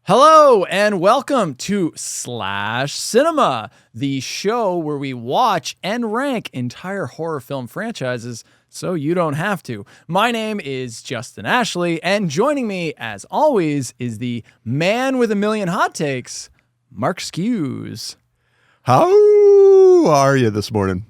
Hello and welcome to Slash Cinema, the show where we watch and rank entire horror film franchises so you don't have to. My name is Justin Ashley, and joining me, as always, is the man with a million hot takes, Mark Skews. How are you this morning?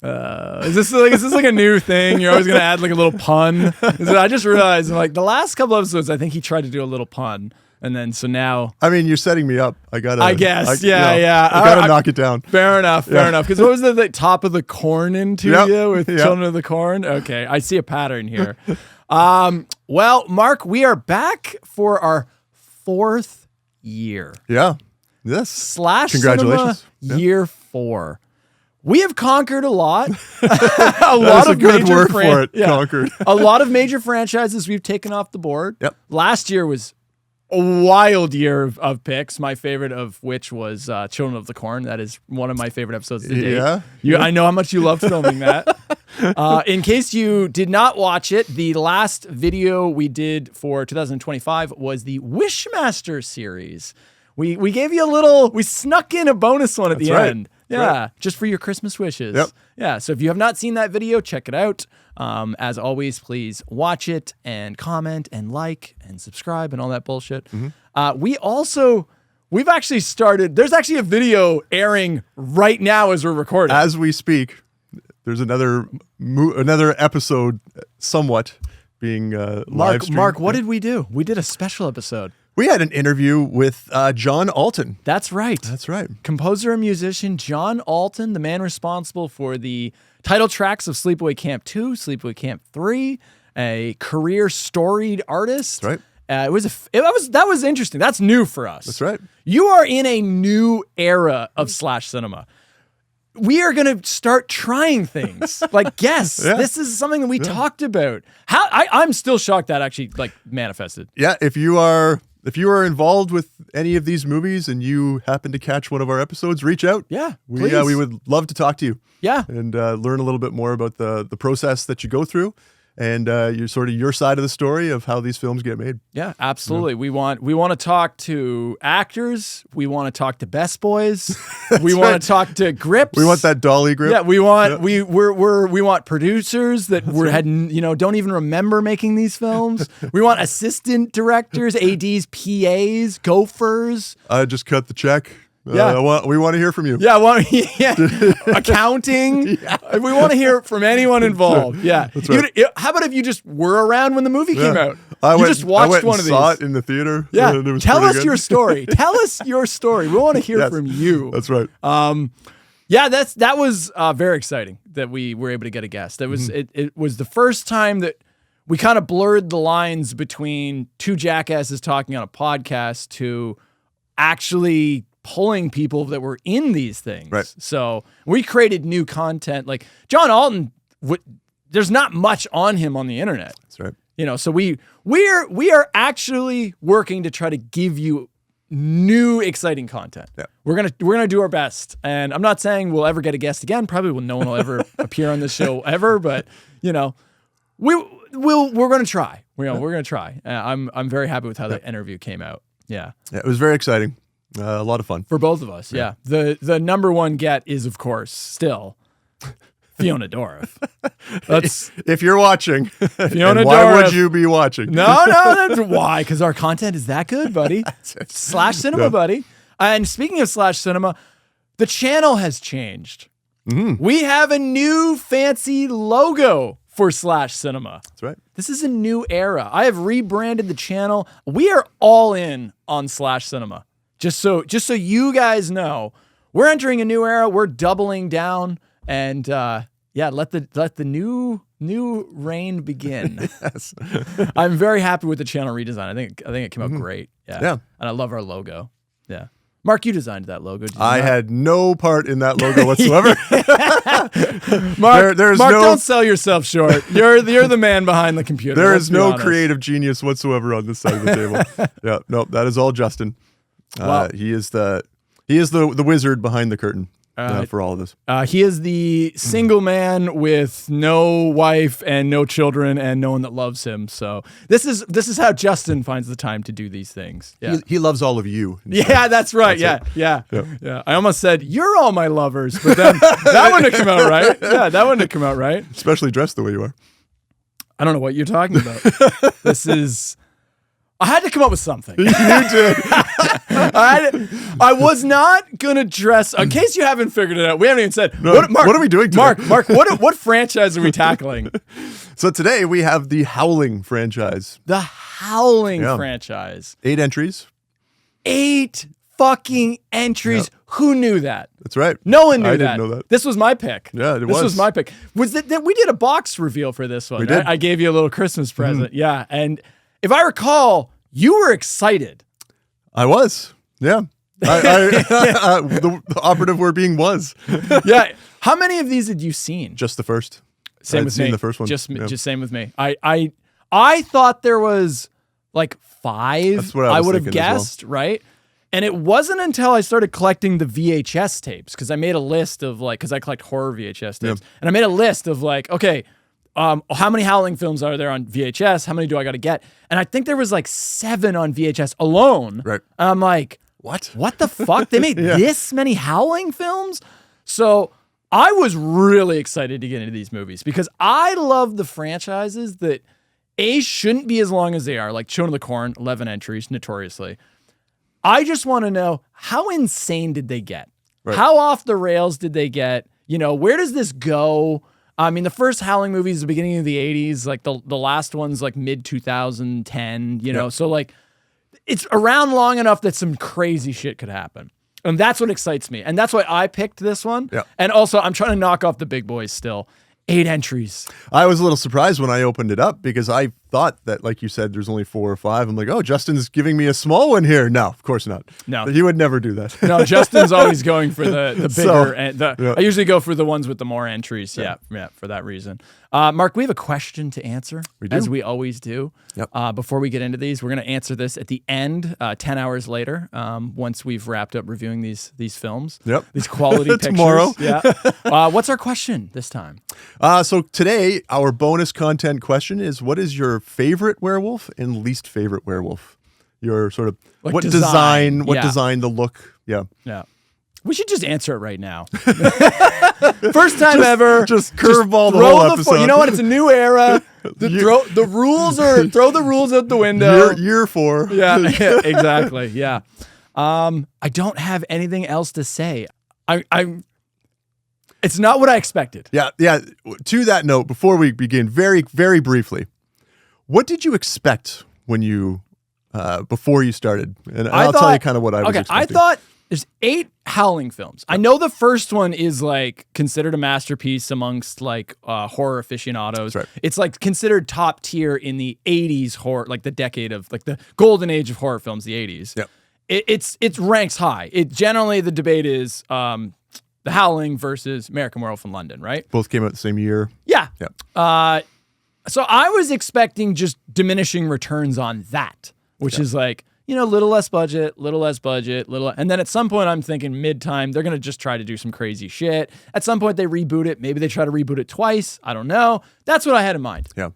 Is this like a new thing? You're always going to add like a little pun? I just realized, like, the last couple episodes, I think he tried to do a little pun. And then, so now... I mean, you're setting me up. I gotta... I guess, yeah. I gotta knock it down. Fair enough. Because what was the top of the corn into you with Children of the Corn? Okay, I see a pattern here. Well, Mark, we are back for our 4th year. Yeah. Yes. Slash Congratulations. Cinema year 4. We have conquered a lot. That's a good word for it. Yeah. Conquered. A lot of major franchises we've taken off the board. Yep. Last year was a wild year of picks, my favorite of which was Children of the Corn. That is one of my favorite episodes to date. Yeah. I know how much you loved filming that. In case you did not watch it, the last video we did for 2025 was the Wishmaster series. We gave you we snuck in a bonus one at the end. Yeah, just for your Christmas wishes. Yep. Yeah, so if you have not seen that video, check it out. As always, please watch it and comment and like and subscribe and all that bullshit. Mm-hmm. We've actually started, there's actually a video airing right now as we're recording. As we speak, there's another episode somewhat being live streamed. Mark, what did we do? We did a special episode. We had an interview with John Alton. That's right. That's right. Composer and musician John Alton, the man responsible for the title tracks of Sleepaway Camp 2, Sleepaway Camp 3, a career storied artist. That's right. That was interesting. That's new for us. That's right. You are in a new era of Slash Cinema. We are going to start trying things like guests. Yeah. This is something that we talked about. I'm still shocked that actually manifested. Yeah. If you are involved with any of these movies and you happen to catch one of our episodes, reach out. Yeah, we would love to talk to you. Yeah, and learn a little bit more about the process that you go through, and your side of the story of how these films get made. Yeah, absolutely. Yeah. We want to talk to actors. We want to talk to best boys. We want to talk to grips. We want that dolly grip. Yeah, we want we want producers that don't even remember making these films. We want assistant directors, ADs, PAs, gophers. I just cut the check. Yeah, we want to hear from you. Yeah, accounting. Yeah. We want to hear from anyone involved. Yeah, that's right. How about if you just were around when the movie came out? I went one of these. Saw it in the theater. Yeah, it was tell us good. your story. Tell us your story. We want to hear from you. That's right. That was very exciting that we were able to get a guest. That was it was the first time that we kind of blurred the lines between two jackasses talking on a podcast to actually pulling people that were in these things. Right. So we created new content. Like John Alton, there's not much on him on the internet. That's right. So we are actually working to try to give you new exciting content. Yeah. We're gonna do our best. And I'm not saying we'll ever get a guest again. Probably no one will ever appear on this show ever. But we're gonna try. We're gonna try. I'm very happy with how the interview came out. Yeah. It was very exciting. A lot of fun for both of us. Yeah. The number one get is, of course, still Fiona Dourif. That's if you're watching. Fiona why Dourif. would you be watching? No, that's why? Because our content is that good, buddy. Slash Cinema, buddy. And speaking of Slash Cinema, the channel has changed. Mm-hmm. We have a new fancy logo for Slash Cinema. That's right. This is a new era. I have rebranded the channel. We are all in on Slash Cinema. Just so you guys know, we're entering a new era. We're doubling down, and let the new reign begin. Yes. I'm very happy with the channel redesign. I think it came out great. Yeah. And I love our logo. Yeah. Mark, you designed that logo. I had no part in that logo whatsoever. Mark, don't sell yourself short. You're the man behind the computer. There is no creative genius whatsoever on this side of the table. Yeah, no, that is all Justin. Wow. He is the wizard behind the curtain. for all of this. He is the single man with no wife and no children and no one that loves him. So this is how Justin finds the time to do these things. Yeah, He loves all of you. yeah, that's right. Yeah. I almost said you're all my lovers, but then that wouldn't have come out right. Yeah, that wouldn't have come out right. Especially dressed the way you are. I don't know what you're talking about. This is. I had to come up with something. You did. I was not gonna dress. In case you haven't figured it out, we haven't even said. No, what are we doing today? Mark, what franchise are we tackling? So today we have the Howling franchise. The Howling franchise. 8 entries. 8 fucking entries. Yeah. Who knew that? That's right. No one knew that. I didn't know that. This was my pick. Yeah, This was my pick. Was that we did a box reveal for this one? We did. I gave you a little Christmas present. Yeah, and if I recall, you were excited. I was. Yeah. The operative word being was. Yeah. How many of these had you seen? Just the first. Same with me. The first one. Just same with me. I thought there was like 5. That's what I would have thinking as well. guessed, right? And it wasn't until I started collecting the VHS tapes, because I made a list of because I collect horror VHS tapes, and I made a list of okay, how many Howling films are there on VHS? How many do I got to get? And I think there was 7 on VHS alone. Right. And I'm like, what? What the fuck? They made this many Howling films? So I was really excited to get into these movies because I love the franchises that shouldn't be as long as they are, like Children of the Corn, 11 entries, notoriously. I just want to know, how insane did they get? Right. How off the rails did they get? Where does this go? I mean, the first Howling movie is the beginning of the 80s. The last one's mid 2010, so it's around long enough that some crazy shit could happen. And that's what excites me. And that's why I picked this one. Yeah. And also, I'm trying to knock off the big boys still. 8 entries. I was a little surprised when I opened it up because I thought that, like you said, there's only 4 or 5. I'm like, oh, Justin's giving me a small one here. No, of course not. No. He would never do that. No, Justin's always going for the bigger. I usually go for the ones with the more entries. Yeah, for that reason. Mark, we have a question to answer, as we always do. Yep. Before we get into these, we're going to answer this at the end, 10 hours later, once we've wrapped up reviewing these films. Yep. These quality pictures. Tomorrow. Yeah. What's our question this time? So today, our bonus content question is, what is your favorite werewolf and least favorite werewolf? Your sort of, what design, the look. Yeah. Yeah. We should just answer it right now. First time ever. Just curveball the whole episode. You know what? It's a new era. Throw the rules out the window. Year 4. Yeah, exactly. Yeah. I don't have anything else to say. It's not what I expected. Yeah. To that note, before we begin, very, very briefly, what did you expect when you before you started? And I'll tell you kind of what I was expecting. I thought there's 8 Howling films. I know the first one is considered a masterpiece amongst horror aficionados. Right. It's considered top tier in the 80s horror, the decade of the golden age of horror films, the 80s. Yep. It ranks high. It generally, the debate is The Howling versus American Werewolf in London, right? Both came out the same year. Yeah. Yep. So I was expecting just diminishing returns on that, which is little less budget, and then at some point I'm thinking mid-time, they're going to just try to do some crazy shit. At some point they reboot it. Maybe they try to reboot it twice. I don't know. That's what I had in mind. Yeah.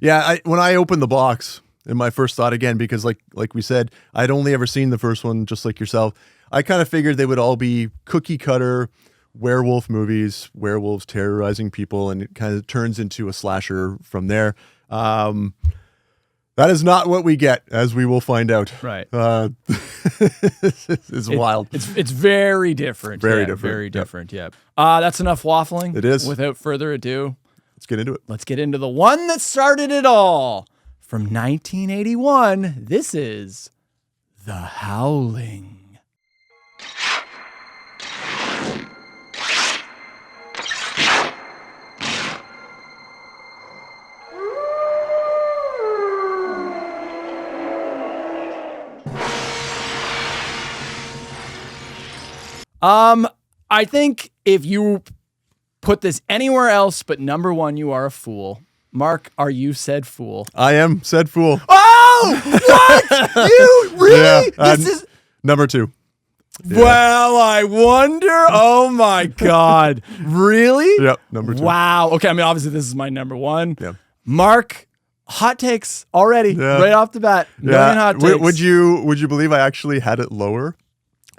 Yeah. When I opened the box, and my first thought again, because like we said, I'd only ever seen the first one, just like yourself. I kind of figured they would all be cookie cutter werewolf movies, werewolves terrorizing people, and it kind of turns into a slasher from there. That is not what we get, as we will find out. Right. It's wild. It's very different. Very different. Very different, yeah. That's enough waffling. It is. Without further ado, let's get into it. Let's get into the one that started it all. From 1981, this is The Howling. I think if you put this anywhere else but number 1, you are a fool. Mark, are you said fool? I am said fool. Oh, what? You really? Yeah, this is number 2. Yeah. Well, I wonder. Oh my God. Really? Yep, number 2. Wow. Okay. I mean, obviously, this is my number 1. Yeah. Mark, hot takes already, Yeah. right off the bat. Million hot takes. Would you believe I actually had it lower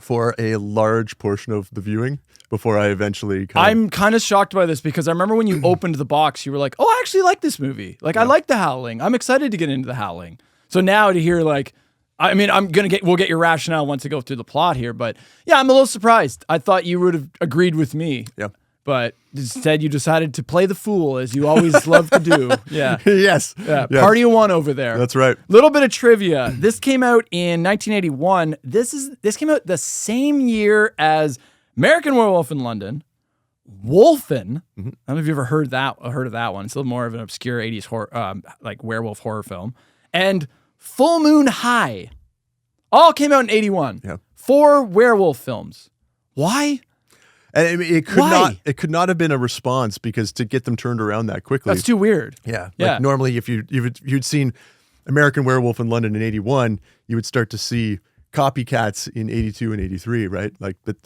for a large portion of the viewing before I eventually I'm kind of shocked by this because I remember when you opened the box, you were like, oh, I actually like this movie. Like, I like The Howling. I'm excited to get into The Howling. So now to hear like, I mean, we'll get your rationale once we go through the plot here, but yeah, I'm a little surprised. I thought you would have agreed with me. Yeah. But instead you decided to play the fool as you always love to do. Yeah. Yes. Yeah. Yes. Party of one over there. That's right. Little bit of trivia. This came out in 1981. This came out the same year as American Werewolf in London, Wolfen. I don't know if you've ever heard of that one. It's a little more of an obscure 80s horror, like werewolf horror film. And Full Moon High. All came out in 81. Yeah. 4 werewolf films. Why? And I mean, it could not have been a response because to get them turned around that quickly. That's too weird. Yeah. Yeah. Like normally if you'd seen American Werewolf in London in 81, you would start to see copycats in 82 and 83, right? Like but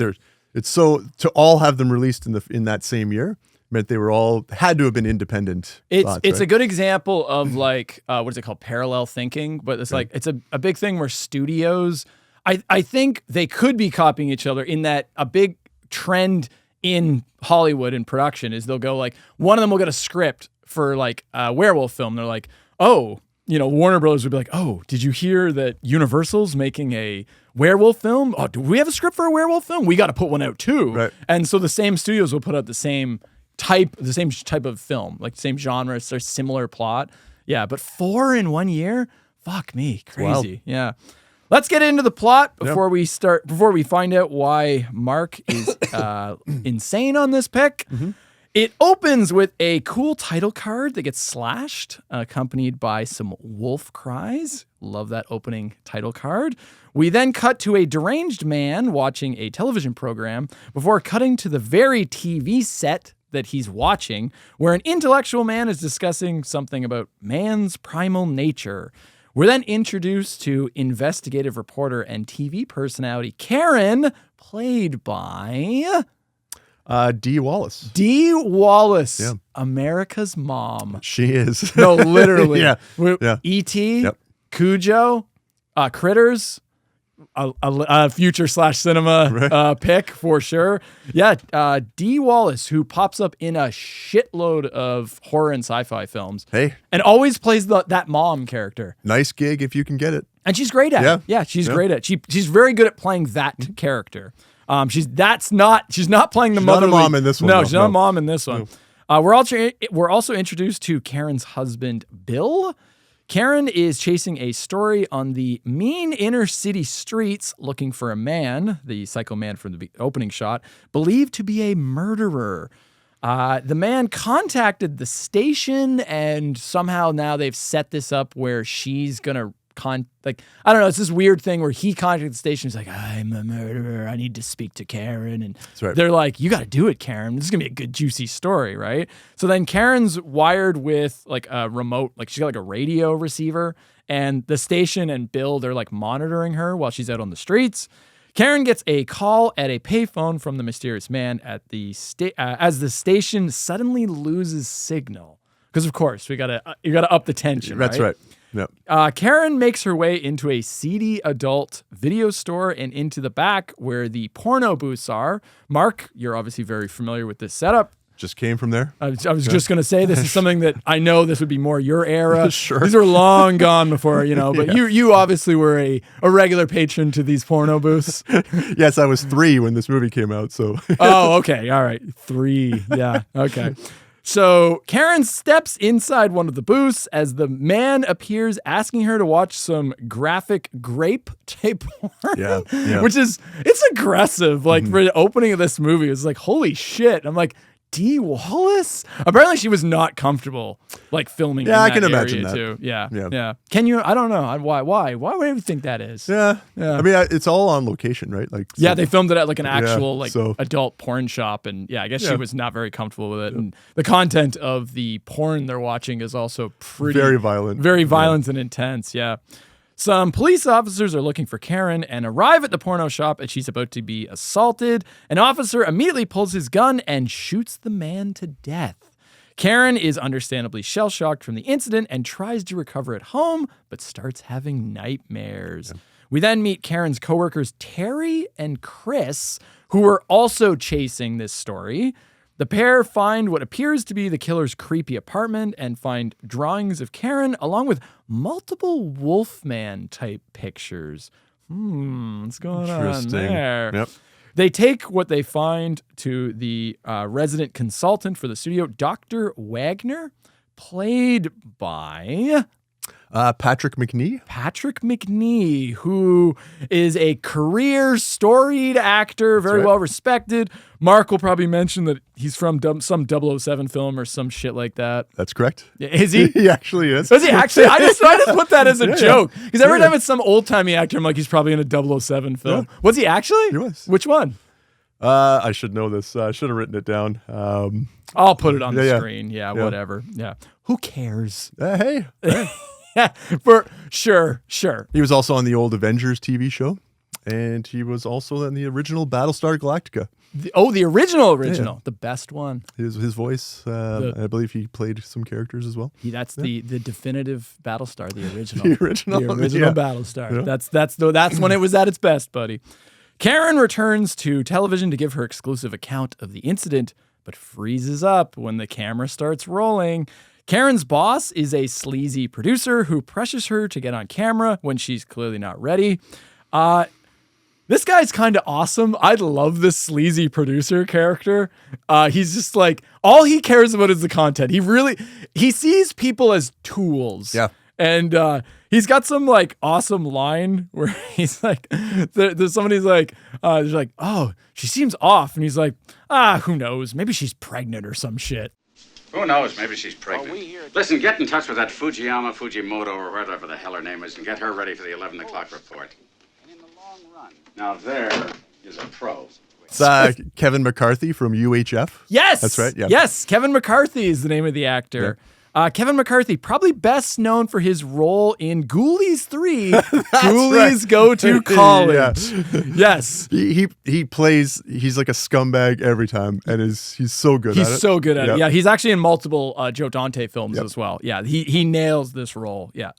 it's so to all have them released in that same year meant they were all had to have been independent. It's right? a good example of like what is it called, parallel thinking, but it's like it's a big thing where studios I think they could be copying each other in that a big trend in Hollywood in production is they'll go like one of them will get a script for like a werewolf film. They're like, oh, Warner Brothers would be like, oh, did you hear that Universal's making a werewolf film? Oh, do we have a script for a werewolf film? We got to put one out too. Right. And so the same studios will put out the same type of film, like same genre, it's a similar plot. Yeah, but 4 in 1 year? Fuck me, crazy. Wow. Yeah. Let's get into the plot before we find out why Mark is insane on this pick. It opens with a cool title card that gets slashed, accompanied by some wolf cries. Love that opening title card. We then cut to a deranged man watching a television program before cutting to the very TV set that he's watching, where an intellectual man is discussing something about man's primal nature. We're then introduced to investigative reporter and TV personality Karen, played by Dee Wallace. Dee Wallace, Yeah. America's mom. She is. No, literally. Yeah. E.T., Yep. Cujo, Critters, a future /cinema pick for sure. Yeah, Dee Wallace, who pops up in a shitload of horror and sci-fi films. Hey. And always plays that mom character. Nice gig if you can get it. And she's great at it. Yeah, she's great at it. She's very good at playing that character. She's not playing the motherly. Not a mom in this one. No, she's not a mom in this one. We're also introduced to Karen's husband, Bill. Karen is chasing a story on the mean inner city streets looking for a man, the psycho man from the opening shot, believed to be a murderer. The man contacted the station, and somehow now they've set this up where she's gonna I don't know, it's this weird thing where he contacted the station. He's like, I'm a murderer. I need to speak to Karen. And they're like, you got to do it, Karen. This is going to be a good, juicy story, right? So then Karen's wired with like a remote, like she's got like a radio receiver, and the station and Bill, they're like monitoring her while she's out on the streets. Karen gets a call at a payphone from the mysterious man at the as the station suddenly loses signal. Because of course, you gotta up the tension. That's right. Yep. Karen makes her way into a seedy adult video store and into the back where the porno booths are. Mark, you're obviously very familiar with this setup. Just came from there. I was just going to say this is something that I know this would be more your era. Sure. These are long gone before, but you obviously were a regular patron to these porno booths. Yes, I was 3 when this movie came out. So. Oh, okay. All right. 3. Yeah. Okay. So Karen steps inside one of the booths as the man appears asking her to watch some graphic grape tape porn. Yeah. Which it's aggressive. Like for the opening of this movie, it's like, holy shit. I'm like, Dee Wallace? Apparently she was not comfortable like filming in that I can imagine that. too. Yeah. Can you? I don't know. Why would you think that is? Yeah. I mean, it's all on location, right? Like they filmed it at like an actual so. adult porn shop, and I guess she was not very comfortable with it. And the content of the porn they're watching is also very violent and intense. Yeah. Some police officers are looking for Karen and arrive at the porno shop as she's about to be assaulted. An officer immediately pulls his gun and shoots the man to death. Karen is understandably shell-shocked from the incident and tries to recover at home, but starts having nightmares. Yeah. We then meet Karen's coworkers Terry and Chris, who are also chasing this story. The pair find what appears to be the killer's creepy apartment and find drawings of Karen along with multiple Wolfman-type pictures. What's going on there? Yep. They take what they find to the resident consultant for the studio, Dr. Wagner, played by... Patrick McNee. Patrick McNee, who is a career storied actor, very well respected. Mark will probably mention that he's from some 007 film or some shit like that. That's correct. Is he? He actually is. Is he actually? I just put that as a joke. Because every time it's some old-timey actor, I'm like, he's probably in a 007 film. Yeah. Was he actually? He was. Which one? I should know this. I should have written it down. I'll put it on the screen. Yeah, whatever. Yeah. Who cares? Hey. Yeah, for sure. He was also on the old Avengers TV show, and he was also in the original Battlestar Galactica. The original. Yeah. The best one. His voice, I believe he played some characters as well. That's the definitive Battlestar, the original. The original Battlestar. Yeah. That's when it was at its best, buddy. Karen returns to television to give her exclusive account of the incident, but freezes up when the camera starts rolling. Karen's boss is a sleazy producer who pressures her to get on camera when she's clearly not ready. This guy's kind of awesome. I love this sleazy producer character. He's just like, all he cares about is the content. He sees people as tools. Yeah. And he's got some like awesome line where he's like, there's somebody's like, there's like, oh, she seems off. And he's like, who knows? Maybe she's pregnant or some shit. Who knows? Maybe she's pregnant. Listen, get in touch with that Fujimoto, or whatever the hell her name is, and get her ready for the 11 o'clock report. And in the long run. Now there is a pro. It's Kevin McCarthy from UHF. Yes! That's right. Yeah. Yes, Kevin McCarthy is the name of the actor. Yeah. Kevin McCarthy, probably best known for his role in Ghoulies 3, Ghoulies Go to College. Yeah. Yes. He plays, he's like a scumbag every time, and he's so good at it. He's so good at it. Yeah, he's actually in multiple Joe Dante films as well. Yeah, he nails this role. Yeah.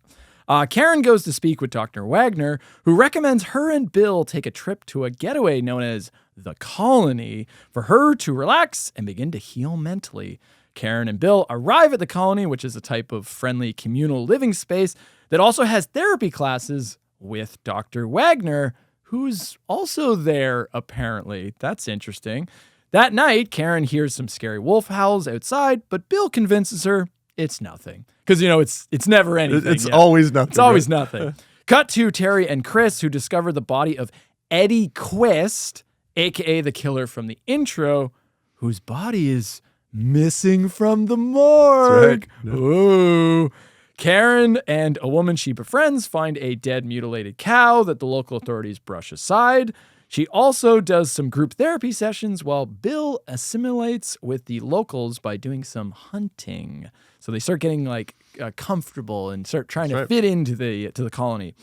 Karen goes to speak with Dr. Wagner, who recommends her and Bill take a trip to a getaway known as the Colony for her to relax and begin to heal mentally. Karen and Bill arrive at the Colony, which is a type of friendly communal living space that also has therapy classes with Dr. Wagner, who's also there, apparently. That's interesting. That night, Karen hears some scary wolf howls outside, but Bill convinces her it's nothing. Because, it's never anything. It's always nothing. It's always nothing. Cut to Terry and Chris, who discover the body of Eddie Quist, a.k.a. the killer from the intro, whose body is missing from the morgue. That's right. Ooh. Karen and a woman she befriends find a dead, mutilated cow that the local authorities brush aside. She also does some group therapy sessions while Bill assimilates with the locals by doing some hunting. So they start getting comfortable and start trying to fit into the colony.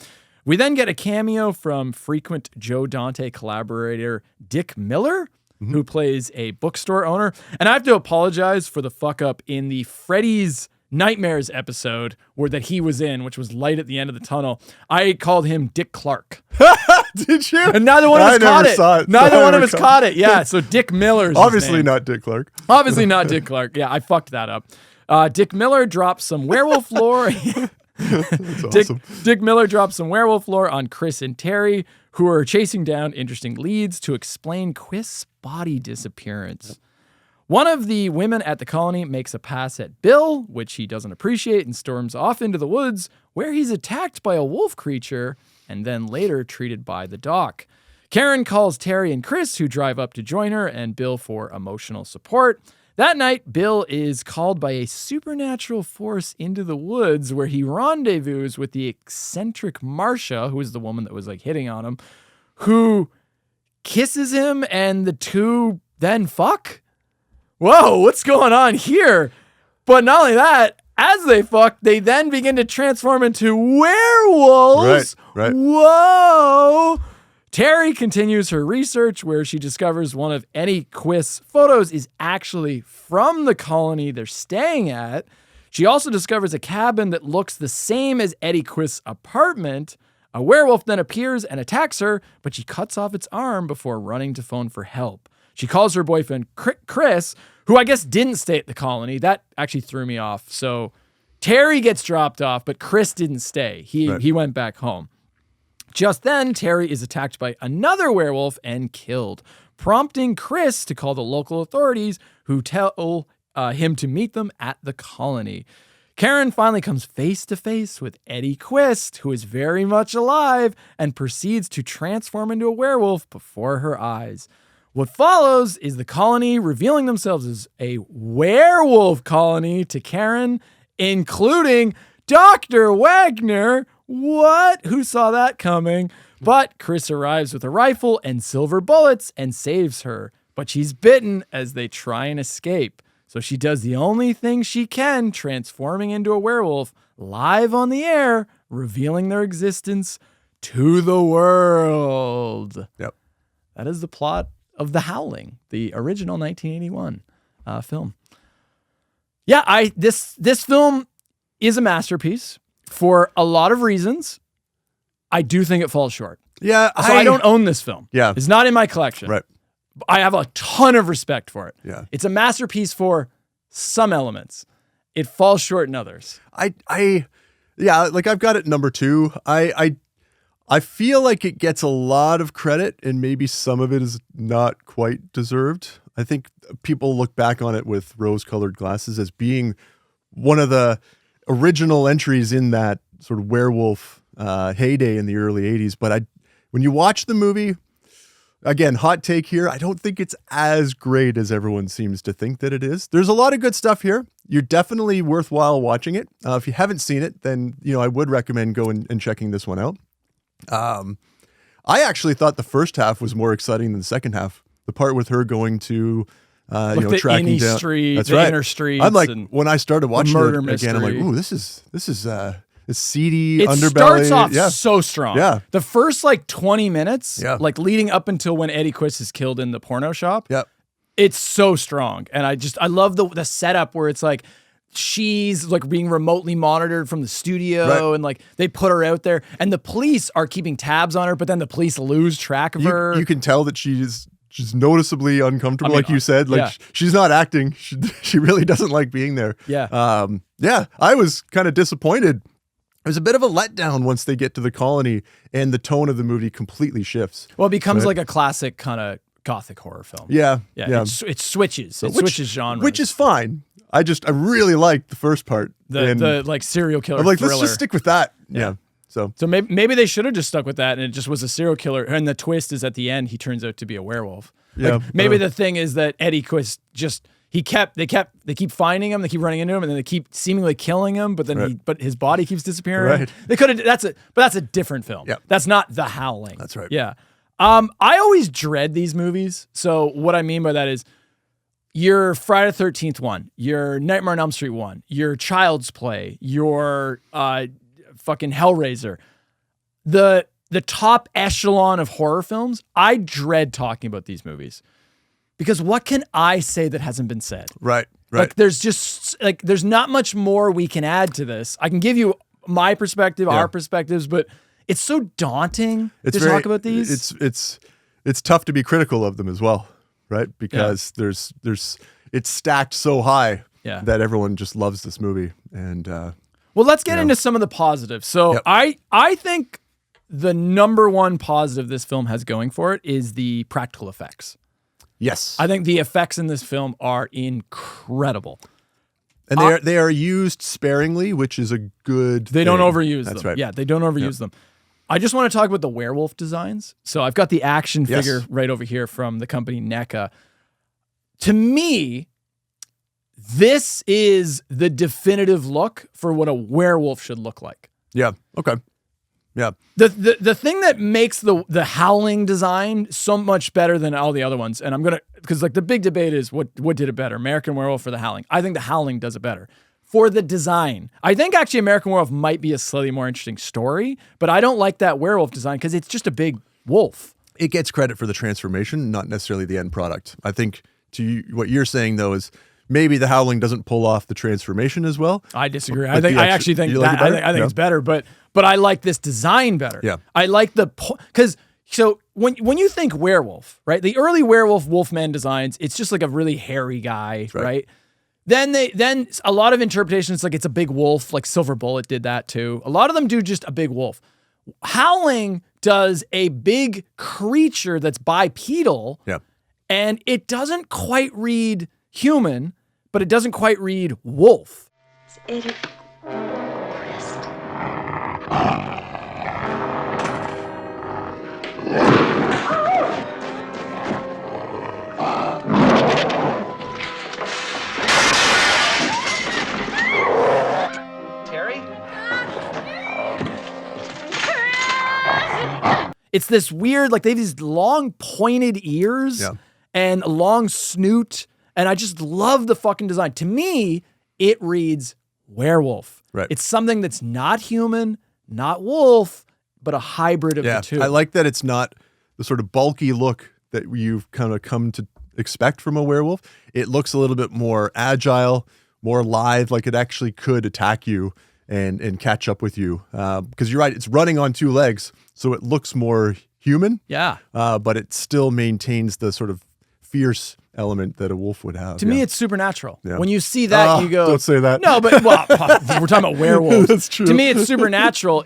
We then get a cameo from frequent Joe Dante collaborator Dick Miller, who plays a bookstore owner. And I have to apologize for the fuck up in the Freddy's Nightmares episode that he was in, which was Light at the End of the Tunnel. I called him Dick Clark. Did you? And neither one of us caught it. Neither one of us caught it. Yeah, so Dick Miller's obviously not Dick Clark. Obviously not Dick Clark. Yeah, I fucked that up. Dick Miller drops some werewolf lore. That's awesome. Dick Miller drops some werewolf lore on Chris and Terry, who are chasing down interesting leads to explain Quist's body disappearance. Yep. One of the women at the colony makes a pass at Bill, which he doesn't appreciate, and storms off into the woods, where he's attacked by a wolf creature and then later treated by the doc. Karen calls Terry and Chris, who drive up to join her and Bill for emotional support. That night, Bill is called by a supernatural force into the woods where he rendezvous with the eccentric Marcia, who is the woman that was hitting on him, who kisses him and the two then fuck? Whoa, what's going on here? But not only that, As they fuck, they then begin to transform into werewolves. Right. Whoa! Terry continues her research where she discovers one of Eddie Quist's photos is actually from the colony they're staying at. She also discovers a cabin that looks the same as Eddie Quist's apartment. A werewolf then appears and attacks her, but she cuts off its arm before running to phone for help. She calls her boyfriend Chris, who I guess didn't stay at the colony. That actually threw me off. So Terry gets dropped off, but Chris didn't stay. He went back home. Just then, Terry is attacked by another werewolf and killed, prompting Chris to call the local authorities, who tell him to meet them at the colony. Karen finally comes face to face with Eddie Quist, who is very much alive, and proceeds to transform into a werewolf before her eyes. What follows is the colony revealing themselves as a werewolf colony to Karen, including Dr. Wagner. What? Who saw that coming? But Chris arrives with a rifle and silver bullets and saves her. But she's bitten as they try and escape. So she does the only thing she can, transforming into a werewolf live on the air, revealing their existence to the world. Yep. That is the plot of The Howling, the original 1981 film. Yeah, this film is a masterpiece for a lot of reasons. I do think it falls short. Yeah. So I don't own this film. Yeah. It's not in my collection. Right. I have a ton of respect for it. Yeah. It's a masterpiece for some elements. It falls short in others. Yeah, like I've got it number 2. I feel like it gets a lot of credit and maybe some of it is not quite deserved. I think people look back on it with rose-colored glasses as being one of the original entries in that sort of werewolf heyday in the early 80s. But when you watch the movie, again, hot take here, I don't think it's as great as everyone seems to think that it is. There's a lot of good stuff here. You're definitely worthwhile watching it. If you haven't seen it, then I would recommend going and checking this one out. I actually thought the first half was more exciting than the second half. The part with her going to the tracking down street, that's the right. inner streets. I'm like, and when I started watching it murder again, I'm like, mystery. ooh, this is this seedy it underbelly. starts off yeah. so strong. Yeah. The first 20 minutes, Yeah. leading up until when Eddie Quist is killed in the porno shop. Yeah. It's so strong. And I love the setup where it's like she's being remotely monitored from the studio, Right. and they put her out there, and the police are keeping tabs on her, but then the police lose track of her. You can tell that she's noticeably uncomfortable, like you said. yeah. She's not acting. She really doesn't like being there. Yeah. Yeah. I was kind of disappointed. It was a bit of a letdown once they get to the colony and the tone of the movie completely shifts. Well, it becomes like a classic kind of gothic horror film. Yeah. Yeah. It switches. It switches genres. Which is fine. I really liked the first part. The serial killer I'm like, thriller. let's just stick with that. Yeah. So maybe they should have just stuck with that, and it just was a serial killer. And the twist is at the end, he turns out to be a werewolf. Yeah. Maybe the thing is that Eddie Quist they keep finding him, they keep running into him, and then they keep seemingly killing him, but then but his body keeps disappearing. Right. They could have. That's a different film. Yeah. That's not The Howling. That's right. Yeah. I always dread these movies. So what I mean by that is, your Friday the 13th one, your Nightmare on Elm Street one, your Child's Play, your fucking Hellraiser, the top echelon of horror films. I dread talking about these movies because what can I say that hasn't been said? Right. There's not much more we can add to this. I can give you my perspective, our perspectives, but it's so daunting to talk about these. It's tough to be critical of them as well, right? Because there's it's stacked so high that everyone just loves this movie. And well, let's get into some of the positives. So I think the number one positive this film has going for it is the practical effects. Yes. I think the effects in this film are incredible. And they are used sparingly, which is a good They don't overuse them. That's right. Yeah, they don't overuse them. I just want to talk about the werewolf designs. So I've got the action figure right over here from the company NECA. To me, this is the definitive look for what a werewolf should look like. Yeah. Okay. Yeah. The thing that makes the Howling design so much better than all the other ones, and because the big debate is what did it better, American Werewolf or the Howling? I think the Howling does it better. for the design. I think actually American Werewolf might be a slightly more interesting story, but I don't like that werewolf design because it's just a big wolf. It gets credit for the transformation, not necessarily the end product. I think what you're saying though is maybe the Howling doesn't pull off the transformation as well. I disagree. I actually think that I think it's better, but I like this design better. Yeah. I like because so when you think werewolf, right? The early werewolf Wolfman designs, it's just like a really hairy guy, right? Then a lot of interpretations like it's a big wolf, like Silver Bullet did that too. A lot of them do just a big wolf. Howling does a big creature that's bipedal, and it doesn't quite read human, but it doesn't quite read wolf. It's this weird, like they have these long pointed ears and a long snoot. And I just love the fucking design. To me, it reads werewolf. Right. It's something that's not human, not wolf, but a hybrid of the two. I like that it's not the sort of bulky look that you've kind of come to expect from a werewolf. It looks a little bit more agile, more lithe, like it actually could attack you and catch up with you. Because you're right, it's running on two legs, so it looks more human. Yeah. But it still maintains the sort of fierce element that a wolf would have. To me, it's supernatural. Yeah. When you see that, you go... Don't say that. No, but well, we're talking about werewolves. That's true. To me, it's supernatural.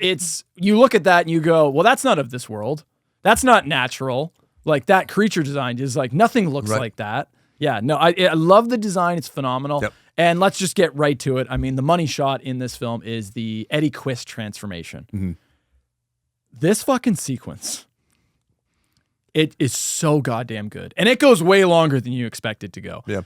You look at that and you go, well, that's not of this world. That's not natural. Like that creature design is like, nothing looks like that. Yeah, no, I love the design. It's phenomenal. Yep. And let's just get right to it. I mean, the money shot in this film is the Eddie Quist transformation. Mm-hmm. This fucking sequence, it is so goddamn good. And it goes way longer than you expect it to go. Yeah.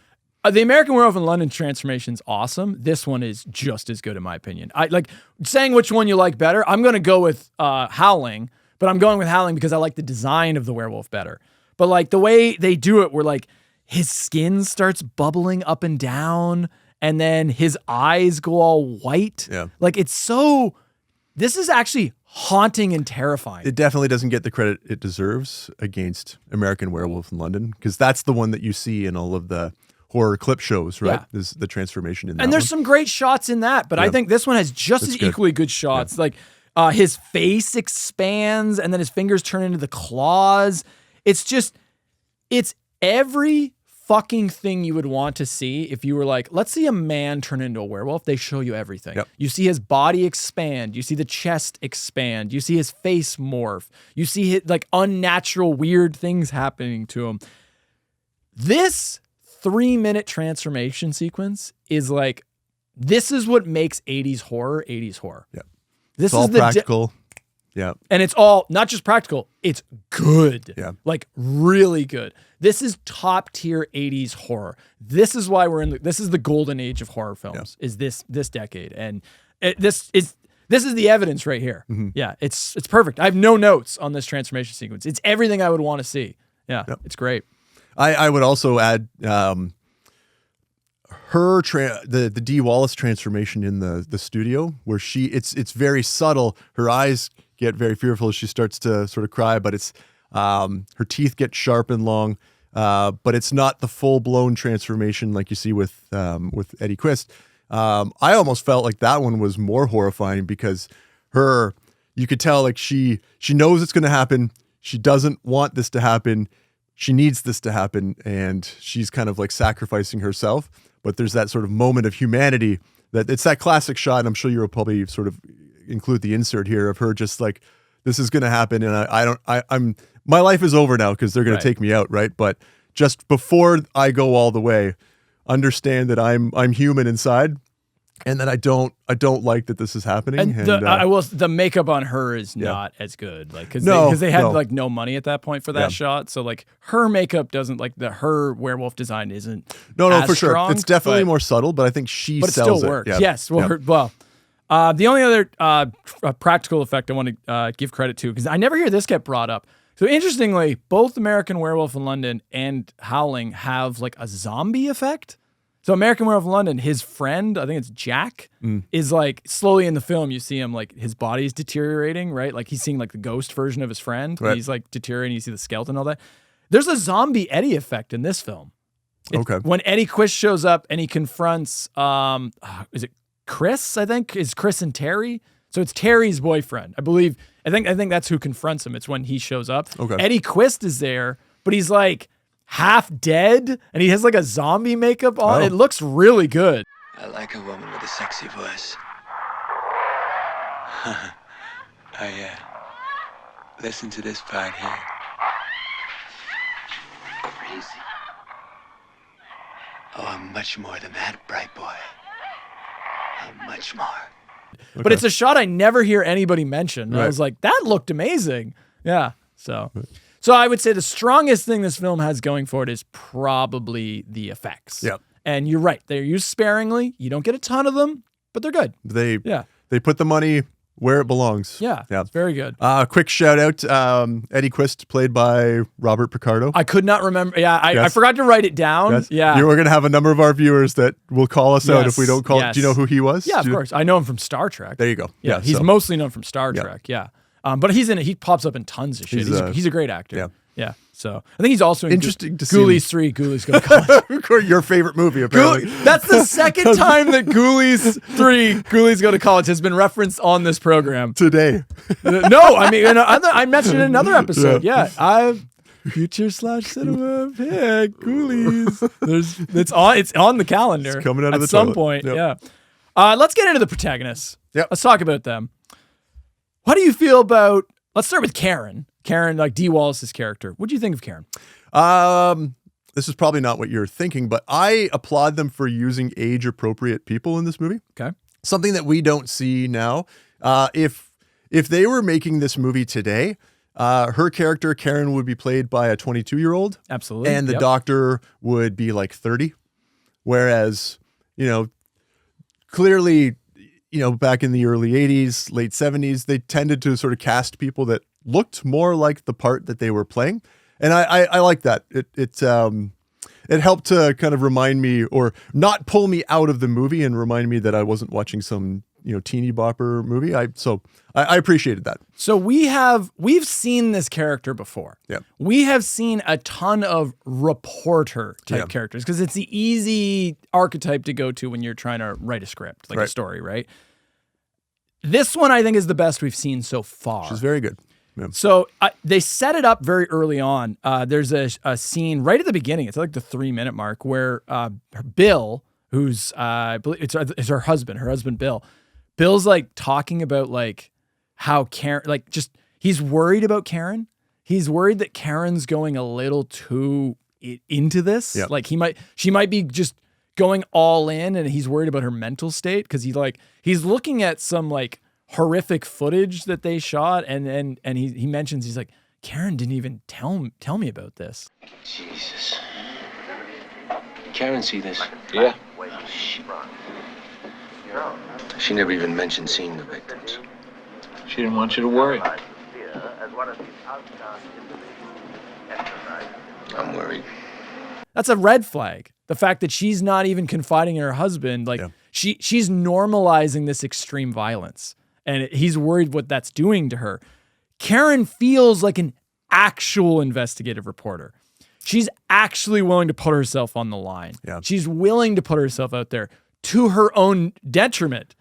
The American Werewolf in London transformation's awesome. This one is just as good in my opinion. I like saying which one you like better. I'm going to go with Howling, but I'm going with Howling because I like the design of the werewolf better. But like the way they do it, where like his skin starts bubbling up and down and then his eyes go all white. Yeah. Like this is actually haunting and terrifying. It definitely doesn't get the credit it deserves against American Werewolf in London, because that's the one that you see in all of the horror clip shows, right? Yeah. Is the transformation in that And there's one. some great shots in that, but I think this one has just as equally good shots. Like his face expands and then his fingers turn into the claws. It's every fucking thing you would want to see if you were like, let's see a man turn into a werewolf. They show you everything. Yep. You see his body expand. You see the chest expand. You see his face morph. You see his, like unnatural, weird things happening to him. This 3-minute transformation sequence is like, this is what makes 80s horror 80s horror. Yeah. This It's all is the practical. Yeah. and it's all not just practical, it's good. Yeah. Like really good. This is top tier 80s horror. This is why this is the golden age of horror films, is this decade. And this is the evidence right here. Mm-hmm. Yeah, it's perfect. I have no notes on this transformation sequence. It's everything I would want to see. Yeah, It's great. I would also add the Dee Wallace transformation in the studio, where it's very subtle. Her eyes get very fearful as she starts to sort of cry, but it's her teeth get sharp and long, but it's not the full blown transformation like you see with Eddie Quist. I almost felt like that one was more horrifying, because you could tell like she knows it's going to happen. She doesn't want this to happen. She needs this to happen, and she's kind of like sacrificing herself. But there's that sort of moment of humanity that it's that classic shot. And I'm sure you'll probably sort of include the insert here of her just like, this is going to happen. And my life is over now because they're going to take me out. Right. But just before I go all the way, understand that I'm human inside, and that I don't like that this is happening. And the makeup on her is not as good, like because they had like no money at that point for that shot, so like her makeup doesn't her werewolf design isn't as for strong, sure. It's definitely more subtle, but I think she but it sells still it. works. Yeah. Yes, well, the only other practical effect I want to give credit to, because I never hear this get brought up. So interestingly, both American Werewolf in London and Howling have like a zombie effect. So American Werewolf in London, his friend, I think it's Jack, is like slowly in the film, you see him like his body's deteriorating, right? Like he's seeing like the ghost version of his friend. Right. He's like deteriorating. You see the skeleton and all that. There's a zombie Eddie effect in this film. Okay. When Eddie Quist shows up and he confronts, is it Chris? I think is Chris and Terry. So it's Terry's boyfriend, I believe. I think that's who confronts him. It's when he shows up. Okay. Eddie Quist is there, but he's like half dead, and he has like a zombie makeup on. Oh. It looks really good. I like a woman with a sexy voice. Listen to this part here. Crazy. Oh, I'm much more than that, bright boy. I'm much more. But it's a shot I never hear anybody mention. Right. I was like, that looked amazing. Yeah. So I would say the strongest thing this film has going for it is probably the effects. Yep. And you're right. They're used sparingly. You don't get a ton of them, but they're good. They Yeah. put the money where it belongs. Yeah. Yeah. It's very good. Quick shout out, Eddie Quist, played by Robert Picardo. I could not remember. Yeah. I Yes. forgot to write it down. Yes. Yeah. We're going to have a number of our viewers that will call us out if we don't call. Yes. Do you know who he was? Yeah, of Do you- course. I know him from Star Trek. There you go. Yeah. He's so- mostly known from Star Yeah. Trek. Yeah. But he pops up in tons of shit. He's a great actor. yeah. Yeah. So I think he's also in Interesting to see Ghoulies 3. Ghoulies Go to College. Of course, your favorite movie, apparently. That's the second time that Ghoulies 3, Ghoulies Go to College has been referenced on this program. Today. No, I mean, I mentioned it in another episode. Yeah. Future / cinema pick Ghoulies. It's on the calendar. It's coming out of at the some toilet. point. Yep. Yeah. Let's get into the protagonists. Yep. Let's talk about them. What do you feel about? Let's start with Karen. Karen, like Dee Wallace's character. What do you think of Karen? This is probably not what you're thinking, but I applaud them for using age-appropriate people in this movie. Okay. Something that we don't see now. If they were making this movie today, her character, Karen, would be played by a 22-year-old. Absolutely. And the Yep. doctor would be like 30. Whereas, clearly, back in the early 80s, late 70s, they tended to sort of cast people that looked more like the part that they were playing. And I like that. It helped to kind of remind me, or not pull me out of the movie and remind me that I wasn't watching some, teeny bopper movie. I appreciated that. So we've seen this character before. Yeah. We have seen a ton of reporter type characters because it's the easy archetype to go to when you're trying to write a script, like a story, right? This one I think is the best we've seen so far. She's very good. Yeah. So they set it up very early on. There's a scene right at the beginning. It's like the 3-minute mark where Bill, who's I believe it's her husband. Her husband Bill. Bill's like talking about like how Karen, like just he's worried about Karen. He's worried that Karen's going a little too into this. Yeah. Like she might be just going all in, and he's worried about her mental state because he's looking at some like horrific footage that they shot, and he mentions, he's like, Karen didn't even tell me about this. Jesus. Karen see this? Yeah. Oh, shit. She never even mentioned seeing the victims. She didn't want you to worry. I'm worried. That's a red flag. The fact that she's not even confiding in her husband, like she's normalizing this extreme violence, and he's worried what that's doing to her. Karen feels like an actual investigative reporter. She's actually willing to put herself on the line. Yeah. She's willing to put herself out there to her own detriment,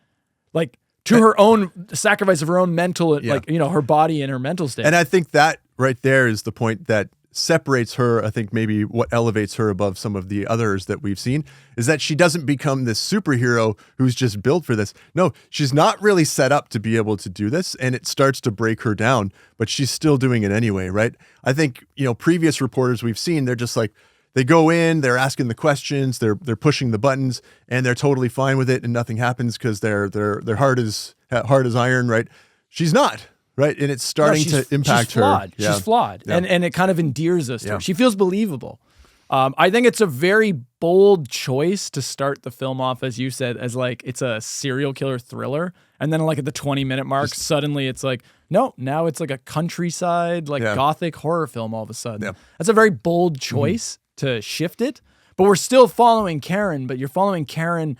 like to her own sacrifice of her own mental, like, her body and her mental state. And I think that right there is the point that separates her. I think maybe what elevates her above some of the others that we've seen is that she doesn't become this superhero who's just built for this. No, she's not really set up to be able to do this, and it starts to break her down, but she's still doing it anyway, right? I think, previous reporters we've seen, they're just like, they go in, they're asking the questions, they're pushing the buttons, and they're totally fine with it, and nothing happens because their heart is iron, right? She's not. Right, and it's starting to impact she's flawed. her. Yeah. She's flawed, Yeah. and it kind of endears us to her. She feels believable. I think it's a very bold choice to start the film off, as you said, as like it's a serial killer thriller, and then like at the 20-minute mark, suddenly it's like, no, now it's like a countryside, like gothic horror film all of a sudden. Yeah. That's a very bold choice to shift it, but we're still following Karen, but you're following Karen.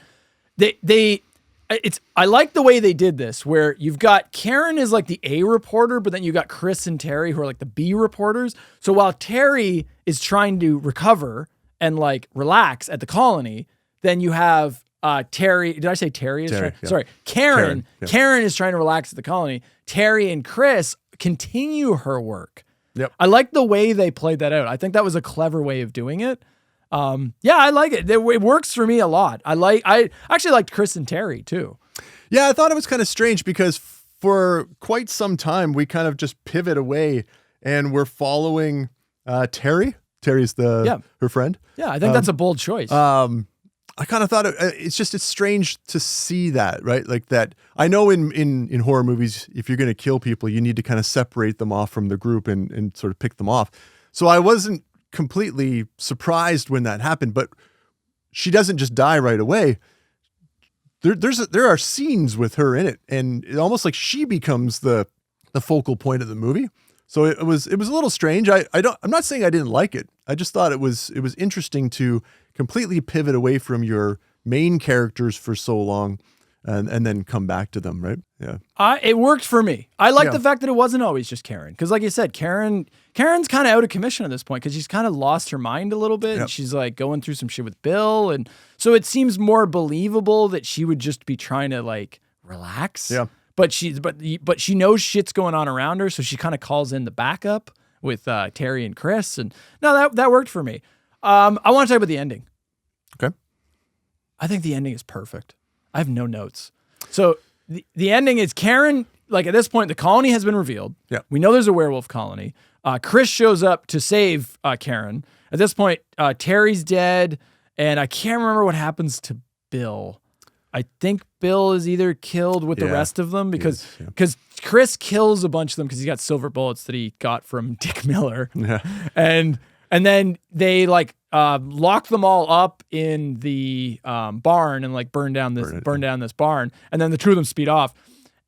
I like the way they did this, where you've got Karen is like the A reporter, but then you got Chris and Terry who are like the B reporters. So while Terry is trying to recover and like relax at the colony, then you have Terry. Did I say Terry? Sorry, Karen. Yeah. Karen is trying to relax at the colony. Terry and Chris continue her work. Yep. I like the way they played that out. I think that was a clever way of doing it. Yeah, I like it. It works for me a lot. I actually liked Chris and Terry too. Yeah, I thought it was kind of strange because for quite some time we kind of just pivot away and we're following Terry. Terry's her friend. Yeah, I think that's a bold choice. I kind of thought it's strange to see that, right? Like that. I know in horror movies, if you're going to kill people, you need to kind of separate them off from the group and sort of pick them off. So I wasn't completely surprised when that happened, but she doesn't just die right away. There are scenes with her in it, and it almost like she becomes the focal point of the movie. So it was a little strange. I'm not saying I didn't like it. I just thought it was interesting to completely pivot away from your main characters for so long and then come back to them, right? Yeah. It worked for me. I like the fact that it wasn't always just Karen. Because like you said, Karen's kind of out of commission at this point because she's kind of lost her mind a little bit. Yep. And she's like going through some shit with Bill. And so it seems more believable that she would just be trying to like relax. Yeah. But she knows shit's going on around her. So she kind of calls in the backup with Terry and Chris. And no, that worked for me. I want to talk about the ending. Okay. I think the ending is perfect. I have no notes. So the ending is Karen, like at this point, the colony has been revealed. Yeah. We know there's a werewolf colony. Chris shows up to save Karen. At this point, Terry's dead, and I can't remember what happens to Bill. I think Bill is either killed with the rest of them because Chris kills a bunch of them because he got silver bullets that he got from Dick Miller. Yeah. And then they like lock them all up in the barn and like burn down this barn. And then the two of them speed off.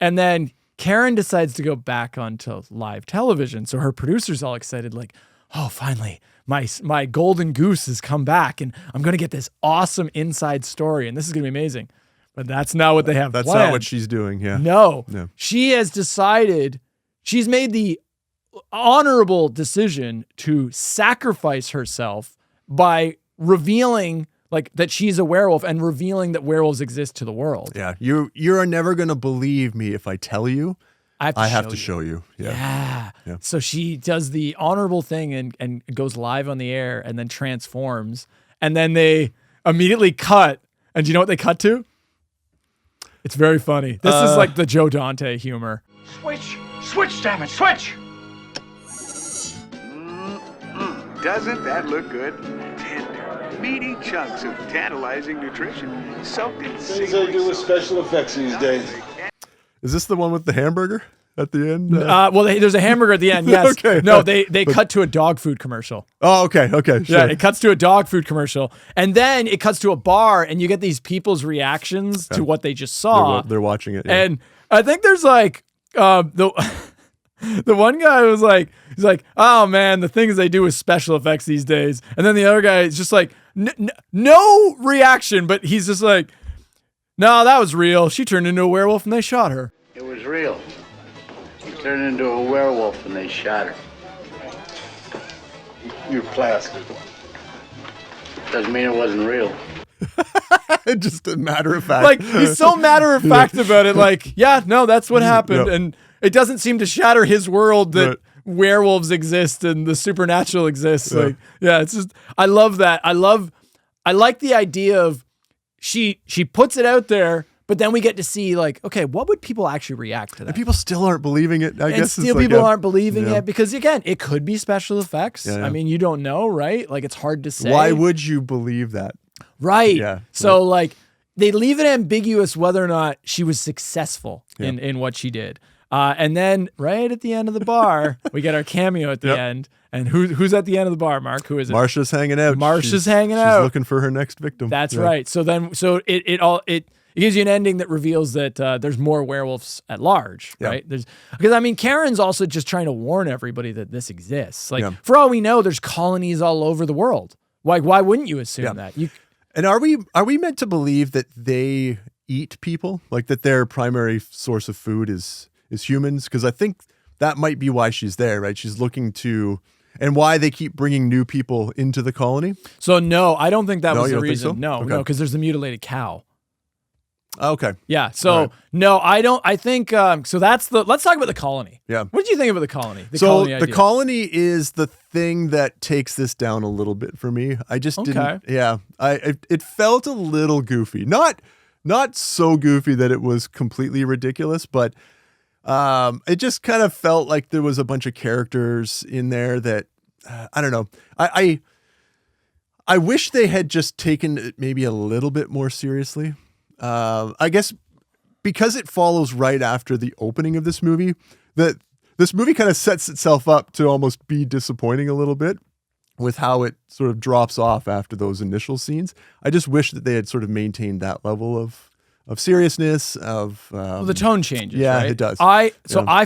And then Karen decides to go back onto live television. So her producer's all excited, like, oh, finally, my golden goose has come back and I'm going to get this awesome inside story. And this is going to be amazing. But that's not what they have That's planned. not what she's doing, yeah. No. Yeah. She has decided, she's made the honorable decision to sacrifice herself by revealing like that she's a werewolf and revealing that werewolves exist to the world. Yeah. You are never going to believe me if I tell you. I have to show you. Yeah. Yeah. So she does the honorable thing and goes live on the air and then transforms. And then they immediately cut. And do you know what they cut to? It's very funny. This is like the Joe Dante humor. Switch, damn it, switch! Doesn't that look good? Tender, meaty chunks of tantalizing nutrition soaked in Things they do with special effects these days. Is this the one with the hamburger at the end? Well, there's a hamburger at the end, yes. Okay. No, they cut to a dog food commercial. Oh, okay. Sure. Yeah, it cuts to a dog food commercial. And then it cuts to a bar, and you get these people's reactions to what they just saw. They're watching it. Yeah. And I think there's like, the one guy was like, he's like, oh man, the things they do with special effects these days. And then the other guy is just like, no reaction, but he's just like, no, that was real. She turned into a werewolf and they shot her. It was real. She turned into a werewolf and they shot her. You're plastic. Doesn't mean it wasn't real. Just a matter of fact. Like, he's so matter of fact about it. Like, yeah, no, that's what happened. Yep. And it doesn't seem to shatter his world that werewolves exist and the supernatural exists. Yeah. Like, yeah, it's just, I love that. I like the idea of she puts it out there, but then we get to see like, okay, what would people actually react to that? And people still aren't believing it. I guess still it's people like aren't believing it because again, it could be special effects. Yeah. I mean, you don't know, right? Like, it's hard to say. Why would you believe that? Right. Yeah. So like they leave it ambiguous whether or not she was successful in what she did. And then right at the end of the bar, we get our cameo at the end. And who's at the end of the bar, Mark? Who is it? Marsha's hanging out. She's hanging out. She's looking for her next victim. That's right. So it gives you an ending that reveals that there's more werewolves at large, right? Because I mean, Karen's also just trying to warn everybody that this exists. Like for all we know, there's colonies all over the world Why wouldn't you assume that? And are we meant to believe that they eat people? Like that their primary source of food is humans? Because I think that might be why she's there, right? She's looking to, and why they keep bringing new people into the colony. So no, I don't think that was the you don't think reason. so? No, Okay. because there's the mutilated cow. Okay. Yeah. So All right. no, I don't. I think so. Let's talk about the colony. Yeah. What did you think about the colony? The colony is the thing that takes this down a little bit for me. I just didn't. Yeah. It felt a little goofy. Not so goofy that it was completely ridiculous, but it just kind of felt like there was a bunch of characters in there that I don't know. I wish they had just taken it maybe a little bit more seriously. I guess because it follows right after the opening of this movie, that this movie kind of sets itself up to almost be disappointing a little bit with how it sort of drops off after those initial scenes. I just wish that they had sort of maintained that level of seriousness of well, the tone changes. Yeah, right? it does. I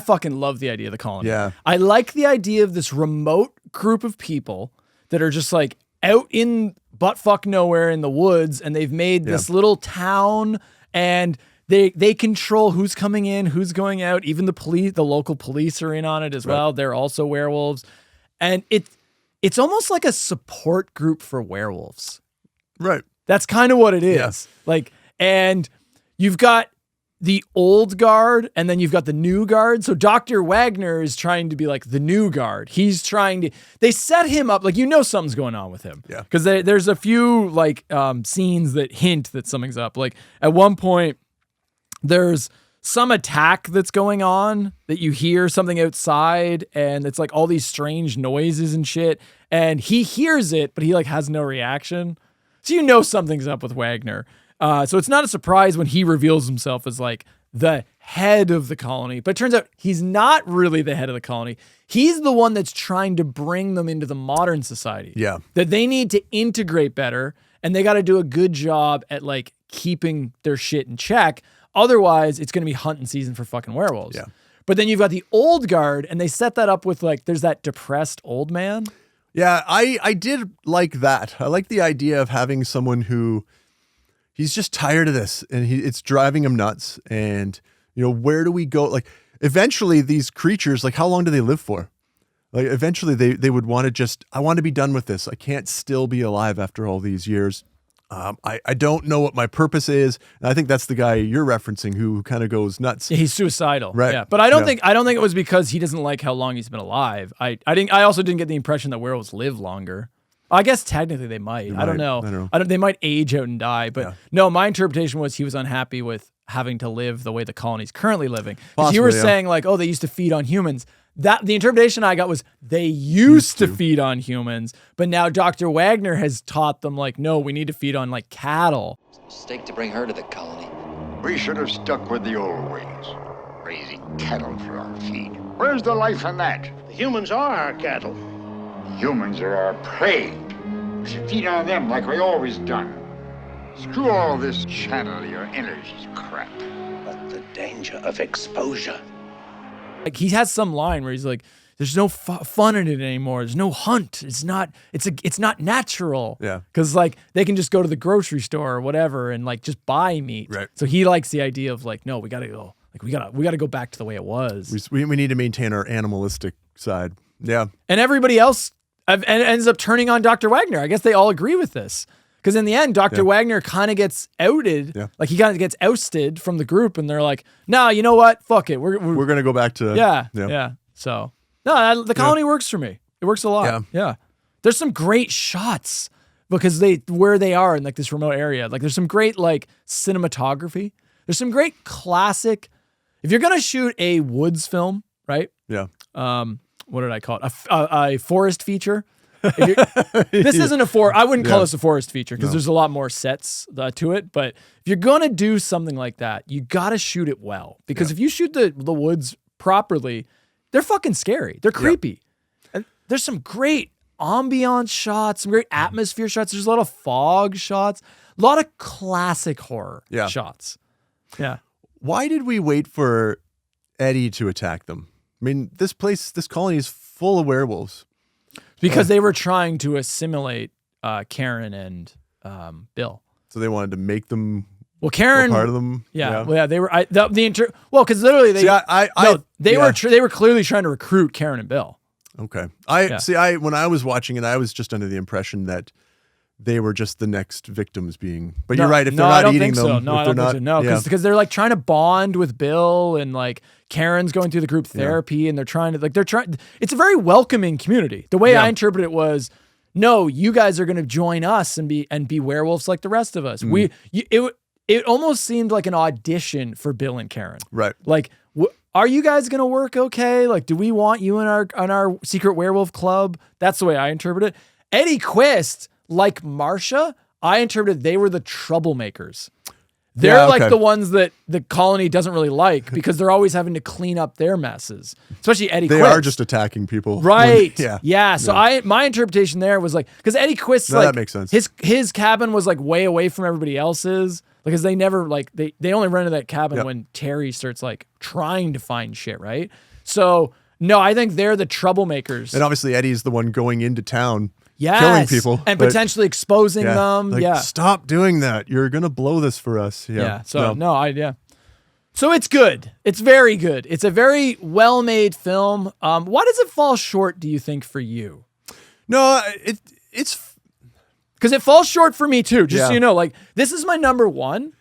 fucking love the idea of the colony. Yeah. I like the idea of this remote group of people that are just like out in buttfuck nowhere in the woods, and they've made this little town, and they control who's coming in, who's going out. Even the local police are in on it as well. They're also werewolves, and it's almost like a support group for werewolves. Right. That's kind of what it is. Yeah. Like, and you've got the old guard, and then you've got the new guard. So Dr. Wagner is trying to be like the new guard. He's trying to, they set him up, like, something's going on with him. Yeah. Because there's a few, like, scenes that hint that something's up. Like, at one point, there's some attack that's going on that you hear something outside, and it's like all these strange noises and shit. And he hears it, but he, like, has no reaction. So something's up with Wagner. So it's not a surprise when he reveals himself as like the head of the colony, but it turns out he's not really the head of the colony. He's the one that's trying to bring them into the modern society. Yeah. That they need to integrate better, and they got to do a good job at like keeping their shit in check. Otherwise, it's going to be hunting season for fucking werewolves. Yeah. But then you've got the old guard, and they set that up with like, there's that depressed old man. Yeah, I did like that. I like the idea of having someone who he's just tired of this, and it's driving him nuts. And where do we go? Like, eventually these creatures, like, how long do they live for? Like, eventually they would want to I want to be done with this. I can't still be alive after all these years. I don't know what my purpose is. And I think that's the guy you're referencing who kind of goes nuts. Yeah, he's suicidal. Right. Yeah. But I don't think it was because he doesn't like how long he's been alive. I also didn't get the impression that werewolves live longer. I guess technically they might. I don't know. They might age out and die, but no, my interpretation was he was unhappy with having to live the way the colony's currently living. Because you were saying like, oh, they used to feed on humans. That the interpretation I got was they used to feed on humans, but now Dr. Wagner has taught them like, no, we need to feed on like cattle. Mistake to bring her to the colony. We should have stuck with the old ways, raising cattle for our feed. Where's the life in that? The humans are our cattle. Humans are our prey. We should feed on them like we always done. Screw all this channel your energies crap. But the danger of exposure. Like he has some line where he's like, "There's no fun in it anymore. There's no hunt. It's not natural." Yeah. Because like they can just go to the grocery store or whatever and like just buy meat. Right. So he likes the idea of like, no, we gotta go. Like we gotta go back to the way it was. We need to maintain our animalistic side. Yeah. And everybody else ends up turning on Dr. Wagner. I guess they all agree with this. Because in the end, Dr. Wagner kind of gets outed. Yeah. Like he kind of gets ousted from the group, and they're like, "No, you know what? Fuck it. We're gonna go back to yeah. So no, the colony works for me. It works a lot. Yeah. There's some great shots because where they are in like this remote area. Like there's some great like cinematography. There's some great classic. If you're gonna shoot a woods film, right? Yeah. What did I call it? A forest feature. This isn't a forest. I wouldn't call this a forest feature because there's a lot more sets to it. But if you're going to do something like that, you got to shoot it well. Because if you shoot the woods properly, they're fucking scary. They're creepy. And there's some great ambiance shots, some great atmosphere shots. There's a lot of fog shots, a lot of classic horror shots. Yeah. Why did we wait for Eddie to attack them? I mean, this colony is full of werewolves. Because they were trying to assimilate Karen and Bill. So they wanted to make them. Well, Karen, part of them. Yeah. Well, yeah, they were because literally they. See, they were clearly trying to recruit Karen and Bill. Okay. When I was watching it, I was just under the impression that they were just the next victims being. But you're right. If they're not eating them, no, I don't think so. No, because they're like trying to bond with Bill, and like Karen's going through the group therapy, and they're trying. It's a very welcoming community. The way I interpret it was, no, you guys are going to join us and be werewolves like the rest of us. It almost seemed like an audition for Bill and Karen. Right. Like, are you guys going to work okay? Like, do we want you in our secret werewolf club? That's the way I interpret it. Eddie Quist, like Marcia, I interpreted they were the troublemakers. They're like the ones that the colony doesn't really like because they're always having to clean up their messes. Especially Eddie Quist. They are just attacking people. Right. So my interpretation there was like, because Eddie Quist, that makes sense. His cabin was like way away from everybody else's. Because they never they only run into that cabin when Terry starts like trying to find shit, right? So no, I think they're the troublemakers. And obviously Eddie's the one going into town, killing people. And potentially exposing them. Like, stop doing that. You're gonna blow this for us. So So it's good. It's very good. It's a very well-made film. Why does it fall short, do you think, for you? No, it's because it falls short for me too, just so you know. Like, this is my number one.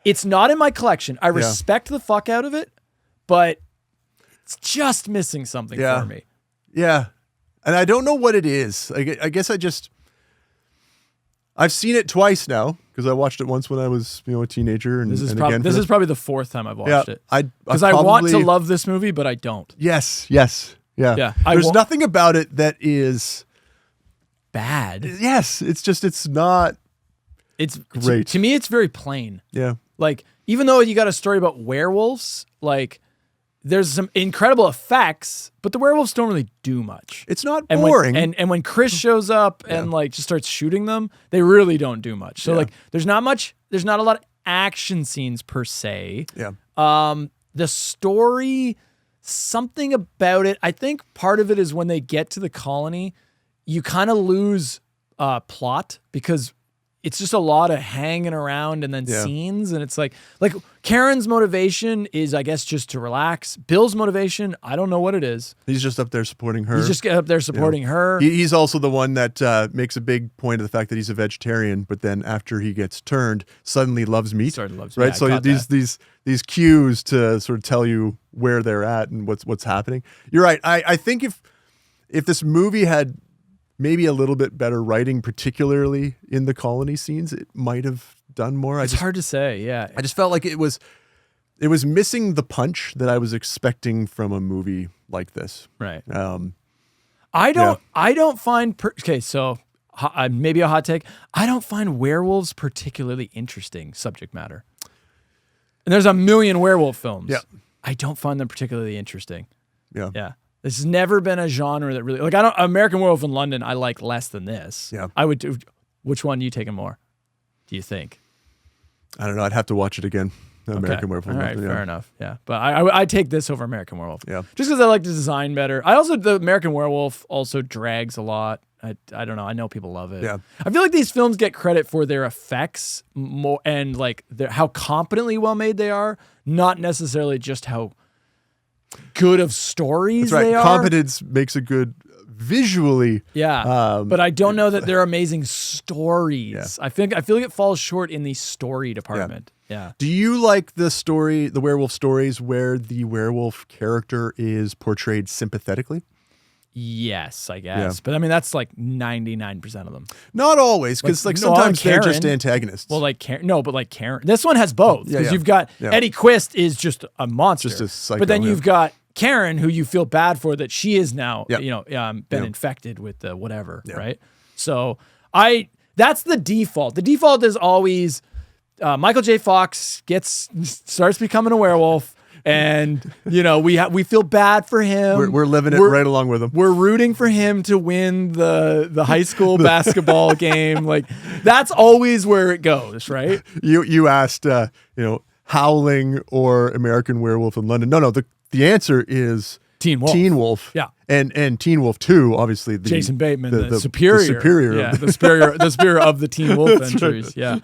It's not in my collection. I respect the fuck out of it, but it's just missing something for me. Yeah. And I don't know what it is. I guess I've seen it twice now because I watched it once when I was a teenager. And this is probably the fourth time I've watched it. Because I want to love this movie, but I don't. Yes. Yeah. There's nothing about it that is bad. Yes, it's not. It's great. To me, it's very plain. Yeah. Like, even though you got a story about werewolves, like, there's some incredible effects, but the werewolves don't really do much. It's not boring. And when Chris shows up and like just starts shooting them, they really don't do much. So like, there's not a lot of action scenes per se. Yeah. The story, something about it, I think part of it is when they get to the colony, you kind of lose plot because it's just a lot of hanging around and then scenes. And it's like Karen's motivation is, I guess, just to relax. Bill's motivation, I don't know what it is. He's just up there supporting her. He's just up there supporting her. He's also the one that makes a big point of the fact that he's a vegetarian, but then after he gets turned, suddenly loves meat. Right. So these cues to sort of tell you where they're at and what's happening. You're right. I think if this movie had maybe a little bit better writing, particularly in the colony scenes, it might have done more. It's hard to say. Yeah. I just felt like it was missing the punch that I was expecting from a movie like this. Right. I don't find, so maybe a hot take. I don't find werewolves particularly interesting subject matter. And there's a million werewolf films. Yeah. I don't find them particularly interesting. Yeah. Yeah. This has never been a genre that really, American Werewolf in London, I like less than this. Yeah. I would do, which one are you taking more, do you think? I don't know. I'd have to watch it again. American Werewolf in London. All right, fair enough. Yeah. But I take this over American Werewolf. Yeah. Just because I like the design better. The American Werewolf also drags a lot. I don't know. I know people love it. Yeah. I feel like these films get credit for their effects more and like how competently well made they are, not necessarily just how good of stories they are. Competence makes a good visually. Yeah. But I don't know that they're amazing stories. Yeah. I feel like it falls short in the story department. Yeah. Do you like the werewolf stories where the werewolf character is portrayed sympathetically? Yes, I guess. Yeah. But I mean, that's like 99% of them. Not always, because sometimes they're just antagonists. Well, Karen. This one has both. Because you've got Eddie Quist is just a monster. Just a psycho, but then you've got Karen, who you feel bad for that she is now, been infected with the whatever, right? So that's the default. The default is always Michael J. Fox starts becoming a werewolf. And we feel bad for him. We're living it right along with him. We're rooting for him to win the high school basketball game. Like, that's always where it goes, right? You asked Howling or American Werewolf in London. No, the answer is Teen Wolf. Teen Wolf. Yeah. And Teen Wolf 2, obviously. Jason Bateman, the superior. The superior. Yeah, the superior of the Teen Wolf entries. Right. Yeah.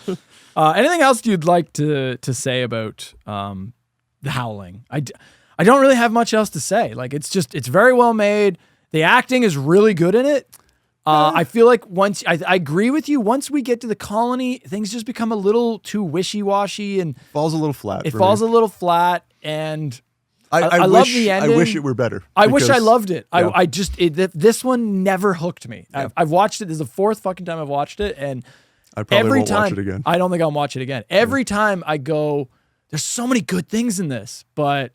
Anything else you'd like to say about The Howling? I don't really have much else to say. Like, it's very well made. The acting is really good in it. I feel like I agree with you. Once we get to the colony, things just become a little too wishy-washy and falls a little flat. It falls a little flat, and I love the ending. I wish it were better. I wish I loved it. Yeah. This one never hooked me. Yeah. I've watched it. This is the fourth fucking time I've watched it, and I probably every won't time watch it again. I don't think I'll watch it again. Every time I go, there's so many good things in this, but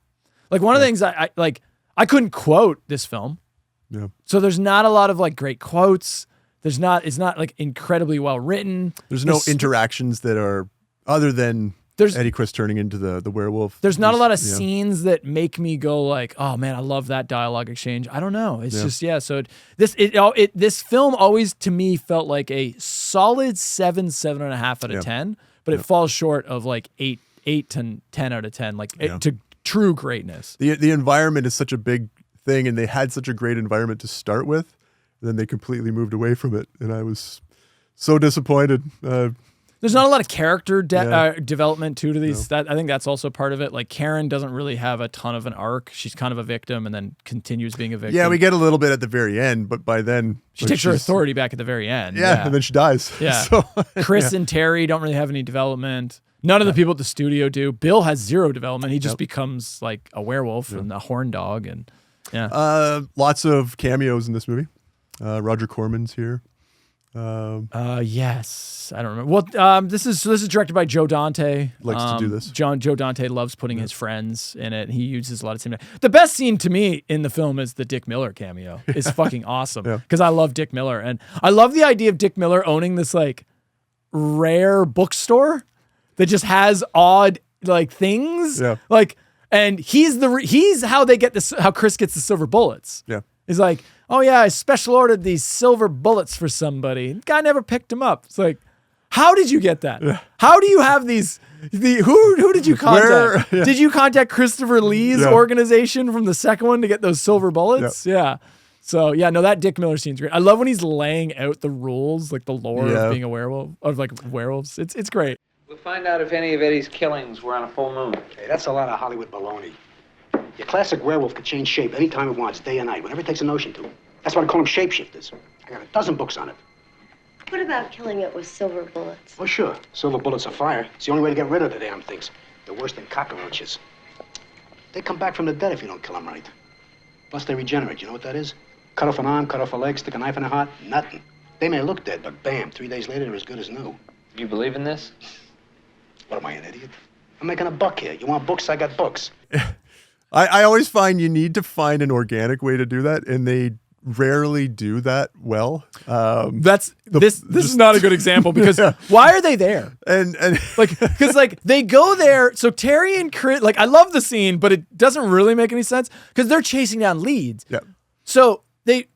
like one of the things I couldn't quote this film. Yeah. So there's not a lot of like great quotes. It's not like incredibly well written. There's no interactions that are other than Eddie Chris turning into the werewolf. There's not a lot of scenes that make me go like, oh man, I love that dialogue exchange. I don't know. It's just so this film always to me felt like a solid 7.5 out of 10, but it falls short of like 8 to 10 out of 10, like to true greatness. The environment is such a big thing, and they had such a great environment to start with, and then they completely moved away from it, and I was so disappointed. There's not a lot of character development to these. I think that's also part of it. Like Karen doesn't really have a ton of an arc. She's kind of a victim and then continues being a victim. Yeah, we get a little bit at the very end, but by then she takes her authority back at the very end. Yeah, and then she dies. Yeah. So, Chris and Terry don't really have any development. None of the people at the studio do. Bill has zero development. He just becomes like a werewolf and a horn dog, and lots of cameos in this movie. Roger Corman's here. Yes, I don't remember. Well, this is directed by Joe Dante. Likes to do this. Joe Dante loves putting his friends in it. He uses a lot of scene. The best scene to me in the film is the Dick Miller cameo. It's fucking awesome because I love Dick Miller, and I love the idea of Dick Miller owning this like rare bookstore that just has odd like things. Yeah. Like, and he's how they get this. How Chris gets the silver bullets. Yeah. He's like, oh yeah, I special ordered these silver bullets for somebody. The guy never picked them up. It's like, how did you get that? How do you have these? Who did you contact? Did you contact Christopher Lee's organization from the second one to get those silver bullets? Yeah. So that Dick Miller scene's great. I love when he's laying out the rules, like the lore of being a werewolf, of like werewolves. It's great. We'll find out if any of Eddie's killings were on a full moon. Hey, that's a lot of Hollywood baloney. Your classic werewolf can change shape anytime it wants, day or night, whenever it takes a notion to. That's why I call them shapeshifters. I got a dozen books on it. What about killing it with silver bullets? Oh, sure. Silver bullets are fire. It's the only way to get rid of the damn things. They're worse than cockroaches. They come back from the dead if you don't kill them right. Plus, they regenerate. You know what that is? Cut off an arm, cut off a leg, stick a knife in their heart, nothing. They may look dead, but bam, 3 days later, they're as good as new. You believe in this? What am I, an idiot? I'm making a buck here. You want books? I got books. I always find you need to find an organic way to do that, and they rarely do that well. This is not a good example because why are they there? And like because like they go there. So Terry and Chris, like I love the scene, but it doesn't really make any sense because they're chasing down leads. Yeah. So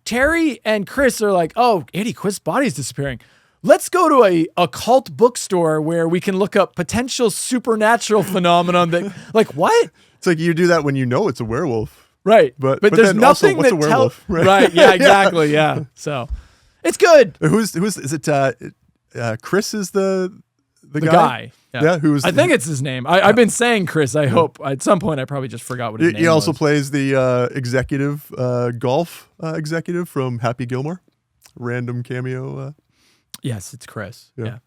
Terry and Chris are like, oh, Eddie Quist's body's disappearing. Let's go to a occult bookstore where we can look up potential supernatural phenomenon that, like, what? It's like you do that when you know it's a werewolf. Right. But there's then nothing also, what's a werewolf? Right. Yeah, exactly. Yeah. So it's good. Who's is it Chris is the guy? Yeah. I think it's his name. I've been saying Chris. I hope at some point I probably just forgot what his name was. He also plays the executive, golf executive from Happy Gilmore. Random cameo. Yes, it's Chris. Yeah.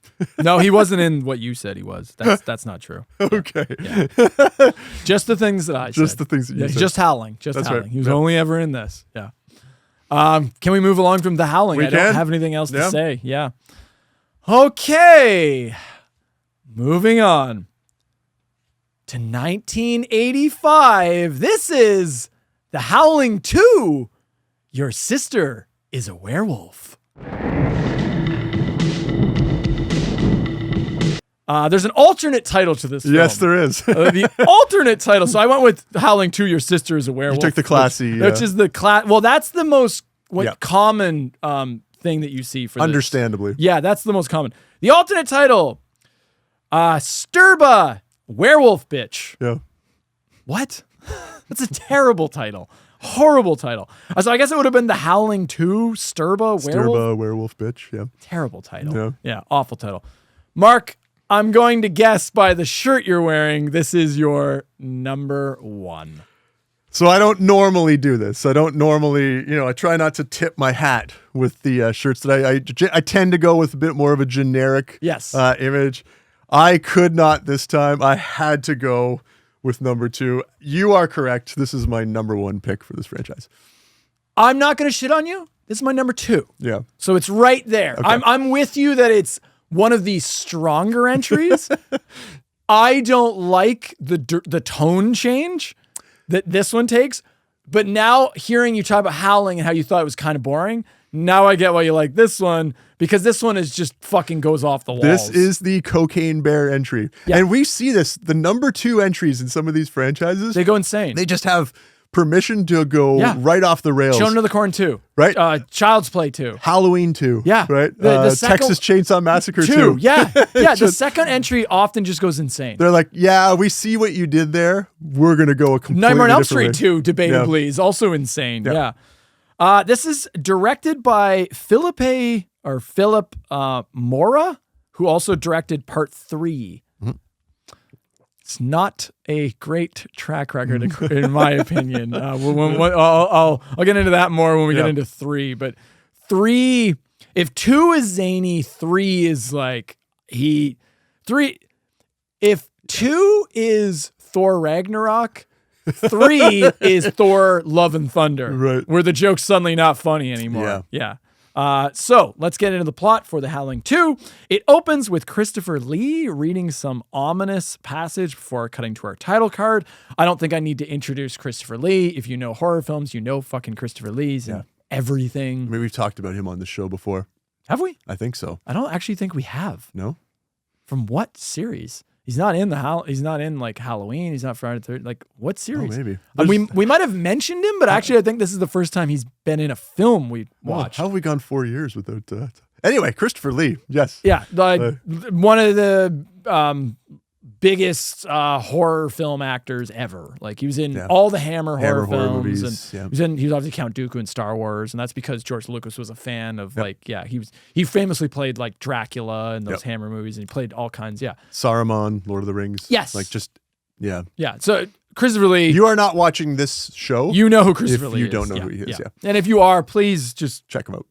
No, he wasn't in what you said he was. That's not true. Okay. Yeah. Just the things that I said. Just the things that you said. Just Howling. That's Howling. Right. He was only ever in this. Yeah. Can we move along from the Howling? I don't have anything else to say. Yeah. Okay. Moving on to 1985. This is The Howling II. Your sister is a werewolf. There's an alternate title to this film. Yes, there is. The alternate title. So I went with Howling 2, Your Sister is a Werewolf. You took the classy. Which is the class. Well, that's the most common thing that you see for Understandably. this. Yeah, that's the most common. The alternate title, Sturba, Werewolf Bitch. Yeah. What? That's a terrible title. Horrible title. So I guess it would have been the Howling II, Sturba, Werewolf. Sturba, Werewolf, bitch. Yeah. Terrible title. Yeah. Yeah, awful title. Mark, I'm going to guess by the shirt you're wearing, this is your number 1. So I don't normally do this. I don't normally, I try not to tip my hat with the shirts that I tend to go with a bit more of a generic image. I could not this time. I had to go with number 2. You are correct. This is my number 1 pick for this franchise. I'm not going to shit on you. This is my number 2. Yeah. So it's right there. Okay. I'm with you that it's one of the stronger entries. I don't like the tone change that this one takes, but now hearing you talk about Howling and how you thought it was kind of boring, now I get why you like this one, because this one is just fucking goes off the walls. This is the Cocaine Bear entry. Yeah. And we see this, the number 2 entries in some of these franchises. They go insane. They just have permission to go right off the rails. Children of the Corn 2. Right. Child's Play 2. Halloween 2. Yeah. Right. The second, Texas Chainsaw Massacre 2. 2. Yeah. Yeah. The second entry often just goes insane. They're like, yeah, we see what you did there. We're going to go a completely Nightmare on Elm different Street way. 2, debatably, is also insane. Yeah. This is directed by Philip Mora, who also directed Part 3. It's not a great track record, in my opinion. I'll get into that more when we get into 3. But 3, if 2 is zany, 3 is like if 2 is Thor Ragnarok, 3 is Thor Love and Thunder, right? Where the joke's suddenly not funny anymore. Yeah. So let's get into the plot for The Howling 2. It opens with Christopher Lee reading some ominous passage before cutting to our title card. I don't think I need to introduce Christopher Lee. If you know horror films, you know fucking Christopher Lee's and everything. Maybe we've talked about him on the show before. Have we? I think so. I don't actually think we have. No? From what series? He's not in he's not in like Halloween. He's not Friday the 13th. Like what series? Oh, maybe. We might have mentioned him, but actually I think this is the first time he's been in a film we watched. How have we gone 4 years without that? Anyway, Christopher Lee. Yes. Yeah. One of the biggest horror film actors ever. Like he was in all the Hammer horror films movies, and he was obviously Count Dooku in Star Wars, and that's because George Lucas was a fan of he famously played like Dracula in those Hammer movies, and he played all kinds. Saruman, Lord of the Rings. Yes. Yeah. So Christopher Lee. You are not watching this show. You know who Christopher Lee is. If you don't know who he is. Yeah. And if you are, please just check him out.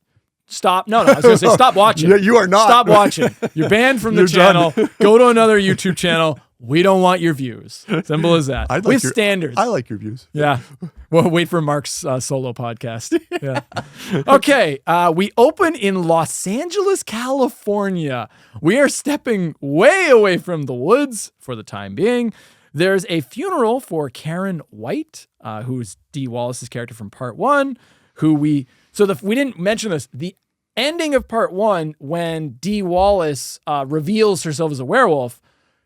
Stop. No, I was going to say stop watching. You are not. Stop watching. You're banned from the channel. Go to another YouTube channel. We don't want your views. Simple as that. We have standards. I like your views. Yeah. Well, wait for Mark's solo podcast. Yeah. Okay. We open in Los Angeles, California. We are stepping way away from the woods for the time being. There's a funeral for Karen White, who's Dee Wallace's character from Part 1, we didn't mention this. The ending of Part 1, when Dee Wallace reveals herself as a werewolf,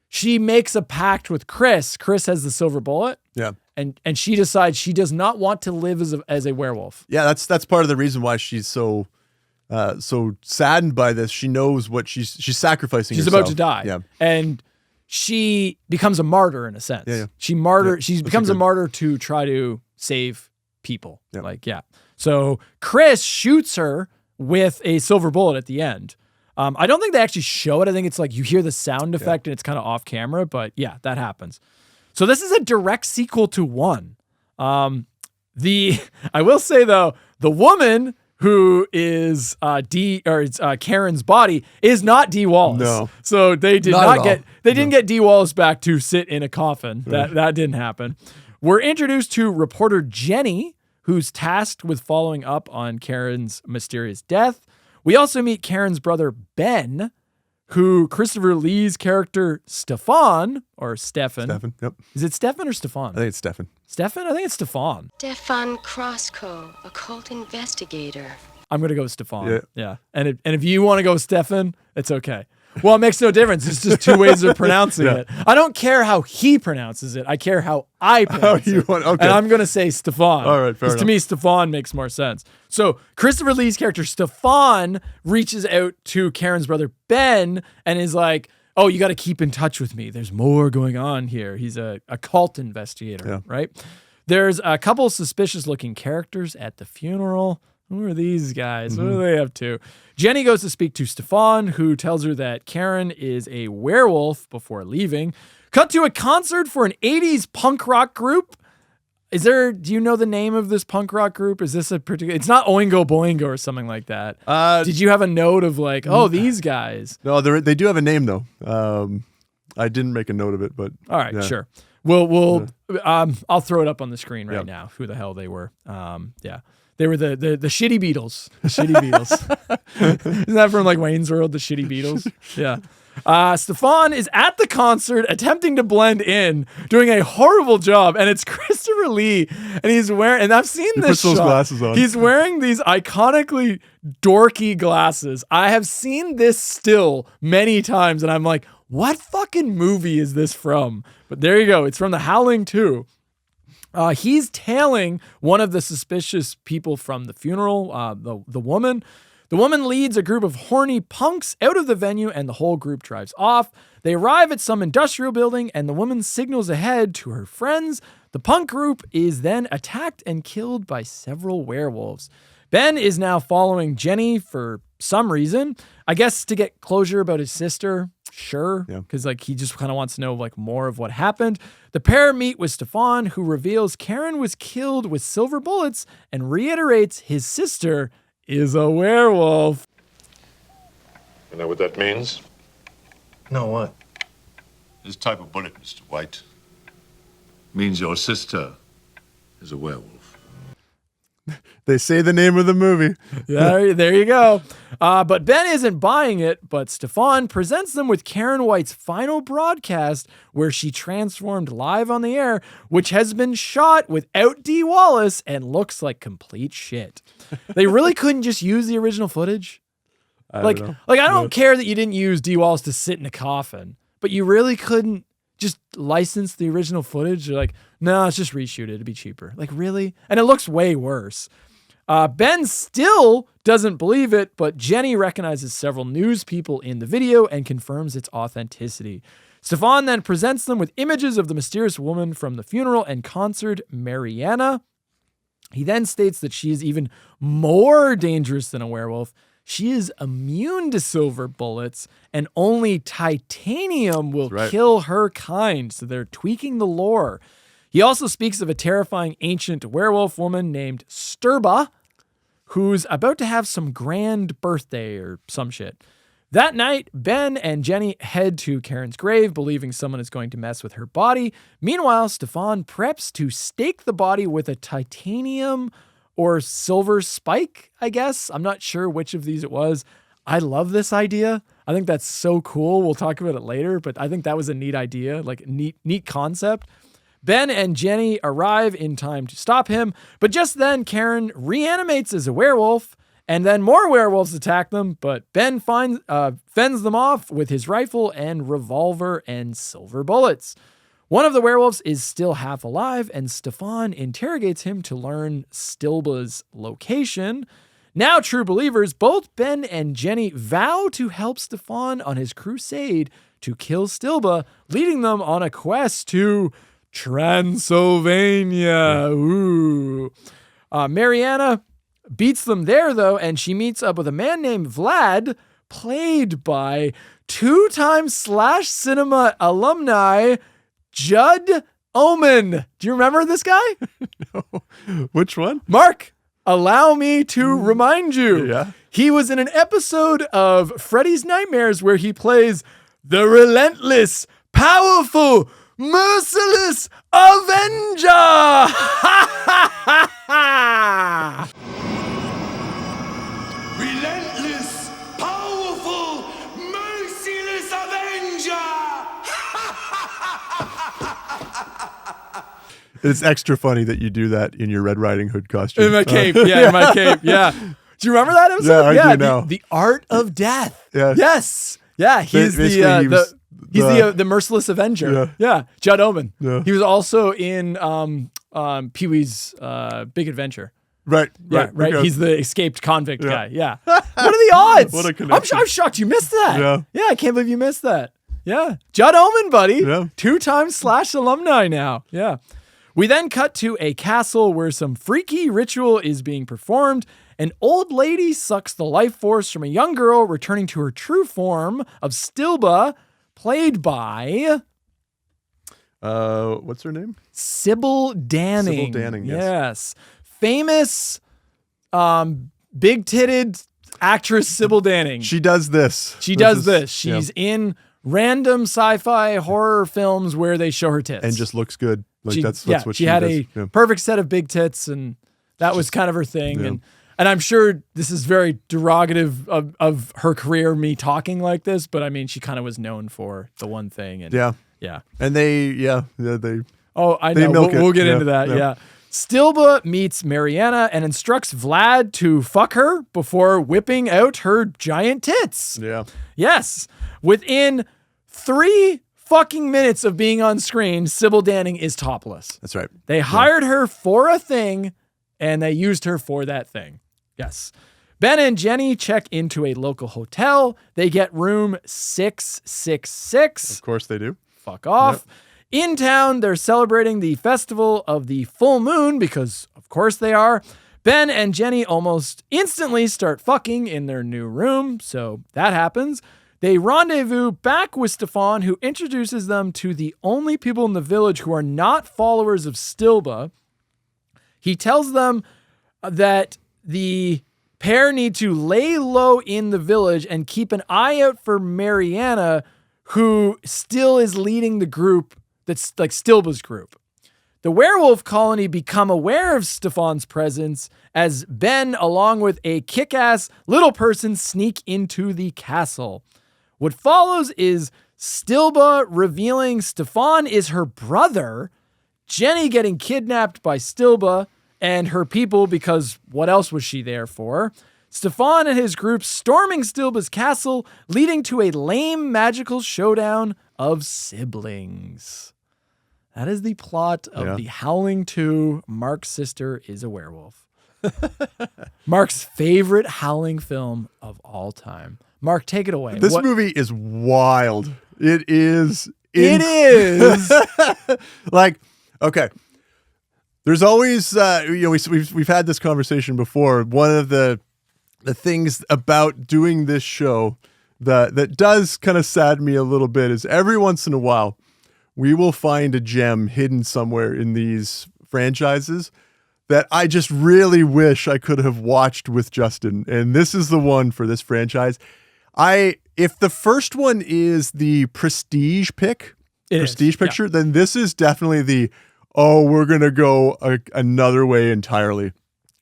she makes a pact with Chris. Chris has the silver bullet. Yeah. And she decides she does not want to live as a werewolf. Yeah, that's part of the reason why she's so saddened by this. She knows what she's sacrificing herself. She's about to die. Yeah. And she becomes a martyr in a sense. Yeah. She becomes a martyr to try to save people. Yeah. So Chris shoots her with a silver bullet at the end. I don't think they actually show it. I think it's like you hear the sound effect and it's kind of off camera, but yeah, that happens. So this is a direct sequel to 1. I will say though, the woman who is Karen's body is not Dee Wallace. No. So they didn't get Dee Wallace back to sit in a coffin. That didn't happen. We're introduced to reporter Jenny, who's tasked with following up on Karen's mysterious death. We also meet Karen's brother, Ben, who Christopher Lee's character, Stefan. Stefan, yep. Is it Stefan or Stefan? I think it's Stefan. Stefan? I think it's Stefan. Stefan Krosko, occult investigator. I'm going to go with Stefan. Yeah. And if you want to go with Stefan, it's okay. Well, it makes no difference. It's just 2 ways of pronouncing it. I don't care how he pronounces it. I care how I pronounce it. Okay. And I'm going to say Stefan. All right, fair enough. To me, Stefan makes more sense. So Christopher Lee's character, Stefan, reaches out to Karen's brother, Ben, and is like, oh, you got to keep in touch with me. There's more going on here. He's a cult investigator, right? There's a couple suspicious-looking characters at the funeral. Who are these guys? What are they up to? Jenny goes to speak to Stefan, who tells her that Karen is a werewolf before leaving. Cut to a concert for an 80s punk rock group. Do you know the name of this punk rock group? Is this a particular, it's not Oingo Boingo or something like that. Did you have a note of like, oh, these guys? No, they do have a name though. I didn't make a note of it, but. All right, sure. I'll throw it up on the screen right now. Who the hell they were. They were the Shitty Beatles. The Shitty Beatles. Isn't that from like Wayne's World, the Shitty Beatles? Yeah. Stefan is at the concert attempting to blend in, doing a horrible job, and it's Christopher Lee, and he's wearing, and I've seen this puts those shot. glasses on. He's wearing these iconically dorky glasses. I have seen this still many times, and I'm like, what fucking movie is this from? But there you go. It's from the Howling II. He's tailing one of the suspicious people from the funeral, the woman. The woman leads a group of horny punks out of the venue, and the whole group drives off. They arrive at some industrial building, and the woman signals ahead to her friends. The punk group is then attacked and killed by several werewolves. Ben is now following Jenny for some reason. I guess to get closure about his sister. Sure. Because like he just kind of wants to know like more of what happened. The pair meet with Stefan, who reveals Karen was killed with silver bullets and reiterates his sister is a werewolf. You know what that means? No, what? This type of bullet, Mr. White, means your sister is a werewolf. They say the name of the movie. Yeah, there you go. But Ben isn't buying it, but Stefan presents them with Karen White's final broadcast where she transformed live on the air, which has been shot without Dee Wallace and looks like complete shit. They really couldn't just use the original footage? I don't care that you didn't use Dee Wallace to sit in a coffin, but you really couldn't just license the original footage? You're like, no, let's just reshoot it. It'd be cheaper. Like, really? And it looks way worse. Ben still doesn't believe it, but Jenny recognizes several news people in the video and confirms its authenticity. Stefan then presents them with images of the mysterious woman from the funeral and concert, Mariana. He then states that she is even more dangerous than a werewolf. She is immune to silver bullets, and only titanium will kill her kind. So they're tweaking the lore. He also speaks of a terrifying ancient werewolf woman named Sturba, who's about to have some grand birthday or some shit. That night, Ben and Jenny head to Karen's grave, believing someone is going to mess with her body. Meanwhile, Stefan preps to stake the body with a titanium or silver spike, I guess. I'm not sure which of these it was. I love this idea. I think that's so cool. We'll talk about it later, but I think that was a neat idea, like neat concept. Ben and Jenny arrive in time to stop him, but just then Karen reanimates as a werewolf, and then more werewolves attack them, but Ben fends them off with his rifle and revolver and silver bullets. One of the werewolves is still half alive, and Stefan interrogates him to learn Stilba's location. Now true believers, both Ben and Jenny vow to help Stefan on his crusade to kill Stilba, leading them on a quest to Transylvania. Ooh. Mariana beats them there, though, and she meets up with a man named Vlad, played by two-time Slash Cinema alumni Judd Omen. Do you remember this guy? No. Which one? Mark, allow me to remind you. Yeah. He was in an episode of Freddy's Nightmares where he plays the relentless, powerful, merciless Avenger. Relentless, powerful, merciless Avenger. It's extra funny that you do that in your Red Riding Hood costume. In my cape, in my cape, yeah. Do you remember that episode? Yeah, I do now. The Art of Death. Yeah. Yes. Yeah, he's he's the merciless Avenger. Yeah. Judd Omen. Yeah. He was also in Pee-wee's Big Adventure. Right. Okay. He's the escaped convict guy. Yeah. What are the odds? What a connection. I'm shocked you missed that. Yeah. I can't believe you missed that. Yeah. Judd Omen, buddy. Yeah. Two-time Slash alumni now. Yeah. We then cut to a castle where some freaky ritual is being performed. An old lady sucks the life force from a young girl, returning to her true form of Stilba, played by... what's her name? Sybil Danning. Sybil Danning, yes. Famous, big-titted actress Sybil Danning. She does this. She's in random sci-fi horror films where they show her tits. And just looks good. Like that's what she had does. a perfect set of big tits, and that was kind of her thing. Yeah. And I'm sure this is very derogative of her career, me talking like this, but I mean, she kind of was known for the one thing. And yeah. And they. Oh, I know. We'll get into that. Yeah. Stilba meets Mariana and instructs Vlad to fuck her before whipping out her giant tits. Yeah. Yes. Within 3 fucking minutes of being on screen, Sybil Danning is topless. That's right. They hired her for a thing, and they used her for that thing. Yes. Ben and Jenny check into a local hotel. They get room 666. Of course they do. Fuck off. Yep. In town, they're celebrating the festival of the full moon because, of course, they are. Ben and Jenny almost instantly start fucking in their new room, so that happens. They rendezvous back with Stefan, who introduces them to the only people in the village who are not followers of Stilba. He tells them that the pair need to lay low in the village and keep an eye out for Mariana, who still is leading the group that's like Stilba's group. The werewolf colony become aware of Stefan's presence as Ben, along with a kick-ass little person, sneak into the castle. What follows is Stilba revealing Stefan is her brother, Jenny getting kidnapped by Stilba and her people because what else was she there for? Stefan and his group storming Stilba's castle, leading to a lame magical showdown of siblings. That is the plot of the Howling II. Mark's sister is a werewolf. Mark's favorite Howling film of all time. Mark, take it away. This movie is wild. It is. It is. Like, okay. There's always, we've had this conversation before. One of the things about doing this show that does kind of sadden me a little bit is every once in a while, we will find a gem hidden somewhere in these franchises that I just really wish I could have watched with Justin. And this is the one for this franchise. If the first one is the prestige picture, then this is definitely we're going to go another way entirely.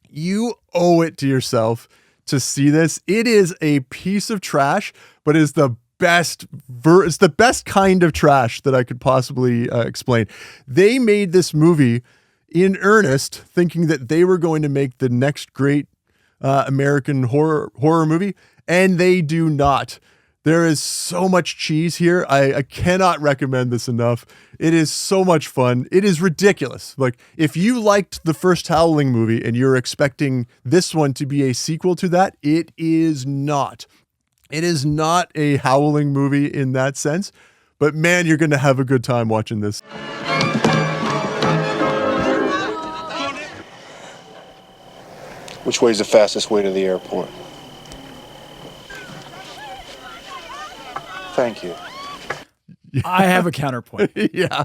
You owe it to yourself to see this. It is a piece of trash, but is the best it's the best kind of trash that I could possibly explain. They made this movie in earnest, thinking that they were going to make the next great American horror movie, and they do not. There is so much cheese here. I cannot recommend this enough. It is so much fun. It is ridiculous. Like, if you liked the first Howling movie and you're expecting this one to be a sequel to that, it is not. It is not a Howling movie in that sense, but man, you're going to have a good time watching this. Which way is the fastest way to the airport? Thank you. I have a counterpoint. Yeah.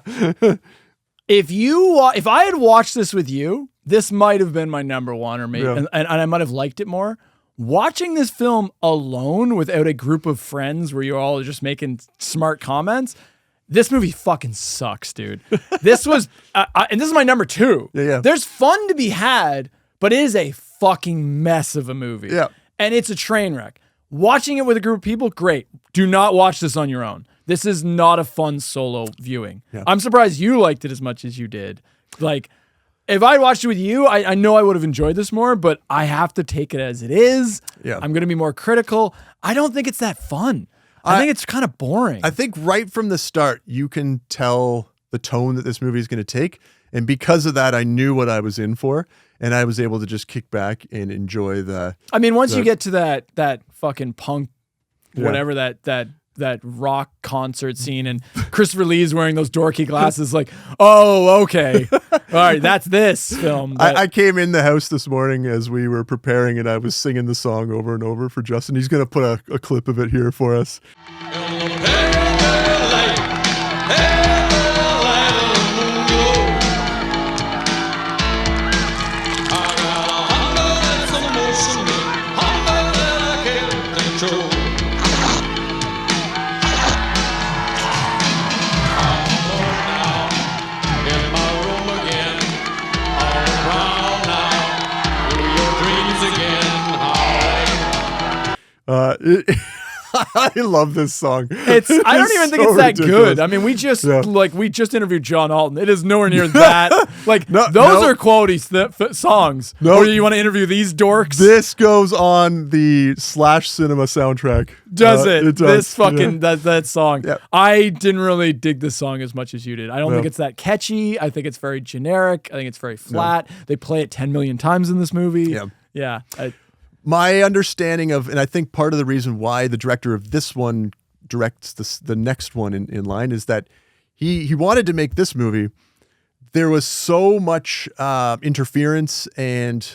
If I had watched this with you, this might have been my number one, or maybe, and I might have liked it more. Watching this film alone without a group of friends where you're all just making smart comments, this movie fucking sucks, dude. This was, and this is my number 2. Yeah. There's fun to be had, but it is a fucking mess of a movie. Yeah. And it's a train wreck. Watching it with a group of people, great. Do not watch this on your own. This is not a fun solo viewing. Yeah. I'm surprised you liked it as much as you did. Like, if I watched it with you, I know I would have enjoyed this more, but I have to take it as it is. Yeah. I'm going to be more critical. I don't think it's that fun. I think it's kind of boring. I think right from the start, you can tell the tone that this movie is going to take. And because of that, I knew what I was in for. And I was able to just kick back and enjoy the... I mean, once you get to that fucking punk, whatever that that rock concert scene, and Christopher Lee's wearing those dorky glasses. Like, oh, okay, all right, that's this film. I came in the house this morning as we were preparing, and I was singing the song over and over for Justin. He's gonna put a clip of it here for us. I love this song. I don't even think it's that ridiculous. Good. I mean, we just interviewed John Alton. It is nowhere near that. Like those are quality songs. No, or do you want to interview these dorks? This goes on the Slash Cinema soundtrack. Does it? It does. This fucking that song. Yeah. I didn't really dig this song as much as you did. I don't think it's that catchy. I think it's very generic. I think it's very flat. They play it 10 million times in this movie. Yeah. My understanding of, and I think part of the reason why the director of this one directs the next one in line is that he wanted to make this movie. There was so much interference, and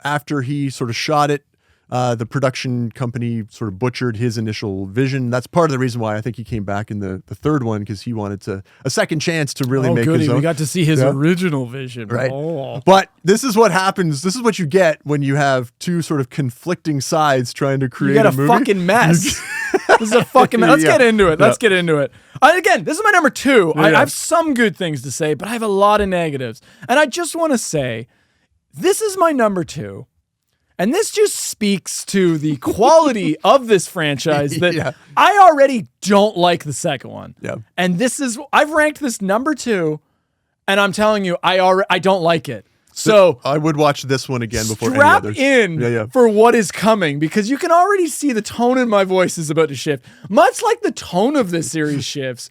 after he sort of shot it, the production company sort of butchered his initial vision. That's part of the reason why I think he came back in the third one, because he wanted a second chance to really make his own. We got to see his original vision. Right. Oh. But this is what happens. This is what you get when you have two sort of conflicting sides trying to create a movie. You got a fucking mess. This is a fucking mess. Let's get into it. Let's get into it. Again, this is my number 2. I have some good things to say, but I have a lot of negatives. And I just want to say, this is my number 2. And this just speaks to the quality of this franchise that I already don't like the second one. Yeah. And I've ranked this number 2, and I'm telling you, I don't like it. So I would watch this one again before any strap others. in for what is coming, because you can already see the tone in my voice is about to shift, much like the tone of this series shifts.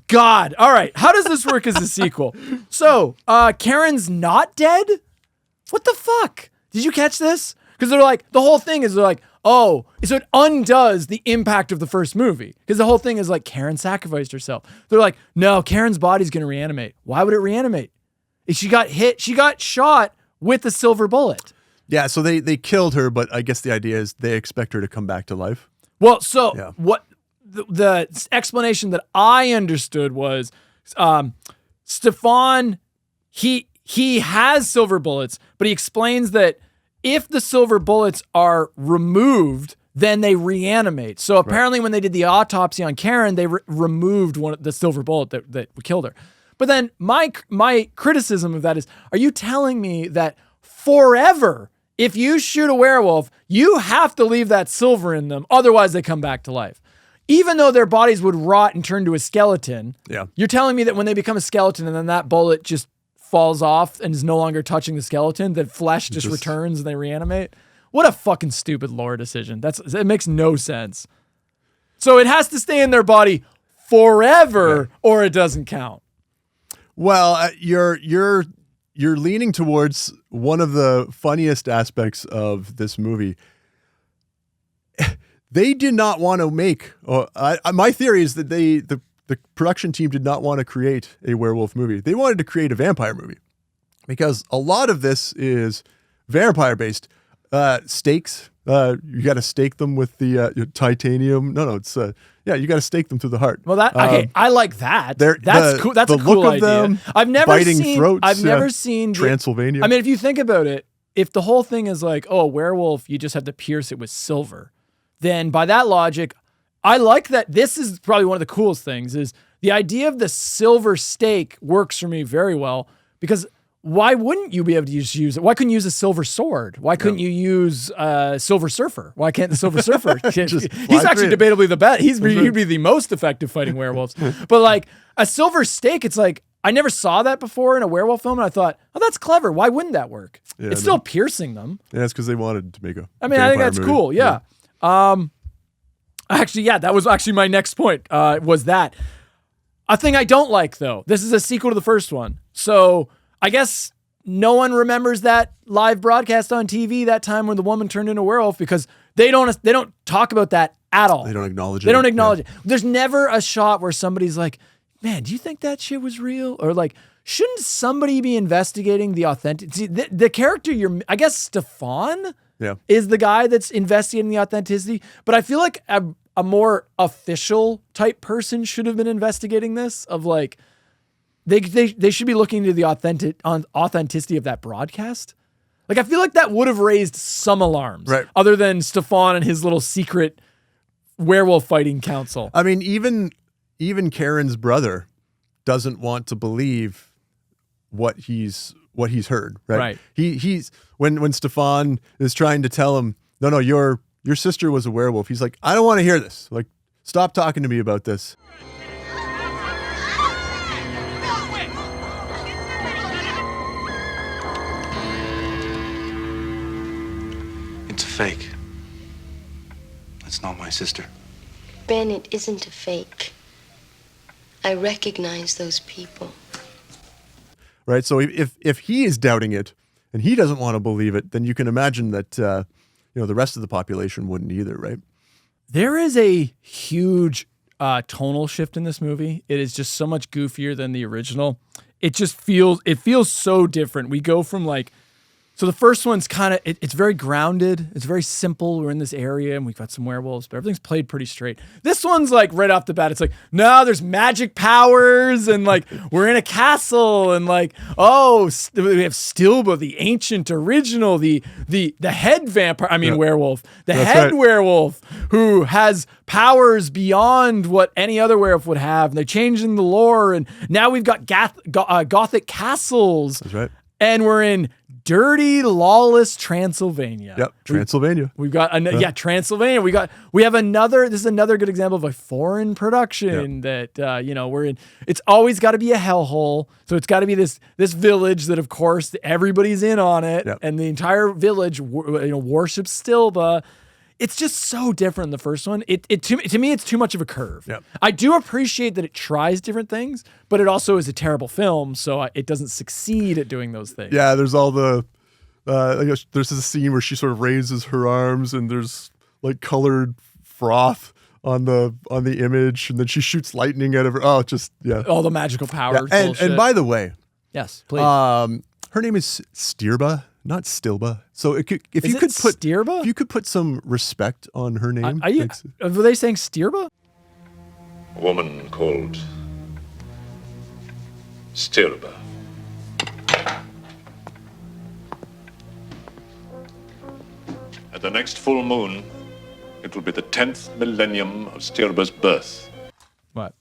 God. All right. How does this work as a sequel? So Karen's not dead? What the fuck? Did you catch this? Because they're like, the whole thing is they're like, oh, so it undoes the impact of the first movie. Because the whole thing is like, Karen sacrificed herself. They're like, no, Karen's body's going to reanimate. Why would it reanimate? If she got shot with a silver bullet. Yeah, so they killed her, but I guess the idea is they expect her to come back to life. Well, so what the explanation that I understood was Stefan, he has silver bullets, but he explains that if the silver bullets are removed, then they reanimate. So apparently when they did the autopsy on Karen, they removed the silver bullet that killed her. But then my criticism of that is, are you telling me that forever, if you shoot a werewolf, you have to leave that silver in them, otherwise they come back to life? Even though their bodies would rot and turn to a skeleton, you're telling me that when they become a skeleton and then that bullet just falls off and is no longer touching the skeleton, that flesh just returns and they reanimate? What a fucking stupid lore decision. It makes no sense. So it has to stay in their body forever or it doesn't count. Well, you're leaning towards one of the funniest aspects of this movie. They did not want to make. My theory is that the production team did not want to create a werewolf movie. They wanted to create a vampire movie, because a lot of this is vampire based. Stakes. You got to stake them with the titanium. No, it's you got to stake them through the heart. Well, I like that. That's cool. That's a cool idea. Them, I've never seen Transylvania. I mean, if you think about it, if the whole thing is like, oh, a werewolf, you just have to pierce it with silver, then by that logic, I like that. This is probably one of the coolest things, is the idea of the silver stake works for me very well, because why wouldn't you be able to use it? Why couldn't you use a silver sword? Why couldn't you use Silver Surfer? Why can't the Silver Surfer? He's actually debatably the best. He'd be the most effective fighting werewolves. But like a silver stake, it's like, I never saw that before in a werewolf film, and I thought, oh, that's clever. Why wouldn't that work? It's still piercing them. Yeah, it's because they wanted to make a I think that's movie. Cool. Yeah. Actually, that was actually my next point, was that. A thing I don't like, though, this is a sequel to the first one. So I guess no one remembers that live broadcast on TV that time when the woman turned into a werewolf, because they don't talk about that at all. They don't acknowledge it. They don't acknowledge it. There's never a shot where somebody's like, man, do you think that shit was real? Or like, shouldn't somebody be investigating the authenticity? The character I guess Stefan is the guy that's investigating the authenticity, but I feel like a more official type person should have been investigating this, of like, they should be looking into the authenticity of that broadcast. Like, I feel like that would have raised some alarms, right? Other than Stefan and his little secret werewolf fighting council. I mean, even Karen's brother doesn't want to believe what he's heard, right? Right. He's when Stefan is trying to tell him, no, your sister was a werewolf. He's like, I don't want to hear this. Like, stop talking to me about this. It's a fake. That's not my sister. Ben, it isn't a fake. I recognize those people. Right. So if he is doubting it and he doesn't want to believe it, then you can imagine that the rest of the population wouldn't either, right? There is a huge tonal shift in this movie. It is just so much goofier than the original. It feels so different. We go from like, so the first one's kind of, it's very grounded. It's very simple. We're in this area and we've got some werewolves, but everything's played pretty straight. This one's like right off the bat, it's like, no, there's magic powers and like we're in a castle and like, we have Stilba, the ancient original, the head vampire, werewolf, head werewolf who has powers beyond what any other werewolf would have. And they're changing the lore. And now we've got Gothic castles. That's right. And we're in dirty, lawless Transylvania. Yep, Transylvania. We've got Transylvania. We have another. This is another good example of a foreign production that we're in. It's always got to be a hellhole. So it's got to be this village that, of course, everybody's in on it, and the entire village worships Stilba. It's just so different than the first one. To me, it's too much of a curve. Yep. I I do appreciate that it tries different things, but it also is a terrible film, so it doesn't succeed at doing those things. Yeah, there's all the I guess there's this scene where she sort of raises her arms and there's like colored froth on the image, and then she shoots lightning out of her. Oh, just all the magical powers. Yeah. And by the way, yes, please. Her name is Stirba, not Stilba. So if you could put some respect on her name. Were they saying Stirba? A woman called Stirba. At the next full moon, it will be the 10th millennium of Stirba's birth. What?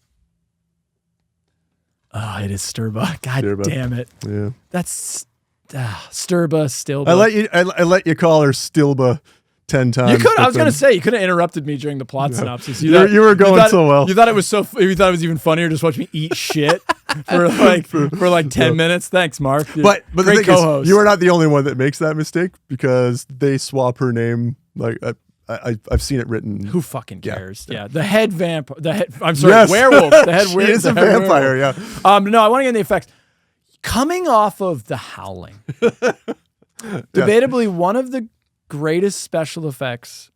Oh, it is Stirba. God damn it. Yeah. That's Stirba, Stilba. I let you call her Stilba 10 times. You could. I was going to say you could have interrupted me during the plot synopsis. You were going so well. You thought it was even funnier just watch me eat shit for like 10 minutes. Thanks, Mark. But the great thing co-host. Is, you are not the only one that makes that mistake, because they swap her name. Like I've seen it written. Who fucking cares? Yeah. The head vampire. Werewolf. The head werewolf. She is a vampire. Werewolf. Yeah. No, I want to get in the effects. Coming off of The Howling, debatably one of the greatest special effects,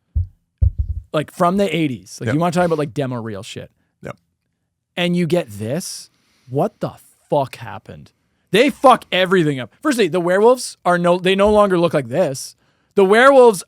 like from the 80s. Like you want to talk about like demo reel shit. Yep. And you get this. What the fuck happened? They fuck everything up. Firstly, the werewolves they no longer look like this. The werewolves,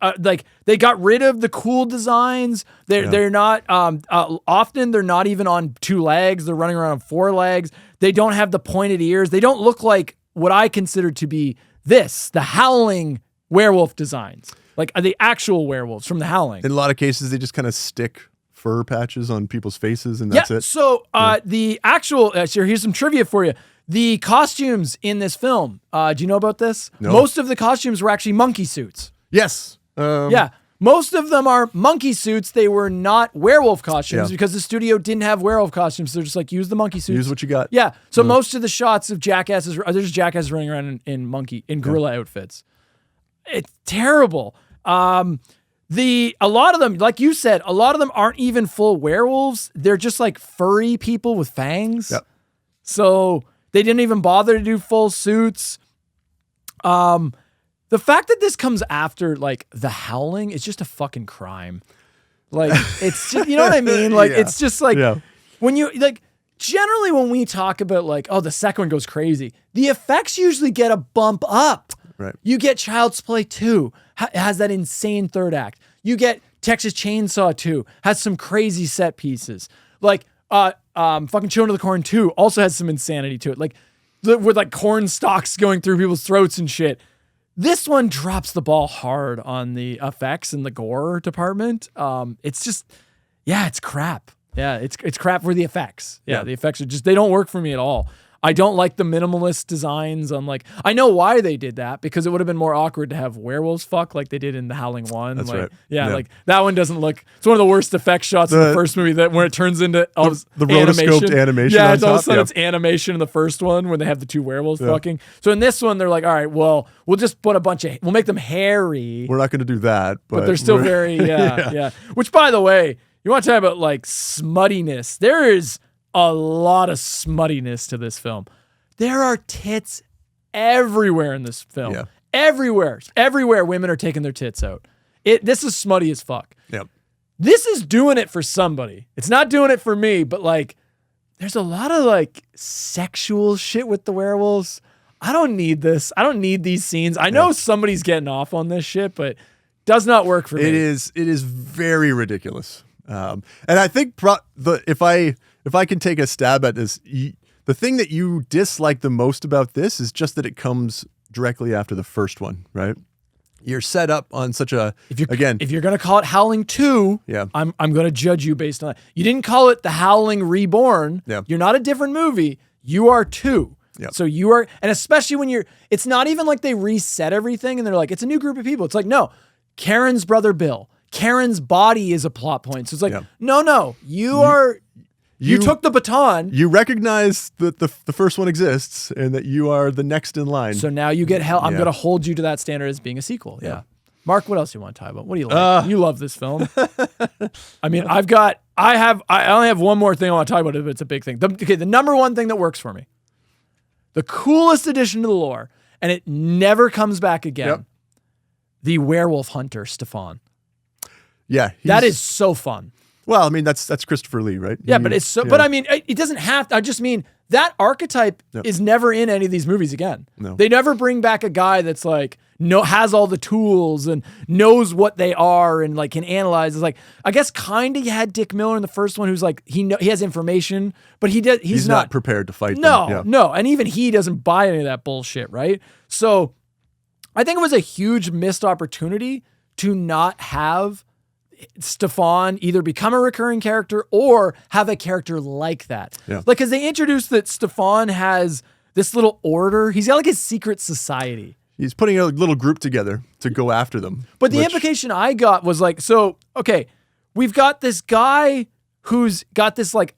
they got rid of the cool designs. They're not, often they're not even on 2 legs. They're running around on 4 legs. They don't have the pointed ears. They don't look like what I consider to be the Howling werewolf designs. Like the actual werewolves from the Howling. In a lot of cases, they just kind of stick fur patches on people's faces and that's it. So the actual, here's some trivia for you. The costumes in this film, do you know about this? No. Most of the costumes were actually monkey suits. Yes. Most of them are monkey suits. They were not werewolf costumes because the studio didn't have werewolf costumes. They're just like, use the monkey suits. Use what you got. Yeah. So most of the shots of jackasses, there's jackasses running around in gorilla outfits. It's terrible. A lot of them, like you said, a lot of them aren't even full werewolves. They're just like furry people with fangs. Yep. So they didn't even bother to do full suits. The fact that this comes after like The Howling is just a fucking crime. Like, it's just, you know what I mean? Like, it's just like, when you, like, generally when we talk about like, oh, the second one goes crazy, the effects usually get a bump up. Right. You get Child's Play 2, has that insane third act. You get Texas Chainsaw 2, has some crazy set pieces. Like, fucking Children of the Corn 2 also has some insanity to it. Like, with like corn stalks going through people's throats and shit. This one drops the ball hard on the effects and the gore department. It's just, it's crap. Yeah, it's crap for the effects. Yeah, the effects are just, they don't work for me at all. I don't like the minimalist designs on like, I know why they did that, because it would have been more awkward to have werewolves fuck like they did in the Howling 1. That's like, right. Yeah, like that one doesn't look, it's one of the worst effect shots in the first movie, that where it turns into the rotoscoped animation. Yeah, on it's all of a top. sudden it's animation in the first one when they have the two werewolves fucking. So in this one, they're like, all right, well, we'll just put we'll make them hairy. We're not going to do that. But they're still very, yeah. Which, by the way, you want to talk about like smuttiness. There is a lot of smuttiness to this film. There are tits everywhere in this film. Yeah. Everywhere women are taking their tits out. This is smutty as fuck. Yep. This is doing it for somebody. It's not doing it for me, but like, there's a lot of like sexual shit with the werewolves. I don't need this. I don't need these scenes. I know somebody's getting off on this shit, but does not work for me. It is very ridiculous. And I think if I can take a stab at this, the thing that you dislike the most about this is just that it comes directly after the first one, right? You're set up on such a, if you're going to call it Howling 2, I'm going to judge you based on that. You didn't call it the Howling Reborn. Yeah. You're not a different movie. You are 2. Yep. So you are, and especially when it's not even like they reset everything and they're like, it's a new group of people. It's like, no, Karen's brother Bill. Karen's body is a plot point. So it's like, no, you took the baton. You recognize that the first one exists and that you are the next in line. So now you get held. I'm going to hold you to that standard as being a sequel. Yeah. Mark, what else do you want to talk about? What do you like? You love this film. I mean, I only have one more thing I want to talk about, but it's a big thing. The number one thing that works for me, the coolest addition to the lore, and it never comes back again. The werewolf hunter, Stefan. Yeah. That is so fun. Well, I mean, that's Christopher Lee, right? Yeah, but it's so, but I mean, it doesn't have to, I just mean that archetype is never in any of these movies again. No. They never bring back a guy that's like, has all the tools and knows what they are and like can analyze. It's like, I guess kind of you had Dick Miller in the first one who's like, he has information, but he's not prepared to fight them. No. And even he doesn't buy any of that bullshit, right? So I think it was a huge missed opportunity to not have Stefan either become a recurring character or have a character like that. Yeah. Like, because they introduced that Stefan has this little order. He's got like a secret society. He's putting a little group together to go after them. But the implication I got was like, so, okay, we've got this guy who's got this like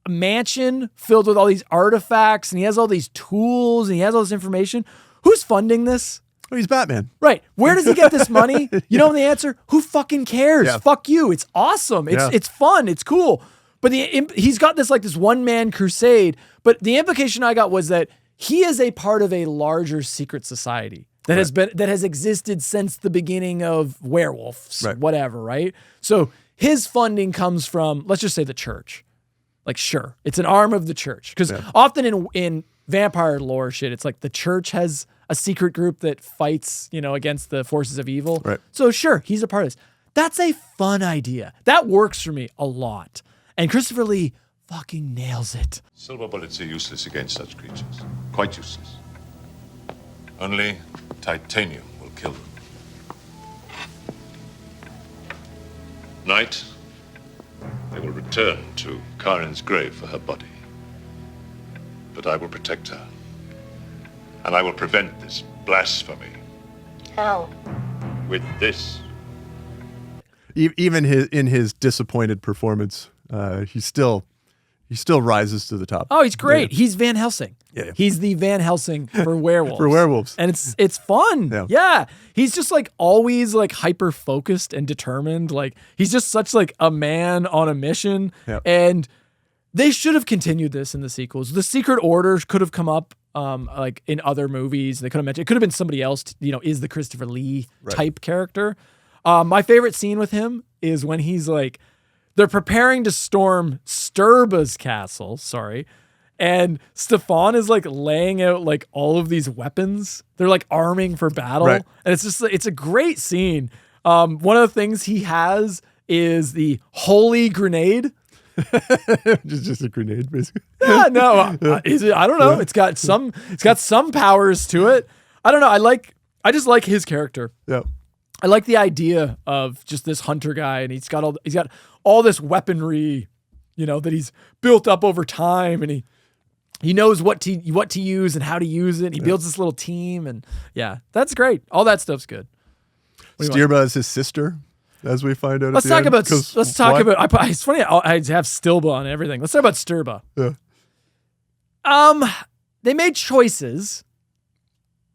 mansion filled with all these artifacts and he has all these tools and he has all this information. Who's funding this? Oh, he's Batman. Right. Where does he get this money? You know the answer? Who fucking cares? Yeah. Fuck you. It's awesome. It's fun. It's cool. But he's got this one-man crusade. But the implication I got was that he is a part of a larger secret society that has existed since the beginning of werewolves, whatever, right? So his funding comes from, let's just say, the church. Like, sure, it's an arm of the church. Because often in vampire lore shit, it's like the church has a secret group that fights, against the forces of evil. Right. So sure, he's a part of this. That's a fun idea. That works for me a lot. And Christopher Lee fucking nails it. Silver bullets are useless against such creatures. Quite useless. Only titanium will kill them. Night, they will return to Karen's grave for her body. But I will protect her. And I will prevent this blasphemy. How? With this. Even in his disappointed performance, he still rises to the top. Oh, he's great. Yeah. He's Van Helsing. Yeah. He's the Van Helsing for werewolves. For werewolves. And it's fun. Yeah. He's just like always like hyper focused and determined. Like he's just such like a man on a mission. Yeah. And they should have continued this in the sequels. The Secret Order could have come up like in other movies. They could have mentioned, it could have been somebody else, is the Christopher Lee type character. My favorite scene with him is when he's like, they're preparing to storm Sturba's castle. Sorry. And Stefan is like laying out like all of these weapons. They're like arming for battle. Right. And it's a great scene. One of the things he has is the holy grenade. just a grenade, basically. Yeah, no, is it? I don't know. It's got some powers to it. I don't know. I just like his character. Yeah. I like the idea of just this hunter guy, and he's got all this weaponry, that he's built up over time, and he knows what to use and how to use it. He builds this little team, and yeah, that's great. All that stuff's good. Sturba is his sister, as we find out. It's funny. I have Stilba on everything. Let's talk about Sturba. Yeah. They made choices.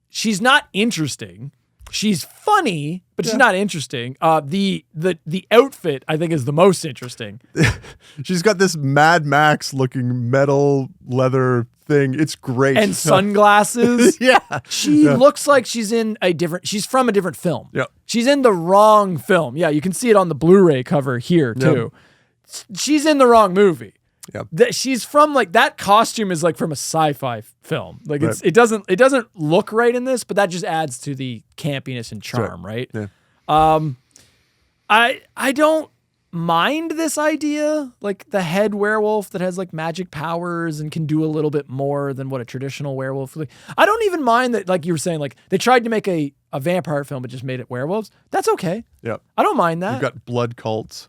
She's not interesting. She's funny, but she's not interesting. The outfit, I think, is the most interesting. She's got this Mad Max looking metal leather thing. It's great. And sunglasses. Yeah. She looks like she's from a different film. Yeah. She's in the wrong film. Yeah, you can see it on the Blu-ray cover here too. Yep. She's in the wrong movie. Yep. She's from that costume is like from a sci-fi film. Like it doesn't look right in this, but that just adds to the campiness and charm, right? Yeah. I don't mind this idea, like the head werewolf that has like magic powers and can do a little bit more than what a traditional werewolf. I don't even mind that, like you were saying, like they tried to make a vampire film but just made it werewolves. That's okay. Yeah. I don't mind that. You've got blood cults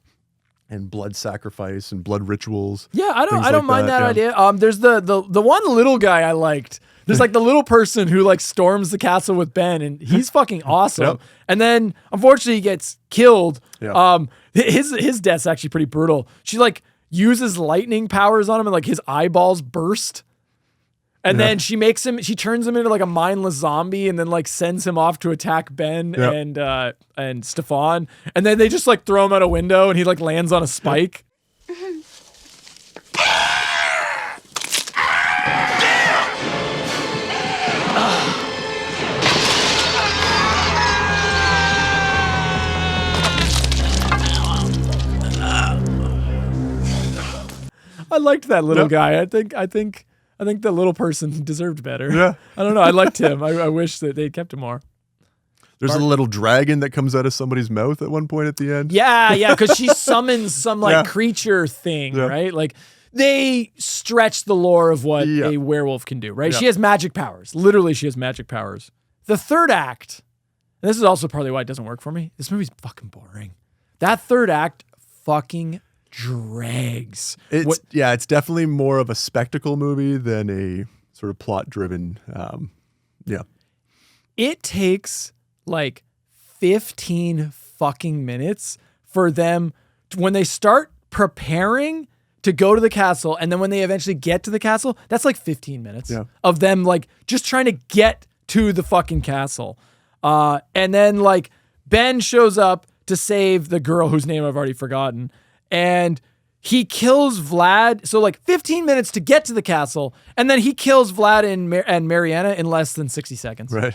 and blood sacrifice and blood rituals. Yeah, I don't mind that idea. There's the one little guy I liked. There's like the little person who like storms the castle with Ben, and he's fucking awesome. Yep. And then unfortunately he gets killed. Yep. His death's actually pretty brutal. She like uses lightning powers on him, and like his eyeballs burst. And then she turns him into like a mindless zombie, and then like sends him off to attack Ben and Stefan. And then they just like throw him out a window, and he like lands on a spike. I liked that little guy. I think the little person deserved better. Yeah. I don't know. I liked him. I wish that they'd kept him more. There's a little dragon that comes out of somebody's mouth at one point at the end. Yeah, because she summons some creature thing, right? Like they stretch the lore of what a werewolf can do, right? Yeah. She has magic powers. Literally, she has magic powers. The third act, and this is also partly why it doesn't work for me. This movie's fucking boring. That third act fucking drags. It's definitely more of a spectacle movie than a sort of plot driven. It takes like 15 fucking minutes for them when they start preparing to go to the castle, and then when they eventually get to the castle, that's like 15 minutes of them like just trying to get to the fucking castle. And then like Ben shows up to save the girl whose name I've already forgotten. And he kills Vlad. So like 15 minutes to get to the castle. And then he kills Vlad and Mariana in less than 60 seconds. Right.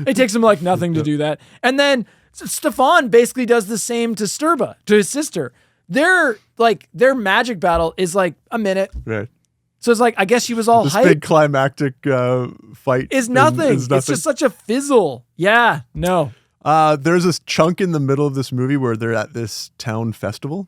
It takes him like nothing to do that. And then Stefan basically does the same to Sturba, to his sister. Their magic battle is like a minute. Right. So it's like, I guess she was all this hyped. big climactic fight is nothing. It's just such a fizzle. Yeah, no. There's this chunk in the middle of this movie where they're at this town festival,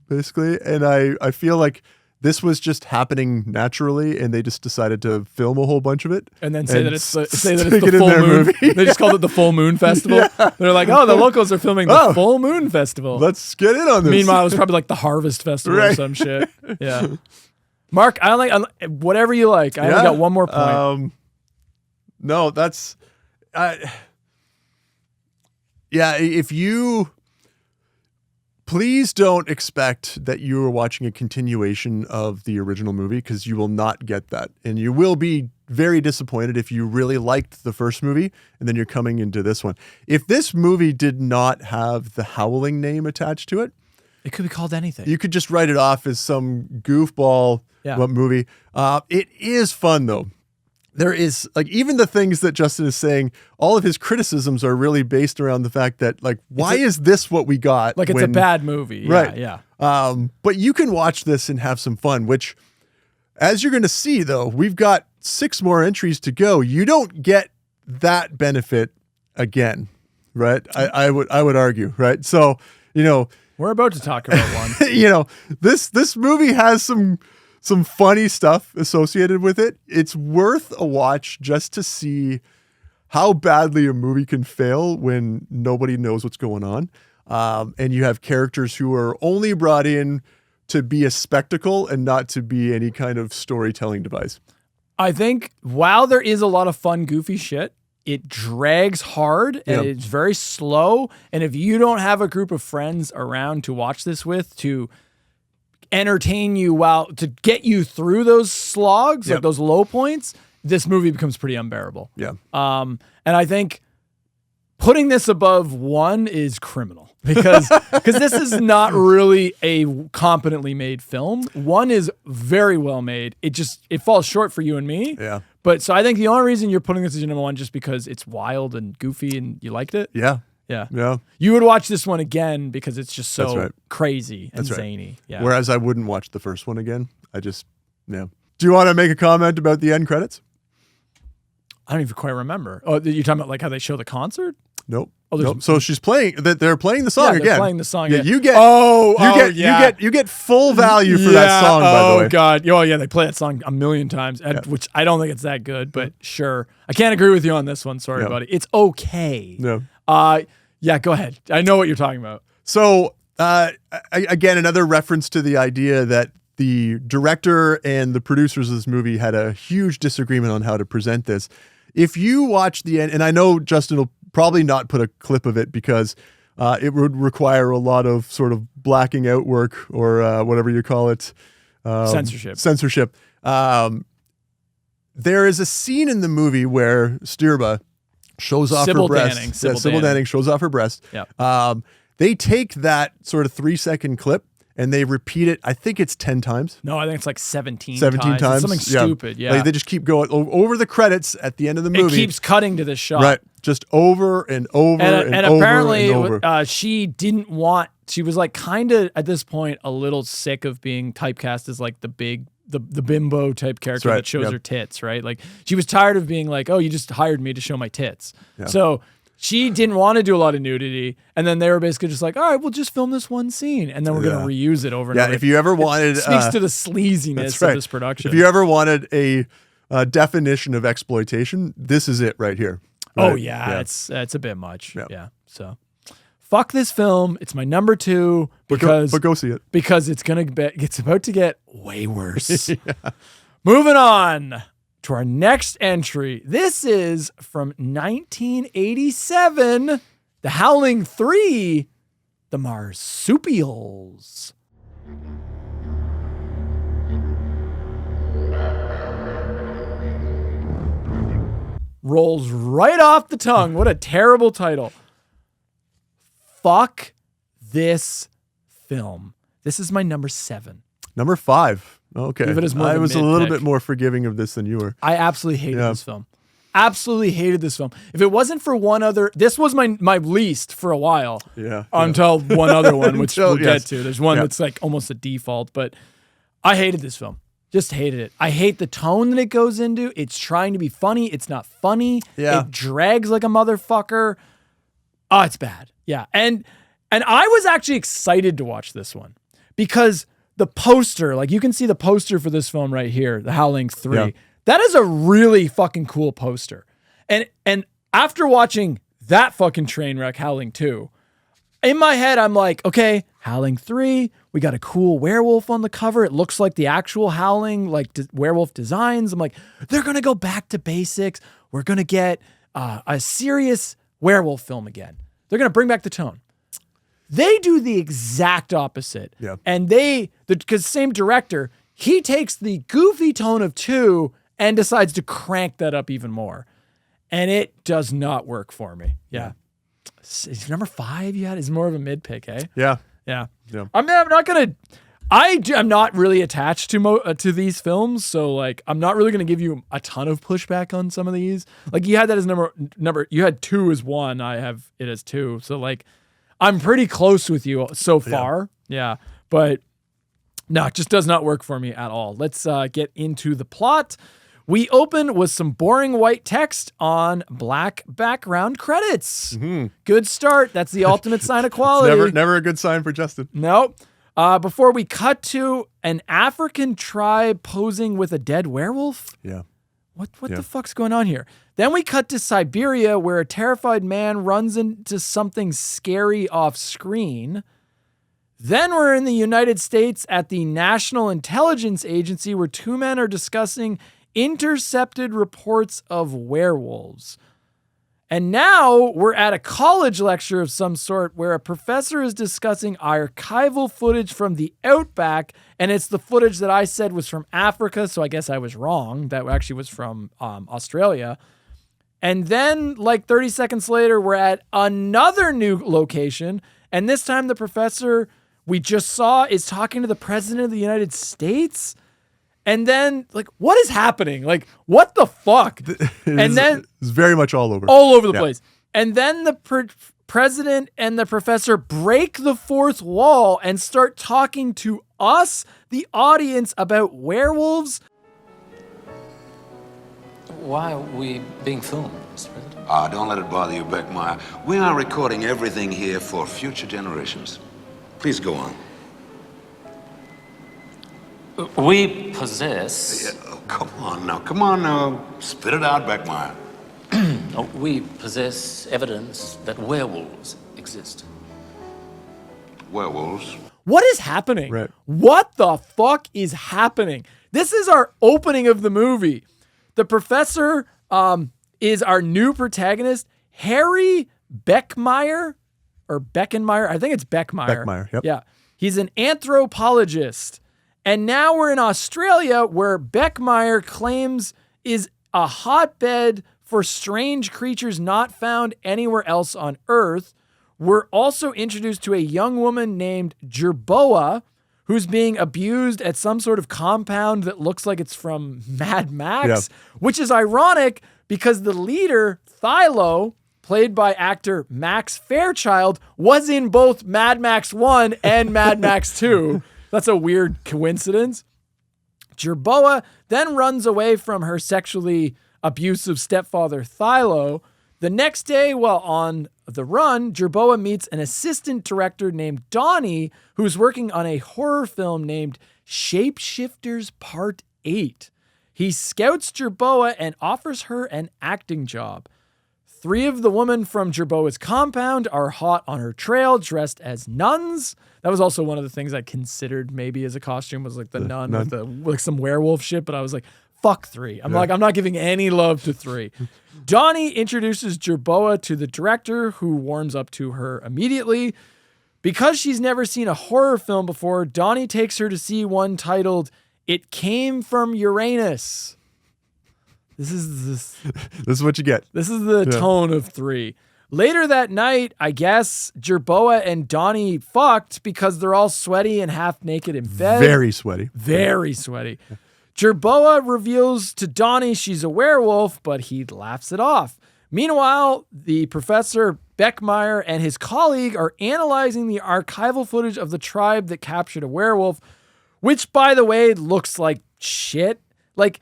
basically. And I feel like this was just happening naturally, and they just decided to film a whole bunch of it. And then say that it's the full moon. Movie. They just called it the full moon festival. Yeah. They're like, oh, the locals are filming the full moon festival. Let's get in on this. Meanwhile, it was probably like the harvest festival or some shit. Yeah. Mark, I whatever you like. I only got one more point. No, that's... if you... Please don't expect that you are watching a continuation of the original movie, because you will not get that. And you will be very disappointed if you really liked the first movie and then you're coming into this one. If this movie did not have the Howling name attached to it, it could be called anything. You could just write it off as some goofball movie. It is fun, though. there is like even the things that Justin is saying, all of his criticisms are really based around the fact that like, why is this what we got? Like it's a bad movie. Yeah, right. Yeah. But you can watch this and have some fun, which as you're going to see though, we've got 6 more entries to go. You don't get that benefit again, right? I would argue, right? So, we're about to talk about one. This movie has some funny stuff associated with it. It's worth a watch just to see how badly a movie can fail when nobody knows what's going on. And you have characters who are only brought in to be a spectacle and not to be any kind of storytelling device. I think while there is a lot of fun, goofy shit, it drags hard and it's very slow. And if you don't have a group of friends around to watch this with, to entertain you to get you through those slogs, like those low points, this movie becomes pretty unbearable. Yeah. And I think putting this above 1 is criminal because this is not really a competently made film. 1 is very well made. It falls short for you and me. Yeah. But so I think the only reason you're putting this as your number 1 just because it's wild and goofy and you liked it. Yeah. Yeah. Yeah. You would watch this one again because it's just so crazy and That's zany. Right. Yeah. Whereas I wouldn't watch the first one again. Do you want to make a comment about the end credits? I don't even quite remember. Oh, you're talking about like how they show the concert? Nope. Oh, nope. So she's playing. They're playing the song they're again. Playing the song. Yeah, again. You get full value for that song. By the way. Oh god. Oh yeah, they play that song a million times, which I don't think it's that good, but sure. I can't agree with you on this one. Sorry, buddy. It's okay. No. Yeah. Go ahead. I know what you're talking about. So again, another reference to the idea that the director and the producers of this movie had a huge disagreement on how to present this. If you watch the end, and I know Justin will probably not put a clip of it because it would require a lot of sort of blacking out work or whatever you call it. Censorship. There is a scene in the movie where Stirba shows off her breast. Sybil Danning shows off her breast. Yeah. They take that sort of 3-second clip and they repeat it. I think it's 10 times. No, I think it's like 17 times. It's something stupid. Yeah. Like they just keep going over the credits at the end of the movie. It keeps cutting to this shot. Right. Just over and over and over apparently and over. She didn't want, she was like kind of at this point a little sick of being typecast as like the bimbo type character that shows her tits, right? Like she was tired of being like, oh, you just hired me to show my tits. Yeah. So she didn't want to do a lot of nudity. And then they were basically just like, all right, we'll just film this one scene. And then we're going to reuse it over and over. Yeah, if you ever wanted... It speaks to the sleaziness of this production. If you ever wanted a definition of exploitation, this is it right here. Right? Oh, yeah. It's a bit much. Yeah. So fuck this film. It's my number 2 because... But go see it. Because it's about to get way worse. Moving on to our next entry. This is from 1987, The Howling III, The Marsupials. Rolls right off the tongue. What a terrible title. Fuck this film. This is my number 7. Number 5. Okay. I was a little bit more forgiving of this than you were. I absolutely hated this film. Absolutely hated this film. If it wasn't for one other, this was my least for a while. Yeah. Until one other one, which we'll get to. There's one that's like almost a default, but I hated this film. Just hated it. I hate the tone that it goes into. It's trying to be funny. It's not funny. Yeah. It drags like a motherfucker. Oh, it's bad. Yeah. And I was actually excited to watch this one because the poster, like you can see the poster for this film right here, The Howling III. Yeah. That is a really fucking cool poster. And after watching that fucking train wreck, Howling 2, in my head, I'm like, okay, Howling 3, we got a cool werewolf on the cover. It looks like the actual Howling, like werewolf designs. I'm like, they're going to go back to basics. We're going to get a serious werewolf film again. They're going to bring back the tone. They do the exact opposite. Yeah. And because same director, he takes the goofy tone of 2 and decides to crank that up even more. And it does not work for me. Yeah. Is number 5 you had is more of a mid pick, eh? Yeah. Yeah. Yeah. I'm not going to, I'm not really attached to these films, so like I'm not really going to give you a ton of pushback on some of these. Like you had that as number. You had 2 as 1. I have it as 2. So like I'm pretty close with you so far. Yeah, but no, it just does not work for me at all. Let's get into the plot. We open with some boring white text on black background credits. Mm-hmm. Good start. That's the ultimate sign of quality. Never a good sign for Justin. Nope. Before we cut to an African tribe posing with a dead werewolf. Yeah. What the fuck's going on here? Then we cut to Siberia, where a terrified man runs into something scary off screen. Then we're in the United States at the National Intelligence Agency, where 2 men are discussing intercepted reports of werewolves. And now we're at a college lecture of some sort where a professor is discussing archival footage from the Outback, and it's the footage that I said was from Africa, so I guess I was wrong. That actually was from Australia. And then, like 30 seconds later, we're at another new location, and this time the professor we just saw is talking to the President of the United States. And then, like, what is happening? Like, what the fuck? It's very much all over. All over the place. And then the president and the professor break the fourth wall and start talking to us, the audience, about werewolves. Why are we being filmed, Mr. President? Don't let it bother you, Beckmeyer. We are recording everything here for future generations. Please go on. We possess... Come on now. Spit it out, Beckmeyer. We possess evidence that werewolves exist. Werewolves? What is happening? Right. What the fuck is happening? This is our opening of the movie. The professor is our new protagonist, Harry Beckmeyer, or Beckenmeyer. I think it's Beckmeyer. Beckmeyer, yep. Yeah. He's an anthropologist. And now we're in Australia, where Beckmeyer claims is a hotbed for strange creatures not found anywhere else on Earth. We're also introduced to a young woman named Jerboa, who's being abused at some sort of compound that looks like it's from Mad Max, which is ironic because the leader, Thilo, played by actor Max Fairchild, was in both Mad Max 1 and Mad Max 2. That's a weird coincidence. Jerboa then runs away from her sexually abusive stepfather, Thilo. The next day, while on the run, Jerboa meets an assistant director named Donnie, who's working on a horror film named Shapeshifters Part 8. He scouts Jerboa and offers her an acting job. 3 of the women from Jerboa's compound are hot on her trail, dressed as nuns. That was also one of the things I considered maybe as a costume, was like the nun with like some werewolf shit, but I was like, fuck 3. I'm not giving any love to 3. Donnie introduces Jerboa to the director, who warms up to her immediately. Because she's never seen a horror film before, Donnie takes her to see one titled It Came from Uranus. This is what you get. This is the tone of 3. Later that night, I guess, Jerboa and Donnie fucked because they're all sweaty and half naked in bed. Very sweaty. Very sweaty. Jerboa reveals to Donnie she's a werewolf, but he laughs it off. Meanwhile, the Professor Beckmeyer and his colleague are analyzing the archival footage of the tribe that captured a werewolf, which, by the way, looks like shit. Like,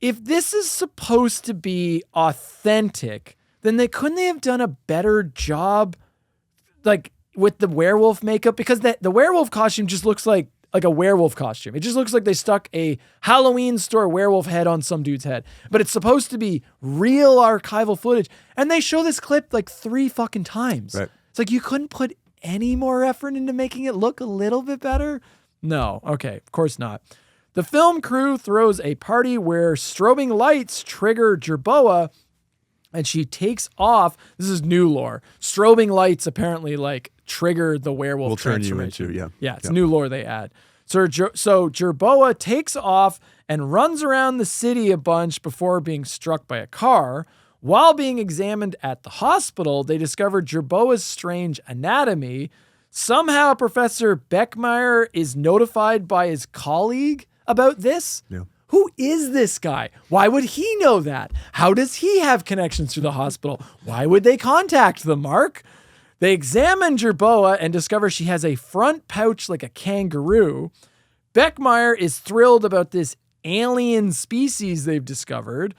if this is supposed to be authentic, then couldn't they have done a better job, like, with the werewolf makeup? Because the werewolf costume just looks like a werewolf costume. It just looks like they stuck a Halloween store werewolf head on some dude's head. But it's supposed to be real archival footage. And they show this clip like 3 fucking times. Right. It's like, you couldn't put any more effort into making it look a little bit better? No. Okay. Of course not. The film crew throws a party where strobing lights trigger Jerboa, and she takes off. This is new lore. Strobing lights apparently like trigger the werewolf transformation. Turn you into, Yeah, it's new lore they add. So Jerboa takes off and runs around the city a bunch before being struck by a car. While being examined at the hospital, they discover Jerboa's strange anatomy. Somehow Professor Beckmeyer is notified by his colleague about this. Yeah. Who is this guy? Why would he know that? How does he have connections to the hospital? Why would they contact them, Mark? They examine Jerboa and discover she has a front pouch like a kangaroo. Beckmeyer is thrilled about this alien species they've discovered.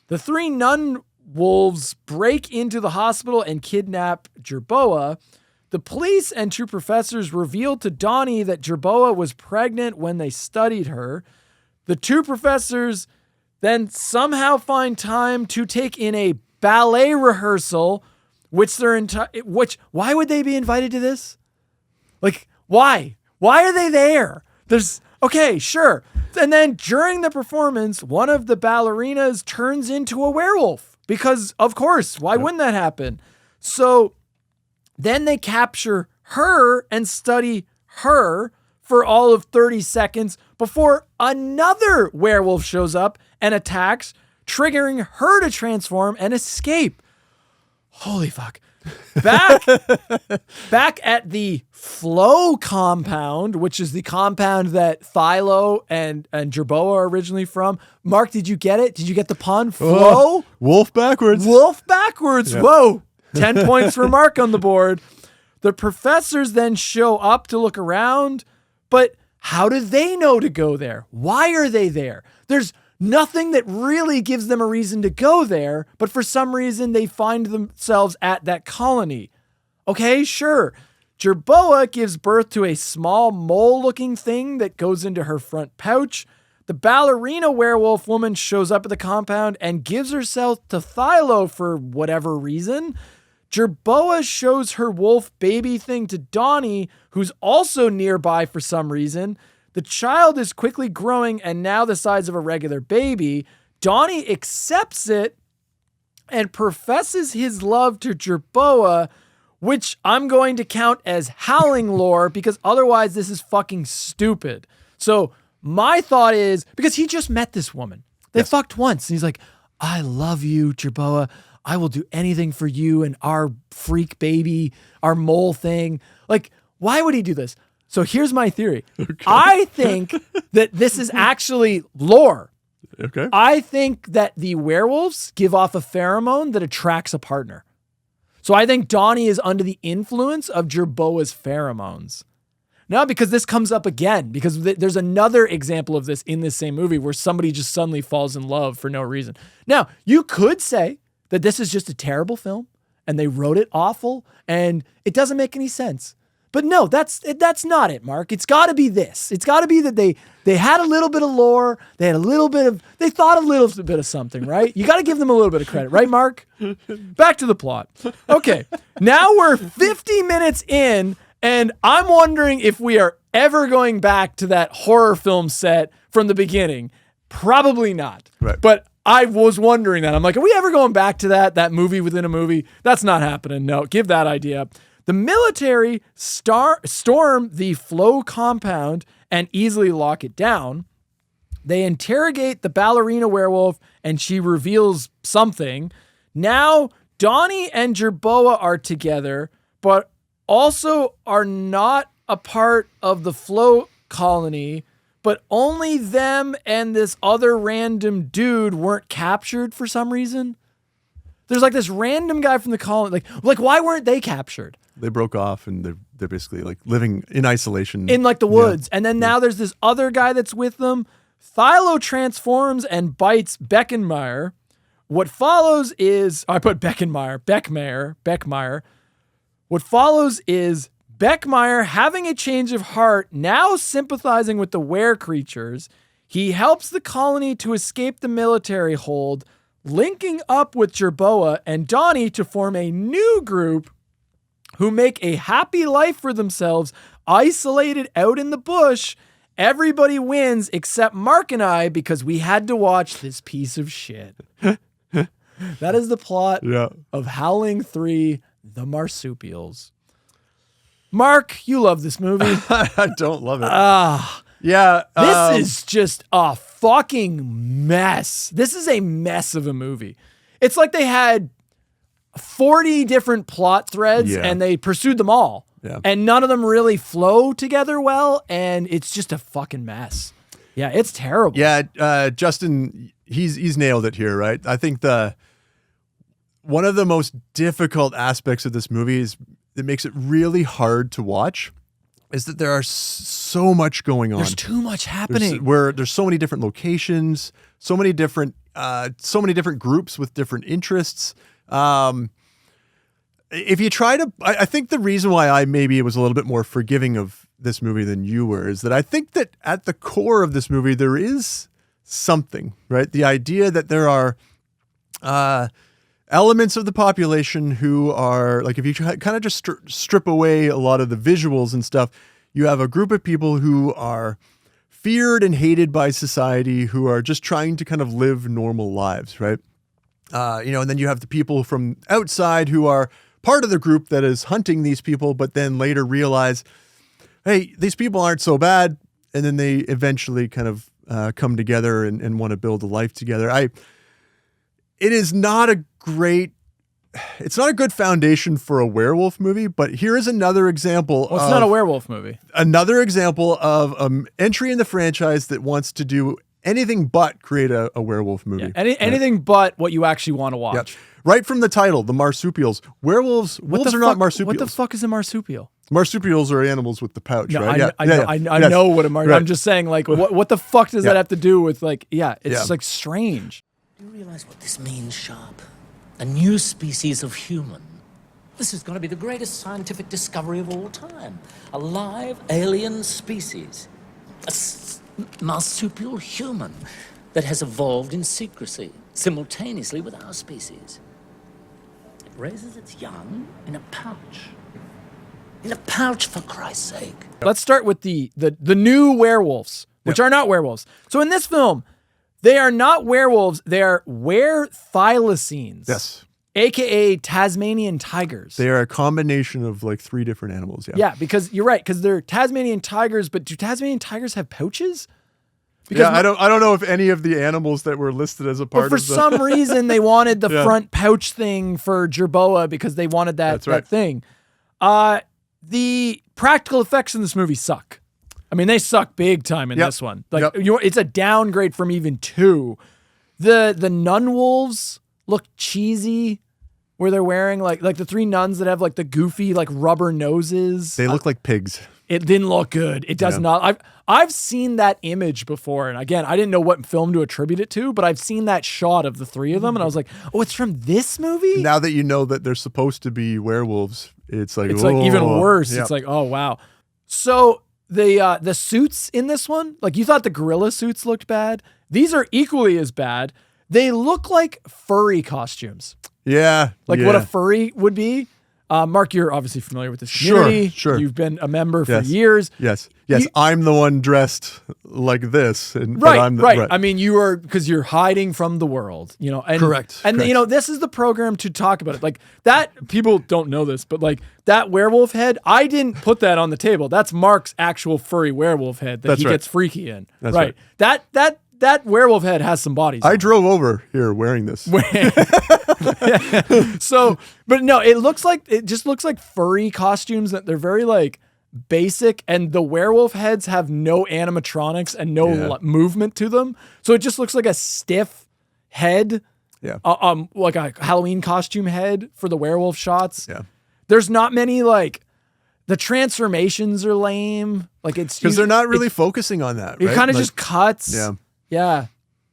The 3 nun wolves break into the hospital and kidnap Jerboa. The police and 2 professors reveal to Donnie that Jerboa was pregnant when they studied her. The 2 professors then somehow find time to take in a ballet rehearsal, why would they be invited to this? Like, why? Why are they there? Okay, sure. And then during the performance, one of the ballerinas turns into a werewolf because, of course, why wouldn't that happen? So then they capture her and study her for all of 30 seconds before another werewolf shows up and attacks, triggering her to transform and escape. Holy fuck. Back at the Flow compound, which is the compound that Thylo and Jerboa are originally from. Mark, did you get it? Did you get the pun? Flow? Wolf backwards. Wolf backwards. Yep. Whoa. 10 points for Mark on the board. The professors then show up to look around, but how do they know to go there? Why are they there? There's nothing that really gives them a reason to go there, but for some reason they find themselves at that colony. Okay, sure. Jerboa gives birth to a small mole-looking thing that goes into her front pouch. The ballerina werewolf woman shows up at the compound and gives herself to Thylo for whatever reason. Jerboa shows her wolf baby thing to Donnie, who's also nearby for some reason. The child is quickly growing and now the size of a regular baby. Donnie accepts it and professes his love to Jerboa, which I'm going to count as Howling lore because otherwise this is fucking stupid. So my thought is, because he just met this woman. They fucked once. And he's like, I love you, Jerboa. I will do anything for you and our freak baby, our mole thing. Like, why would he do this? So here's my theory. Okay. I think that this is actually lore. Okay. I think that the werewolves give off a pheromone that attracts a partner. So I think Donnie is under the influence of Jerboa's pheromones. Now, because this comes up again, because there's another example of this in this same movie where somebody just suddenly falls in love for no reason. Now, you could say that this is just a terrible film and they wrote it awful and it doesn't make any sense. But no, that's not it, Mark. It's got to be this. It's got to be that they had a little bit of lore. They thought a little bit of something, right? You got to give them a little bit of credit, right, Mark? Back to the plot. Okay, now we're 50 minutes in, and I'm wondering if we are ever going back to that horror film set from the beginning. Probably not. Right. But I was wondering that. I'm like, are we ever going back to that movie within a movie? That's not happening. No, give that idea up. The military storm the Flow compound and easily lock it down. They interrogate the ballerina werewolf and she reveals something. Now, Donnie and Jerboa are together, but also are not a part of the Flow colony, but only them and this other random dude weren't captured for some reason. There's like this random guy from the colony. Like why weren't they captured? They broke off and they're basically like living in isolation. In like the woods. Yeah. And then now there's this other guy that's with them. Thylo transforms and bites Beckmeyer. What follows is, I put Beckmeyer. What follows is Beckmeyer having a change of heart, now sympathizing with the were creatures. He helps the colony to escape the military hold, linking up with Jerboa and Donnie to form a new group who make a happy life for themselves, isolated out in the bush. Everybody wins except Mark and I because we had to watch this piece of shit. That is the plot of Howling III, The Marsupials. Mark, you love this movie. I don't love it. Yeah. This is just a fucking mess. This is a mess of a movie. It's like they had 40 different plot threads and they pursued them all. Yeah. And none of them really flow together well, and it's just a fucking mess. Yeah, it's terrible. Yeah, Justin, he's nailed it here, right? I think one of the most difficult aspects of this movie is that makes it really hard to watch is that there are so much going on. There's too much happening. There's so many different locations, so many different groups with different interests. If you try to, I think the reason why I maybe was a little bit more forgiving of this movie than you were is that I think that at the core of this movie, there is something, right? The idea that there are elements of the population who are, like, if you kind of just strip away a lot of the visuals and stuff, you have a group of people who are feared and hated by society, who are just trying to kind of live normal lives, right? And then you have the people from outside who are part of the group that is hunting these people, but then later realize, hey, these people aren't so bad. And then they eventually kind of come together and want to build a life together. It's not a good foundation for a werewolf movie, but here is another example. Well, it's not a werewolf movie. Another example of an entry in the franchise that wants to do anything but create a werewolf movie. Yeah, anything but what you actually want to watch. Yep. Right from the title, the Marsupials. Wolves are not marsupials. What the fuck is a marsupial? Marsupials are animals with the pouch, No, right? I know what a marsupial. Right. I'm just saying, like, what the fuck does that have to do with, like, it's like strange. Do you realize what this means, Sharp? A new species of human. This is going to be the greatest scientific discovery of all time. A live alien species. A marsupial human that has evolved in secrecy, simultaneously with our species. It raises its young in a pouch. In a pouch, for Christ's sake. Let's start with the new werewolves, which are not werewolves. So in this film, they are not werewolves. They are were-thylacines. Yes. AKA Tasmanian tigers. They are a combination of like 3 different animals. Yeah. Yeah, because you're right, because they're Tasmanian tigers, but do Tasmanian tigers have pouches? Because I don't know if any of the animals that were listed as a part for of some reason they wanted the front pouch thing for Jerboa because they wanted that thing. The practical effects in this movie suck. I mean, they suck big time in this one. Like it's a downgrade from even 2. The nun wolves look cheesy, where they're wearing like the 3 nuns that have like the goofy like rubber noses. They look like pigs. It didn't look good. It does not. I've seen that image before, and again, I didn't know what film to attribute it to, but I've seen that shot of the 3 of them, and I was like, oh, it's from this movie? Now that you know that they're supposed to be werewolves, it's like even worse. It's like, oh wow. So the suits in this one, like you thought the gorilla suits looked bad. These are equally as bad. They look like furry costumes. Yeah. Like what a furry would be. Mark, you're obviously familiar with this community. Sure. You've been a member for years. Yes. I'm the one dressed like this. Right. Right. I mean, you are, because you're hiding from the world, and correct. And this is the program to talk about it. Like that, people don't know this, but like that werewolf head, I didn't put that on the table. That's Mark's actual furry werewolf head that gets freaky in. That's right. That werewolf head has some bodies. I drove over here wearing this. So, but no, it just looks like furry costumes that they're very like basic, and the werewolf heads have no animatronics and no movement to them. So it just looks like a stiff head. Yeah. Like a Halloween costume head for the werewolf shots. Yeah. There's not many like the transformations are lame. Like it's because they're not really focusing on that. It right? kind of just cuts. Yeah. Yeah.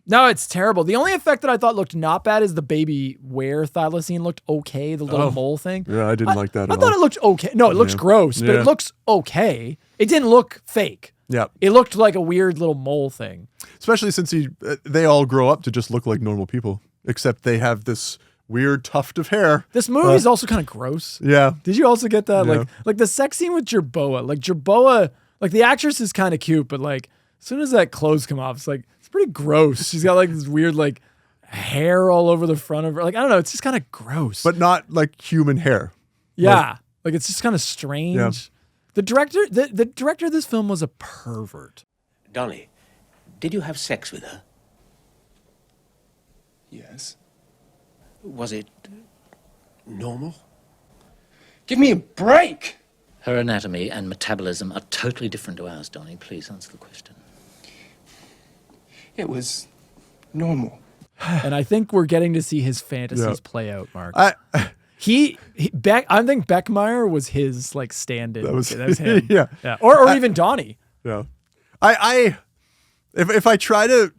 No, it's terrible. The only effect that I thought looked not bad is the baby were-thylacine looked okay, the little mole thing. Yeah, I didn't like that at all. I thought it looked okay. No, it looks gross, but it looks okay. It didn't look fake. Yeah. It looked like a weird little mole thing. Especially since they all grow up to just look like normal people, except they have this weird tuft of hair. This movie is also kind of gross. Yeah. Did you also get that? Yeah. Like the sex scene with Jerboa. Like Jerboa, like the actress is kind of cute, but like as soon as that clothes come off, it's like it's pretty gross. She's got like this weird like hair all over the front of her. Like I don't know, it's just kind of gross. But not like human hair. Yeah. Like it's just kind of strange. Yeah. The director of this film was a pervert. Dolly, did you have sex with her? Yes. Was it normal? Give me a break! Her anatomy and metabolism are totally different to ours, Donnie. Please answer the question. It was normal. And I think we're getting to see his fantasies play out, Mark. I think Beckmeyer was his like stand-in. That was him. yeah. Or even Donnie. Yeah. If I try to,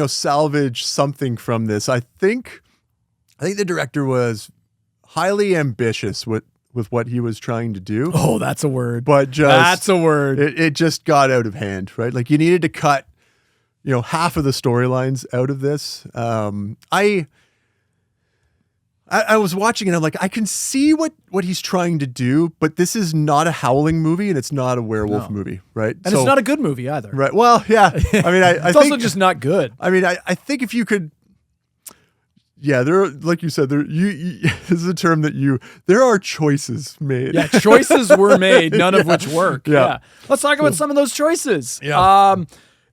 salvage something from this, I think the director was highly ambitious with what he was trying to do. Oh, that's a word. But that's a word. It just got out of hand, right? Like you needed to cut, half of the storylines out of this. I was watching and I'm like, I can see what he's trying to do, but this is not a Howling movie and it's not a werewolf movie, right? And it's not a good movie either. Right. Well, yeah. I mean, I it's think, also just not good. I mean, I think if you could, there, like you said, this is a term there are choices made. Yeah, choices were made, none of which work. Yeah. Let's talk about some of those choices. Yeah.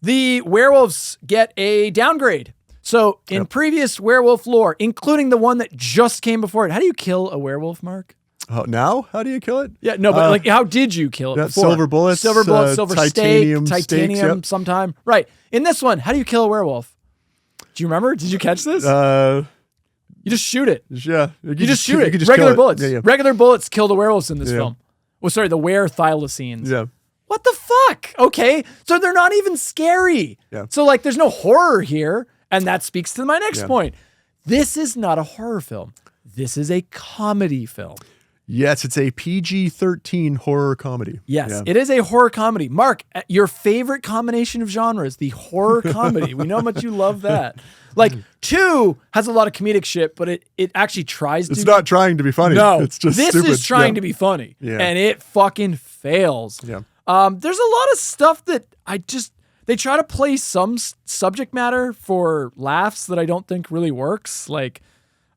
The werewolves get a downgrade. So in previous werewolf lore, including the one that just came before it, how do you kill a werewolf, Mark? Oh, now? How do you kill it? Yeah, no, but how did you kill it before? Silver bullets, silver titanium steak, titanium stakes, sometime. Right. In this one, how do you kill a werewolf? Do you remember? Did you catch this? You just shoot it. Yeah. You just shoot it. Regular bullets. Yeah. Regular bullets kill the werewolves in this film. Well, sorry, the were-thylacines. Yeah. What the fuck? Okay. So they're not even scary. Yeah. So like there's no horror here. And that speaks to my next point. This is not a horror film. This is a comedy film. Yes, it's a PG-13 horror comedy. Yes, it is a horror comedy. Mark, your favorite combination of genres, the horror comedy. We know how much you love that. Like 2 has a lot of comedic shit, but it actually tries to. It's not trying to be funny. No, it's just this stupid. is trying to be funny. Yeah. And it fucking fails. Yeah. There's a lot of stuff that they try to play some subject matter for laughs that I don't think really works. Like,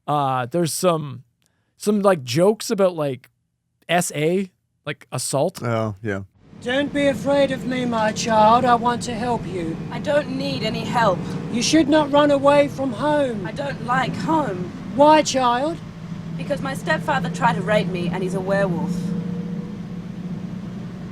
there's some like jokes about like SA, like assault. Oh, yeah. Don't be afraid of me, my child. I want to help you. I don't need any help. You should not run away from home. I don't like home. Why, child? Because my stepfather tried to rape me and he's a werewolf.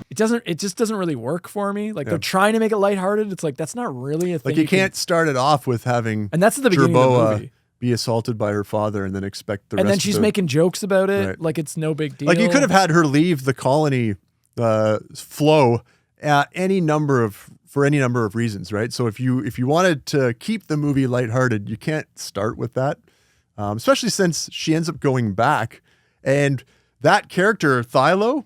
It just doesn't really work for me. Like they're trying to make it lighthearted. It's like, that's not really a thing. Like you can't start it off with having and that's at the beginning of the movie. Be assaulted by her father and then expect the rest. And then she's making jokes about it. Right. Like it's no big deal. Like you could have had her leave the colony flow for any number of reasons, right? So if you wanted to keep the movie lighthearted, you can't start with that. Especially since she ends up going back and that character, Thylo,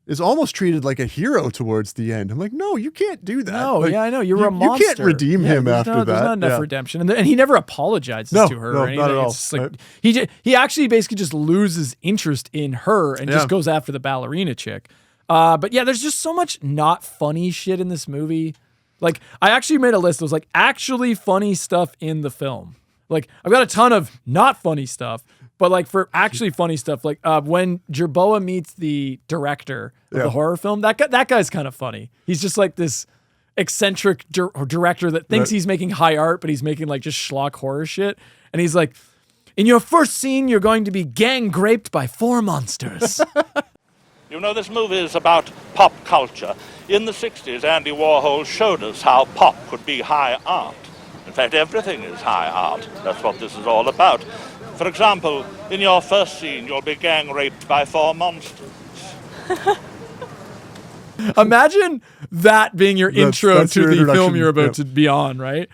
is almost treated like a hero towards the end. I'm like, no, you can't do that. No, like, I know. You're a monster. You can't redeem him after that. There's not enough redemption. And he never apologizes to her or anything. Not at all. It's just like, he actually basically just loses interest in her and just goes after the ballerina chick. But yeah, there's just so much not funny shit in this movie. Like, I actually made a list that was like actually funny stuff in the film. Like, I've got a ton of not funny stuff. But like for actually funny stuff, like when Jerboa meets the director of the horror film, that guy's kind of funny. He's just like this eccentric director that thinks he's making high art, but he's making like just schlock horror shit. And he's like, in your first scene, you're going to be gang raped by 4 monsters. You know, this movie is about pop culture. In the 60s, Andy Warhol showed us how pop could be high art. In fact, everything is high art. That's what this is all about. For example, in your first scene, you'll be gang raped by 4 monsters. Imagine that being your intro that's to your the film introduction. you're about to be on, right?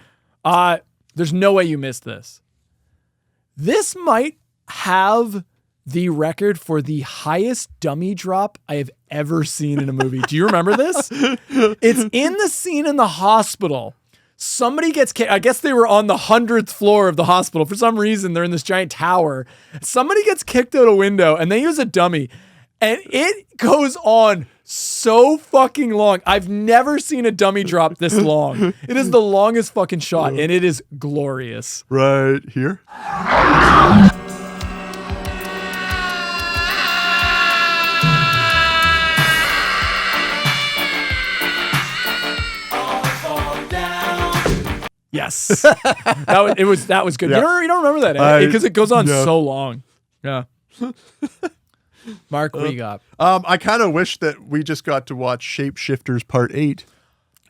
There's no way you missed this. This might have the record for the highest dummy drop I have ever seen in a movie. Do you remember this? It's in the scene in the hospital. Somebody gets kicked. I guess they were on the 100th floor of the hospital. For some reason, they're in this giant tower. Somebody gets kicked out a window and they use a dummy. And it goes on so fucking long. I've never seen a dummy drop this long. It is the longest fucking shot and it is glorious. Right here. Yes, that was good. Yeah. You don't remember that because it goes on so long. Yeah. Mark, what do you got? I kind of wish that we just got to watch Shapeshifters Part 8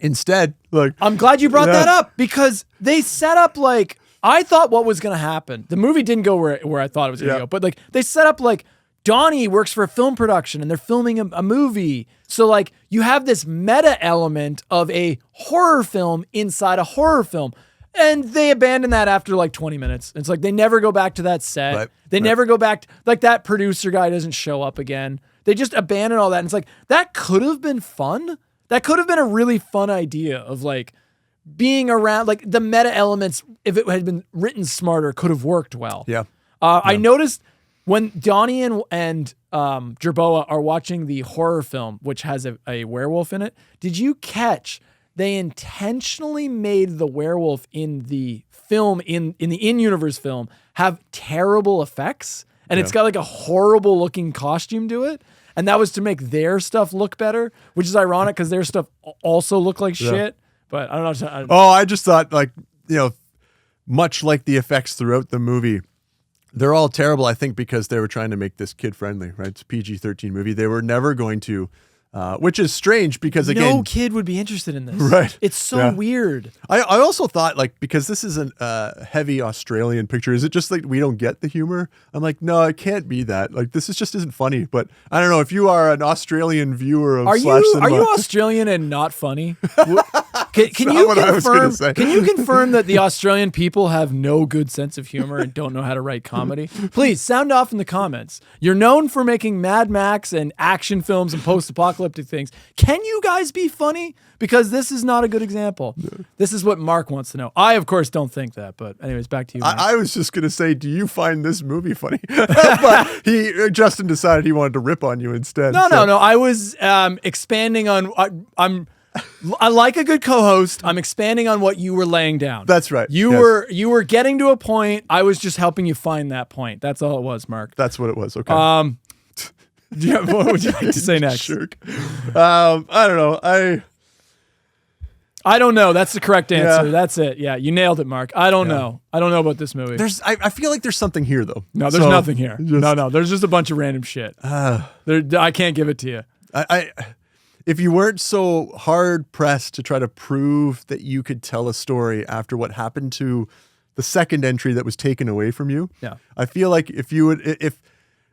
instead. Like, I'm glad you brought that up because they set up like, I thought what was going to happen. The movie didn't go where I thought it was going to go, but like they set up like Donnie works for a film production and they're filming a movie. So like you have this meta element of a horror film inside a horror film. And they abandon that after like 20 minutes. It's like they never go back to that set. Right. They never go back like that producer guy doesn't show up again. They just abandon all that. And it's like that could have been fun. That could have been a really fun idea of like being around like the meta elements, if it had been written smarter, could have worked well. Yeah. I noticed when Donnie and Jerboa are watching the horror film, which has a werewolf in it, did you catch they intentionally made the werewolf in the film, in the in-universe film, have terrible effects? And it's got like a horrible looking costume to it. And that was to make their stuff look better, which is ironic because their stuff also looked like shit. But I don't know. I just thought like, much like the effects throughout the movie, they're all terrible, I think, because they were trying to make this kid-friendly, right? It's a PG-13 movie. They were never going to, which is strange because, again... No kid would be interested in this. Right. It's so weird. I also thought, like, because this is a heavy Australian picture, is it just like we don't get the humor? I'm like, no, it can't be that. Like, this just isn't funny. But I don't know, if you are an Australian viewer of Slash Cinema... Are you Australian and not funny? Can you confirm that the Australian people have no good sense of humor and don't know how to write comedy? Please sound off in the comments. You're known for making Mad Max and action films and post-apocalyptic things. Can you guys be funny? Because this is not a good example. No. This is what Mark wants to know. I, of course, don't think that. But anyways, back to you, Mark. I was just going to say, do you find this movie funny? But Justin decided he wanted to rip on you instead. No. I was expanding on... I like a good co-host. I'm expanding on what you were laying down. That's right. You were getting to a point. I was just helping you find that point. That's all it was, Mark. That's what it was. Okay. What would you like to say next? Shirk. I don't know. I don't know. That's the correct answer. Yeah. That's it. Yeah, you nailed it, Mark. I don't know. I don't know about this movie. I feel like there's something here, though. No, there's nothing here. No. There's just a bunch of random shit. I can't give it to you. If you weren't so hard pressed to try to prove that you could tell a story after what happened to the second entry that was taken away from you, I feel like if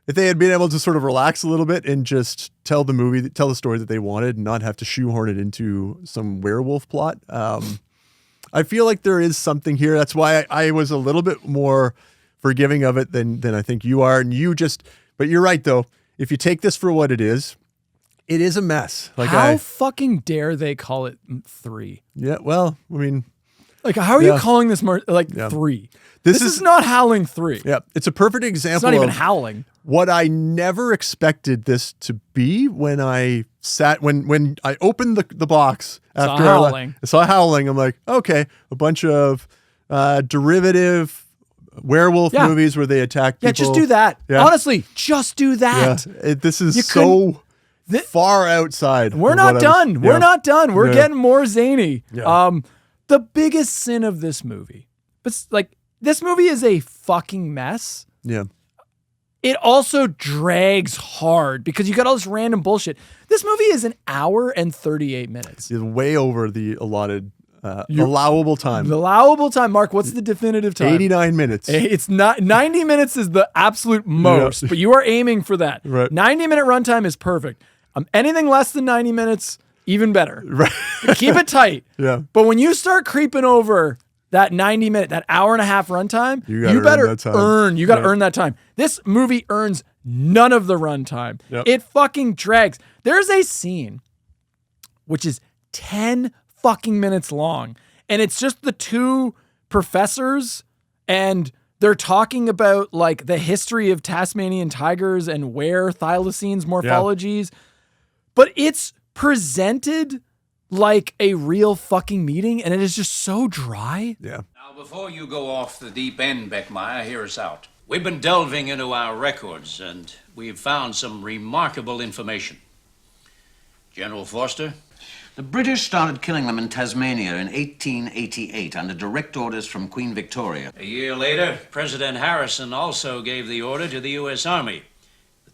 they had been able to sort of relax a little bit and just tell the story that they wanted and not have to shoehorn it into some werewolf plot, I feel like there is something here. That's why I was a little bit more forgiving of it than I think you are. And but you're right though. If you take this for what it is a mess. Like how fucking dare they call it 3? Yeah, well, I mean... Like, how are you calling this 3? This is not Howling 3. Yeah, it's a perfect example It's not even Howling. What I never expected this to be when I opened the box after I saw Howling. I'm like, okay, a bunch of derivative werewolf movies where they attack people. Yeah, just do that. Yeah. Honestly, just do that. Yeah. This is far outside. We're not done. We're not done. We're getting more zany. Yeah. The biggest sin of this movie, but like this movie is a fucking mess. Yeah. It also drags hard because you got all this random bullshit. This movie is an hour and 38 minutes. It's way over the allotted allowable time. The allowable time, Mark. What's the definitive time? 89 minutes. It's not 90 minutes is the absolute most, but you are aiming for that. Right. 90-minute runtime is perfect. Anything less than 90 minutes, even better. Right. Keep it tight. Yeah. But when you start creeping over that 90-minute, that hour and a half runtime, you better earn that time. This movie earns none of the runtime. Yep. It fucking drags. There's a scene which is 10 fucking minutes long, and it's just the two professors, and they're talking about like the history of Tasmanian tigers and where thylacines morphologies, but it's presented like a real fucking meeting, and it is just so dry. Yeah. Now, before you go off the deep end, Beckmeyer, hear us out. We've been delving into our records, and we've found some remarkable information. General Forster? The British started killing them in Tasmania in 1888 under direct orders from Queen Victoria. A year later, President Harrison also gave the order to the U.S. Army.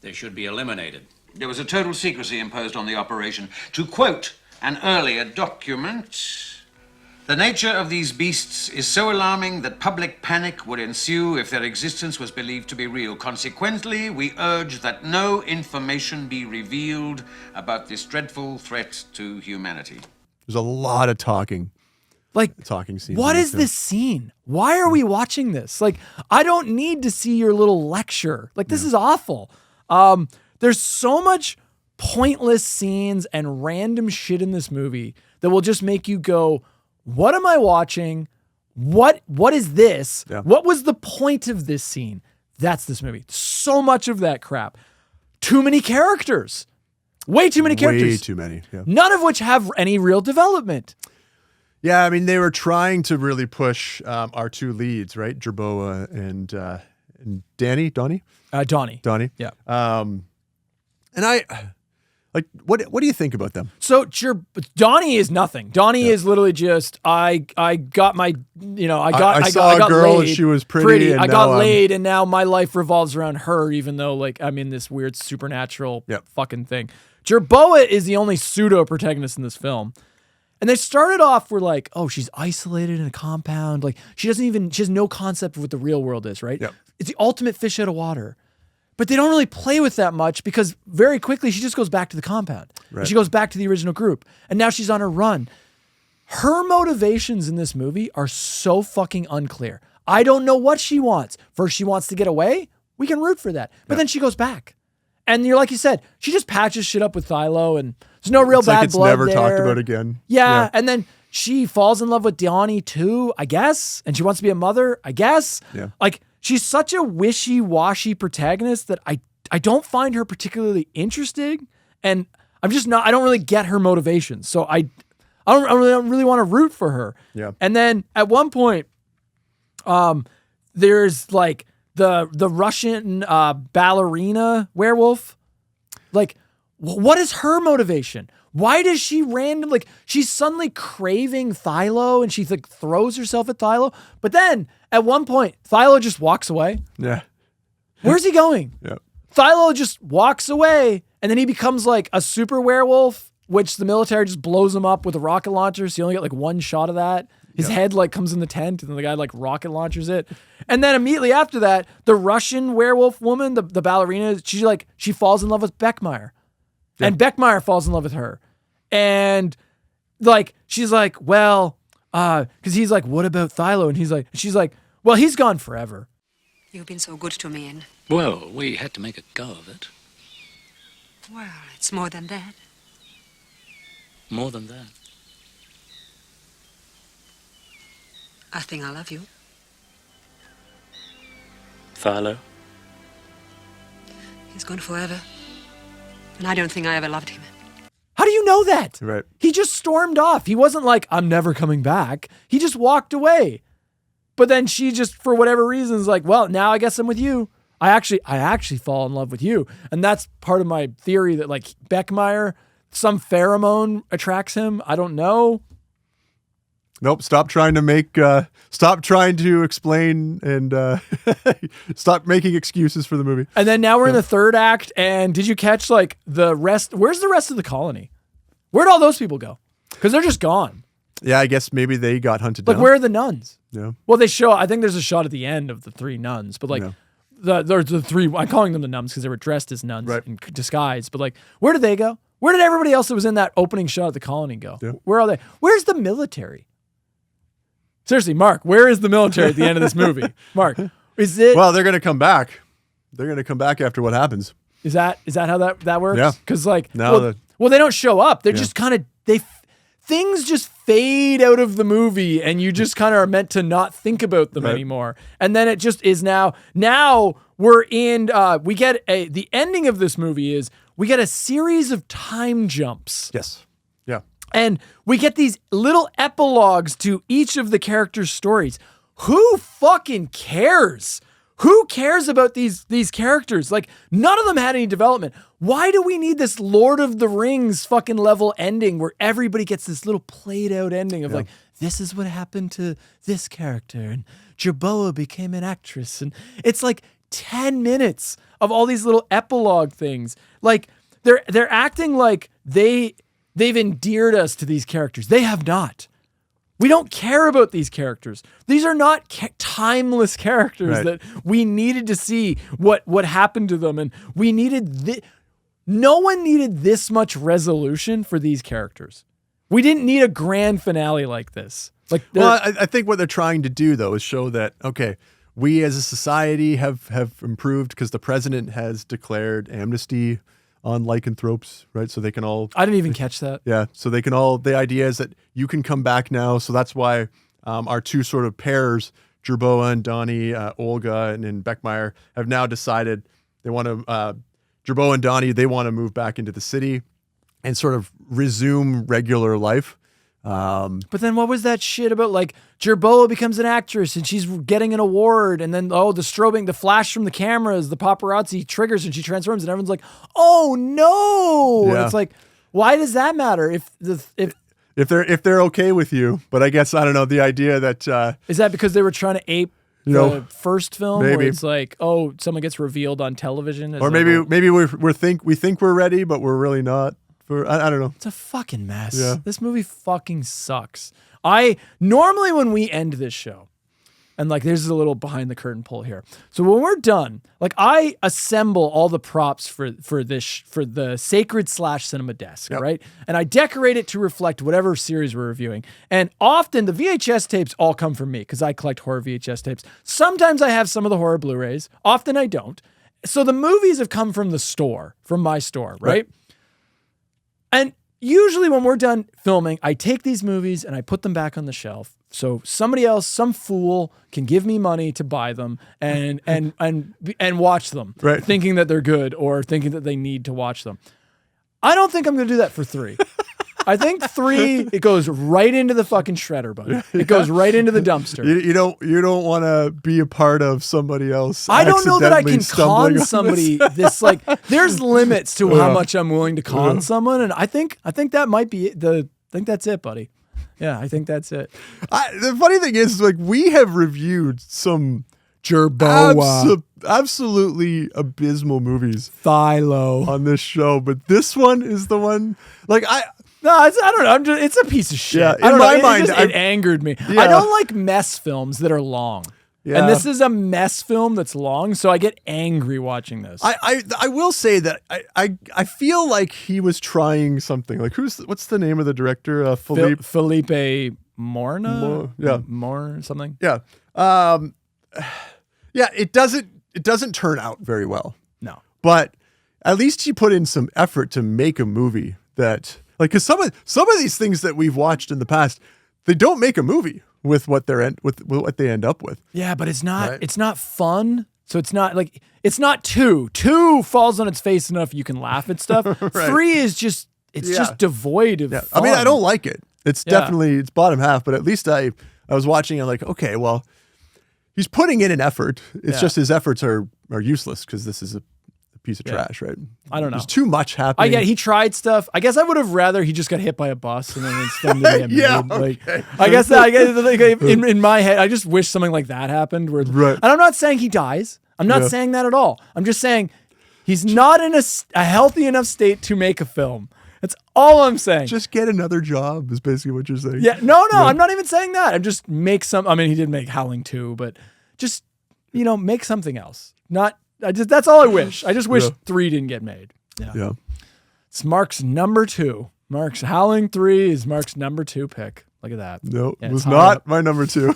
that they should be eliminated. There was a total secrecy imposed on the operation. To quote an earlier document, the nature of these beasts is so alarming that public panic would ensue if their existence was believed to be real. Consequently, we urge that no information be revealed about this dreadful threat to humanity. There's a lot of talking. Like, talking scenes. What is this scene? Why are we watching this? Like, I don't need to see your little lecture. Like, this is awful. There's so much pointless scenes and random shit in this movie that will just make you go, what am I watching? What is this? Yeah. What was the point of this scene? That's this movie. So much of that crap. Too many characters. Way too many characters. Way too many. Yeah. None of which have any real development. Yeah, I mean, they were trying to really push our two leads, right? Jerboa and Donnie? Donnie. Yeah. And I, like, what do you think about them? So Donnie is nothing. Donnie is literally just, I got my, I saw a girl laid, and she was pretty. And I got laid and now my life revolves around her, even though like I'm in this weird supernatural fucking thing. Jerboa is the only pseudo protagonist in this film. And they started off, we're like, oh, she's isolated in a compound. Like she has no concept of what the real world is, right? Yep. It's the ultimate fish out of water. But they don't really play with that much because very quickly she just goes back to the compound. Right. And she goes back to the original group. And now she's on her run. Her motivations in this movie are so fucking unclear. I don't know what she wants. First, she wants to get away. We can root for that. But then she goes back. And you're like you said, she just patches shit up with Thilo and there's no real bad blood never there. talked about again. Yeah. And then she falls in love with Donnie too, I guess. And she wants to be a mother, I guess. Yeah. Like, she's such a wishy-washy protagonist that I don't find her particularly interesting, and I don't really get her motivations. So I don't really want to root for her. Yeah. And then at one point, there's like the Russian ballerina werewolf. Like, what is her motivation? Why does she she's suddenly craving Thilo and she like throws herself at Thilo, but then at one point Thilo just walks away. Yeah. Where's he going? Yeah. Thilo just walks away and then he becomes like a super werewolf, which the military just blows him up with a rocket launcher. So you only get like one shot of that. His head like comes in the tent and the guy like rocket launchers it. And then immediately after that, the Russian werewolf woman, the ballerina, she falls in love with Beckmeyer. Yeah. And Beckmeyer falls in love with her. And like, she's like, well, cause he's like, what about Thilo? And she's like, well, he's gone forever. You've been so good to me, and Well, we had to make a go of it. well, it's more than that. More than that. I think I love you. Thilo? He's gone forever. And I don't think I ever loved him. How do you know that? Right. He just stormed off. He wasn't like, I'm never coming back. He just walked away. But then she just, for whatever reason, is like, well, now I guess I'm with you. I actually fall in love with you. And that's part of my theory that like Beckmeyer, some pheromone attracts him. I don't know. Nope. Stop trying to explain and stop making excuses for the movie. And then now we're in the third act. And did you catch like the rest? Where's the rest of the colony? Where'd all those people go? Because they're just gone. Yeah, I guess maybe they got hunted Like, down. where are the nuns? Yeah. Well, I think there's a shot at the end of the three nuns, but like the three, I'm calling them the nuns because they were dressed as nuns in disguise. But like, where did they go? Where did everybody else that was in that opening shot at the colony go? Yeah. Where are they? Where's the military? Seriously, Mark, where is the military at the end of this movie? Mark, is it? Well, they're going to come back. They're going to come back after what happens. Is that how that works? Yeah. Because like, No, well, they don't show up. They're just kind of, things just fade out of the movie and you just kind of are meant to not think about them anymore. And then it just is now we're in, we get the ending of this movie is we get a series of time jumps. Yes. Yeah. And we get these little epilogues to each of the characters' stories. Who fucking cares? Who cares about these characters? Like, none of them had any development. Why do we need this Lord of the Rings fucking level ending where everybody gets this little played out ending of like, this is what happened to this character and Jerboa became an actress. And it's like, 10 minutes of all these little epilogue things. Like they're acting like they've endeared us to these characters. They have not. We don't care about these characters. These are not timeless characters that we needed to see what happened to them. And we needed no one needed this much resolution for these characters. We didn't need a grand finale like this. Well, I think what they're trying to do, though, is show that, okay, we as a society have improved because the president has declared amnesty on lycanthropes, right? So they can all... I didn't even catch that. Yeah, so they can all... The idea is that you can come back now, so that's why our two sort of pairs, Jerboa and Donnie, Olga and Beckmeyer, have now decided they want to... Jerboa and Donnie, they want to move back into the city and sort of resume regular life. But then what was that shit about, like, Jerboa becomes an actress and she's getting an award, and then the flash from the cameras, the paparazzi triggers and she transforms, and everyone's like, oh no. Yeah. And it's like, why does that matter if they're okay with you? But I guess, I don't know, the idea that is that because they were trying to ape the first film, maybe. where it's like, oh, someone gets revealed on television, or maybe we think we're ready, but we're really not. I don't know. It's a fucking mess. Yeah. This movie fucking sucks. Normally when we end this show, and like there's a little behind the curtain pull here. So when we're done, like I assemble all the props for the sacred /cinema desk, right? And I decorate it to reflect whatever series we're reviewing. And often the VHS tapes all come from me because I collect horror VHS tapes. Sometimes I have some of the horror Blu-rays. Often I don't. So the movies have come from the store, from my store, right? And usually when we're done filming, I take these movies and I put them back on the shelf. So somebody else, some fool, can give me money to buy them and watch them, thinking that they're good or thinking that they need to watch them. I don't think I'm going to do that for 3. I think 3, it goes right into the fucking shredder, buddy. It goes right into the dumpster. You don't want to be a part of somebody else. I don't know that I can con somebody this like there's limits to how much I'm willing to con someone, and I think that might be I think that's it, buddy. Yeah, I think that's it. The funny thing is, like, we have reviewed some Jerboa absolutely abysmal movies Philo on this show, but this one is the one. Like I don't know. It's a piece of shit. Yeah, in my mind, it angered me. Yeah. I don't like mess films that are long. Yeah. And this is a mess film that's long, so I get angry watching this. I will say that I feel like he was trying something. Like what's the name of the director? Felipe Morna? More something? Yeah. Yeah, it doesn't turn out very well. No. But at least he put in some effort to make a movie that, like, because some of these things that we've watched in the past, they don't make a movie with what what they end up with. Yeah, but it's not fun. So it's not like, it's not 2. 2 falls on its face enough you can laugh at stuff. 3 is just just devoid of fun. I mean, I don't like it. It's definitely it's bottom half, but at least I was watching it like, okay, well, he's putting in an effort. It's just his efforts are useless because this is a piece of trash, right? I don't know. There's too much happening. I get he tried stuff. I guess I would have rather he just got hit by a bus and then it's filmed to get made. Like, I guess in my head, I just wish something like that happened. And I'm not saying he dies. I'm not saying that at all. I'm just saying he's not in a healthy enough state to make a film. That's all I'm saying. Just get another job is basically what you're saying. Yeah, no, I'm not even saying that. I'm just make some. I mean, he did make Howling 2, but just make something else. That's all I wish. I just wish 3 didn't get made. Yeah. It's Mark's number 2. Mark's Howling 3 is Mark's number 2 pick. Look at that. No, it was not my number 2.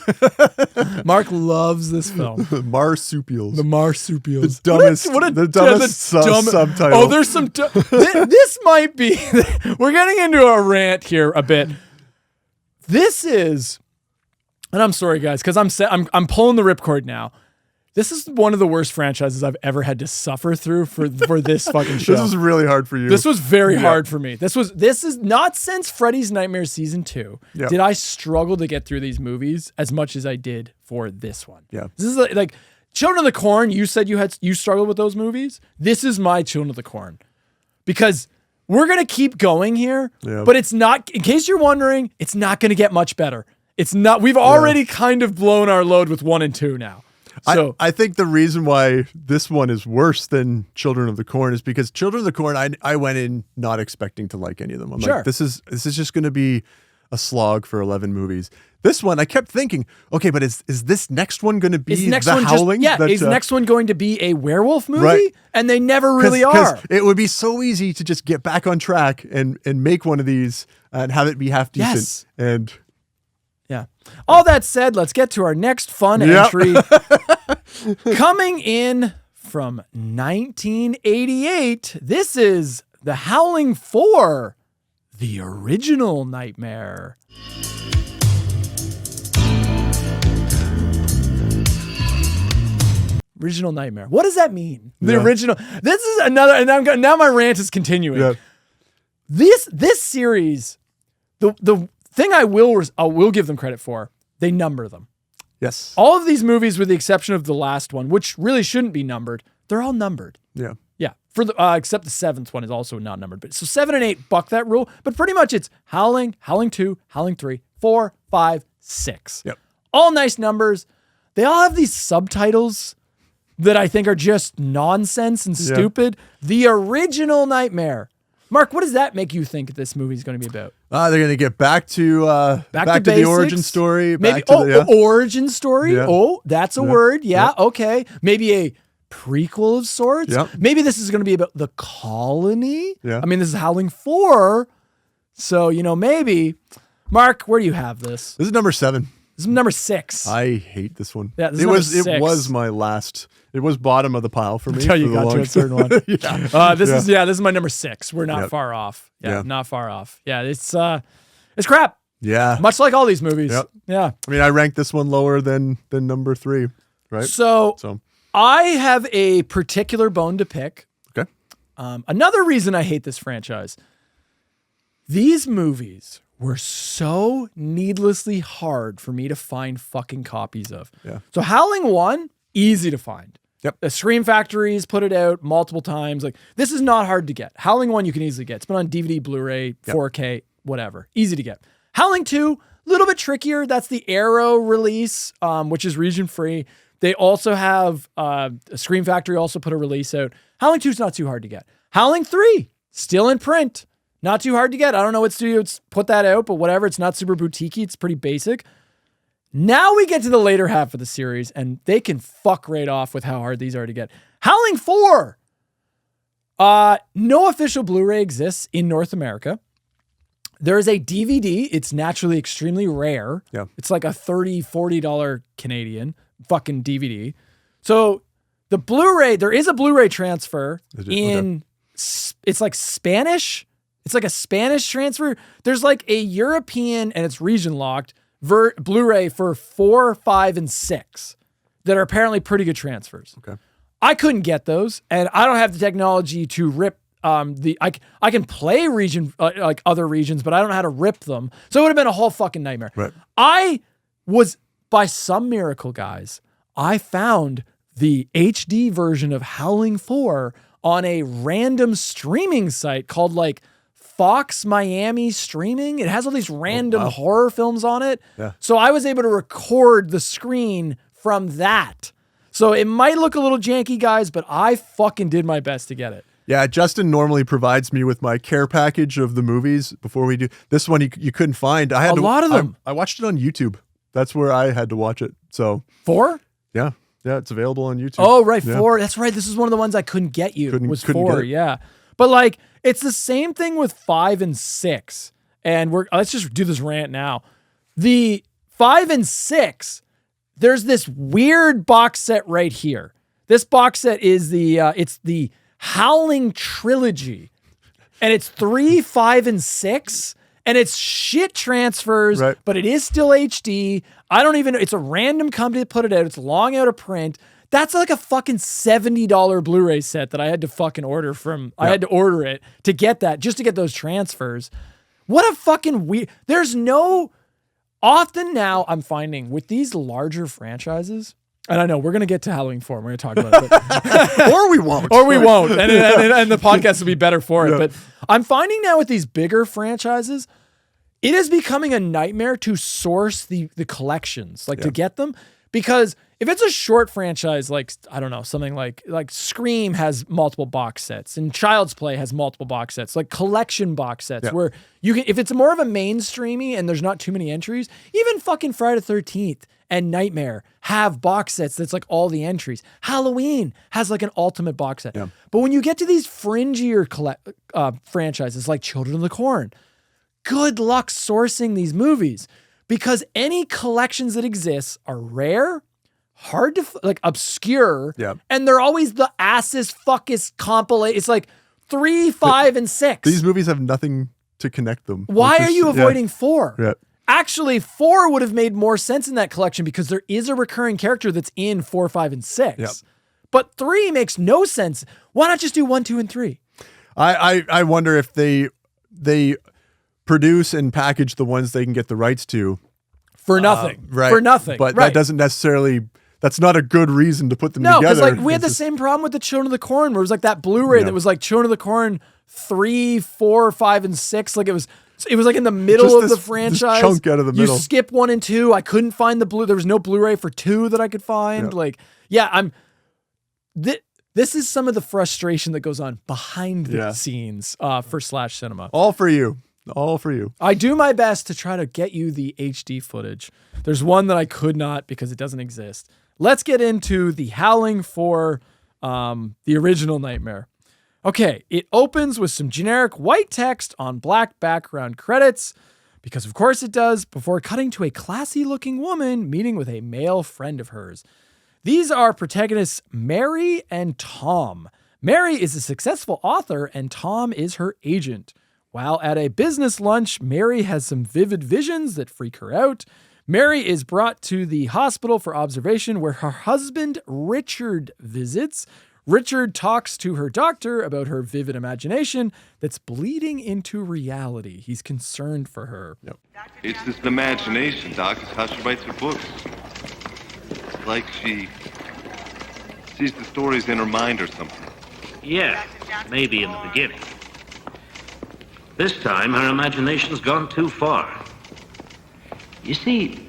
Mark loves this film. Marsupials. The Marsupials. The dumbest subtitle. Oh, there's some. This might be. We're getting into a rant here a bit. This is, and I'm sorry guys, because I'm pulling the ripcord now. This is one of the worst franchises I've ever had to suffer through for this fucking show. This was really hard for you. This was very hard for me. This is not since Freddy's Nightmare Season 2 did I struggle to get through these movies as much as I did for this one. Yeah. This is like Children of the Corn. You said you struggled with those movies. This is my Children of the Corn. Because we're going to keep going here, but it's not, in case you're wondering, it's not going to get much better. It's not, we've already kind of blown our load with 1 and 2 now. So I think the reason why this one is worse than Children of the Corn is because Children of the Corn, I went in not expecting to like any of them. I'm Sure. like, this is just going to be a slog for 11 movies. This one, I kept thinking, okay, but is this next one going to be the Howling? Is next one going to be a werewolf movie? Right. And they never really are. It would be so easy to just get back on track and make one of these and have it be half decent. Yes. And yeah. All that said, let's get to our next fun entry. Coming in from 1988, this is The Howling IV, the original Nightmare. Original Nightmare. What does that mean? The original. This is another, and now my rant is continuing. Yeah. This series, the thing I will give them credit for, they number them. Yes. All of these movies, with the exception of the last one, which really shouldn't be numbered, they're all numbered. Yeah. Yeah. For the except the seventh one is also not numbered. But so 7 and 8 buck that rule. But pretty much it's Howling, Howling 2, Howling 3, 4, 5, 6. Yep. All nice numbers. They all have these subtitles that I think are just nonsense and stupid. The original Nightmare. Mark, what does that make you think this movie is going to be about? They're going to get back to to the origin story. Maybe origin story. Yeah. Oh, that's a word. Yeah, okay. Maybe a prequel of sorts. Yep. Maybe this is going to be about the colony. Yeah. I mean, this is Howling 4. So, maybe. Mark, where do you have this? This is number 7. This is number 6. I hate this one. Yeah, this is It 6. was my last. It was bottom of the pile for me. Until you got to a certain one. This is my number 6. We're not Yep. far off. Yeah, Yeah. not far off. Yeah, it's crap. Yeah. Much like all these movies. Yep. Yeah. I mean, I ranked this one lower than number 3, right? So I have a particular bone to pick. Okay. Another reason I hate this franchise. These movies were so needlessly hard for me to find fucking copies of. Yeah. So Howling 1, easy to find. Yep. The Scream Factories put it out multiple times. Like, this is not hard to get. Howling 1 you can easily get. It's been on DVD, Blu-ray, 4K, whatever. Easy to get. Howling 2, a little bit trickier. That's the Arrow release, which is region free. They also have Scream Factory also put a release out. Howling 2 is not too hard to get. Howling 3, still in print. Not too hard to get. I don't know what studio put that out, but whatever. It's not super boutiquey. It's pretty basic. Now we get to the later half of the series, and they can fuck right off with how hard these are to get. Howling 4. No official Blu-ray exists in North America. There is a DVD. It's naturally extremely rare. Yeah. It's like a $30, $40 Canadian fucking DVD. So the Blu-ray, there is a Blu-ray transfer in, it's like Spanish. It's like a Spanish transfer. There's like a European, and it's region locked, Blu-ray for 4, 5, and 6 that are apparently pretty good transfers. Okay. I couldn't get those, and I don't have the technology to rip I can play region like other regions, but I don't know how to rip them. So it would have been a whole fucking nightmare. Right. I was, by some miracle, guys, I found the HD version of Howling 4 on a random streaming site called like Fox Miami Streaming. It has all these random horror films on it. Yeah. So I was able to record the screen from that. So it might look a little janky, guys, but I fucking did my best to get it. Yeah, Justin normally provides me with my care package of the movies before we do. This one you couldn't find. I had a lot of them. I watched it on YouTube. That's where I had to watch it. So 4? Yeah, it's available on YouTube. Oh, right, yeah. 4. That's right. This is one of the ones I couldn't get you. Couldn't 4, get it. yeah. But like, it's the same thing with 5 and 6. And let's just do this rant now. The 5 and 6, there's this weird box set right here. This box set is it's the Howling trilogy, and it's 3, 5, and 6, and it's shit transfers, right. But it is still HD. I don't even know. It's a random company that put it out. It's long out of print. That's like a fucking $70 Blu-ray set that I had to fucking order from. I had to order it to get that, just to get those transfers. What a fucking weird. There's no. Often now I'm finding with these larger franchises. And I know we're going to get to Howling 4. We're going to talk about it. Or we won't. Or we won't. And the podcast will be better for it. Yeah. But I'm finding now with these bigger franchises, it is becoming a nightmare to source the collections, to get them. Because if it's a short franchise, like, I don't know, something like Scream has multiple box sets and Child's Play has multiple box sets, like collection box sets where you can, if it's more of a mainstreamy and there's not too many entries, even fucking Friday the 13th and Nightmare have box sets that's like all the entries. Halloween has like an ultimate box set. But when you get to these fringier franchises like Children of the Corn, good luck sourcing these movies because any collections that exist are rare, hard to, like obscure, and they're always the assest fuckest compilation. It's like 3, 5, and 6. These movies have nothing to connect them. Why are you avoiding 4? Yeah. Actually, 4 would have made more sense in that collection because there is a recurring character that's in 4, 5, and 6. Yep. But 3 makes no sense. Why not just do 1, 2, and 3? I wonder if they produce and package the ones they can get the rights to for nothing. Right. For nothing. But right. that doesn't necessarily. That's not a good reason to put them No, together. because like we had the same problem with the Children of the Corn, where it was like that Blu-ray that was like Children of the Corn 3, 4, 5, and 6. Like it was like in the middle of the franchise. This chunk out of the middle. You skip 1 and 2. I couldn't find there was no Blu-ray for 2 that I could find. This is some of the frustration that goes on behind the scenes for Slash Cinema. All for you. All for you. I do my best to try to get you the HD footage. There's one that I could not because it doesn't exist. Let's get into the Howling for the original Nightmare. Okay, it opens with some generic white text on black background credits, because of course it does, before cutting to a classy-looking woman meeting with a male friend of hers. These are protagonists Mary and Tom. Mary is a successful author, and Tom is her agent. While at a business lunch, Mary has some vivid visions that freak her out. Mary is brought to the hospital for observation where her husband, Richard, visits. Richard talks to her doctor about her vivid imagination that's bleeding into reality. He's concerned for her. Yep. It's this imagination, Doc. It's how she writes her books. It's like she sees the stories in her mind or something. Yeah, maybe in the beginning. This time, her imagination's gone too far. You see,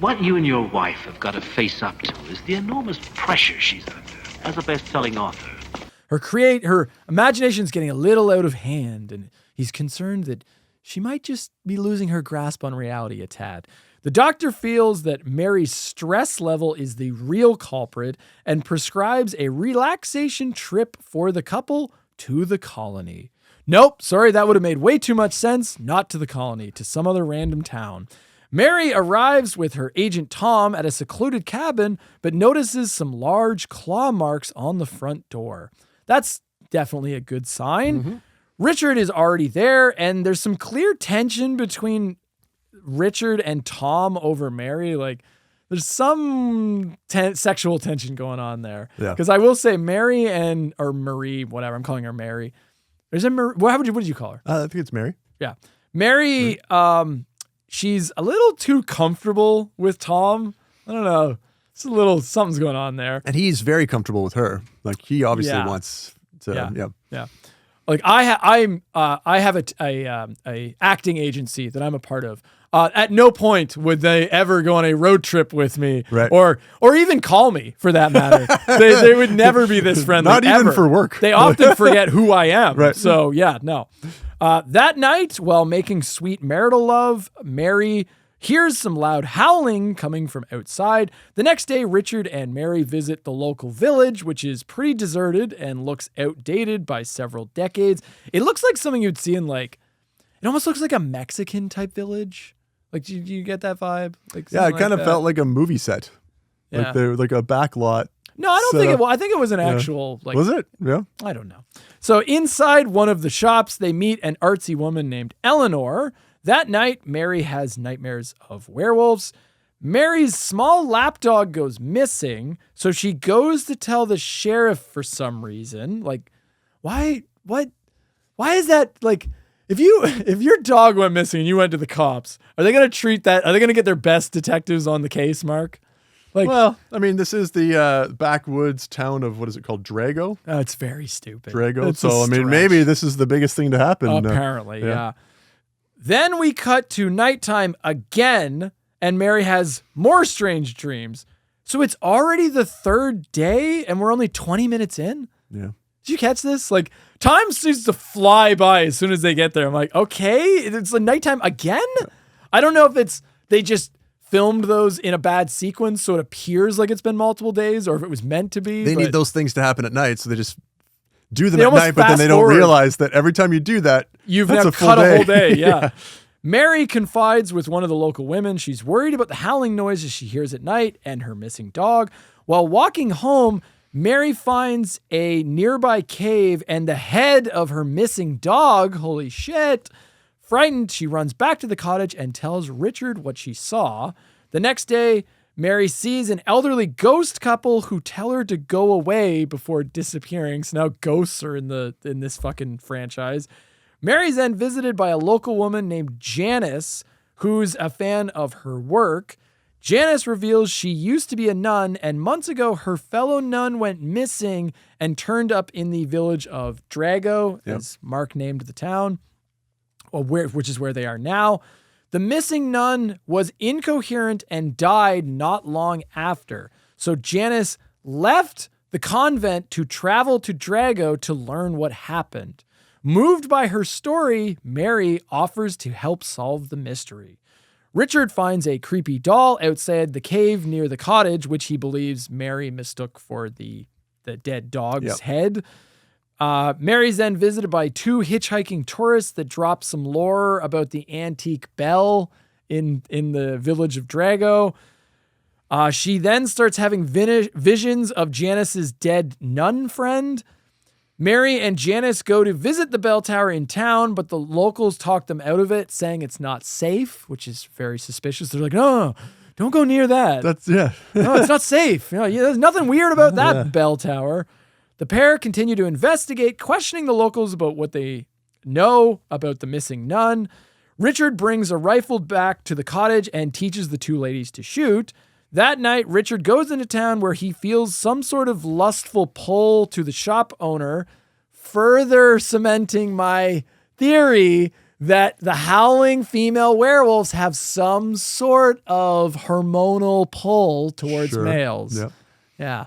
what you and your wife have got to face up to is the enormous pressure she's under as a best-selling author. Her imagination's getting a little out of hand, and he's concerned that she might just be losing her grasp on reality a tad. The doctor feels that Mary's stress level is the real culprit and prescribes a relaxation trip for the couple to the colony. Nope, sorry, that would have made way too much sense. Not to the colony, to some other random town. Mary arrives with her agent Tom at a secluded cabin, but notices some large claw marks on the front door. That's definitely a good sign. Mm-hmm. Richard is already there, and there's some clear tension between Richard and Tom over Mary. Like, there's some sexual tension going on there. Because I will say Mary or Marie, whatever, I'm calling her Mary. There's a Marie, what did you call her? I think it's Mary. Yeah. Mary, she's a little too comfortable with Tom. I don't know. It's a little, something's going on there. And he's very comfortable with her. Like, he obviously wants to, Yeah. Like I have a acting agency that I'm a part of. At no point would they ever go on a road trip with me, right? Or even call me for that matter. they would never be this friendly. Not even ever. for work. They often forget who I am. Right. So yeah, no. That night, while making sweet marital love, Mary hears some loud howling coming from outside. The next day, Richard and Mary visit the local village, which is pretty deserted and looks outdated by several decades. It looks like something you'd see in it almost looks like a Mexican type village. Like, do you get that vibe? Like, yeah, it kind of felt like a movie set. Yeah. Like they're like a back lot. No, I don't think it was. I think it was an actual, was it? Yeah. I don't know. So inside one of the shops, they meet an artsy woman named Eleanor. That night, Mary has nightmares of werewolves. Mary's small lapdog goes missing, so she goes to tell the sheriff for some reason. Like, why is that, like, if your dog went missing and you went to the cops, are they going to treat that? Are they going to get their best detectives on the case, Mark? Like, well, I mean, this is the backwoods town of, what is it called? Drago? Oh, it's very stupid. Drago. It's so, I mean, maybe this is the biggest thing to happen. Apparently, yeah. Then we cut to nighttime again, and Mary has more strange dreams. So it's already the third day and we're only 20 minutes in? Yeah. Did you catch this? Like, time seems to fly by as soon as they get there. I'm like, okay, it's like nighttime again? I don't know if they just filmed those in a bad sequence so it appears like it's been multiple days or if it was meant to be. They need those things to happen at night, so they just do them They at almost night, but then they don't realize that every time you do that, you've that's now a full cut day. a whole day. Yeah. Mary confides with one of the local women. She's worried about the howling noises she hears at night and her missing dog. While walking home, Mary finds a nearby cave and the head of her missing dog. Holy shit. Frightened, she runs back to the cottage and tells Richard what she saw. The next day, Mary sees an elderly ghost couple who tell her to go away before disappearing. So now ghosts are in this fucking franchise. Mary's then visited by a local woman named Janice, who's a fan of her work. Janice reveals she used to be a nun, and months ago, her fellow nun went missing and turned up in the village of Drago, as Mark named the town, which is where they are now. The missing nun was incoherent and died not long after. So Janice left the convent to travel to Drago to learn what happened. Moved by her story, Mary offers to help solve the mystery. Richard finds a creepy doll outside the cave near the cottage, which he believes Mary mistook for the dead dog's head. Mary's then visited by two hitchhiking tourists that drop some lore about the antique bell in the village of Drago. She then starts having visions of Janice's dead nun friend. Mary and Janice go to visit the bell tower in town, but the locals talk them out of it, saying it's not safe, which is very suspicious. They're like, no, don't go near that. No, it's not safe. There's nothing weird about that bell tower. The pair continue to investigate, questioning the locals about what they know about the missing nun. Richard brings a rifle back to the cottage and teaches the two ladies to shoot. That night, Richard goes into town where he feels some sort of lustful pull to the shop owner, further cementing my theory that the howling female werewolves have some sort of hormonal pull towards males. Yep. Yeah.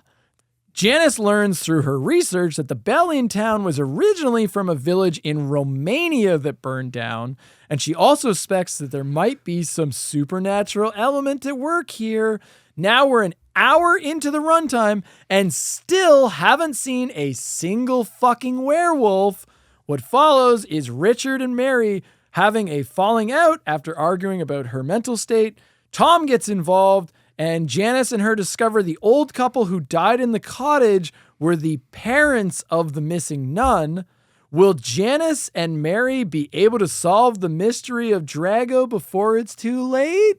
Janice learns through her research that the bell in town was originally from a village in Romania that burned down, and she also suspects that there might be some supernatural element at work here. Now we're an hour into the runtime and still haven't seen a single fucking werewolf. What follows is Richard and Mary having a falling out after arguing about her mental state. Tom gets involved, and Janice and her discover the old couple who died in the cottage were the parents of the missing nun. Will Janice and Mary be able to solve the mystery of Drago before it's too late?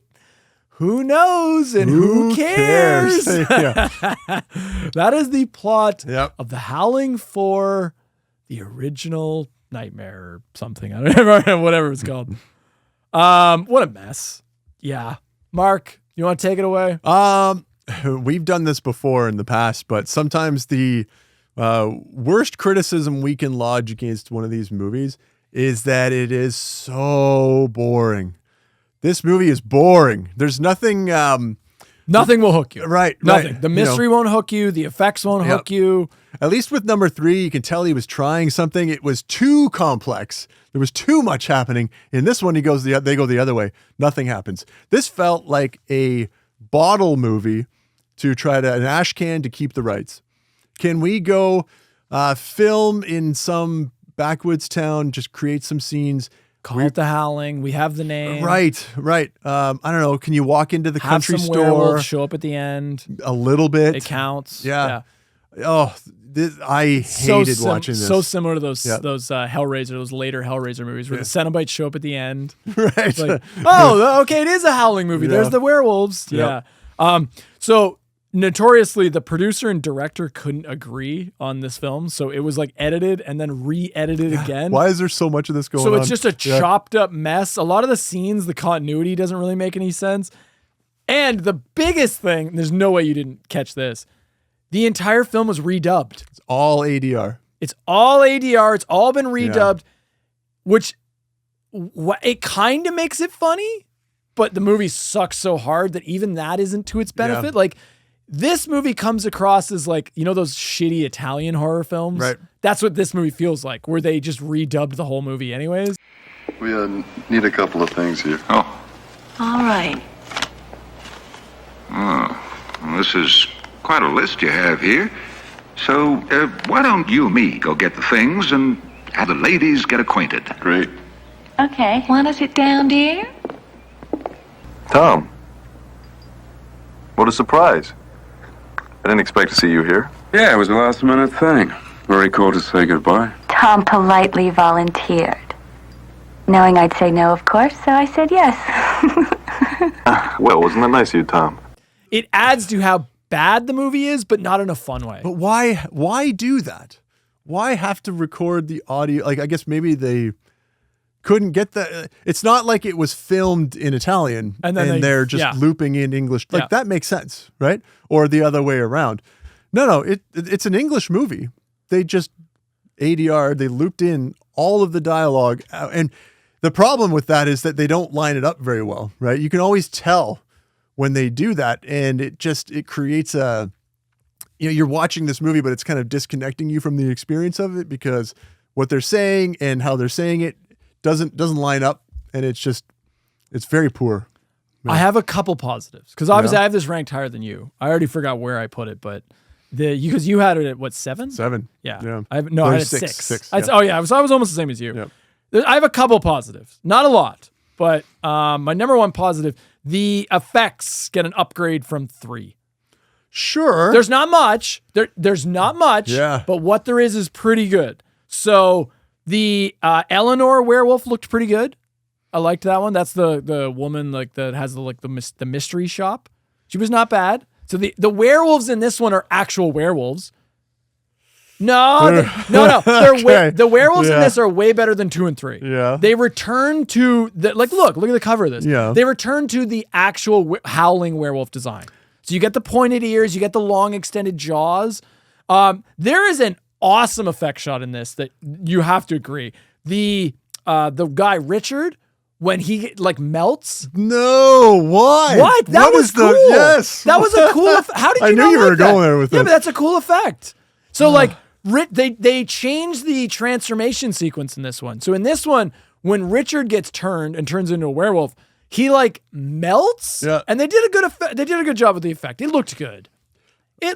Who knows and who cares? That is the plot of the Howling IV, the original Nightmare or something. I don't know, whatever it's called. What a mess. Yeah. Mark, you want to take it away? We've done this before in the past, but sometimes the worst criticism we can lodge against one of these movies is that it is so boring. This movie is boring. There's nothing... nothing will hook you. Right. Nothing. Right. The mystery won't hook you. The effects won't hook you. At least with number 3, you can tell he was trying something. It was too complex. There was too much happening. In this one, they go the other way. Nothing happens. This felt like a bottle movie to try to, an ash can to keep the rights. Can we go film in some backwoods town, just create some scenes? Call it The Howling. We have the name. Right. I don't know. Can you walk into the country have some store? Werewolves show up at the end. A little bit. It counts. Yeah. Oh, I hated watching this. So similar to those Hellraiser, those later Hellraiser movies where the Cenobites show up at the end. Right. Like, oh, okay, it is a Howling movie. Yeah. There's the werewolves. Yep. Yeah. So notoriously, the producer and director couldn't agree on this film, so it was like edited and then re-edited again. Why is there so much of this going on? So it's just a chopped up mess. A lot of the scenes, the continuity doesn't really make any sense. And the biggest thing, there's no way you didn't catch this, the entire film was redubbed. It's all ADR. It's all ADR. It's all been redubbed, which it kind of makes it funny, but the movie sucks so hard that even that isn't to its benefit. Yeah. Like, this movie comes across as like, you know, those shitty Italian horror films? Right. That's what this movie feels like, where they just redubbed the whole movie anyways. We need a couple of things here. Oh. All right. Oh, well, this is quite a list you have here. So, why don't you and me go get the things and have the ladies get acquainted? Great. Okay. Want to sit down, dear? Tom. What a surprise. I didn't expect to see you here. Yeah, it was a last-minute thing. Very cool to say goodbye. Tom politely volunteered. Knowing I'd say no, of course, so I said yes. Well, wasn't that nice of you, Tom? It adds to how bad the movie is, but not in a fun way. But why do that? Why have to record the audio? Like, I guess maybe they couldn't get the. It's not like it was filmed in Italian and they're just looping in English. Like that makes sense, right? Or the other way around. No, it's an English movie. They just ADR, they looped in all of the dialogue. And the problem with that is that they don't line it up very well, right? You can always tell when they do that, and it creates a, you know, you're watching this movie, but it's kind of disconnecting you from the experience of it because what they're saying and how they're saying it doesn't line up, and it's very poor. I have a couple positives because obviously I have this ranked higher than you. I already forgot where I put it, but because you had it at what, 7? 7. Yeah. I had it 6. 6. Oh yeah, I was almost the same as you. Yeah. I have a couple positives, not a lot, but my number one positive: the effects get an upgrade from 3. Sure. There's not much. There's not much. Yeah. But what there is pretty good. So the Eleanor werewolf looked pretty good. I liked that one. That's the woman like that has the mystery shop. She was not bad. So the werewolves in this one are actual werewolves. No. The werewolves in this are way better than 2 and 3. Yeah. They return to look at the cover of this. Yeah. They return to the actual howling werewolf design. So you get the pointed ears, you get the long extended jaws. There is an awesome effect shot in this that you have to agree. The guy Richard, when he like melts. No, why? What? That was cool. Yes. That was a cool How did you I knew not you like were that? going there with Yeah, it. but that's a cool effect. So like they changed the transformation sequence in this one. So in this one, when Richard gets turned and turns into a werewolf, he like melts. Yeah. And they did a good job with the effect. It looked good.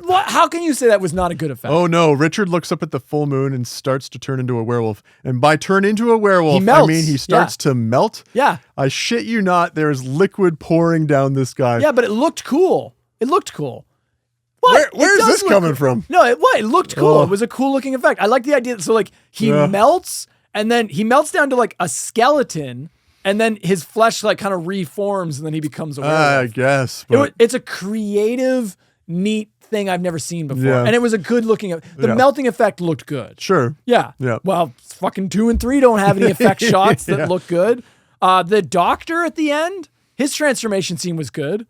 How can you say that was not a good effect? Oh no, Richard looks up at the full moon and starts to turn into a werewolf. And by turn into a werewolf, He melts. I mean he starts to melt. Yeah. I shit you not, there is liquid pouring down this guy. Yeah, but it looked cool. What? Where's this coming from? No, it looked cool. Oh. It was a cool looking effect. I like the idea. So like he melts and then he melts down to like a skeleton and then his flesh like kind of reforms and then he becomes a werewolf. I guess. But It's a creative, neat thing I've never seen before. Yeah. And it was a good looking, the melting effect looked good. Sure. Yeah. Yeah. Well, fucking 2 and 3 don't have any effect shots that look good. The doctor at the end, his transformation scene was good.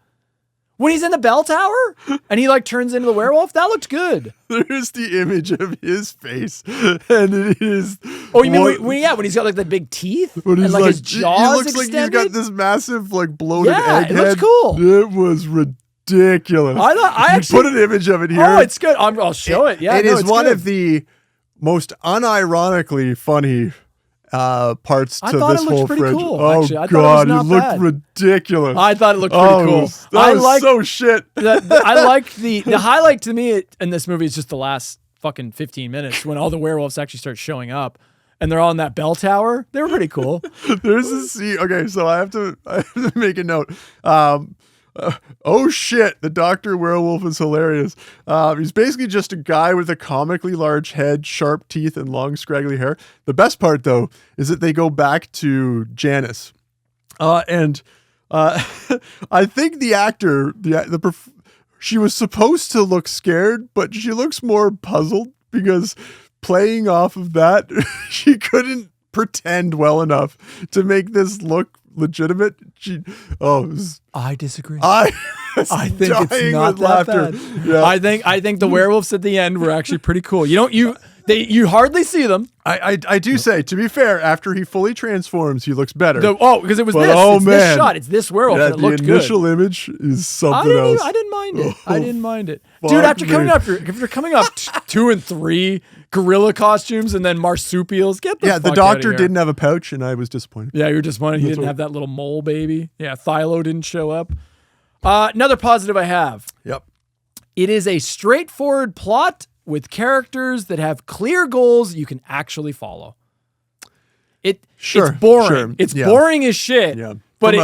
When he's in the bell tower and he like turns into the werewolf, that looked good. There's the image of his face, and it is. Oh, you mean when he's got like the big teeth When and he's like his jaws he looks extended? like he's got this massive like bloated egg it looks head. cool. It was ridiculous. I You actually put an image of it here. Oh, it's good. I'll show it. Yeah, it is it's one good. of the most unironically funny parts I to thought this it looked whole pretty franchise. cool, Oh actually. I thought it was God, not it looked bad. ridiculous. I thought it looked pretty cool. That was so shit. I liked the highlight to me in this movie is just the last fucking 15 minutes when all the werewolves actually start showing up and they're all in that bell tower. They were pretty cool. There's a scene. Okay, so I have to make a note. Oh shit, the Dr. Werewolf is hilarious. He's basically just a guy with a comically large head, sharp teeth, and long scraggly hair. The best part, though, is that they go back to Janice. And I think the actor, she was supposed to look scared, but she looks more puzzled because playing off of that, she couldn't pretend well enough to make this look legitimate. I disagree. I think it's not that bad. Yeah. I think the werewolves at the end were actually pretty cool. You hardly see them. I do say, to be fair, after he fully transforms, he looks better. Because it was this shot. It's this werewolf. Yeah, and it looked the good. initial image is something else. I didn't mind it. I didn't mind it. Fuck Dude, after me. coming up, if you're coming up 2 and 3 gorilla costumes and then marsupials, get the fuck the out doctor of here. didn't have a pouch, and I was disappointed. Yeah, you were disappointed he didn't have that little mole baby. Yeah, Thylo didn't show up. Another positive I have. Yep. It is a straightforward plot with characters that have clear goals you can actually follow. It's boring. Sure. It's boring as shit. Yeah. But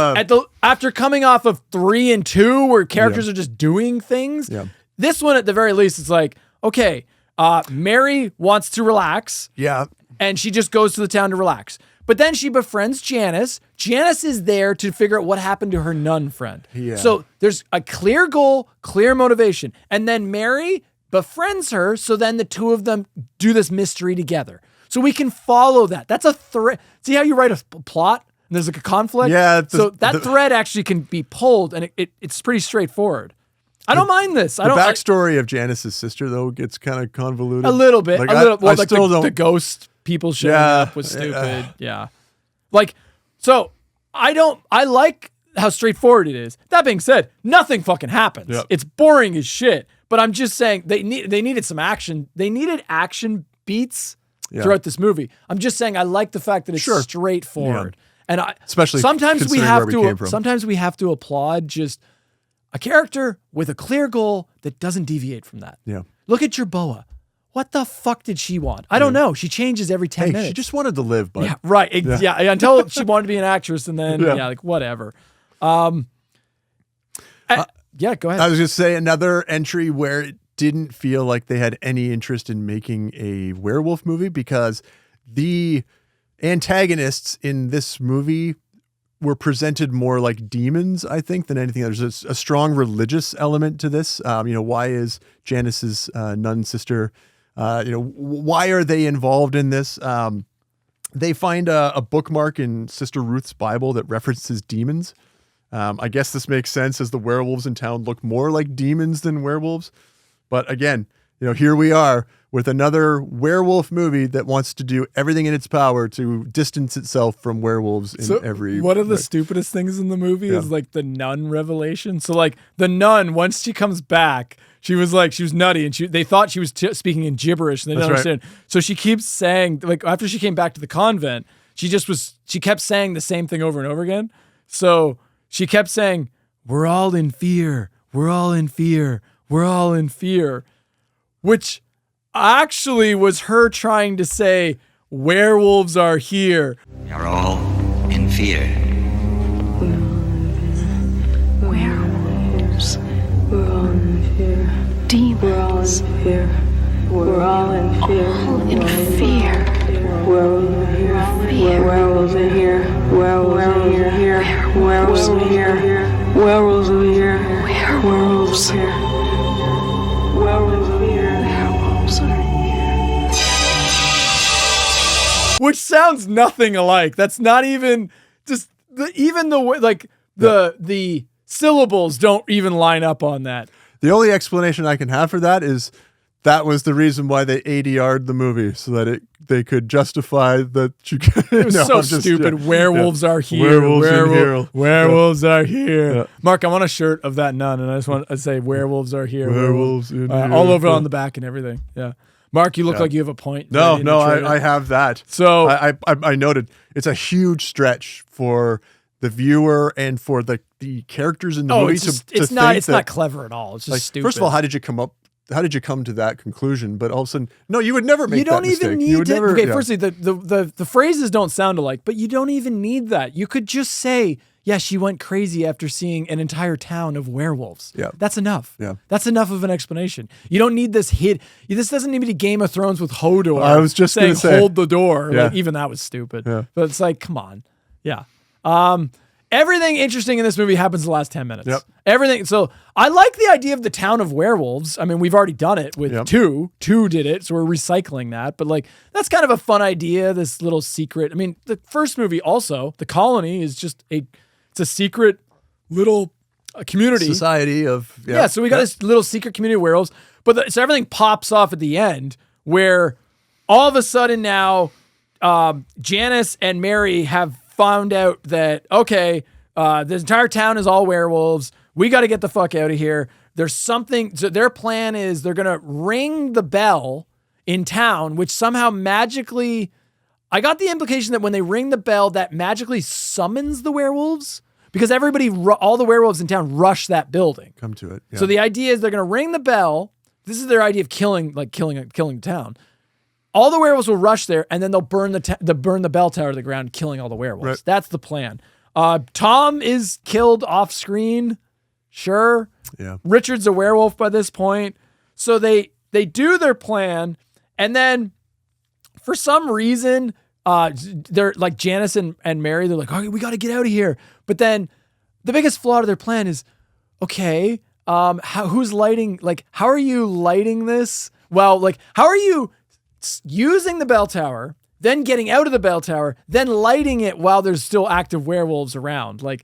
after coming off of 3 and 2, where characters are just doing things, this one at the very least, it's like, okay, Mary wants to relax. Yeah. And she just goes to the town to relax. But then she befriends Janice. Janice is there to figure out what happened to her nun friend. Yeah. So there's a clear goal, clear motivation. And then Mary befriends her, so then the two of them do this mystery together. So we can follow that. That's a thread. See how you write a plot? And there's like a conflict? Yeah. So that thread actually can be pulled, and it's pretty straightforward. I don't mind this. The backstory of Janice's sister, though, gets kind of convoluted. A little bit. Like, a little. Well, I like still the don't. ghost people showing up was stupid. Yeah. Like, so I like how straightforward it is. That being said, nothing fucking happens. Yep. It's boring as shit. But I'm just saying they needed some action. They needed action beats throughout this movie. I'm just saying I like the fact that it's straightforward. Yeah. And especially sometimes we considering have we have to applaud just a character with a clear goal that doesn't deviate from that. Yeah. Look at Jerboa. What the fuck did she want? I don't know. She changes every 10 minutes. She just wanted to live, bud. Yeah, right. Yeah, until she wanted to be an actress, and then like whatever. Go ahead. I was just say another entry where it didn't feel like they had any interest in making a werewolf movie, because the antagonists in this movie were presented more like demons, I think, than anything. There's a strong religious element to this. Why is Janice's nun sister, why are they involved in this? They find a bookmark in Sister Ruth's Bible that references demons. I guess this makes sense, as the werewolves in town look more like demons than werewolves. But again, here we are with another werewolf movie that wants to do everything in its power to distance itself from werewolves in every. One of the stupidest things in the movie is like the nun revelation. So like the nun, once she comes back, she was nutty, and they thought she was speaking in gibberish, and they didn't understand. So she keeps saying, like, after she came back to the convent, she kept saying the same thing over and over again. So she kept saying, "We're all in fear. We're all in fear. We're all in fear," which actually was her trying to say, werewolves are here. We are all in fear. Werewolves. We're all in fear. Demons. We're all in fear. We're all in fear. Werewolves are here. Werewolves are here. Werewolves are here. Werewolves are here. Werewolves are here. Werewolves are here. Werewolves are here. Which sounds nothing alike. That's not even just the way, like the syllables don't even line up on that. The only explanation I can have for that is that was the reason why they ADR'd the movie, so that they could justify that you could. It was stupid. Werewolves are here. Werewolves are here. Yeah. Mark, I want a shirt of that nun, and I just want to say werewolves are here. Werewolves in here. All over on the back and everything. Yeah. Mark, you look like you have a point. No, I have that. So I noted it's a huge stretch for the viewer and for the characters in the movie it's not clever at all. It's just stupid. First of all, how did you come to that conclusion? But all of a sudden, no, you would never make you don't that even mistake. need to. Okay, firstly, the phrases don't sound alike, but you don't even need that. You could just say, yeah, she went crazy after seeing an entire town of werewolves. Yeah. That's enough. Yeah. That's enough of an explanation. You don't need this hit. This doesn't need to be Game of Thrones with Hodor. I was just saying, say, hold the door. Yeah. Like, even that was stupid. Yeah. But it's like, come on. Yeah. Everything interesting in this movie happens in the last 10 minutes. Yep. Everything. So I like the idea of the town of werewolves. I mean, we've already done it with two. Two did it, so we're recycling that. But like, that's kind of a fun idea, this little secret. I mean, the first movie also, The Colony, is just it's a secret little community. Society of... So we got this little secret community of werewolves. But so everything pops off at the end where all of a sudden now, Janice and Mary have found out that, okay, this entire town is all werewolves. We got to get the fuck out of here. There's something. So their plan is they're going to ring the bell in town, which somehow magically, I got the implication that when they ring the bell, that magically summons the werewolves because all the werewolves in town rush that building. Come to it. Yeah. So the idea is they're going to ring the bell. This is their idea of killing the town. All the werewolves will rush there, and then they'll burn the bell tower to the ground, killing all the werewolves. Right. That's the plan. Tom is killed off screen. Sure. Yeah. Richard's a werewolf by this point. So they do their plan, and then for some reason, they're like Janice and Mary, they're like, okay, we got to get out of here. But then the biggest flaw to their plan is, okay, who's lighting, like, how are you lighting this? Well, like, how are you using the bell tower, then getting out of the bell tower, then lighting it while there's still active werewolves around? Like,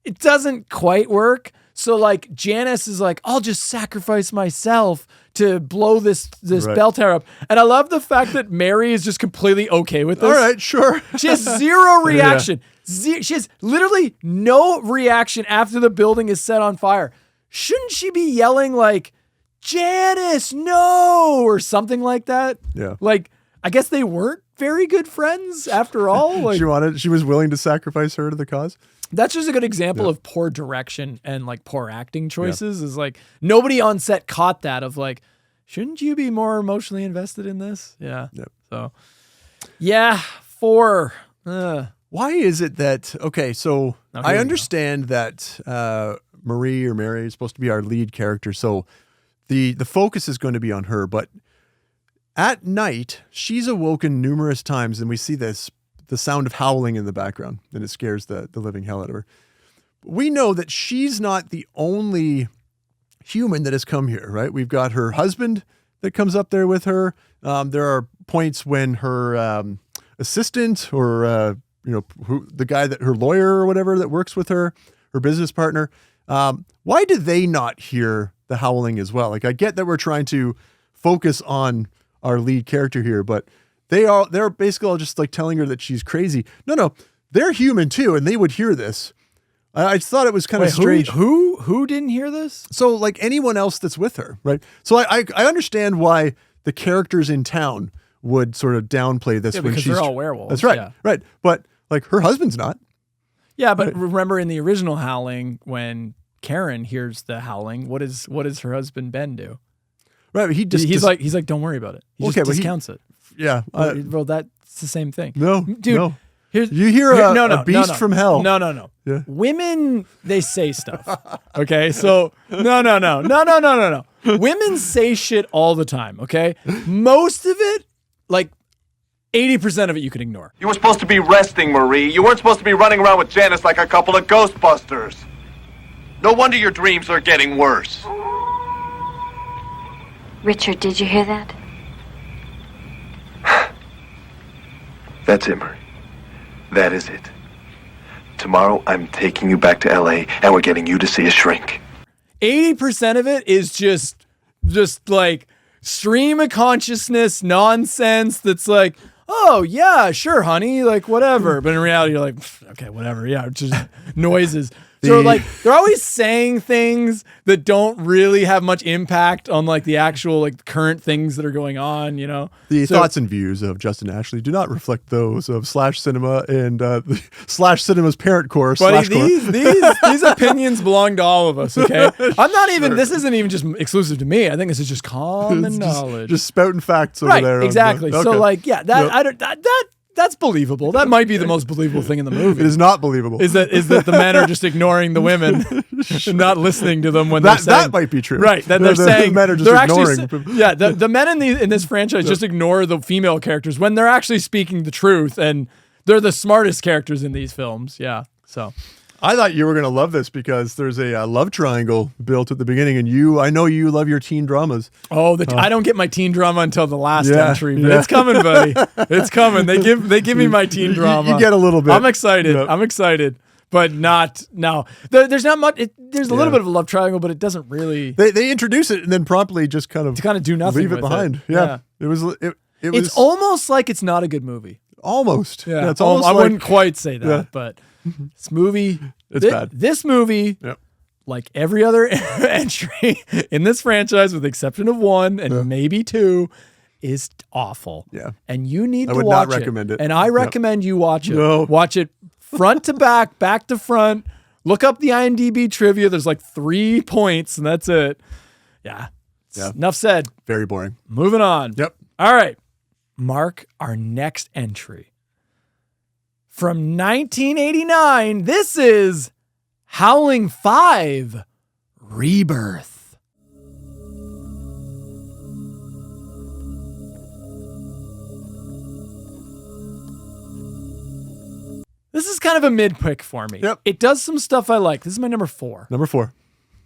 it doesn't quite work. So like Janice is like, I'll just sacrifice myself to blow this bell tower up. And I love the fact that Mary is just completely okay with this. All right, sure. She has zero reaction. She has literally no reaction after the building is set on fire. Shouldn't she be yelling like, Janice, no, or something like that? Yeah. Like, I guess they weren't very good friends after all. Like, she was willing to sacrifice her to the cause. That's just a good example of poor direction and like poor acting choices. Is like nobody on set caught that of like, shouldn't you be more emotionally invested in this? Yeah. Yep. So, yeah, 4. Why is it that, okay, so Now, I here we understand that Mary is supposed to be our lead character. So the focus is going to be on her, but at night, she's awoken numerous times and we see the sound of howling in the background, and it scares the living hell out of her. We know that she's not the only human that has come here, right? We've got her husband that comes up there with her. There are points when her assistant or the guy that her lawyer or whatever that works with her business partner. Why do they not hear the howling as well? Like, I get that we're trying to focus on our lead character here, but they're basically all just like telling her that she's crazy. No, they're human too, and they would hear this. I just thought it was kind of strange. Who didn't hear this? So like anyone else that's with her, right? So I understand why the characters in town would sort of downplay this when because she's they're all werewolves. That's right, yeah. right. But like her husband's not. Yeah, but remember in the original Howling when Karen hears the howling, what does her husband Ben do? Right, he's like, don't worry about it. He just discounts it. Yeah. Well, that's the same thing. No, dude. No. You hear a beast from hell. No. Yeah. Women, they say stuff. Okay, so no. Women say shit all the time. Okay, most of it, like 80% of it, you can ignore. You were supposed to be resting, Marie. You weren't supposed to be running around with Janice like a couple of Ghostbusters. No wonder your dreams are getting worse. Richard, did you hear that? That's it, Marie. That is it. Tomorrow, I'm taking you back to L.A., and we're getting you to see a shrink. 80% of it is just like stream of consciousness nonsense that's like, oh, yeah, sure, honey, like, whatever. But in reality, you're like, okay, whatever. Yeah, just noises. So, like, they're always saying things that don't really have much impact on, like, the actual, like, current things that are going on, you know? The thoughts and views of Justin Ashley do not reflect those of Slash Cinema and Slash Cinema's parent core. Buddy, these opinions belong to all of us, okay? I'm not even, this isn't even just exclusive to me. I think this is just common knowledge. Just spouting facts over there. Exactly. So, like, yeah, that's believable. That might be the most believable thing in the movie. It is not believable. Is that the men are just ignoring the women and not listening to them when they're saying. That might be true. Right. That they're saying. The men are just ignoring. Yeah. The men in this franchise just ignore the female characters when they're actually speaking the truth, and they're the smartest characters in these films. Yeah. So. I thought you were going to love this because there's a love triangle built at the beginning, and I know you love your teen dramas. Oh, I don't get my teen drama until the last entry, but it's coming, buddy. It's coming. They give me my teen drama. You get a little bit. I'm excited. Yep. I'm excited, but not now. There's not much. There's a little bit of a love triangle, but it doesn't really. They introduce it and then promptly just kind of do nothing. Leave it behind. Yeah. It It's almost like it's not a good movie. Almost. Yeah, it's almost I like, wouldn't quite say that, but this movie, it's bad. This movie, like every other entry in this franchise, with the exception of one and maybe two, is awful. Yeah. And you need I to would watch not recommend it. And I recommend you watch it. No. Watch it front to back to front. Look up the IMDb trivia. There's like 3 points, and that's it. Yeah. Enough said. Very boring. Moving on. Yep. All right. Mark our next entry. From 1989, this is Howling V, Rebirth. This is kind of a mid-pick for me. Yep. It does some stuff I like. This is my number 4. Number 4.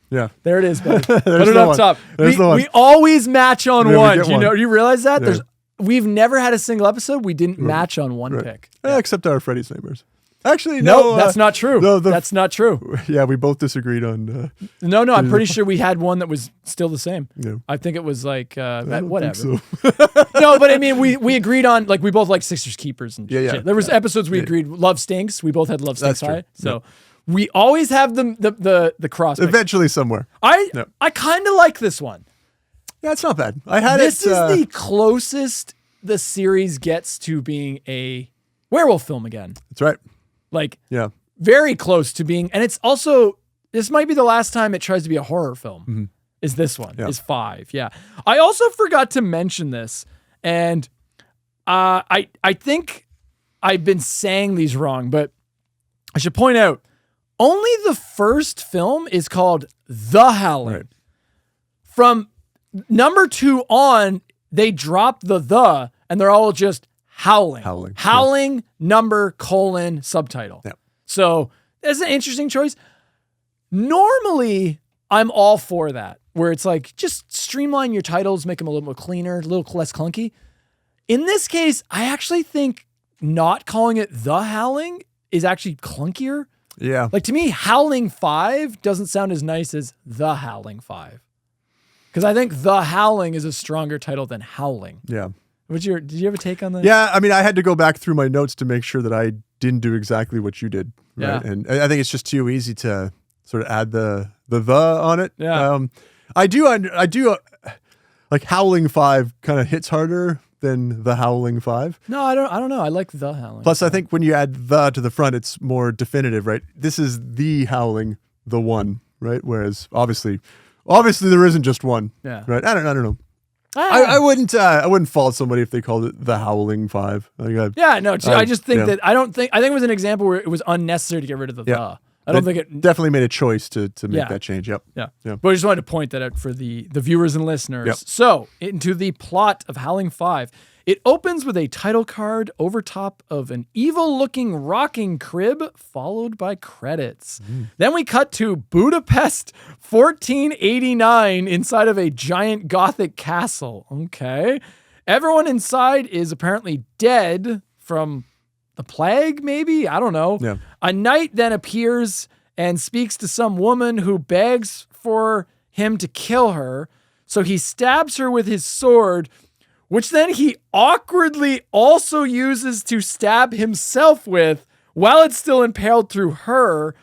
Yeah. There it is, buddy. Put There's it the up one. top. There's the one. We always match on Yeah, we one. get Do you one. know? Do you realize that? Yeah. We've never had a single episode we didn't match on one pick. Except our Freddy's Neighbors. Actually, No, that's not true. No, that's not true. Yeah, we both disagreed on. No, I'm pretty sure we had one that was still the same. Yeah. I think it was like I don't whatever. think No, but I mean, we agreed on, like, we both like Sixers Keepers and Yeah, yeah. shit. There was episodes we agreed. Love Stinks. We both had Love Stinks That's true. high. So we always have the cross. Eventually, somewhere. I kind of like this one. Yeah, it's not bad. I had This it. is the closest the series gets to being a werewolf film again. That's right. Like, Yeah. very close to being, and it's also, this might be the last time it tries to be a horror film. Is this one, is 5. Yeah. I also forgot to mention this, and I think I've been saying these wrong, but I should point out, only the first film is called The Howling. Right. From number 2 on, they drop the, and they're all just Howling. Howling, number, subtitle. Yep. So that's an interesting choice. Normally, I'm all for that, where it's like, just streamline your titles, make them a little more cleaner, a little less clunky. In this case, I actually think not calling it The Howling is actually clunkier. Yeah. Like, to me, Howling 5 doesn't sound as nice as The Howling 5. Because I think The Howling is a stronger title than Howling. Yeah. Did you have a take on that? Yeah, I mean, I had to go back through my notes to make sure that I didn't do exactly what you did. Right? Yeah. And I think it's just too easy to sort of add the on it. Yeah. I do like Howling 5 kind of hits harder than the Howling 5. No, I don't know. I like The Howling. Plus, I think when you add the to the front, it's more definitive, right? This is the Howling, the one, right? Whereas obviously there isn't just one. Yeah. Right. I don't know. I wouldn't fault somebody if they called it the Howling 5. I just think that I think it was an example where it was unnecessary to get rid of the. I don't think it definitely made a choice to make that change. Yep. Yeah. But I just wanted to point that out for the viewers and listeners. Yep. So, into the plot of Howling 5. It opens with a title card over top of an evil-looking rocking crib, followed by credits. Then we cut to Budapest 1489 inside of a giant Gothic castle. Okay. Everyone inside is apparently dead from the plague, maybe? I don't know. Yeah. A knight then appears and speaks to some woman who begs for him to kill her. So he stabs her with his sword, which then he awkwardly also uses to stab himself with while it's still impaled through her.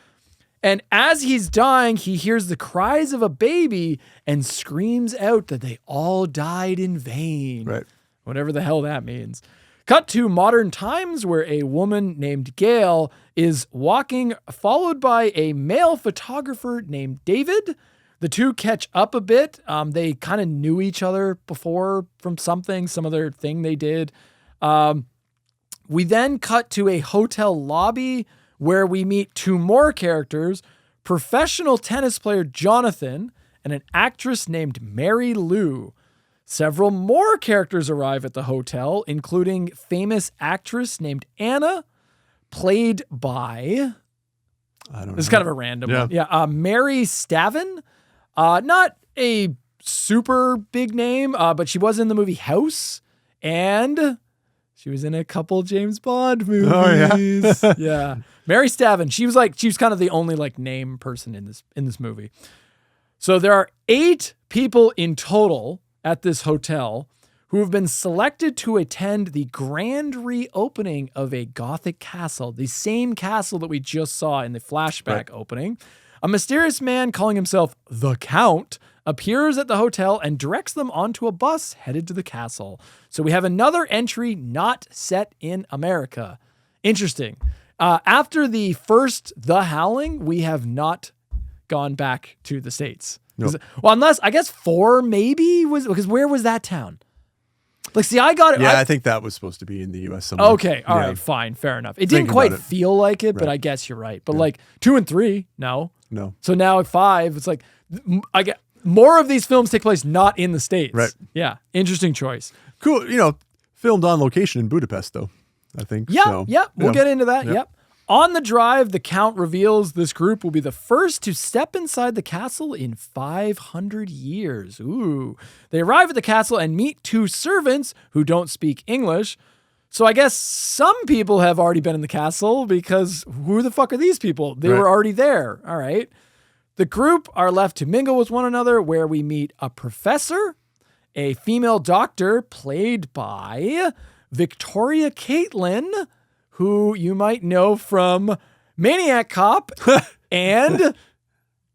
And as he's dying, he hears the cries of a baby and screams out that they all died in vain. Right. Whatever the hell that means. Cut to modern times where a woman named Gail is walking, followed by a male photographer named David. The two catch up a bit. They kind of knew each other before from some other thing they did. We then cut to a hotel lobby where we meet 2 more characters, professional tennis player Jonathan and an actress named Mary Lou. Several more characters arrive at the hotel, including famous actress named Anna, played by... I don't know. This is kind of a random one. Yeah, Mary Stavin. Not a super big name, but she was in the movie House, and she was in a couple James Bond movies. Oh, yeah? Yeah. Mary Stavin. She was kind of the only like name person in this movie. So there are 8 people in total at this hotel who have been selected to attend the grand reopening of a Gothic castle, the same castle that we just saw in the flashback opening. A mysterious man calling himself the Count appears at the hotel and directs them onto a bus headed to the castle. So we have another entry not set in America. Interesting. After the first The Howling, we have not gone back to the States. Nope. Well, unless, I guess 4 maybe was, because where was that town? Like, see, I got it. Yeah, I think that was supposed to be in the U.S. somewhere. Okay, all right, fine, fair enough. It didn't quite feel like it, but I guess you're right. But like 2 and 3, no. So now at 5, it's like, I get more of these films take place not in the States. Right. Yeah, interesting choice. Cool. You know, filmed on location in Budapest, though, I think. Yeah, so, we'll get into that. Yeah. Yep. On the drive, the Count reveals this group will be the first to step inside the castle in 500 years. Ooh. They arrive at the castle and meet 2 servants who don't speak English. So I guess some people have already been in the castle because who the fuck are these people? They were already there. All right. The group are left to mingle with one another, where we meet a professor, a female doctor played by Victoria Caitlin, who you might know from Maniac Cop and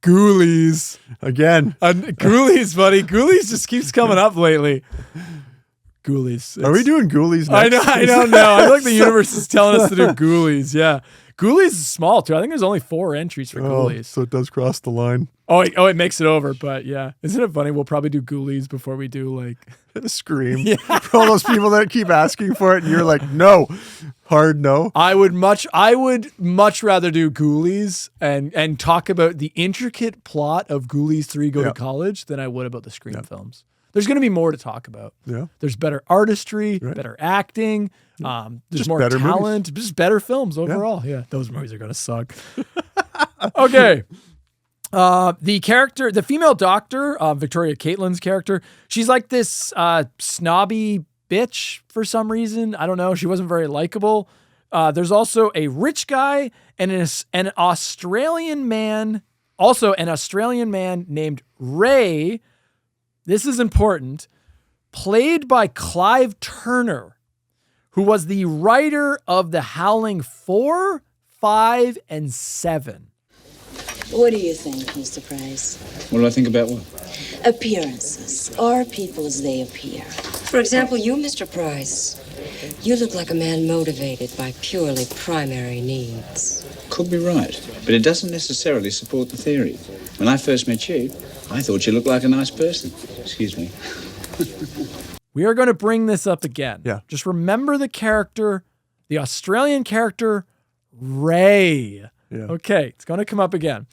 Ghoulies. Again. Ghoulies, buddy. Ghoulies just keeps coming up lately. Ghoulies. Are we doing Ghoulies next? I don't know. I feel like the universe is telling us to do Ghoulies. Yeah. Ghoulies is small, too. I think there's only 4 entries for Ghoulies. So it does cross the line. Oh, it makes it over, but yeah. Isn't it funny? We'll probably do Ghoulies before we do, like... Scream. For all those people that keep asking for it, and you're like, no. Hard no. I would much rather do Ghoulies and talk about the intricate plot of Ghoulies 3 Go to College than I would about the Scream films. There's going to be more to talk about. Yeah. There's better artistry, better acting, there's Just more better talent, movies. just better films overall. Yeah, those movies are going to suck. Okay. The female doctor, Victoria Caitlin's character, she's like this snobby bitch for some reason. I don't know. She wasn't very likable. There's also a rich guy and an Australian man, named Ray. This is important. Played by Clive Turner, who was the writer of the Howling 4, 5, and 7. What do you think, Mr. Price? What do I think about what? Appearances. Are people as they appear? For example, you, Mr. Price. You look like a man motivated by purely primary needs. Could be right, but it doesn't necessarily support the theory. When I first met you, I thought you looked like a nice person. Excuse me. We are going to bring this up again. Yeah. Just remember the character, the Australian character, Ray. Yeah. Okay, it's going to come up again.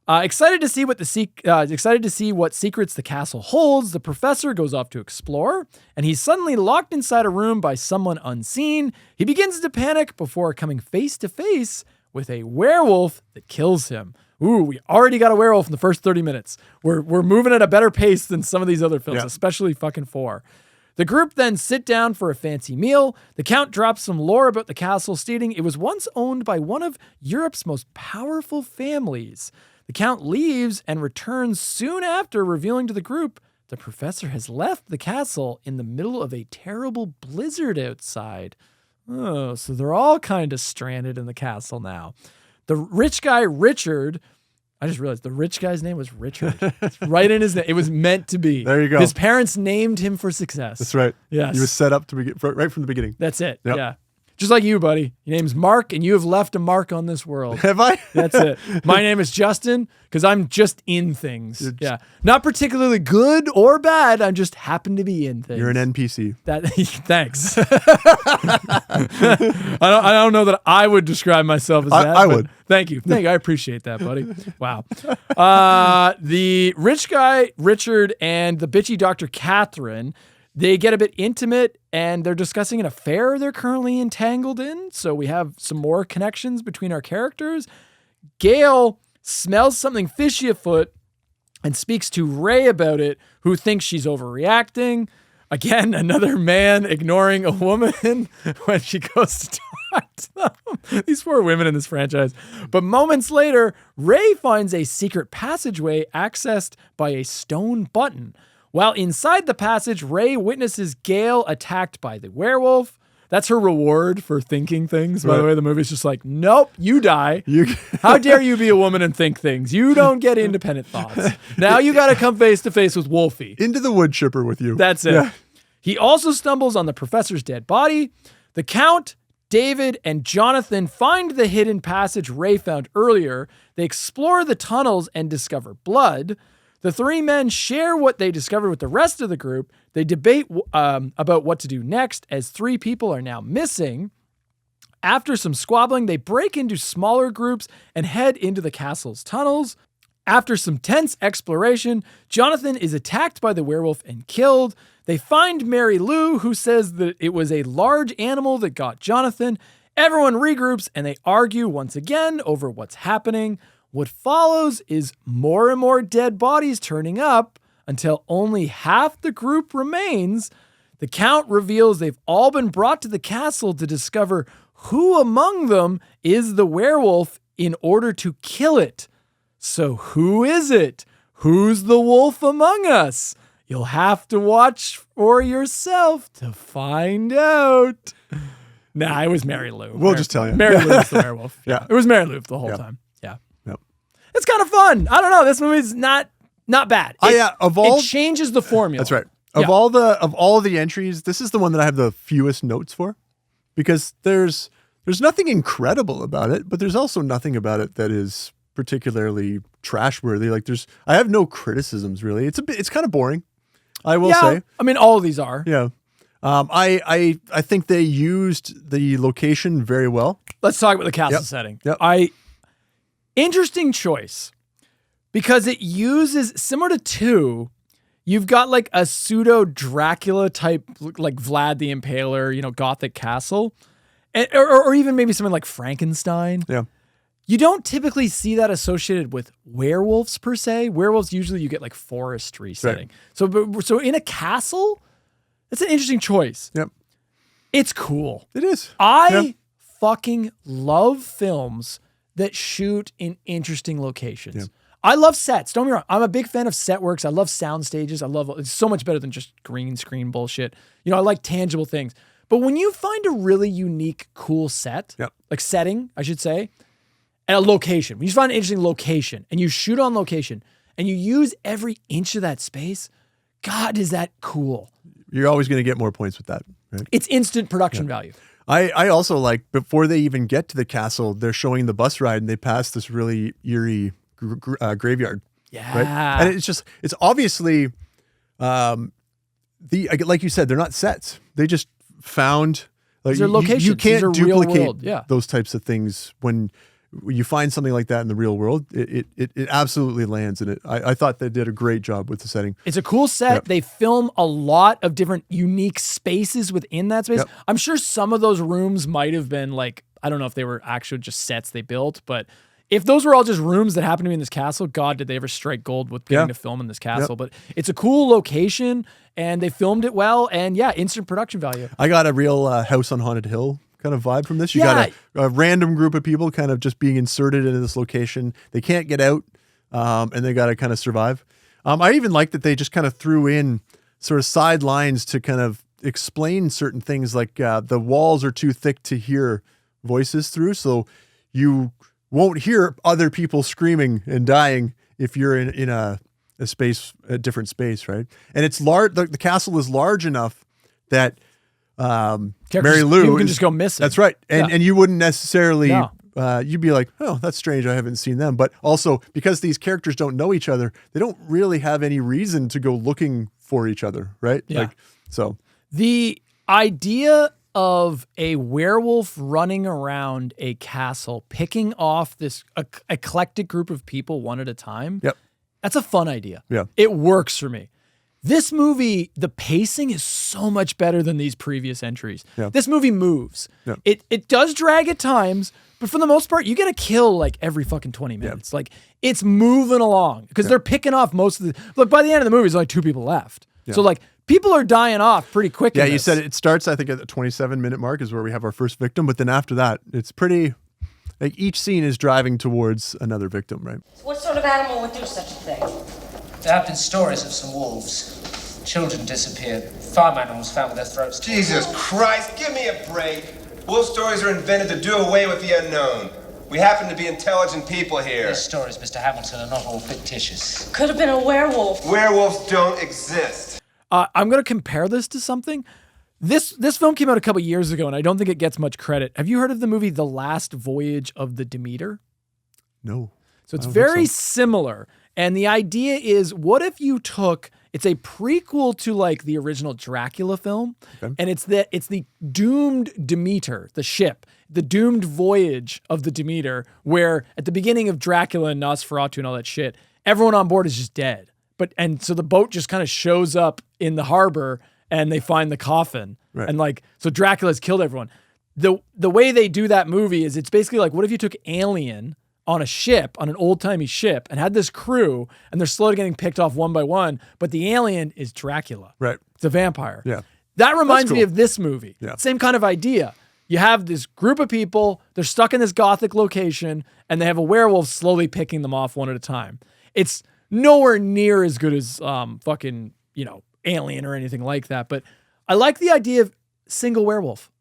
Excited to see what secrets the castle holds. The professor goes off to explore, and he's suddenly locked inside a room by someone unseen. He begins to panic before coming face to face with a werewolf that kills him. Ooh, we already got a werewolf in the first 30 minutes. We're moving at a better pace than some of these other films, especially fucking 4. The group then sit down for a fancy meal. The Count drops some lore about the castle, stating it was once owned by one of Europe's most powerful families. The Count leaves and returns soon after, revealing to the group the professor has left the castle in the middle of a terrible blizzard outside. Oh, so they're all kind of stranded in the castle now. The rich guy, Richard, I just realized the rich guy's name was Richard. It's right in his name. It was meant to be. There you go. His parents named him for success. That's right. Yes. He was set up to begin right from the beginning. That's it. Yep. Yeah. Just like you, buddy. Your name's Mark, and you have left a mark on this world. Have I? That's it. My name is Justin, because I'm just in things. Yeah. Not particularly good or bad. I just happen to be in things. You're an NPC. Thanks. I don't know that I would describe myself as that. I would. Thank you. I appreciate that, buddy. Wow. The rich guy, Richard, and the bitchy Dr. Catherine, they get a bit intimate, and they're discussing an affair they're currently entangled in. So we have some more connections between our characters. Gail smells something fishy afoot and speaks to Ray about it, who thinks she's overreacting. Again, another man ignoring a woman when she goes to talk to them. These poor women in this franchise. But moments later, Ray finds a secret passageway accessed by a stone button. While inside the passage, Ray witnesses Gale attacked by the werewolf. That's her reward for thinking things. By the way, the movie's just like, nope, you die. How dare you be a woman and think things? You don't get independent thoughts. Now you got to come face to face with Wolfie. Into the wood chipper with you. That's it. Yeah. He also stumbles on the professor's dead body. The Count, David, and Jonathan find the hidden passage Ray found earlier. They explore the tunnels and discover blood. The three men share what they discovered with the rest of the group. They debate about what to do next, as 3 people are now missing. After some squabbling, they break into smaller groups and head into the castle's tunnels. After some tense exploration, Jonathan is attacked by the werewolf and killed. They find Mary Lou, who says that it was a large animal that got Jonathan. Everyone regroups and they argue once again over what's happening. What follows is more and more dead bodies turning up until only half the group remains. The Count reveals they've all been brought to the castle to discover who among them is the werewolf in order to kill it. So who is it? Who's the wolf among us? You'll have to watch for yourself to find out. Nah, it was Mary Lou. We'll just tell you. Mary Lou was the werewolf. Yeah. It was Mary Lou the whole time. Yeah. It's kind of fun. I don't know. This movie's not bad. It changes the formula. That's right. Of all the entries, this is the one that I have the fewest notes for, because there's nothing incredible about it, but there's also nothing about it that is particularly trash-worthy. Like I have no criticisms really. It's kind of boring, I will say. I mean, all of these are. Yeah. I think they used the location very well. Let's talk about the castle setting. Yep. Interesting choice, because it uses, similar to 2, you've got like a pseudo Dracula type, like Vlad the Impaler, Gothic castle, or even maybe something like Frankenstein. Yeah. You don't typically see that associated with werewolves per se. Werewolves, usually you get like forestry setting. Right. So in a castle, it's an interesting choice. Yep. It's cool. It is. I fucking love films that shoot in interesting locations. Yeah. I love sets. Don't get me wrong. I'm a big fan of set works. I love sound stages. It's so much better than just green screen bullshit. I like tangible things. But when you find a really unique, cool set, like setting, I should say, and a location, when you find an interesting location and you shoot on location and you use every inch of that space, God, is that cool. You're always going to get more points with that, right? It's instant production value. I also like, before they even get to the castle, they're showing the bus ride and they pass this really eerie graveyard. Yeah. Right? And it's obviously, like you said, they're not sets. They just found, like, these are locations. You can't These are real duplicate world. those types of things when you find something like that in the real world. It absolutely lands in it. I thought they did a great job with the setting. It's a cool set. Yep. They film a lot of different unique spaces within that space. Yep. I'm sure some of those rooms might have been like, I don't know if they were actually just sets they built, but if those were all just rooms that happened to be in this castle, God, did they ever strike gold with getting to film in this castle. But it's a cool location and they filmed it well, and instant production value. I got a real House on Haunted Hill kind of vibe from this. You got a random group of people kind of just being inserted into this location. They can't get out, and they got to kind of survive. I even like that they just kind of threw in sort of sidelines to kind of explain certain things, like the walls are too thick to hear voices through, so you won't hear other people screaming and dying if you're in a different space, right? And it's large. The castle is large enough that Mary Lou can just go missing. That's right. And you wouldn't necessarily, you'd be like, oh, that's strange. I haven't seen them. But also, because these characters don't know each other, they don't really have any reason to go looking for each other, right? Yeah. So the idea of a werewolf running around a castle, picking off this eclectic group of people one at a time. Yep. That's a fun idea. Yeah. It works for me. This movie, the pacing is so much better than these previous entries. Yeah. This movie moves. Yeah. It does drag at times, but for the most part, you get a kill like every fucking 20 minutes. Like, it's moving along because they're picking off most of the... Look, by the end of the movie, there's only 2 people left. Yeah. So, like, people are dying off pretty quick. Yeah, you said it starts, I think, at the 27-minute mark is where we have our first victim, but then after that, it's pretty... Like, each scene is driving towards another victim, right? What sort of animal would do such a thing? There have been stories of some wolves. Children disappeared. Farm animals found with their throats. Jesus Christ, give me a break. Wolf stories are invented to do away with the unknown. We happen to be intelligent people here. These stories, Mr. Hamilton, are not all fictitious. Could have been a werewolf. Werewolves don't exist. I'm going to compare this to something. This film came out a couple years ago, and I don't think it gets much credit. Have you heard of the movie The Last Voyage of the Demeter? No. So it's very similar. And the idea is, what if you took, it's a prequel to like the original Dracula film, and it's the doomed Demeter, the ship, the doomed voyage of the Demeter, where at the beginning of Dracula and Nosferatu and all that shit, everyone on board is just dead. And so the boat just kind of shows up in the harbor and they find the coffin. Right. And like, so Dracula's killed everyone. The way they do that movie is it's basically like, what if you took Alien on a ship, on an old-timey ship, and had this crew, and they're slowly getting picked off one by one, but the alien is Dracula. Right. It's a vampire. Yeah. That reminds That's me cool. of this movie. Yeah. Same kind of idea. You have this group of people, they're stuck in this gothic location, and they have a werewolf slowly picking them off one at a time. It's nowhere near as good as fucking, Alien or anything like that, but I like the idea of single werewolf.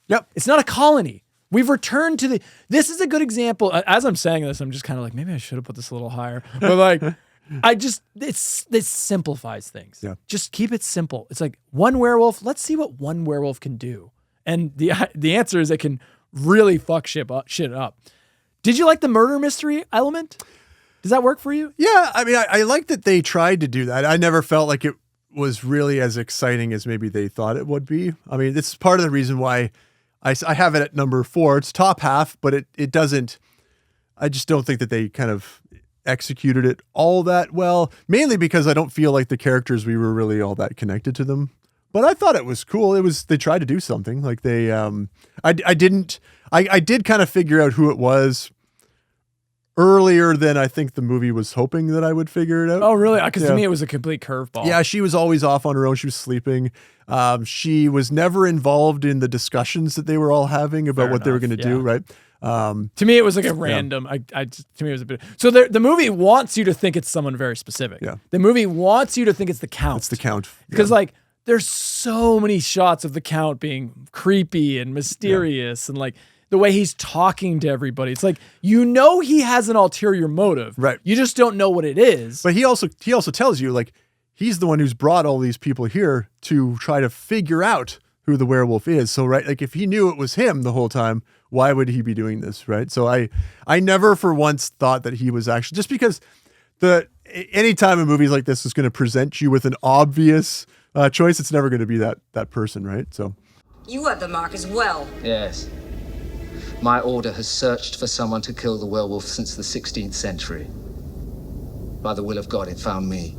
Yep. It's not a colony. We've returned to this is a good example. As I'm saying this, I'm just kind of like, maybe I should have put this a little higher. But like, this simplifies things. Yeah. Just keep it simple. It's like one werewolf. Let's see what one werewolf can do. And the answer is it can really fuck shit up. Did you like the murder mystery element? Does that work for you? Yeah. I mean, I like that they tried to do that. I never felt like it was really as exciting as maybe they thought it would be. I mean, it's part of the reason why I have it at number 4. It's top half, but it doesn't, I just don't think that they kind of executed it all that well, mainly because I don't feel like the characters, we were really all that connected to them. But I thought it was cool. They tried to do something like they, I did kind of figure out who it was earlier than I think the movie was hoping that I would figure it out. Oh, really? Because to me, it was a complete curveball. Yeah, she was always off on her own. She was sleeping. She was never involved in the discussions that they were all having about what they were going to do, right? To me, it was like a random. To me, it was a bit. So the movie wants you to think it's someone very specific. Yeah. The movie wants you to think it's the Count. It's the Count. Because like there's so many shots of the Count being creepy and mysterious, and like the way he's talking to everybody. It's like, he has an ulterior motive. Right. You just don't know what it is. But he also tells you, like, he's the one who's brought all these people here to try to figure out who the werewolf is. So, right, like if he knew it was him the whole time, why would he be doing this, right? So I never for once thought that he was actually, just because anytime a movie like this is going to present you with an obvious choice, it's never going to be that person, right? So You have the mark as well. Yes. My order has searched for someone to kill the werewolf since the 16th century. By the will of God, it found me.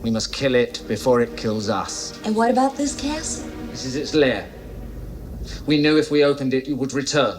We must kill it before it kills us. And what about this castle? This is its lair. We knew if we opened it, you would return.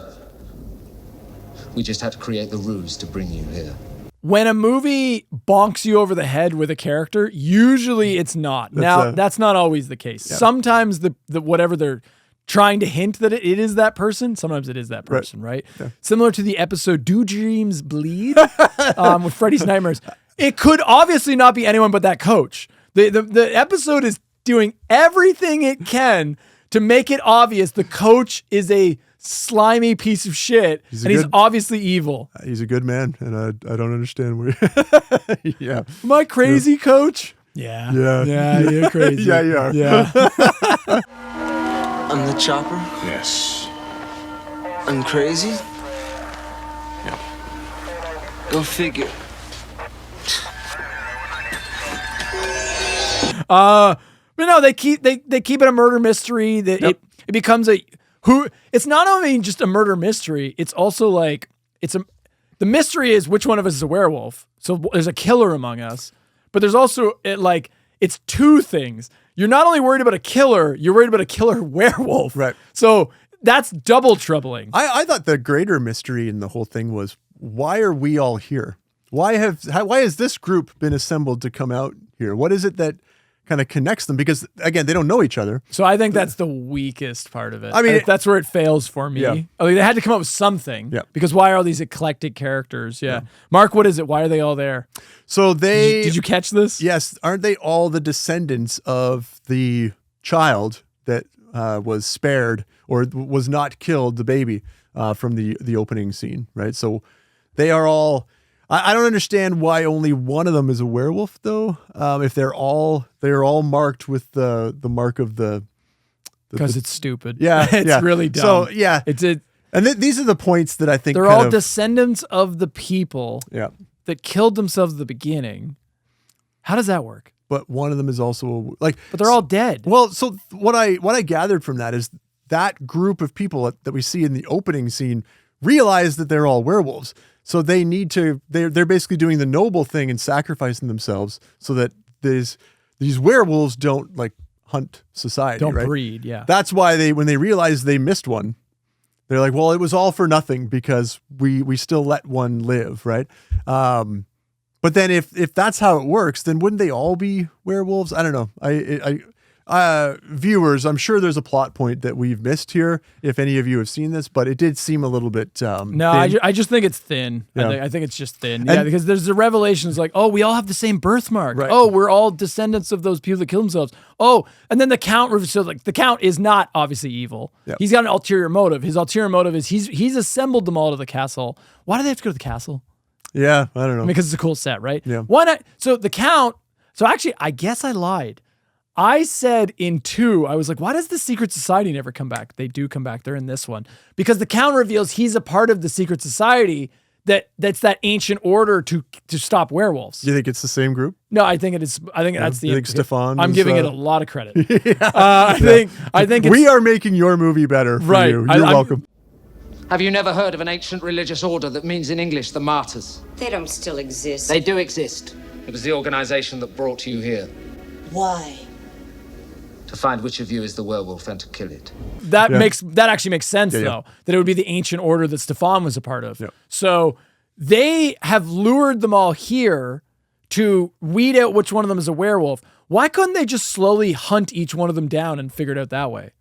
We just had to create the ruse to bring you here. When a movie bonks you over the head with a character, usually it's not. That's not always the case. Yeah. Sometimes the whatever they're trying to hint that it is that person, sometimes it is that person, right? Yeah. Similar to the episode Do Dreams Bleed with Freddy's Nightmares. It could obviously not be anyone but that coach. The episode is doing everything it can to make it obvious the coach is a slimy piece of shit, he's obviously evil. He's a good man, and I don't understand where. Yeah. Am I crazy, coach? Yeah. Yeah, you're crazy. Yeah, you are. Yeah. I'm the chopper? Yes. I'm crazy? Yeah. Go figure. But no, they keep it a murder mystery. It becomes it's not only just a murder mystery, it's also like the mystery is which one of us is a werewolf. So there's a killer among us, but there's also it's two things. You're not only worried about a killer, you're worried about a killer werewolf. Right. So that's double troubling. I thought the greater mystery in the whole thing was, why are we all here? Why has this group been assembled to come out here? What is it that kind of connects them because again, they don't know each other. So I think that's the weakest part of it. I mean, that's where it fails for me. Yeah. I mean, they had to come up with something. Yeah. Because why are all these eclectic characters? Yeah. Mark, what is it? Why are they all there? So Did you catch this? Yes. Aren't they all the descendants of the child that was spared or was not killed, the baby, from the opening scene, right? So they are all. I don't understand why only one of them is a werewolf, though. If they're all marked with the mark of the. Because it's stupid. Yeah, it's really dumb. So yeah, and these are the points that I think they're all descendants of the people. Yeah. That killed themselves at the beginning. How does that work? But one of them is also like. But they're all dead. Well, so what I gathered from that is that group of people that we see in the opening scene realize that they're all werewolves. So they need to. They're basically doing the noble thing and sacrificing themselves so that these werewolves don't like hunt society. Don't right? breed. Yeah. That's why when they realize they missed one, they're like, well, it was all for nothing because we still let one live, right? But then if that's how it works, then wouldn't they all be werewolves? I don't know. Viewers, I'm sure there's a plot point that we've missed here. If any of you have seen this, but it did seem a little bit. No, I just think it's thin. Yeah. I think it's just thin. Yeah, because there's the revelations like, oh, we all have the same birthmark. Right. Oh, we're all descendants of those people that killed themselves. Oh, and then the Count. So like the Count is not obviously evil. Yep. He's got an ulterior motive. His ulterior motive is he's assembled them all to the castle. Why do they have to go to the castle? Yeah, I don't know. Because it's a cool set, right? Yeah. Why not? So the Count. So actually, I guess I lied. I said in 2, I was like, why does the Secret Society never come back? They do come back. They're in this one. Because the Count reveals he's a part of the Secret Society that's that ancient order to stop werewolves. Do you think it's the same group? No, I think it is. I think that's the. You think Stefan? I'm is, giving it a lot of credit. Yeah. I think it's, we are making your movie better for right. you. You're welcome. Have you never heard of an ancient religious order that means in English the martyrs? They don't still exist. They do exist. It was the organization that brought you here. Why? To find which of you is the werewolf and to kill it. That actually makes sense though. That it would be the ancient order that Stefan was a part of. Yeah. So they have lured them all here to weed out which one of them is a werewolf. Why couldn't they just slowly hunt each one of them down and figure it out that way?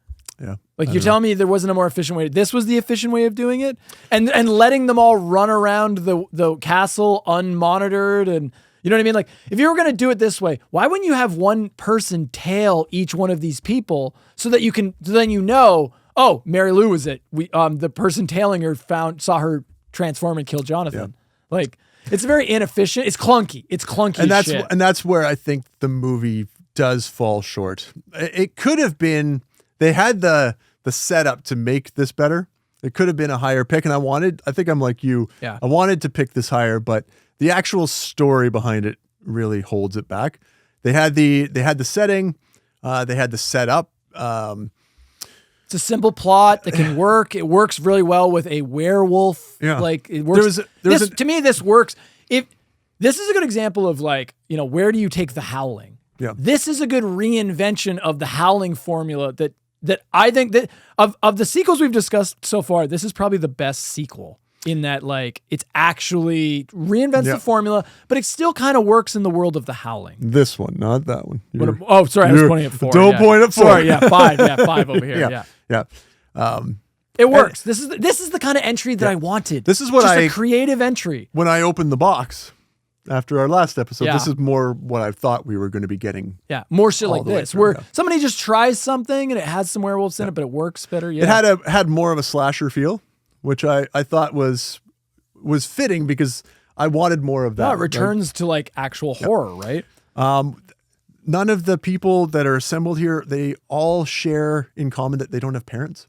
Yeah. Like you're telling me there wasn't a more efficient way. This was the efficient way of doing it? And letting them all run around the castle unmonitored and you know what I mean? Like if you were going to do it this way, why wouldn't you have one person tail each one of these people so that then you know, oh, Mary Lou was it. The person tailing her saw her transform and kill Jonathan. Yeah. Like it's very inefficient. It's clunky. It's clunky as shit. And that's where I think the movie does fall short. It could have been they had the setup to make this better. It could have been a higher pick, and I think I'm like you. Yeah. I wanted to pick this higher, but the actual story behind it really holds it back. They had the setting, they had the setup. It's a simple plot that can work. It works really well with a werewolf. Yeah. Like it works. To me, this works. This is a good example of like, you know, where do you take the Howling? Yeah. This is a good reinvention of the Howling formula that I think that of the sequels we've discussed so far, this is probably the best sequel in that like it's actually reinvents the formula, but it still kind of works in the world of the Howling. This one, not that one. Sorry, I was pointing at 4. Don't point at 4. Sorry, 5. Yeah, 5 over here. Yeah. It works. This is the kind of entry that I wanted. This is what just a creative entry. When I opened the box after our last episode, Yeah. this is more what I thought we were going to be getting. Yeah, more shit all like the way this, through, where yeah. somebody just tries something and it has some werewolves in it, but it works better. Yeah, It had more of a slasher feel, which I thought was fitting because I wanted more of that. No, it returns to like actual horror, right? None of the people that are assembled here, they all share in common that they don't have parents.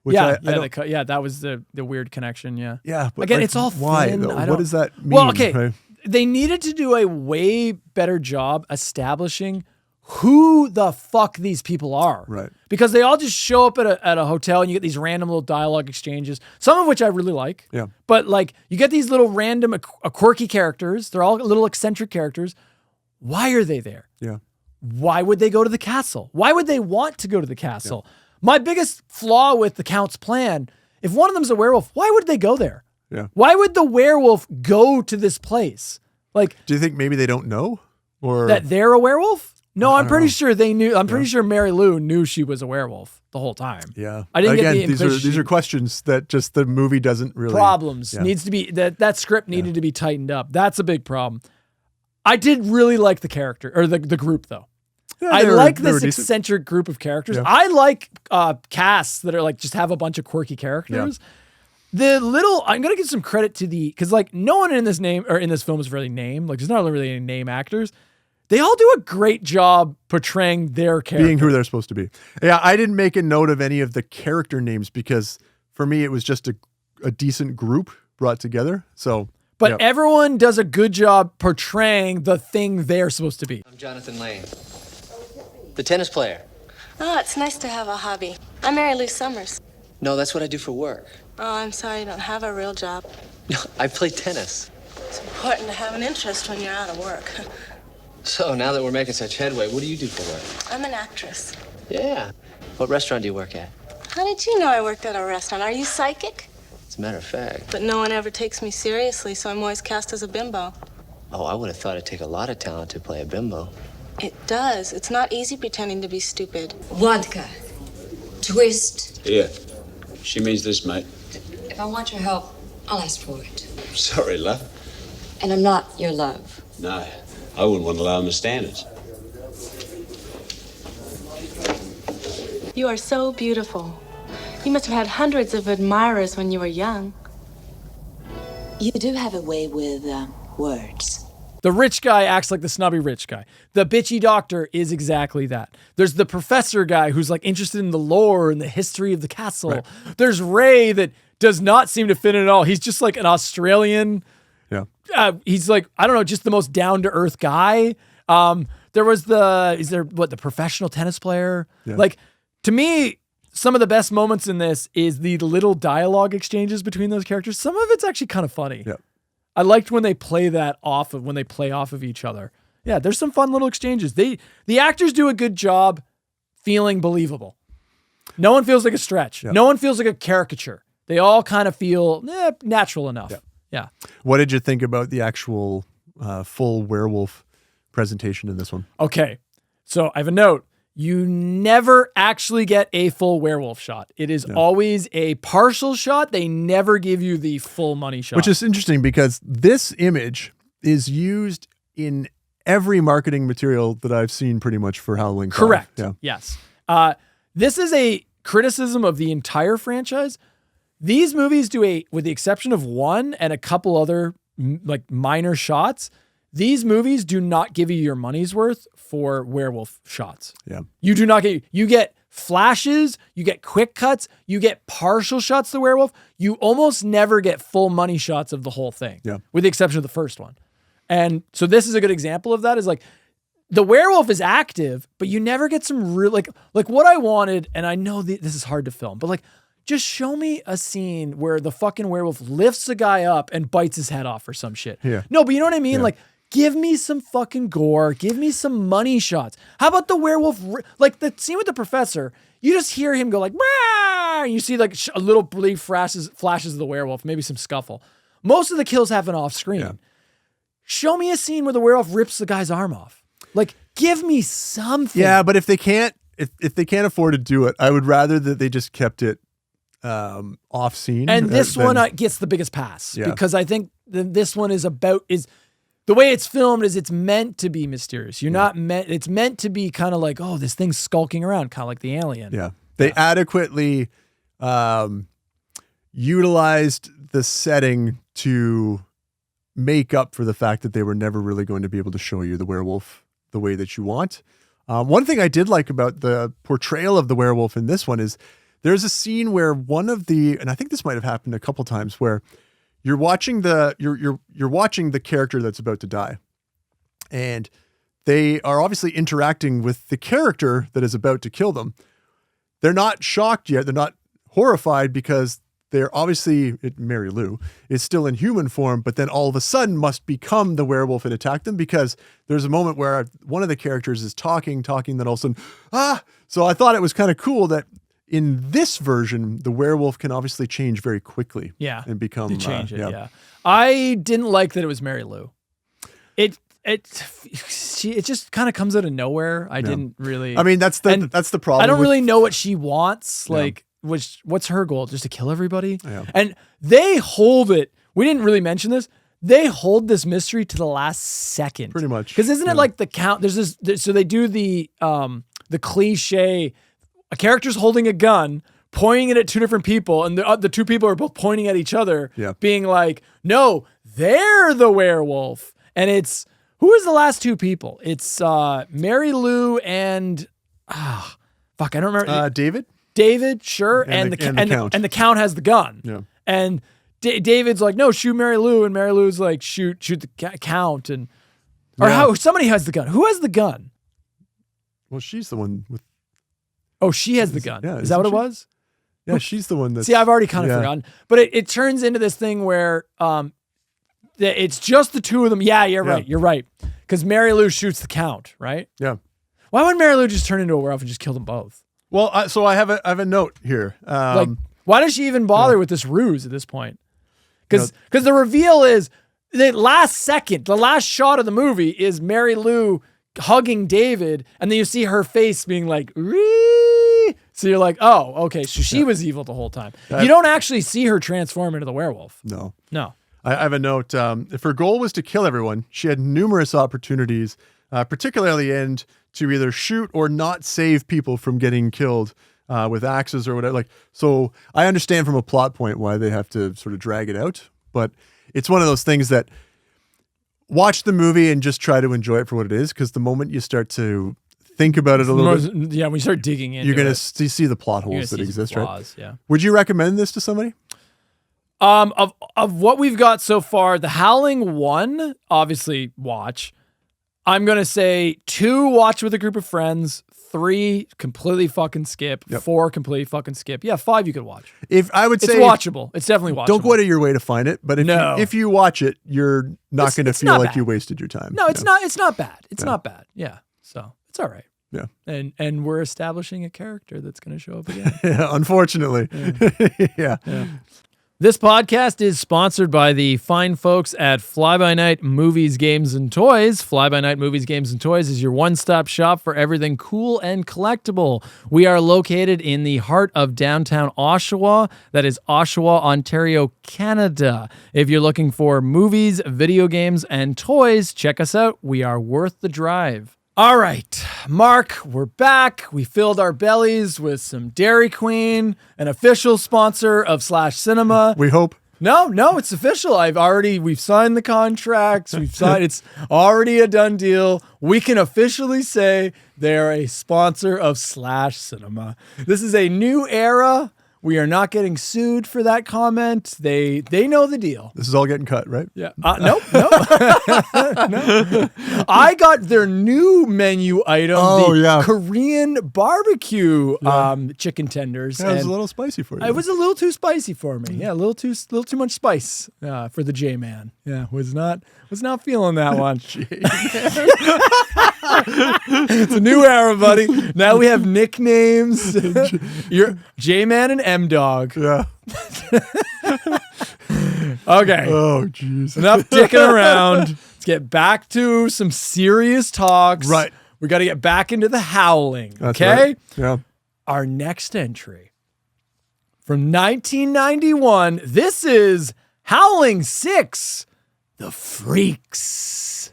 That was the weird connection. Yeah, Yeah, but again, like, it's all why thin. though? I What don't- does that mean? Well, okay, right? they needed to do a way better job establishing who the fuck these people are. Right. Because they all just show up at a hotel and you get these random little dialogue exchanges, some of which I really like. Yeah. But like you get these little random quirky characters. They're all little eccentric characters. Why are they there? Yeah. Why would they go to the castle? Why would they want to go to the castle? My biggest flaw with the Count's plan, if one of them's a werewolf, why would they go there? Yeah. Why would the werewolf go to this place? Like, do you think maybe they don't know, or that they're a werewolf? No, I'm pretty sure they knew. I'm pretty sure Mary Lou knew she was a werewolf the whole time. Yeah. I didn't get the Again, impression. these are questions that just the movie doesn't really Problems Yeah. needs to be that script needed to be tightened up. That's a big problem. I did really like the character or the group though. Yeah, I they like were this decent. eccentric group of characters. Yeah. I like casts that are like just have a bunch of quirky characters. I'm gonna give some credit to because like no one in this film is really named. Like there's not really any name actors. They all do a great job portraying their character. Being who they're supposed to be. Yeah, I didn't make a note of any of the character names because for me it was just a decent group brought together. So, But everyone does a good job portraying the thing they're supposed to be. I'm Jonathan Lane, the tennis player. Oh, it's nice to have a hobby. I'm Mary Lou Summers. No, that's what I do for work. Oh, I'm sorry you don't have a real job. No, I play tennis. It's important to have an interest when you're out of work. So now that we're making such headway, what do you do for work? I'm an actress. Yeah. What restaurant do you work at? How did you know I worked at a restaurant? Are you psychic? As a matter of fact. But no one ever takes me seriously, so I'm always cast as a bimbo. Oh, I would have thought it'd take a lot of talent to play a bimbo. It does. It's not easy pretending to be stupid. Vodka. Twist. Here. She means this, mate. If I want your help, I'll ask for it. Sorry, love. And I'm not your love. No, I wouldn't want to lower my standards. You are so beautiful. You must have had hundreds of admirers when you were young. You do have a way with words. The rich guy acts like the snobby rich guy. The bitchy doctor is exactly that. There's the professor guy who's like interested in the lore and the history of the castle. Right. There's Ray that does not seem to fit in at all. He's just like an Australian. Yeah. He's like, I don't know, just the most down-to-earth guy. There was the professional tennis player? Yeah. Like, to me, some of the best moments in this is the little dialogue exchanges between those characters. Some of it's actually kind of funny. Yeah. I liked when they play off of each other. Yeah, there's some fun little exchanges. The actors do a good job feeling believable. No one feels like a stretch. Yeah. No one feels like a caricature. They all kind of feel natural enough. Yeah. What did you think about the actual full werewolf presentation in this one? Okay, so I have a note. You never actually get a full werewolf shot. It is always a partial shot. They never give you the full money shot. Which is interesting because this image is used in every marketing material that I've seen pretty much for Howling V. Correct. Yeah. Yes. This is a criticism of the entire franchise. These movies with the exception of one and a couple other like minor shots, these movies do not give you your money's worth for werewolf shots. Yeah. You do not you get flashes, you get quick cuts, you get partial shots of the werewolf. You almost never get full money shots of the whole thing. Yeah. With the exception of the first one. And so this is a good example of that is like the werewolf is active, but you never get some real like what I wanted, and I know this is hard to film, but like just show me a scene where the fucking werewolf lifts a guy up and bites his head off or some shit. Yeah. No, but you know what I mean? Yeah. Like, give me some fucking gore. Give me some money shots. How about the werewolf? Like the scene with the professor, you just hear him go like, "Rah!" and you see like a little brief flashes of the werewolf, maybe some scuffle. Most of the kills happen off screen. Yeah. Show me a scene where the werewolf rips the guy's arm off. Like, give me something. Yeah, but if they can't afford to do it, I would rather that they just kept it off scene. And this one gets the biggest pass because I think this one is the way it's filmed is it's meant to be mysterious. It's meant to be kind of like, oh, this thing's skulking around, kind of like the alien. Yeah. They adequately utilized the setting to make up for the fact that they were never really going to be able to show you the werewolf the way that you want. One thing I did like about the portrayal of the werewolf in this one is there's a scene where and I think this might have happened a couple times, where you're watching you're watching the character that's about to die, and they are obviously interacting with the character that is about to kill them. They're not shocked yet. They're not horrified because they're obviously, Mary Lou is still in human form, but then all of a sudden must become the werewolf and attack them, because there's a moment where one of the characters is talking, then all of a sudden, So I thought it was kind of cool that in this version, the werewolf can obviously change very quickly. Yeah. And become... To change it, yeah. I didn't like that it was Mary Lou. it just kind of comes out of nowhere. I didn't really. I mean, that's the problem. I don't really know what she wants. Yeah. Like, what's her goal? Just to kill everybody? Yeah. And they hold it. We didn't really mention this. They hold this mystery to the last second. Pretty much. Because isn't it like the count? There's this. So they do the cliche. A character's holding a gun, pointing it at two different people, and the two people are both pointing at each other, being like, "No, they're the werewolf." And it's who is the last two people? It's Mary Lou and I don't remember. David. David, sure, and the count. And the count has the gun. Yeah. And David's like, "No, shoot Mary Lou," and Mary Lou's like, "Shoot the count." And somebody has the gun. Who has the gun? Well, she's the one with. Oh, she has the gun. Yeah, is that what it was? Yeah, she's the one that. See, I've already kind of forgotten. But it turns into this thing where it's just the two of them. Yeah, you're right. You're right. Because Mary Lou shoots the count, right? Yeah. Why would Mary Lou just turn into a werewolf and just kill them both? Well, so I have a note here. Why does she even bother with this ruse at this point? Because the reveal is the last second, the last shot of the movie is Mary Lou hugging David, and then you see her face being like, "Ree!" So you're like, oh, okay, so she was evil the whole time. You don't actually see her transform into the werewolf. No. I have a note. If her goal was to kill everyone, she had numerous opportunities, particularly at the end, to either shoot or not save people from getting killed with axes or whatever. So I understand from a plot point why they have to sort of drag it out, but it's one of those things that watch the movie and just try to enjoy it for what it is, because the moment you start to think about it a little bit, when you start digging in, you're going to see the plot holes that exist, flaws, right? Yeah. Would you recommend this to somebody? Of what we've got so far, the Howling 1, obviously watch. I'm going to say 2, watch with a group of friends. 3, completely fucking skip. 4, completely fucking skip. Yeah, 5 you could watch. If I would say it's watchable. It's definitely watchable. Don't go out of your way to find it, but if you watch it, you're not going to feel like you wasted your time. No, it's not. It's not bad. It's not bad. Yeah, so it's all right. Yeah, and we're establishing a character that's going to show up again. Yeah, unfortunately. Yeah. This podcast is sponsored by the fine folks at Fly By Night Movies, Games, and Toys. Fly By Night Movies, Games, and Toys is your one-stop shop for everything cool and collectible. We are located in the heart of downtown Oshawa. That is Oshawa, Ontario, Canada. If you're looking for movies, video games, and toys, check us out. We are worth the drive. All right, Mark, we're back. We filled our bellies with some Dairy Queen, an official sponsor of Slash Cinema. We hope. No, it's official. We've signed the contracts. It's already a done deal. We can officially say they're a sponsor of Slash Cinema. This is a new era. We are not getting sued for that comment. They know the deal. This is all getting cut, right? Yeah. Nope. No. I got their new menu item, Korean barbecue chicken tenders. Yeah, it was a little spicy for you. It was a little too spicy for me. Yeah, a little too much spice for the J-Man. Yeah, was not feeling that one. It's a new era, buddy. Now we have nicknames. You're J-Man and M-Dog. Yeah. Okay. Oh, jeez. Enough dicking around. Let's get back to some serious talks. Right. We got to get back into the Howling. That's okay? Right. Yeah. Our next entry from 1991. This is Howling VI, The Freaks.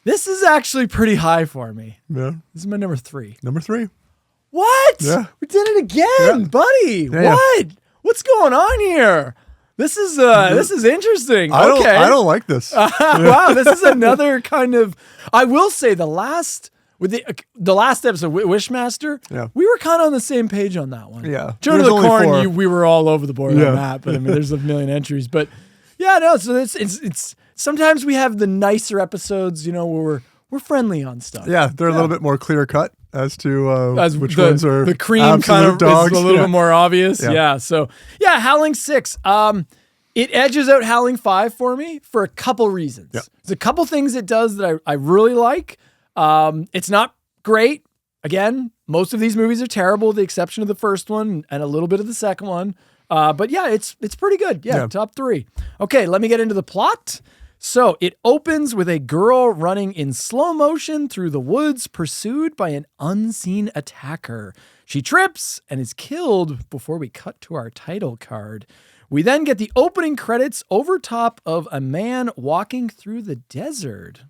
This is actually pretty high for me. Yeah. This is my number 3. Number 3. What? Yeah. We did it again, buddy. Yeah, what? What's going on here? This is interesting. I don't like this. Wow, this is another kind of. I will say the last episode, Wishmaster. Yeah. We were kind of on the same page on that one. Yeah. Journey to the Corn, we were all over the board on that. But I mean, there's a million entries. But yeah, no. So it's sometimes we have the nicer episodes, where we're friendly on stuff. Yeah, they're a little bit more clear cut as to which ones are the cream kind of dogs. Is a little bit more obvious. Yeah. So yeah, Howling VI. It edges out Howling V for me for a couple reasons. Yeah. There's a couple things it does that I really like. It's not great. again, most of these movies are terrible, with the exception of the first one and a little bit of the second one. But yeah, it's pretty good. Yeah, top 3. Okay, let me get into the plot. So it opens with a girl running in slow motion through the woods, pursued by an unseen attacker. She trips and is killed before we cut to our title card. We then get the opening credits over top of a man walking through the desert.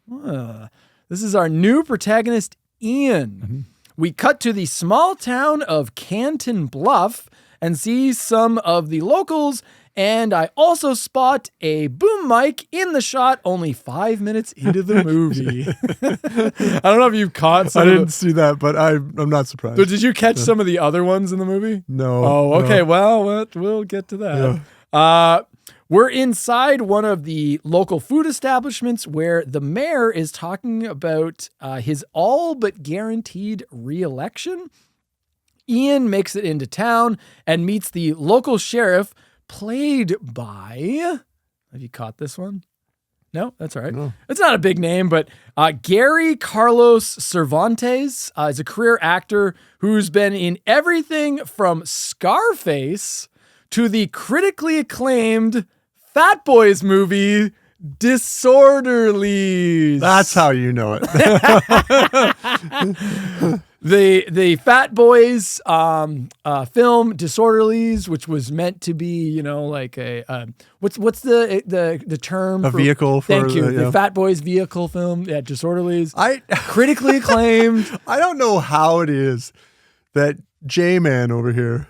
This is our new protagonist, Ian. Mm-hmm. We cut to the small town of Canton Bluff and see some of the locals, and I also spot a boom mic in the shot only 5 minutes into the movie. I don't know if you've caught some I didn't see that, but I'm not surprised. But did you catch some of the other ones in the movie? No. Oh, okay. No. Well, we'll get to that. Yeah. We're inside one of the local food establishments where the mayor is talking about his all but guaranteed re-election. Ian makes it into town and meets the local sheriff, played by... Have you caught this one? No, that's all right. No. It's not a big name, but Gary Carlos Cervantes is a career actor who's been in everything from Scarface to the critically acclaimed Fat Boys movie, Disorderlies. That's how you know it. The Fat Boys film Disorderlies, which was meant to be, like a what's the term? A vehicle for thank you. The Fat Boys vehicle film. Yeah, Disorderlies. Critically acclaimed. I don't know how it is that J-Man over here,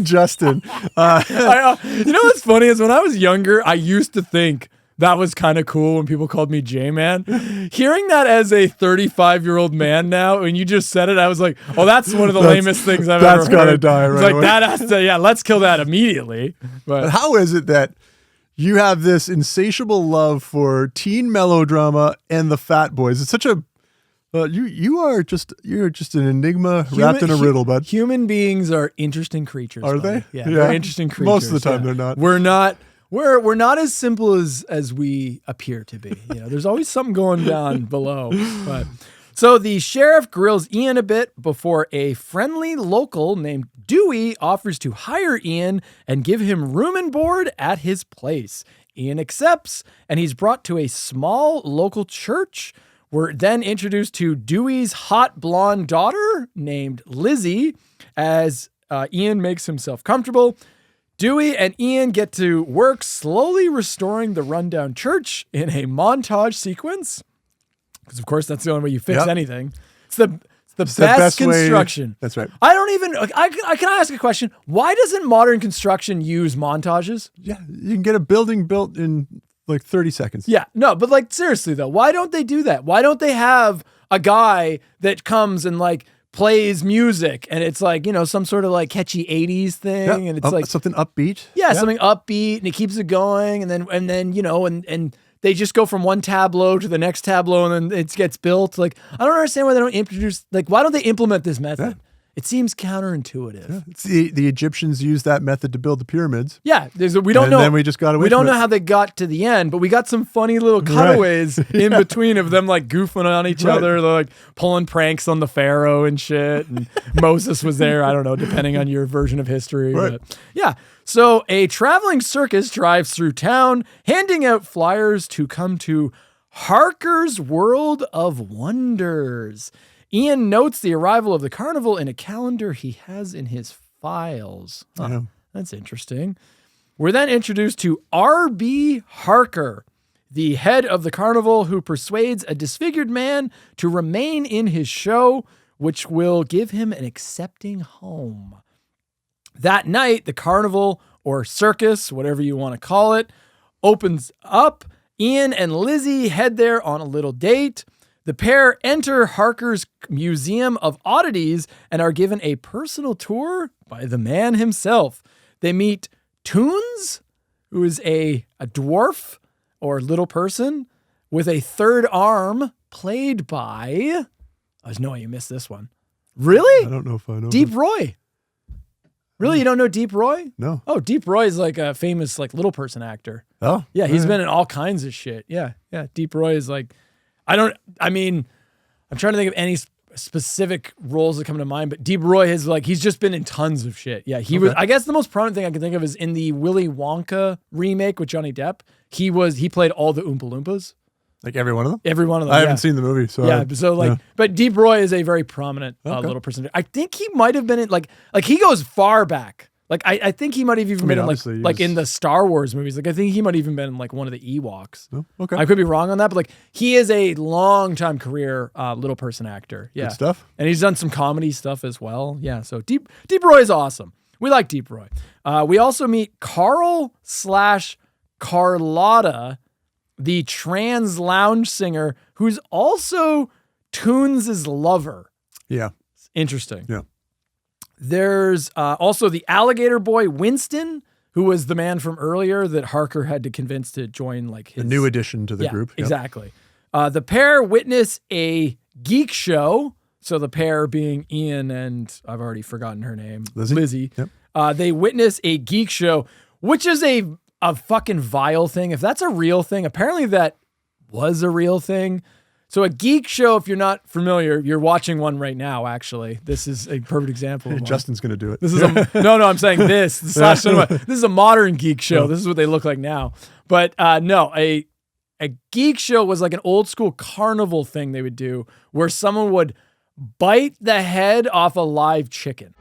Justin. You know what's funny is when I was younger, I used to think that was kind of cool when people called me J-Man. Hearing that as a 35-year-old man now, when you just said it, I was like, oh, that's one of the lamest things I've ever heard. That's got to die right away. That has to, let's kill that immediately. But how is it that you have this insatiable love for teen melodrama and the Fat Boys? It's such a... you're just an enigma wrapped in a riddle, bud. Human beings are interesting creatures. Are they? Yeah, they're interesting creatures. Most of the time, they're not. We're not as simple as we appear to be. There's always something going down below. But so the sheriff grills Ian a bit before a friendly local named Dewey offers to hire Ian and give him room and board at his place. Ian accepts, and he's brought to a small local church. We're then introduced to Dewey's hot blonde daughter named Lizzie as Ian makes himself comfortable. Dewey and Ian get to work slowly restoring the rundown church in a montage sequence. Because, of course, that's the only way you fix anything. It's the best construction. Way. That's right. I don't even... can I ask a question? Why doesn't modern construction use montages? Yeah, you can get a building built in... 30 seconds. Yeah, no, but seriously though, why don't they do that? Why don't they have a guy that comes and plays music and it's some sort of catchy 80s thing and it's something upbeat? Yeah, something upbeat and it keeps it going and then they just go from one tableau to the next tableau and then it gets built. I don't understand why they don't why don't they implement this method? Yeah. It seems counterintuitive. Yeah. It's the Egyptians used that method to build the pyramids. Yeah, we don't know. And then we just got away. We don't know how they got to the end, but we got some funny little cutaways in between of them goofing on each other, they're pulling pranks on the pharaoh and shit. And Moses was there. I don't know, depending on your version of history. Right. But yeah. So a traveling circus drives through town, handing out flyers to come to Harker's World of Wonders. Ian notes the arrival of the carnival in a calendar he has in his files. That's interesting. We're then introduced to R.B. Harker, the head of the carnival who persuades a disfigured man to remain in his show, which will give him an accepting home. That night, the carnival, or circus, whatever you want to call it, opens up. Ian and Lizzie head there on a little date. The pair enter Harker's Museum of Oddities and are given a personal tour by the man himself. They meet Toons, who is a dwarf or little person with a third arm, played by... There's no way you missed this one. Really? I don't know if I know. Deep Roy. Really? You don't know Deep Roy? No. Oh, Deep Roy is a famous little person actor. Oh? Yeah, he's been in all kinds of shit. Yeah. Deep Roy is I'm trying to think of any specific roles that come to mind, but Deep Roy is like, he's just been in tons of shit. Yeah, he was, I guess the most prominent thing I can think of is in the Willy Wonka remake with Johnny Depp. He played all the Oompa Loompas. Like every one of them? Every one of them. I haven't seen the movie, so but Deep Roy is a very prominent little person. I think he might have been in like he goes far back. Like I think he might have even been in like in the Star Wars movies. Like I think he might have even been in like one of the Ewoks. Oh, okay. I could be wrong on that, but like he is a long time career little person actor. Yeah. Good stuff. And he's done some comedy stuff as well. Yeah. So Deep Roy is awesome. We like Deep Roy. We also meet Carl/Carlotta, the trans lounge singer who's also Toons' lover. Yeah. Interesting. Yeah. There's also the alligator boy, Winston, who was the man from earlier that Harker had to convince to join like his... A new addition to the group. Yep. Exactly. The pair witness a geek show. So the pair being Ian and I've already forgotten her name. Lizzie. Yep. They witness a geek show, which is a fucking vile thing. If that's a real thing, apparently that was a real thing. So a geek show, if you're not familiar, you're watching one right now, actually. This is a perfect example of one. Justin's going to do it. This is no, I'm saying this. Slash cinema. This is a modern geek show. Oh. This is what they look like now. But no, a geek show was like an old school carnival thing they would do where someone would bite the head off a live chicken.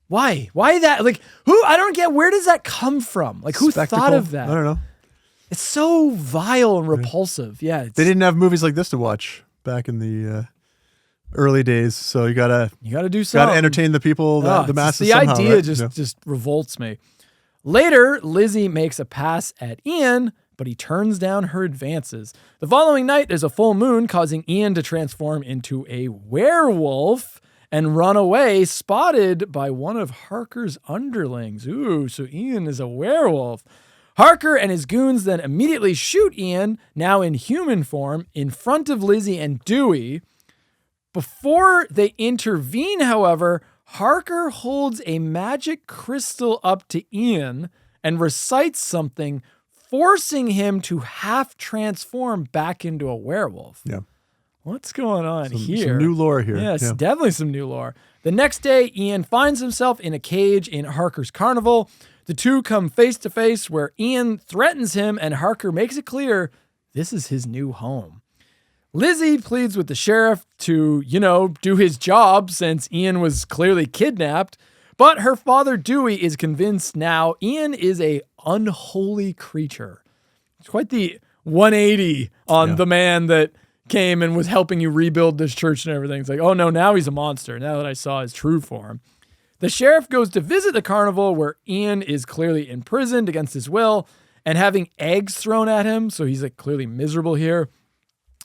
Why that? Like, who? I don't get. Where does that come from? Like, who thought of that? I don't know. It's so vile and repulsive. Yeah. They didn't have movies like this to watch back in the early days, so you gotta do something. Gotta entertain the people, the masses. The somehow, idea right? just revolts me. Later, Lizzie makes a pass at Ian, but he turns down her advances. The following night, there's a full moon, causing Ian to transform into a werewolf and run away, spotted by one of Harker's underlings. Ooh, so Ian is a werewolf. Harker and his goons then immediately shoot Ian, now in human form, in front of Lizzie and Dewey. Before they intervene, however, Harker holds a magic crystal up to Ian and recites something, forcing him to half transform back into a werewolf. Yeah. What's going on here? Some new lore here. Yes, definitely some new lore. The next day, Ian finds himself in a cage in Harker's carnival. The two come face to face where Ian threatens him and Harker makes it clear this is his new home. Lizzie pleads with the sheriff to, do his job since Ian was clearly kidnapped. But her father, Dewey, is convinced now Ian is a unholy creature. It's quite the 180 on the man that came and was helping you rebuild this church and everything. It's like, oh no, now he's a monster. Now that I saw his true form. The sheriff goes to visit the carnival where Ian is clearly imprisoned against his will and having eggs thrown at him. So he's like clearly miserable here.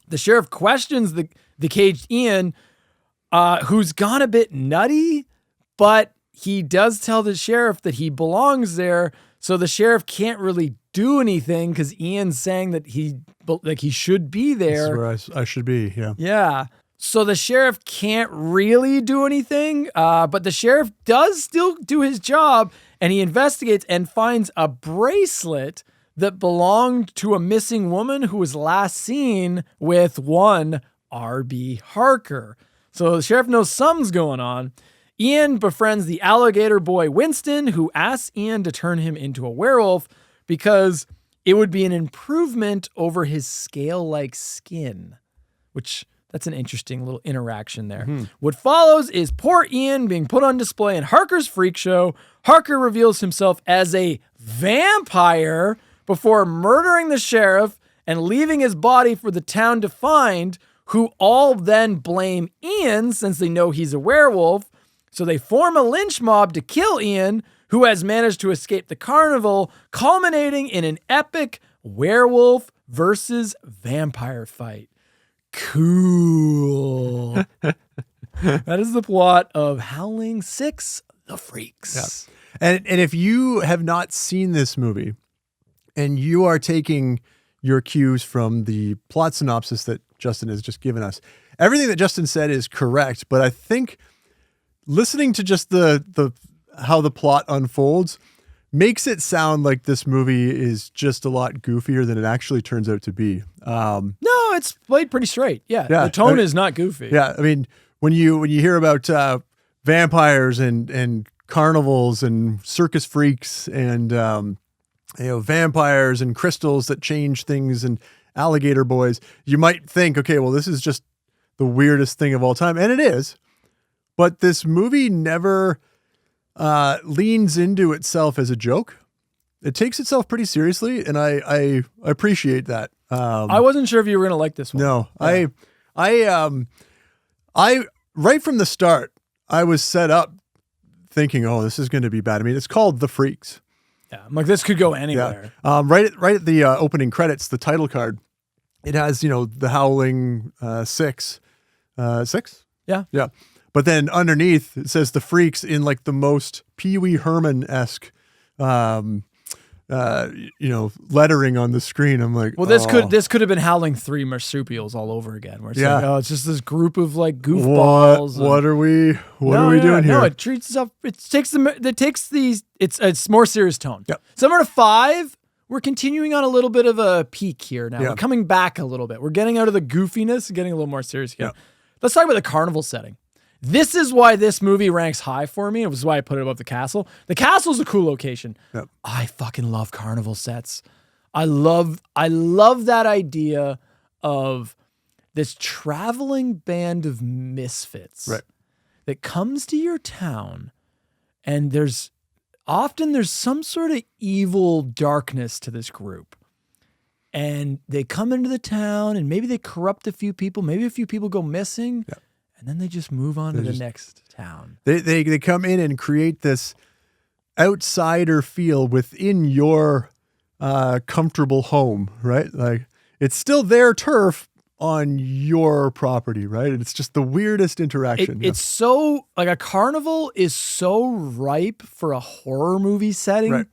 The sheriff questions the caged Ian, who's gone a bit nutty, but he does tell the sheriff that he belongs there. So the sheriff can't really do anything because Ian's saying that he should be there. This is where I should be, yeah. Yeah. So the sheriff can't really do anything, but the sheriff does still do his job, and he investigates and finds a bracelet that belonged to a missing woman who was last seen with one R.B. Harker. So the sheriff knows something's going on. Ian befriends the alligator boy Winston, who asks Ian to turn him into a werewolf because it would be an improvement over his scale-like skin, which that's an interesting little interaction there. Mm-hmm. What follows is poor Ian being put on display in Harker's freak show. Harker reveals himself as a vampire before murdering the sheriff and leaving his body for the town to find, who all then blame Ian since they know he's a werewolf. So they form a lynch mob to kill Ian, who has managed to escape the carnival, culminating in an epic werewolf versus vampire fight. Cool. That is the plot of Howling VI, The Freaks. Yeah. And if you have not seen this movie and you are taking your cues from the plot synopsis that Justin has just given us, everything that Justin said is correct, but I think listening to just the how the plot unfolds makes it sound like this movie is just a lot goofier than it actually turns out to be. No, it's played pretty straight. Yeah, the tone is not goofy. Yeah, I mean, when you hear about vampires and carnivals and circus freaks and vampires and crystals that change things and alligator boys, you might think, okay, well, this is just the weirdest thing of all time, and it is. But this movie never leans into itself as a joke. It takes itself pretty seriously, and I appreciate that. I wasn't sure if you were gonna like this one. No, yeah. I right from the start, I was set up thinking, oh, this is going to be bad. I mean, it's called The Freaks. Yeah, I'm like, this could go anywhere. Yeah. Right at the opening credits, the title card, it has, the Howling VI. 6? Yeah. Yeah. But then underneath it says The Freaks in like the most Pee Wee Herman-esque, lettering on the screen. I'm like, well, this could have been Howling III Marsupials all over again. Where it's like, oh, it's just this group of like goofballs. What are we doing here? No, it treats itself. It's more serious tone. Yep. So number 5, we're continuing on a little bit of a peak here now. Yeah. We're coming back a little bit. We're getting out of the goofiness and getting a little more serious again. Yeah. Let's talk about the carnival setting. This is why this movie ranks high for me. It was why I put it above the castle. The castle's a cool location. Yep. I fucking love carnival sets. I love that idea of this traveling band of misfits that comes to your town, and there's some sort of evil darkness to this group. And they come into the town, and maybe they corrupt a few people. Maybe a few people go missing. Yep. And then they just move on to the next town. They come in and create this outsider feel within your comfortable home, right? Like it's still their turf on your property, right? And it's just the weirdest interaction. It's so like a carnival is so ripe for a horror movie setting. Right.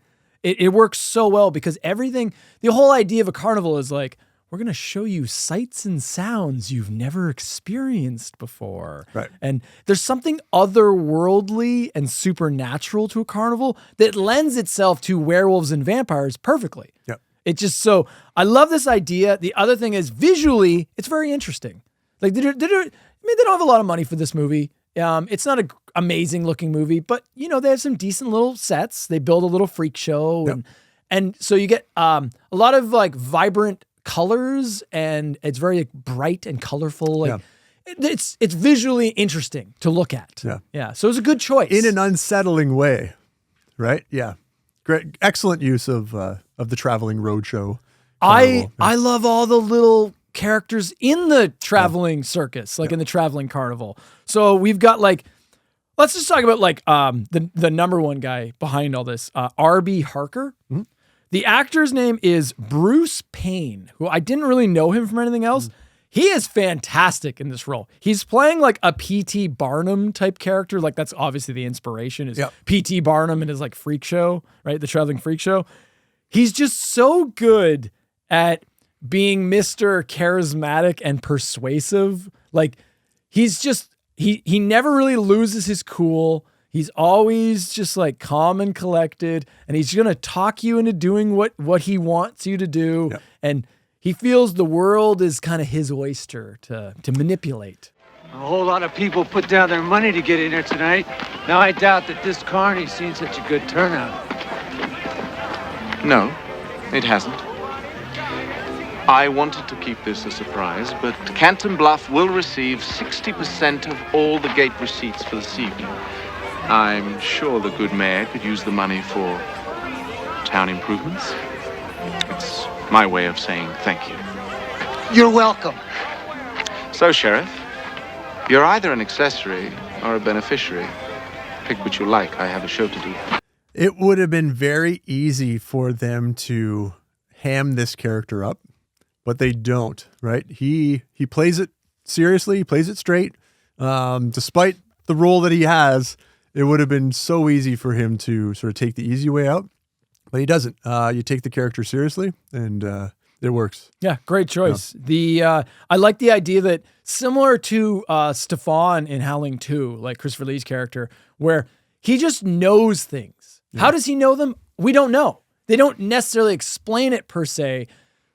It works so well because the whole idea of a carnival is like, we're going to show you sights and sounds you've never experienced before. Right. And there's something otherworldly and supernatural to a carnival that lends itself to werewolves and vampires perfectly. Yep. It just so, I love this idea. The other thing is visually, it's very interesting. Like they don't have a lot of money for this movie. It's not an amazing looking movie, but they have some decent little sets. They build a little freak show. And so you get a lot of like vibrant colors, and it's very bright and colorful. Like it's visually interesting to look at. Yeah. So it's a good choice in an unsettling way, right? Yeah, great, excellent use of the traveling roadshow. I love all the little characters in the traveling circus, like in the traveling carnival. So we've got like, let's just talk about like the number one guy behind all this, R.B. Harker. Mm-hmm. The actor's name is Bruce Payne, who I didn't really know him from anything else. He is fantastic in this role. He's playing like a P.T. Barnum type character. Like that's obviously the inspiration is P.T. Barnum and his like freak show, right? The traveling freak show. He's just so good at being Mr. Charismatic and persuasive. Like he's just, he never really loses his cool. He's always just like calm and collected, and he's going to talk you into doing what he wants you to do. Yep. And he feels the world is kind of his oyster to manipulate. A whole lot of people put down their money to get in here tonight. Now I doubt that this carny's seen such a good turnout. No, it hasn't. I wanted to keep this a surprise, but Canton Bluff will receive 60% of all the gate receipts for this evening. I'm sure the good mayor could use the money for town improvements. It's my way of saying thank you. You're welcome. So, Sheriff, you're either an accessory or a beneficiary. Pick what you like. I have a show to do. It would have been very easy for them to ham this character up, but they don't, right? He plays it seriously. He plays it straight. Despite the role that he has, it would have been so easy for him to sort of take the easy way out, but he doesn't. You take the character seriously, and It works. Yeah, great choice. I like the idea that similar to Stefan in Howling II, like Christopher Lee's character, where he just knows things. Yeah. How does he know them? We don't know. They don't necessarily explain it per se,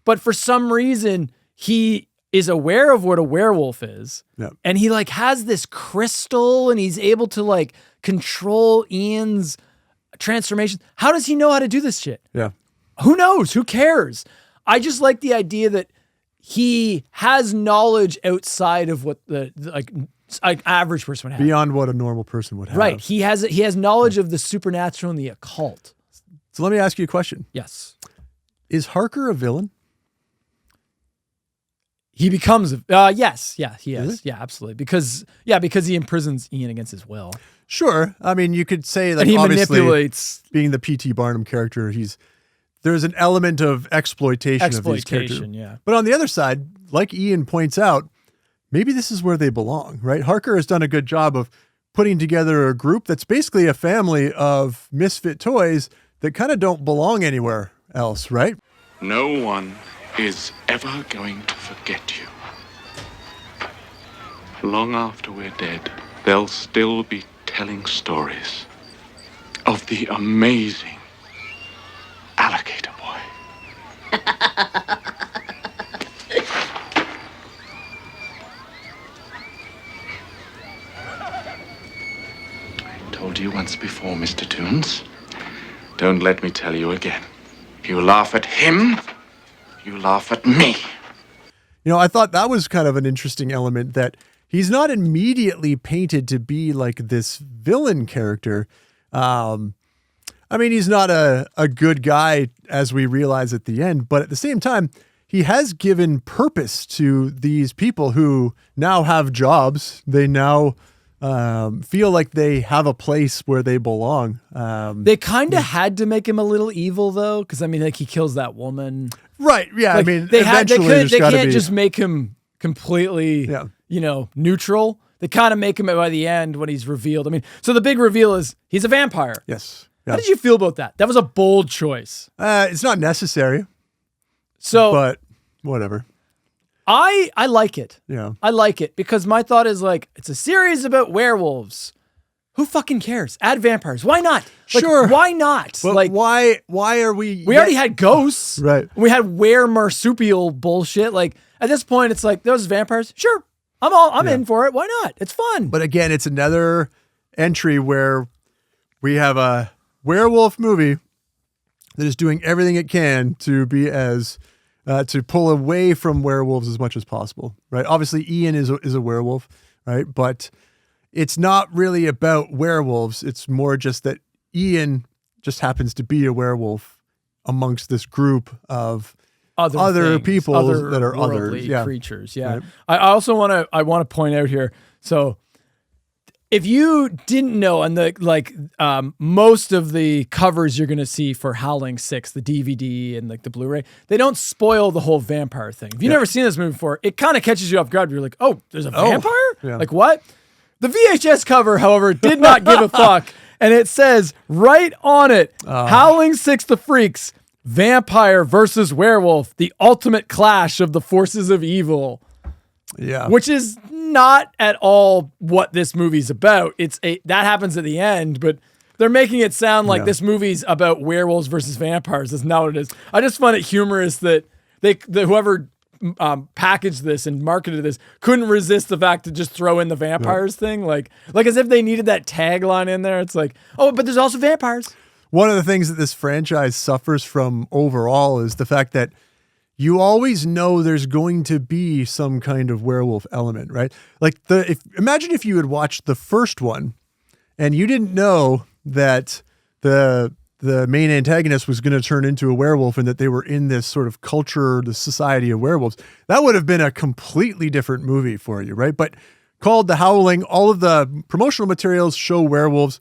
but for some reason he is aware of what a werewolf is. Yeah. And he like has this crystal and he's able to like control Ian's transformation. How does he know how to do this shit? Yeah. Who knows? Who cares? I just like the idea that he has knowledge outside of what the average person would have. Beyond what a normal person would have. Right. He has knowledge of the supernatural and the occult. So let me ask you a question. Yes. Is Harker a villain? He becomes yes. Yeah, he is. Really? Yeah, absolutely. Because he imprisons Ian against his will. Sure. I mean, you could say that and he obviously manipulates being the P.T. Barnum character, there's an element of exploitation of these characters. Yeah. But on the other side, like Ian points out, maybe this is where they belong, right? Harker has done a good job of putting together a group that's basically a family of misfit toys that kind of don't belong anywhere else, right? No one is ever going to forget you. Long after we're dead, they'll still be telling stories of the amazing alligator boy. I told you once before, Mr. Toons. Don't let me tell you again. You laugh at him, you laugh at me. You know, I thought that was kind of an interesting element that he's not immediately painted to be like this villain character. I mean, he's not a good guy as we realize at the end, but at the same time, he has given purpose to these people who now have jobs. They now feel like they have a place where they belong. They kind of had to make him a little evil though, because I mean, like he kills that woman. Right. Yeah. Like, I mean, they eventually can't just make him completely, neutral. They kind of make him by the end when he's revealed. I mean, so the big reveal is he's a vampire. Yes. How did you feel about that? That was a bold choice. It's not necessary. So, but whatever. I like it. Yeah. I like it because my thought is like, it's a series about werewolves. Who fucking cares? Add vampires. Why not? Like, sure. Why not? But like, why are we? We already had ghosts. Right. We had marsupial bullshit. Like at this point, it's like those vampires. Sure. I'm in for it. Why not? It's fun. But again, it's another entry where we have a werewolf movie that is doing everything it can to be as to pull away from werewolves as much as possible, right? Obviously, Ian is a werewolf, right? But it's not really about werewolves. It's more just that Ian just happens to be a werewolf amongst this group of other people that are others, creatures. Yeah. Right. I also want to point out here. So if you didn't know, and most of the covers you're going to see for Howling VI, the DVD and like the Blu-ray, they don't spoil the whole vampire thing. If you've never seen this movie before, it kind of catches you off guard. You're like, oh, there's a vampire? Yeah. Like what? The VHS cover, however, did not give a fuck. And it says right on it, Howling VI the Freaks, vampire versus werewolf, the ultimate clash of the forces of evil. Yeah. Which is not at all what this movie's about. That happens at the end, but they're making it sound like this movie's about werewolves versus vampires. That's not what it is. I just find it humorous that whoever packaged this and marketed this couldn't resist the fact to just throw in the vampires thing. Like as if they needed that tagline in there. It's like, oh, but there's also vampires. One of the things that this franchise suffers from overall is the fact that you always know there's going to be some kind of werewolf element, right? Like imagine if you had watched the first one and you didn't know that the main antagonist was going to turn into a werewolf and that they were in this sort of culture, the society of werewolves. That would have been a completely different movie for you, right? But called The Howling, all of the promotional materials show werewolves.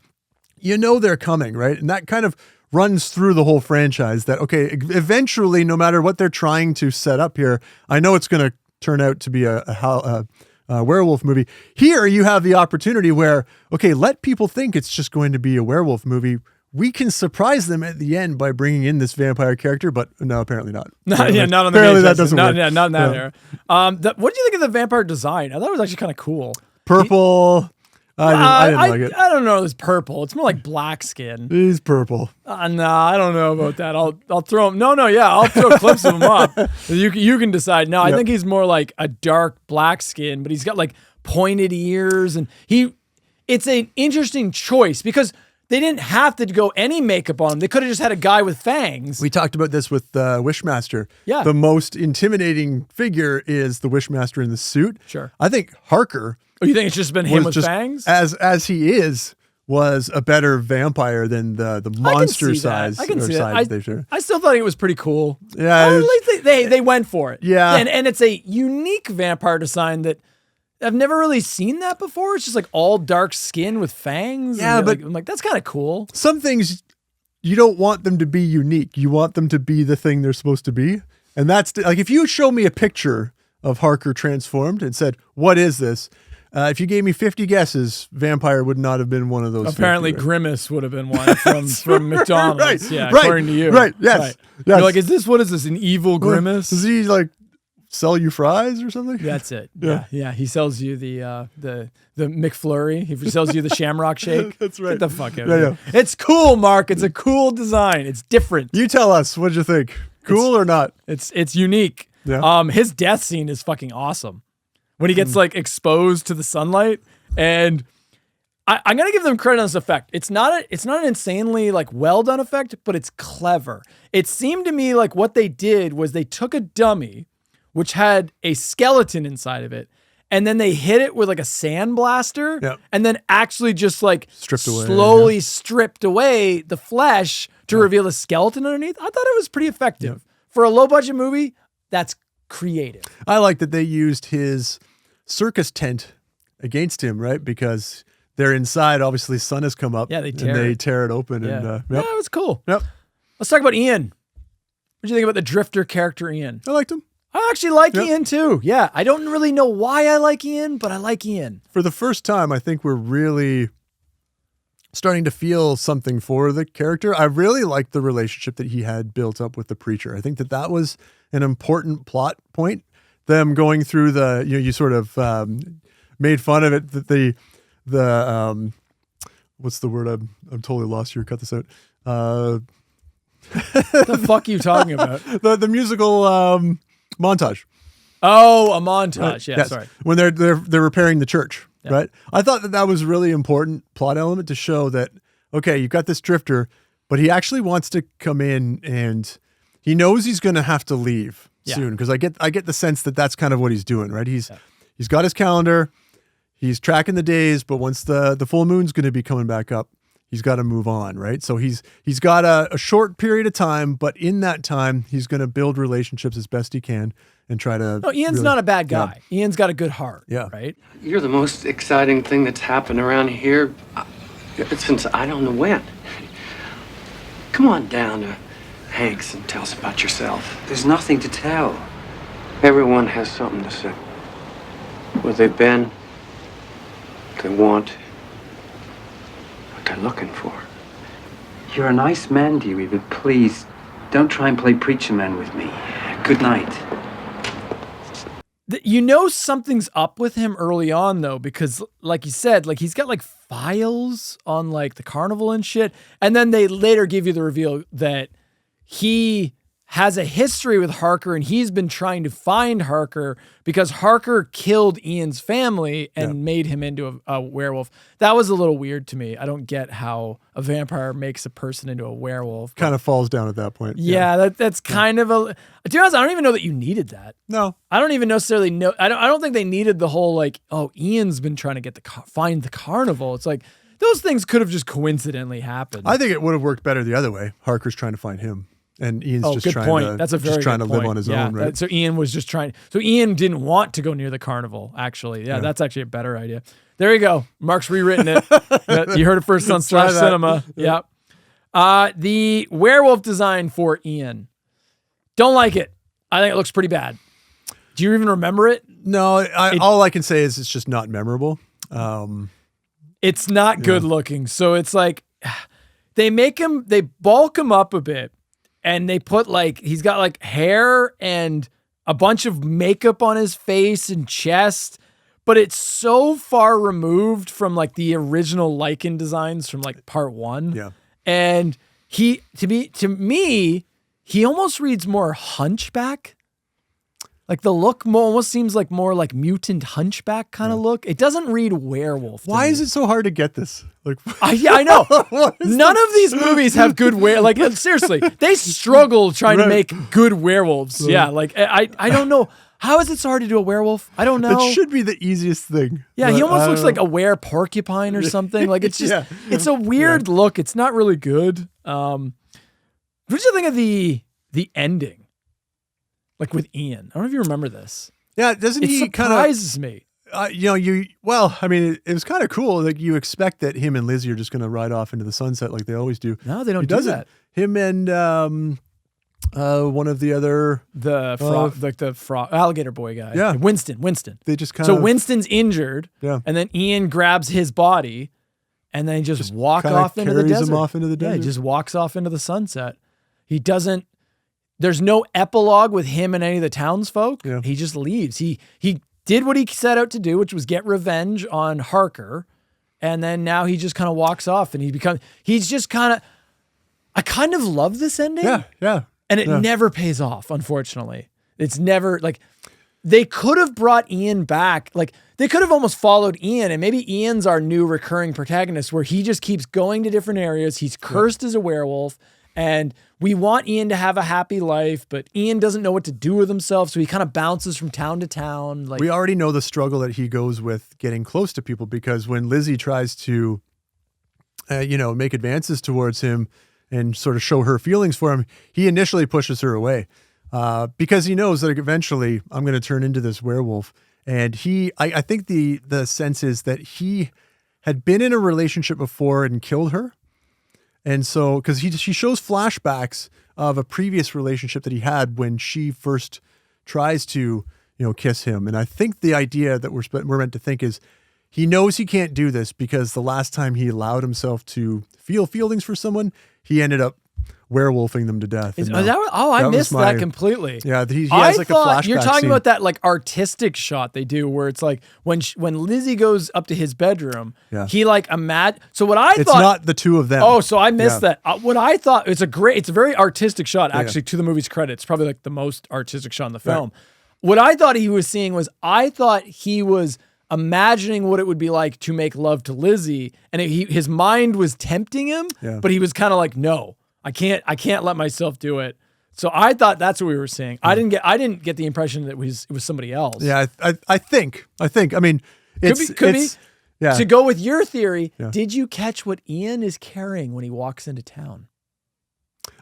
You know they're coming, right? And that kind of runs through the whole franchise that, okay, eventually, no matter what they're trying to set up here, I know it's going to turn out to be a werewolf movie. Here you have the opportunity where, okay, let people think it's just going to be a werewolf movie. we can surprise them at the end by bringing in this vampire character, but no, apparently not. Not on the apparently that doesn't work. Yeah, not in that era. What do you think of the vampire design? I thought it was actually kind of cool. Purple. I didn't like it. I don't know. It's purple. It's more like black skin. He's purple. No, I don't know about that. I'll throw him. I'll throw clips of him up. You can decide. No, I think he's more like a dark black skin, but he's got like pointed ears, and it's an interesting choice because they didn't have to go any makeup on him. They could have just had a guy with fangs. We talked about this with Wishmaster. Yeah. The most intimidating figure is the Wishmaster in the suit. Sure. I think Harker. Oh, you think it's just been him with fangs? As he was a better vampire than the monster size. I can see that. I still thought it was pretty cool. Yeah. At least they went for it. Yeah. And it's a unique vampire design that I've never really seen that before. It's just like all dark skin with fangs. Yeah, but I'm like, that's kind of cool. Some things you don't want them to be unique. You want them to be the thing they're supposed to be. And that's like, if you show me a picture of Harker transformed and said, what is this? If you gave me 50 guesses, vampire would not have been one of those. Apparently 50, right? Grimace would have been one from McDonald's. Right, yeah, right, according to you. Right, yes. Right. You're like, what is this, an evil Grimace? Does he like sell you fries or something? That's it. Yeah. He sells you the McFlurry. He sells you the Shamrock Shake. That's right. Get the fuck out of here. It's cool, Mark. It's a cool design. It's different. You tell us, what'd you think? Cool or not? It's unique. Yeah. His death scene is fucking awesome. When he gets like exposed to the sunlight, and I'm gonna give them credit on this effect. It's not an insanely like well done effect, but it's clever. It seemed to me like what they did was they took a dummy, which had a skeleton inside of it, and then they hit it with like a sandblaster, and then actually just like slowly stripped away the flesh to reveal the skeleton underneath. I thought it was pretty effective for a low budget movie. That's creative. I like that they used his circus tent against him, right? Because they're inside. Obviously, sun has come up. Yeah, they tear it open. Yeah. And Yeah, it was cool. Yep. Let's talk about Ian. What do you think about the drifter character, Ian? I liked him. I actually like Ian too. Yeah, I don't really know why I like Ian, but I like Ian. For the first time, I think we're really starting to feel something for the character. I really liked the relationship that he had built up with the preacher. I think that was an important plot point. Them going through you sort of made fun of it, that the what's the word? I'm totally lost here. Cut this out. What the fuck are you talking about? The musical montage. Oh, a montage. Yeah, yes. Sorry. When they're repairing the church, right? I thought that was really important plot element to show that, okay, you've got this drifter, but he actually wants to come in and he knows he's going to have to leave soon, because I get the sense that that's kind of what he's doing, right? He's got his calendar, he's tracking the days, but once the full moon's going to be coming back up, he's got to move on, right? So he's got a short period of time, but in that time, he's going to build relationships as best he can and try to. No, Ian's not a bad guy. Yeah. Ian's got a good heart. Yeah. Right. You're the most exciting thing that's happened around here since I don't know when. Come on down to Hank's and tell us about yourself. There's nothing to tell. Everyone has something to say. Where they've been, what they want, what they're looking for. You're a nice man, Dewey, but please, don't try and play preacher man with me. Good night. You know something's up with him early on, though, because like you said, like he's got like files on like the carnival and shit. And then they later give you the reveal that he has a history with Harker and he's been trying to find Harker because Harker killed Ian's family and made him into a werewolf. That was a little weird to me. I don't get how a vampire makes a person into a werewolf. Kind of falls down at that point. Yeah, that's kind of a... To be honest, I don't even know that you needed that. No. I don't even necessarily know... I don't think they needed the whole like, oh, Ian's been trying to find the carnival. It's like, those things could have just coincidentally happened. I think it would have worked better the other way. Harker's trying to find him. And Ian's just trying to, That's a very trying good to live point. on his own, right? So Ian was just trying. So Ian didn't want to go near the carnival, actually. Yeah, that's actually a better idea. There you go. Mark's rewritten it. You heard it first on Slash Cinema. Yep. The werewolf design for Ian. Don't like it. I think it looks pretty bad. Do you even remember it? No, all I can say is it's just not memorable. It's not good looking. So it's like... they bulk him up a bit, and they put like, he's got like hair and a bunch of makeup on his face and chest, but it's so far removed from like the original Lycan designs from like part 1. Yeah. And to me, he almost reads more hunchback. Like the look almost seems like more like mutant hunchback kind of look. It doesn't read werewolf. Why is it so hard to get this? Like, yeah, I know. None of these movies have good like seriously, they struggle trying to make good werewolves. Yeah, like I don't know. How is it so hard to do a werewolf? I don't know. It should be the easiest thing. Yeah, he almost looks like a were-porcupine or something. Like it's just, it's a weird look. It's not really good. What did you think of the ending? Like with Ian. I don't know if you remember this. Yeah, doesn't he kind of surprises me. It was kind of cool. Like you expect that him and Lizzie are just going to ride off into the sunset like they always do. No, they don't do that. Him and one of the other the frog alligator boy guy. Yeah, Winston. They just so Winston's injured. Yeah, and then Ian grabs his body, and then he just walk off into the desert. Carries him off into the desert. Yeah, he just walks off into the sunset. He doesn't. There's no epilogue with him and any of the townsfolk. Yeah. He just leaves. He did what he set out to do, which was get revenge on Harker. And then now he just kind of walks off and he's just kind of, I kind of love this ending. Yeah. And it never pays off, unfortunately. It's never like, they could have brought Ian back. Like they could have almost followed Ian, and maybe Ian's our new recurring protagonist where he just keeps going to different areas. He's cursed as a werewolf. And we want Ian to have a happy life, but Ian doesn't know what to do with himself, so he kind of bounces from town to town. Like we already know the struggle that he goes with getting close to people, because when Lizzie tries to, make advances towards him and sort of show her feelings for him, he initially pushes her away because he knows that eventually I'm going to turn into this werewolf. And I think the sense is that he had been in a relationship before and killed her. And so, because she shows flashbacks of a previous relationship that he had when she first tries to, kiss him. And I think the idea that we're meant to think is he knows he can't do this because the last time he allowed himself to feel feelings for someone, he ended up werewolfing them to death. I missed that completely. Yeah, he has like a flashback you're talking scene. about that like artistic shot they do where it's like when Lizzie goes up to his bedroom, he like so what I thought, it's not the two of them. Oh, so I missed that. What I thought, it's a very artistic shot actually. To the movie's credit, it's probably like the most artistic shot in the film. Right. What I thought he was seeing was I thought he was imagining what it would be like to make love to Lizzie, and his mind was tempting him, but he was kind of like, no. I can't let myself do it. So I thought that's what we were seeing. I didn't get the impression that it was somebody else. Yeah, I think. I mean, could be. Yeah. To go with your theory, did you catch what Ian is carrying when he walks into town?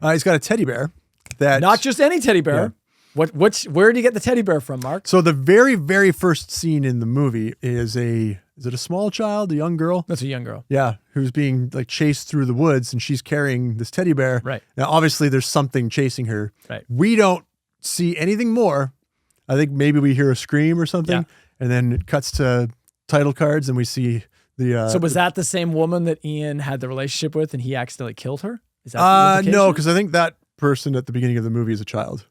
He's got a teddy bear. Not just any teddy bear. Yeah. Where did you get the teddy bear from, Mark? So the very, very first scene in the movie is it a small child, a young girl? That's a young girl. Yeah, who's being like chased through the woods, and she's carrying this teddy bear. Right. Now, obviously, there's something chasing her. Right. We don't see anything more. I think maybe we hear a scream or something, and then it cuts to title cards, and we see the. So was that the same woman that Ian had the relationship with, and he accidentally killed her? Is that no, because I think that person at the beginning of the movie is a child.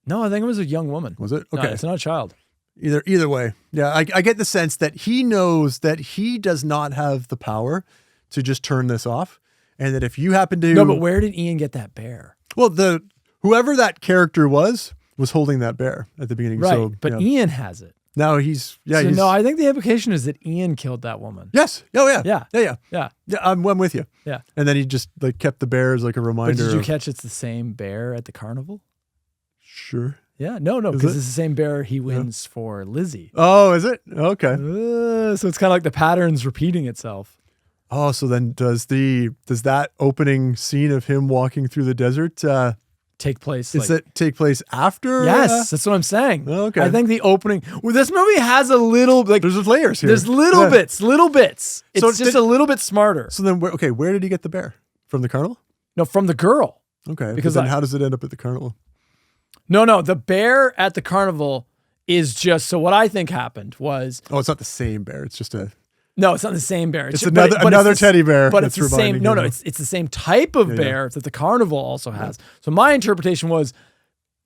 No, I think it was a young woman. Was it? Okay. No, it's not a child. Either way. Yeah, I get the sense that he knows that he does not have the power to just turn this off. And that if you happen to... No, but where did Ian get that bear? Well, whoever that character was holding that bear at the beginning. Right, so, but Ian has it. Now he's... Yeah, so no, I think the implication is that Ian killed that woman. Yes. Oh, yeah. Yeah. Yeah, I'm with you. Yeah. And then he just like kept the bear as like a reminder. But did you catch it's the same bear at the carnival? Sure. Yeah, no, because it's the same bear he wins for Lizzie. Oh, is it? Okay. So it's kind of like the pattern's repeating itself. Oh, so then does that opening scene of him walking through the desert take place? Does it take place after? Yes, that's what I'm saying. Okay. I think the opening. Well, this movie has a little like there's layers here. There's little bits. It's so just a little bit smarter. So then, where did he get the bear? From the carnival? No, from the girl. Okay. Because then how does it end up at the carnival? No, the bear at the carnival is just, so what I think happened was... Oh, it's not the same bear. It's just No, it's not the same bear. It's another teddy bear. But it's the same. No, it's the same type of bear that the carnival also has. So my interpretation was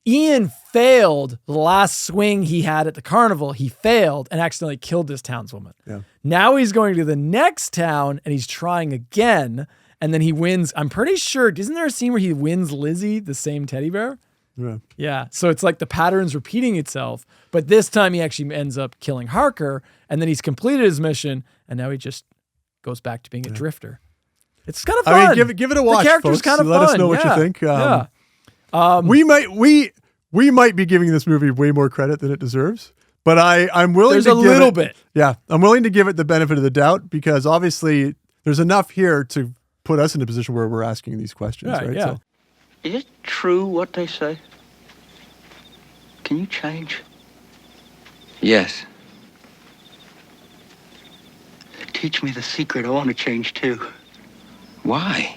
Ian failed the last swing he had at the carnival. He failed and accidentally killed this townswoman. Yeah. Now he's going to the next town and he's trying again. And then he wins. I'm pretty sure, isn't there a scene where he wins Lizzie, the same teddy bear? Yeah. Yeah. So it's like the pattern's repeating itself, but this time he actually ends up killing Harker, and then he's completed his mission, and now he just goes back to being a drifter. It's kind of fun. I mean, give it a watch, the character's folks. kind of Let fun. us know what you think. Yeah. We might be giving this movie way more credit than it deserves, but I'm willing There's to a give little it, bit. Yeah, I'm willing to give it the benefit of the doubt because obviously there's enough here to put us in a position where we're asking these questions, right? Yeah. So, Is it true what they say? Can you change? Yes. Teach me the secret. I want to change too. Why?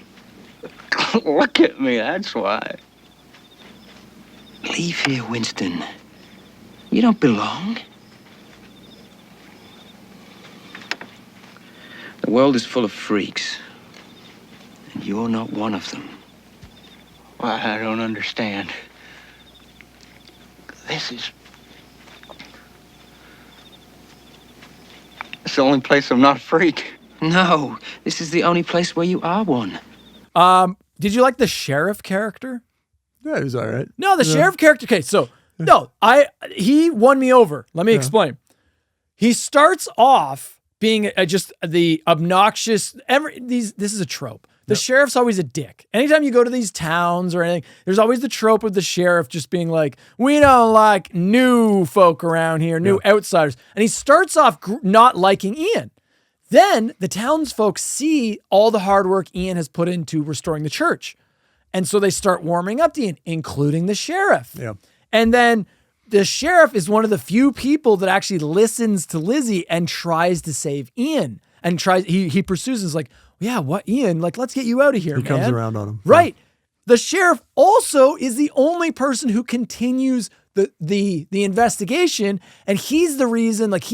Look at me, that's why. Leave here, Winston. You don't belong. The world is full of freaks. And you're not one of them. Well, I don't understand. It's the only place I'm not a freak. No, this is the only place where you are one. Did you like the sheriff character? Yeah, he was all right. No, the sheriff character. Okay, so no, he won me over. Let me explain. He starts off being just the obnoxious. This is a trope. The sheriff's always a dick. Anytime you go to these towns or anything, there's always the trope of the sheriff just being like, we don't like new folk around here, new outsiders. And he starts off not liking Ian. Then the townsfolk see all the hard work Ian has put into restoring the church. And so they start warming up to Ian, including the sheriff. Yeah. And then the sheriff is one of the few people that actually listens to Lizzie and tries to save Ian. And he pursues and is like, yeah, what, Ian? Like, let's get you out of here, man. He comes around on him. Right. The sheriff also is the only person who continues the investigation, and he's the reason. Like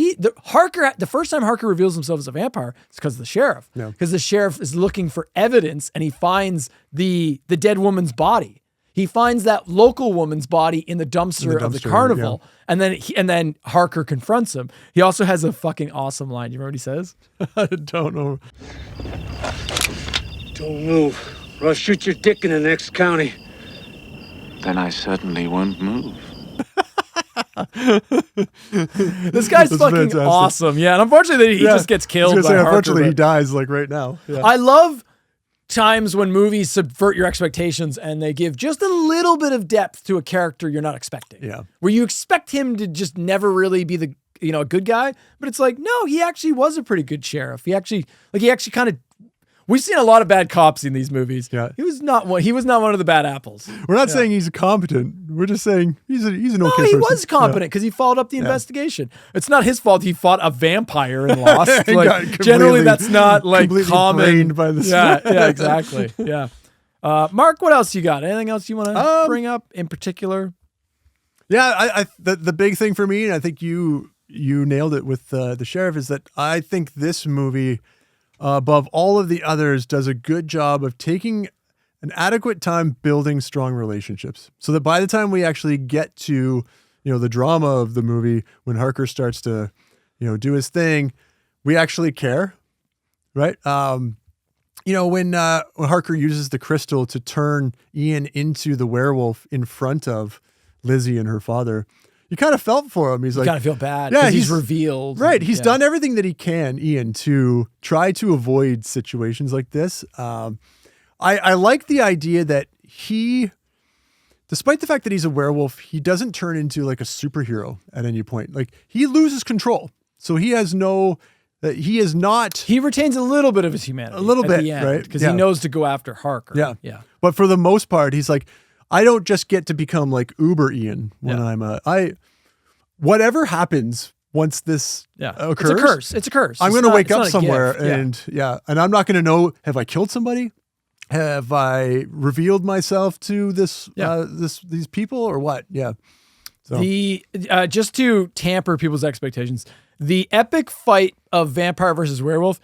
Harker, the first time Harker reveals himself as a vampire, it's because of the sheriff. Because the sheriff is looking for evidence, and he finds the dead woman's body. He finds that local woman's body in the dumpster of the carnival, and then Harker confronts him. He also has a fucking awesome line. You remember what he says? I don't know. Don't move, or I'll shoot your dick in the next county. Then I certainly won't move. This guy's fucking fantastic. Awesome. Yeah, and unfortunately he just gets killed. Unfortunately, he dies like right now. Yeah. I love times when movies subvert your expectations and they give just a little bit of depth to a character you're not expecting. Yeah. Where you expect him to just never really be the a good guy, but it's like, no, he actually was a pretty good sheriff. He actually kind of. We've seen a lot of bad cops in these movies. Yeah. He was not one of the bad apples. We're not saying he's competent. We're just saying he's an okay person. He was competent because he followed up the investigation. It's not his fault he fought a vampire and lost. Like, generally, that's not like common. By the yeah, exactly. Yeah. Mark, what else you got? Anything else you want to bring up in particular? Yeah, the big thing for me, and I think you nailed it with the sheriff, is that I think this movie, above all of the others, does a good job of taking an adequate time building strong relationships, so that by the time we actually get to, the drama of the movie, when Harker starts to, do his thing, we actually care, right? When Harker uses the crystal to turn Ian into the werewolf in front of Lizzie and her father, you kind of felt for him. He's like, kind of feel bad. Yeah, he's revealed. Right. He's done everything that he can, Ian, to try to avoid situations like this. I like the idea that he, despite the fact that he's a werewolf, he doesn't turn into like a superhero at any point. Like, he loses control. So he has he retains a little bit of his humanity. A little bit, right? Because he knows to go after Harker. Yeah. Yeah. But for the most part, he's like, I don't just get to become like Uber Ian when whatever happens once this occurs. It's a curse. I'm going to wake up somewhere and I'm not going to know, have I killed somebody? Have I revealed myself to these people or what? Yeah. So. Just to tamper people's expectations, The epic fight of vampire versus werewolf,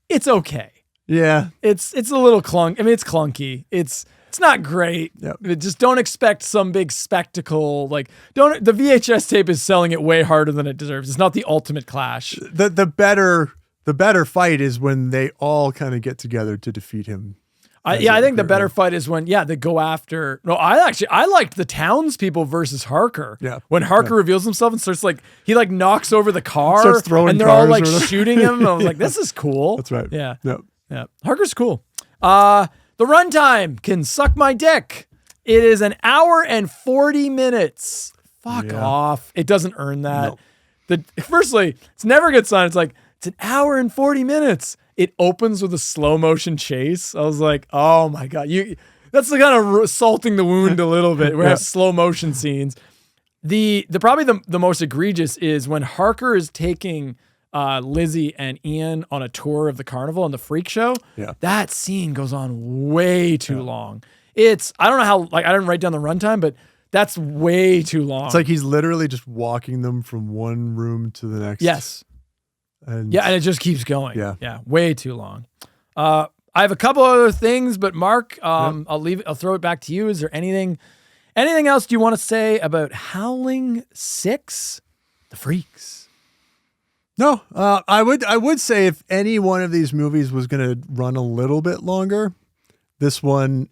it's okay. Yeah. It's a little clunk. I mean, it's clunky. It's not great. Yep. Just don't expect some big spectacle. Like, the VHS tape is selling it way harder than it deserves. It's not the ultimate clash. The better fight is when they all kind of get together to defeat him. I think the better fight is when, they go after. No, I liked the townspeople versus Harker. Yeah. When Harker reveals himself and starts he knocks over the car, starts throwing and they're all cars or shooting him. I was like, this is cool. That's right. Yeah. Yep. Yeah. Harker's cool. The runtime can suck my dick. It is an hour and 40 minutes. Fuck off. It doesn't earn that. Firstly, it's never a good sign. It's it's an hour and 40 minutes. It opens with a slow motion chase. I was like, oh my God. That's kind of salting the wound a little bit. We have slow motion scenes. The probably the most egregious is when Harker is taking Lizzie and Ian on a tour of the carnival and the freak show. Yeah. That scene goes on way too long. I don't know how, I didn't write down the runtime, but that's way too long. It's like he's literally just walking them from one room to the next. Yes. And it just keeps going. Yeah. Yeah. Way too long. I have a couple other things, but Mark, I'll throw it back to you. Is there anything else you want to say about Howling VI, The Freaks? No, I would say if any one of these movies was going to run a little bit longer, this one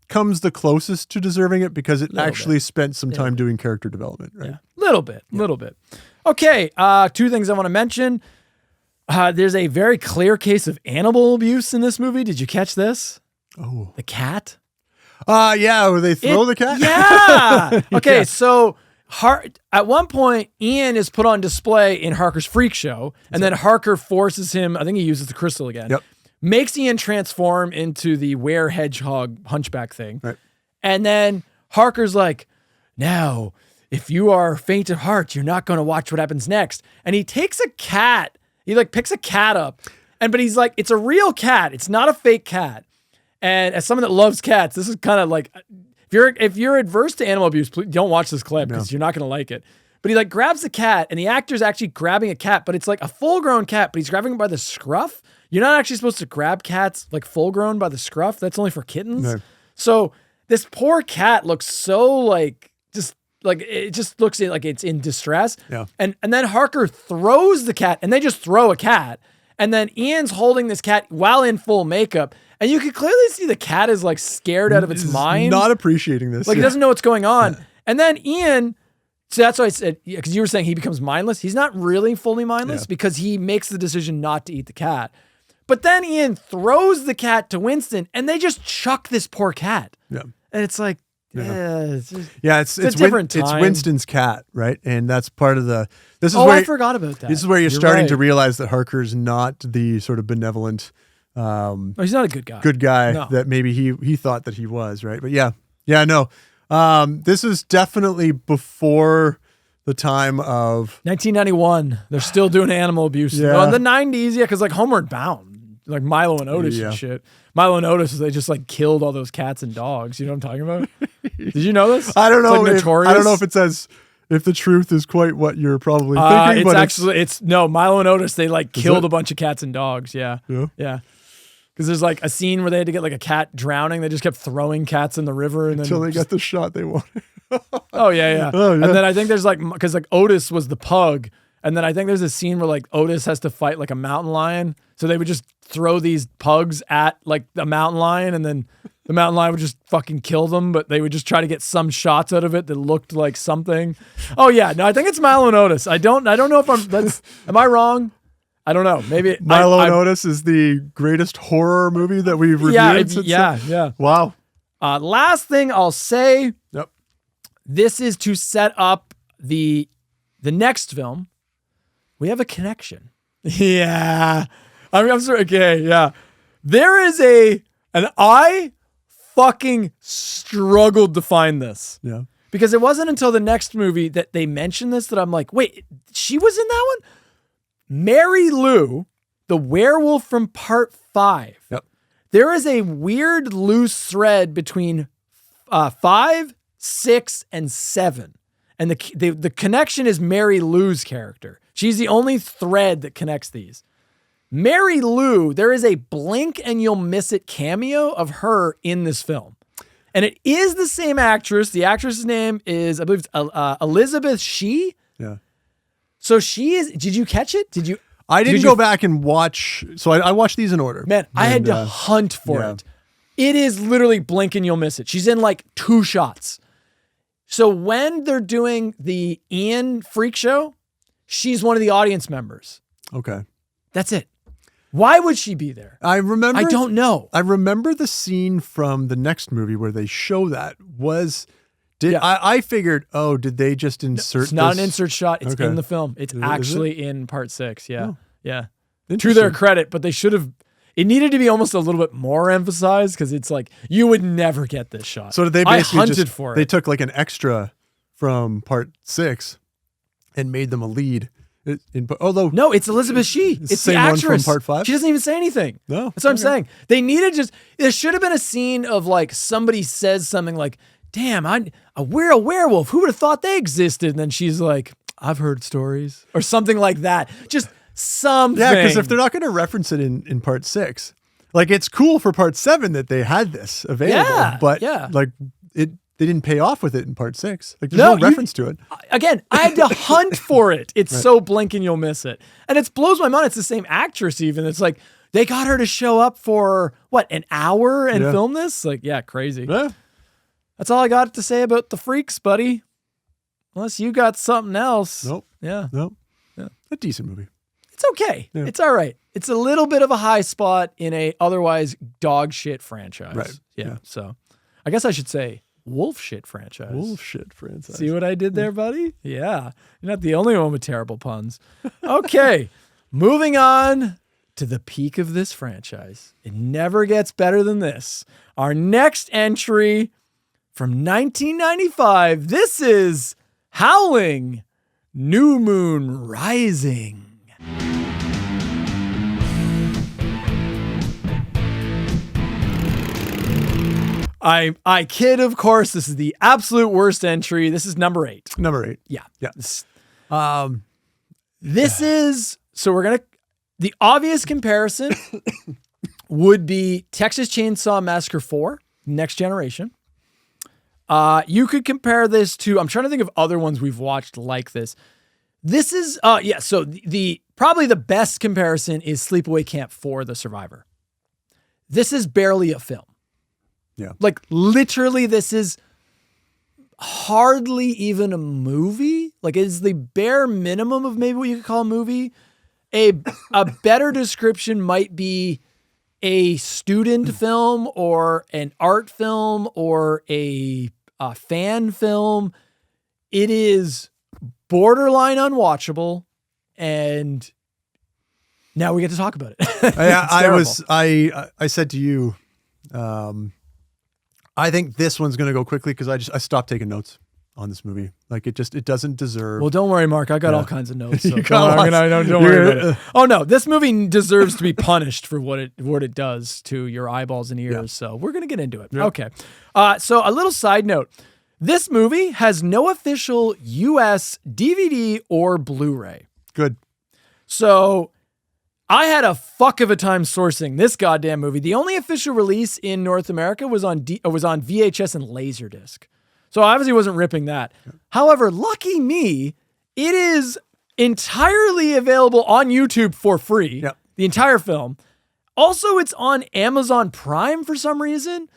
comes the closest to deserving it because it actually spent some time doing character development, right? Yeah. Little bit. Okay. Two things I want to mention. There's a very clear case of animal abuse in this movie. Did you catch this? Oh. The cat? Where they throw the cat? Yeah. Okay, so at one point, Ian is put on display in Harker's freak show, and then Harker forces him, I think he uses the crystal again, makes Ian transform into the were-hedgehog hunchback thing. Right. And then Harker's like, now, if you are faint of heart, you're not going to watch what happens next. And he takes a cat. He picks a cat up, but he's like, it's a real cat. It's not a fake cat. And as someone that loves cats, this is kind of like, if you're adverse to animal abuse, please don't watch this clip because you're not going to like it. But he grabs the cat, and the actor's actually grabbing a cat, but it's like a full-grown cat, but he's grabbing it by the scruff. You're not actually supposed to grab cats full-grown by the scruff. That's only for kittens. No. So this poor cat looks so it just looks like it's in distress. Yeah. And then Harker throws the cat, and they just throw a cat. And then Ian's holding this cat while in full makeup. And you can clearly see the cat is scared out of its mind. Not appreciating this. He doesn't know what's going on. Yeah. And then Ian, so that's why I said, because you were saying he becomes mindless. He's not really fully mindless because he makes the decision not to eat the cat. But then Ian throws the cat to Winston, and they just chuck this poor cat. Yeah. And it's like, it's a different time. It's Winston's cat, right? And that's part of the. I forgot about that. This is where you're starting to realize that Harker's not the sort of benevolent. He's not a good guy. Good guy that maybe he thought that he was, right? But no. This is definitely before the time of 1991. They're still doing animal abuse. Yeah. In the 90s, because Homeward Bound, Milo and Otis and shit. Milo and Otis, they just killed all those cats and dogs. You know what I'm talking about? Did you know this? I don't know. Notorious. I don't know if it says if the truth is quite what you're probably thinking. It's Milo and Otis. They killed a bunch of cats and dogs. Yeah. Because there's a scene where they had to get a cat drowning. They just kept throwing cats in the river until they got the shot they wanted. Oh yeah. And then I think there's because Otis was the pug. And then I think there's a scene where Otis has to fight a mountain lion. So they would just throw these pugs at the mountain lion, and then the mountain lion would just fucking kill them, but they would just try to get some shots out of it that looked like something. Oh yeah, no, I think it's Milo and Otis. I don't know if am I wrong? I don't know. Maybe Milo and Otis is the greatest horror movie that we've reviewed. Yeah. Wow. Last thing I'll say. Yep. This is to set up the next film. We have a connection. Yeah. I'm sorry. Okay. Yeah. There is and I fucking struggled to find this. Yeah. Because it wasn't until the next movie that they mentioned this that I'm like, wait, she was in that one? Mary Lou, the werewolf from part 5. Yep. There is a weird loose thread between 5, 6, and 7. And the connection is Mary Lou's character. She's the only thread that connects these. Mary Lou, there is a blink and you'll miss it cameo of her in this film. And it is the same actress. The actress's name is, I believe it's Elizabeth Shee. Yeah. So she is, did you catch it? I didn't go back and watch. So I watched these in order. Man, I had to hunt for it. It is literally blink and you'll miss it. She's in like 2 shots. So when they're doing the Ian Freak Show, she's one of the audience members. Okay. That's it. Why would she be there? I don't know. I remember the scene from the next movie where they show that I figured, did they just insert It's not this? an insert shot. It's Okay. in the film. It's Is actually in part 6. Yeah. Oh. Yeah. To Interesting. their credit, but they should have, it needed to be almost a little bit more emphasized because it's like, you would never get this shot. So did they I basically hunted for it. They took like an extra from part 6 and made them a lead. Although no, it's Elizabeth Shee. It's the same actress. one from part 5. She doesn't even say anything. No, that's what I'm saying. They needed there should have been a scene of like somebody says something like, "Damn, we're a werewolf. Who would have thought they existed?" And then she's like, "I've heard stories," or something like that. Just something. Yeah, because if they're not going to reference it in part 6, like it's cool for part 7 that they had this available, but like they didn't pay off with it in part 6. Like there's no reference to it. Again, I had to hunt for it. It's so blink and you'll miss it. And it blows my mind. It's the same actress even. It's like, they got her to show up for, an hour and film this? Like, yeah, crazy. Yeah. That's all I got to say about the Freaks, buddy. Unless you got something else. Nope. Yeah. Nope. Yeah. A decent movie. It's okay. Yeah. It's all right. It's a little bit of a high spot in a otherwise dog shit franchise. Right. Yeah. So I guess I should say wolf shit franchise. Wolf shit franchise. See what I did there, buddy? Yeah. You're not the only one with terrible puns. Okay. Moving on to the peak of this franchise. It never gets better than this. Our next entry from 1995. This is Howling New Moon Rising. I kid, of course. This is the absolute worst entry. This is number 8. Number 8. Yeah. Yeah. This is, so we're going to, the obvious comparison would be Texas Chainsaw Massacre 4, Next Generation. You could compare this to, I'm trying to think of other ones we've watched like this. This is, so the probably the best comparison is Sleepaway Camp 4, The Survivor. This is barely a film. Yeah. Like literally this is hardly even a movie. Like it's the bare minimum of maybe what you could call a movie. A better description might be a student film or an art film or a fan film. It is borderline unwatchable, and now we get to talk about it. I said to you, I think this one's going to go quickly because I stopped taking notes on this movie. Like it doesn't deserve. Well, don't worry, Mark. I got all kinds of notes. So You don't got worry about it. Oh no, this movie deserves to be punished for what it does to your eyeballs and ears. Yeah. So we're gonna get into it. Yeah. Okay. So a little side note: this movie has no official U.S. DVD or Blu-ray. Good. So I had a fuck of a time sourcing this goddamn movie. The only official release in North America was on VHS and Laserdisc. So obviously wasn't ripping that. However, lucky me, it is entirely available on YouTube for free. Yep. The entire film. Also, it's on Amazon Prime for some reason.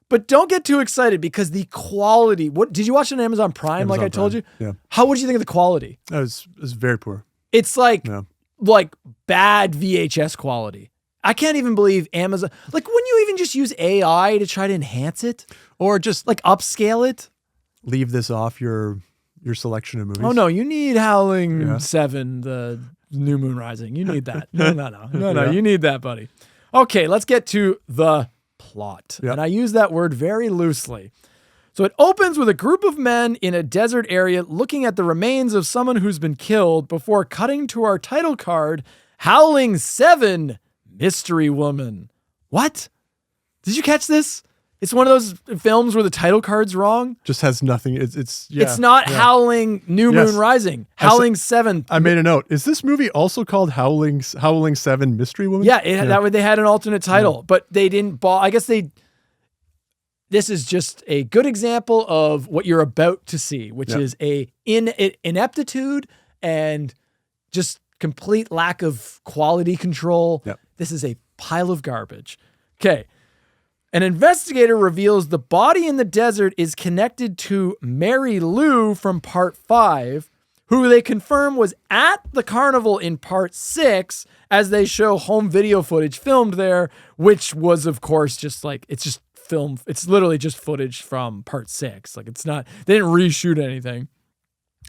But don't get too excited because the quality. What did you watch on Amazon Prime? Like I told you. Yeah. How would you think of the quality? It was very poor. It's like bad VHS quality. I can't even believe Amazon. Like, wouldn't you even just use AI to try to enhance it, or just like upscale it? Leave this off your selection of movies. Oh no, you need Howling 7, the New Moon Rising. You need that. No. You need that, buddy. Okay, let's get to the plot. Yep. And I use that word very loosely. So it opens with a group of men in a desert area looking at the remains of someone who's been killed before cutting to our title card, Howling 7, Mystery Woman. What? Did you catch this? It's one of those films where the title card's wrong. Just has nothing. It's not Howling New Moon Rising. Howling 7. I made a note. Is this movie also called Howling 7 Mystery Woman? Yeah, that way they had an alternate title, but they didn't. I guess they. This is just a good example of what you're about to see, which is a ineptitude and just complete lack of quality control. This is a pile of garbage. Okay. An investigator reveals the body in the desert is connected to Mary Lou from part 5, who they confirm was at the carnival in part 6 as they show home video footage filmed there, which was, of course, just like, it's just film. It's literally just footage from part 6. Like, it's not, they didn't reshoot anything.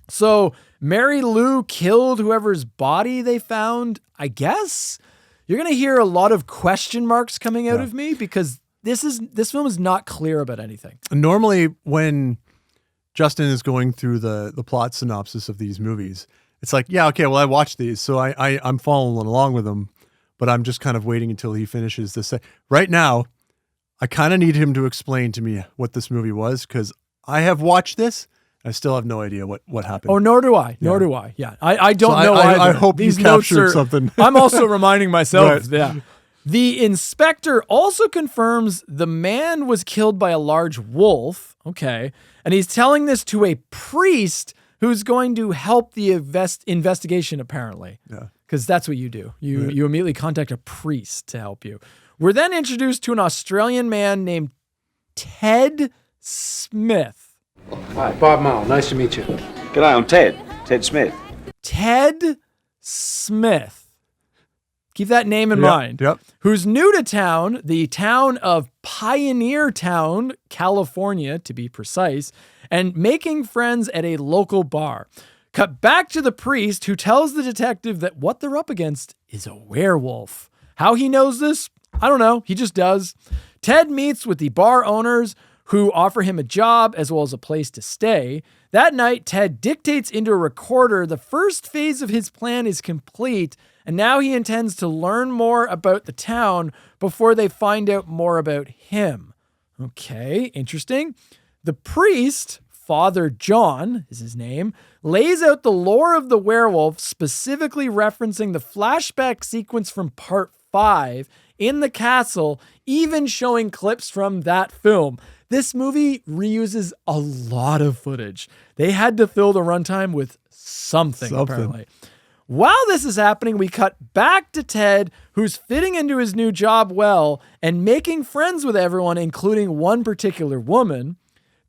So Mary Lou killed whoever's body they found, I guess. You're going to hear a lot of question marks coming out of me because this film is not clear about anything. Normally, when Justin is going through the plot synopsis of these movies, it's like, yeah, okay, well, I watched these, so I'm following along with them, but I'm just kind of waiting until he finishes this. Right now, I kind of need him to explain to me what this movie was, because I have watched this. I still have no idea what happened. Oh, nor do I. Nor do I. Yeah, I don't know either. I hope these notes captured something. I'm also reminding myself. Right. Yeah. The inspector also confirms the man was killed by a large wolf. Okay. And he's telling this to a priest who's going to help the investigation, apparently. Yeah. Because that's what you do. You immediately contact a priest to help you. We're then introduced to an Australian man named Ted Smith. Hi, Bob Mall. Nice to meet you. G'day, I'm Ted. Ted Smith. Ted Smith. Keep that name in mind. Yep. Who's new to town, the town of Pioneer Town, California, to be precise, and making friends at a local bar. Cut back to the priest who tells the detective that what they're up against is a werewolf. How he knows this? I don't know. He just does. Ted meets with the bar owners who offer him a job as well as a place to stay. That night, Ted dictates into a recorder the first phase of his plan is complete, and now he intends to learn more about the town before they find out more about him. Okay, interesting. The priest, Father John is his name, lays out the lore of the werewolf, specifically referencing the flashback sequence from part 5 in the castle, even showing clips from that film. This movie reuses a lot of footage. They had to fill the runtime with something. Apparently. While this is happening, we cut back to Ted, who's fitting into his new job well and making friends with everyone, including one particular woman.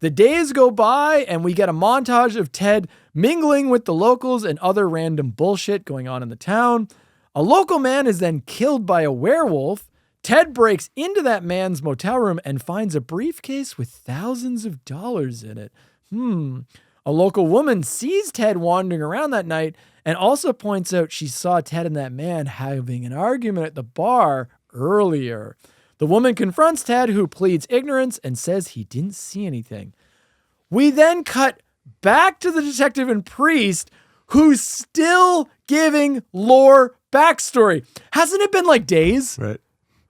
The days go by and we get a montage of Ted mingling with the locals and other random bullshit going on in the town. A local man is then killed by a werewolf. Ted breaks into that man's motel room and finds a briefcase with thousands of dollars in it. A local woman sees Ted wandering around that night and also points out she saw Ted and that man having an argument at the bar earlier. The woman confronts Ted, who pleads ignorance and says he didn't see anything. We then cut back to the detective and priest, who's still giving lore backstory. Hasn't it been like days? Right.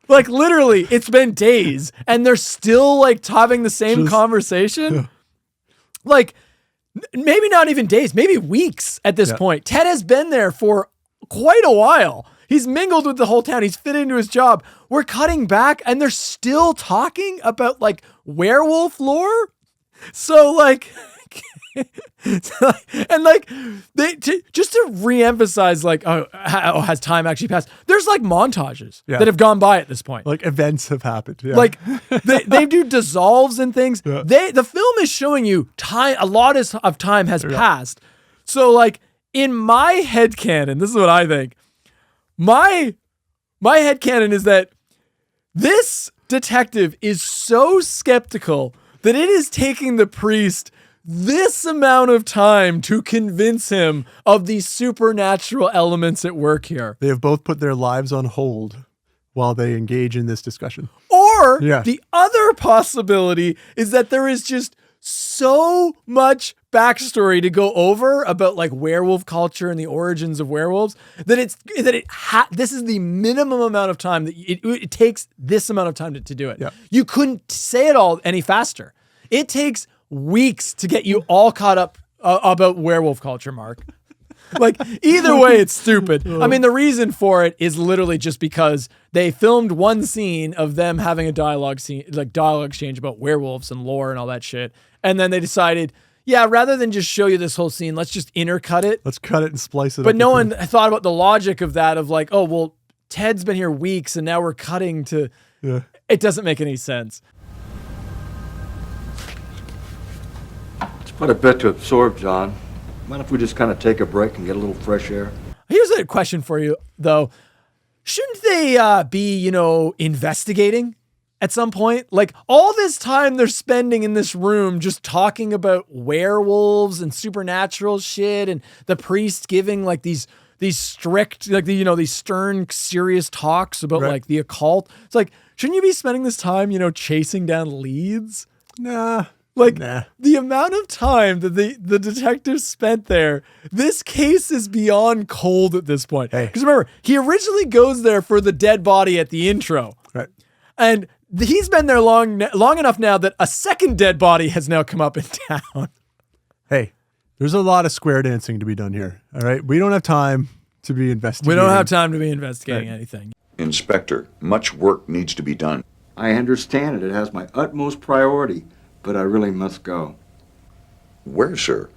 Like literally, it's been days and they're still like having the same conversation. Yeah. Like maybe not even days, maybe weeks at this point. Ted has been there for quite a while. He's mingled with the whole town. He's fit into his job. We're cutting back and they're still talking about like werewolf lore. So like, and like just to reemphasize like how has time actually passed, there's like montages that have gone by at this point, like events have happened. Like they do dissolves and things. The film is showing you time, a lot of time has passed. So like in my headcanon, this is what I think. My headcanon is that this detective is so skeptical that it is taking the priest this amount of time to convince him of the supernatural elements at work here. They have both put their lives on hold while they engage in this discussion. Or the other possibility is that there is just so much backstory to go over about like werewolf culture and the origins of werewolves that this is the minimum amount of time that it takes this amount of time to do it. Yeah. You couldn't say it all any faster. It takes weeks to get you all caught up about werewolf culture, Mark. Like, either way, it's stupid. I mean, the reason for it is literally just because they filmed one scene of them having a dialogue exchange about werewolves and lore and all that shit. And then they decided, yeah, rather than just show you this whole scene, let's just intercut it. Let's cut it and splice it But up. no one thought about the logic of that, of like, oh, well, Ted's been here weeks and now we're cutting to... Yeah. It doesn't make any sense. It's quite a bit to absorb, John. Mind if we just kind of take a break and get a little fresh air? Here's a question for you, though. Shouldn't they be, investigating at some point? Like, all this time they're spending in this room just talking about werewolves and supernatural shit, and the priest giving like these strict, like these stern, serious talks about like the occult. It's like, shouldn't you be spending this time, chasing down leads? Nah. The amount of time that the detectives spent there, this case is beyond cold at this point. Because remember, he originally goes there for the dead body at the intro. Right. And he's been there long enough now that a second dead body has now come up in town. Hey, there's a lot of square dancing to be done here. All right. We don't have time to be investigating. We don't have time to be investigating anything. Inspector, much work needs to be done. I understand it. It has my utmost priority, but I really must go. Where, sir?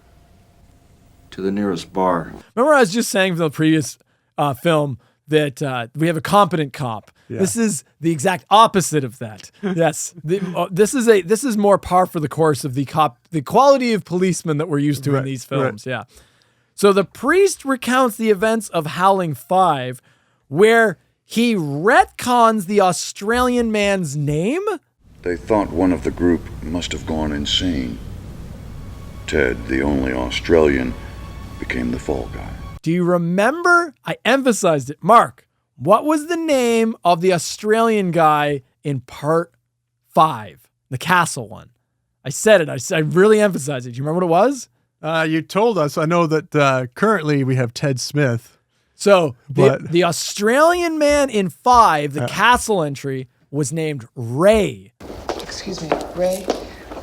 To the nearest bar. Remember I was just saying from the previous film that we have a competent cop. Yeah. This is the exact opposite of that. Yes. This is more par for the course of the quality of policemen that we're used to in these films. Yeah. So the priest recounts the events of Howling V, where he retcons the Australian man's name. They thought one of the group must have gone insane. Ted, the only Australian, became the fall guy. Do you remember? I emphasized it. Mark, what was the name of the Australian guy in part 5? The castle one. I said it. I really emphasized it. Do you remember what it was? You told us. I know that currently we have Ted Smith. So the Australian man in 5, the castle entry, was named Ray. Excuse me, Ray,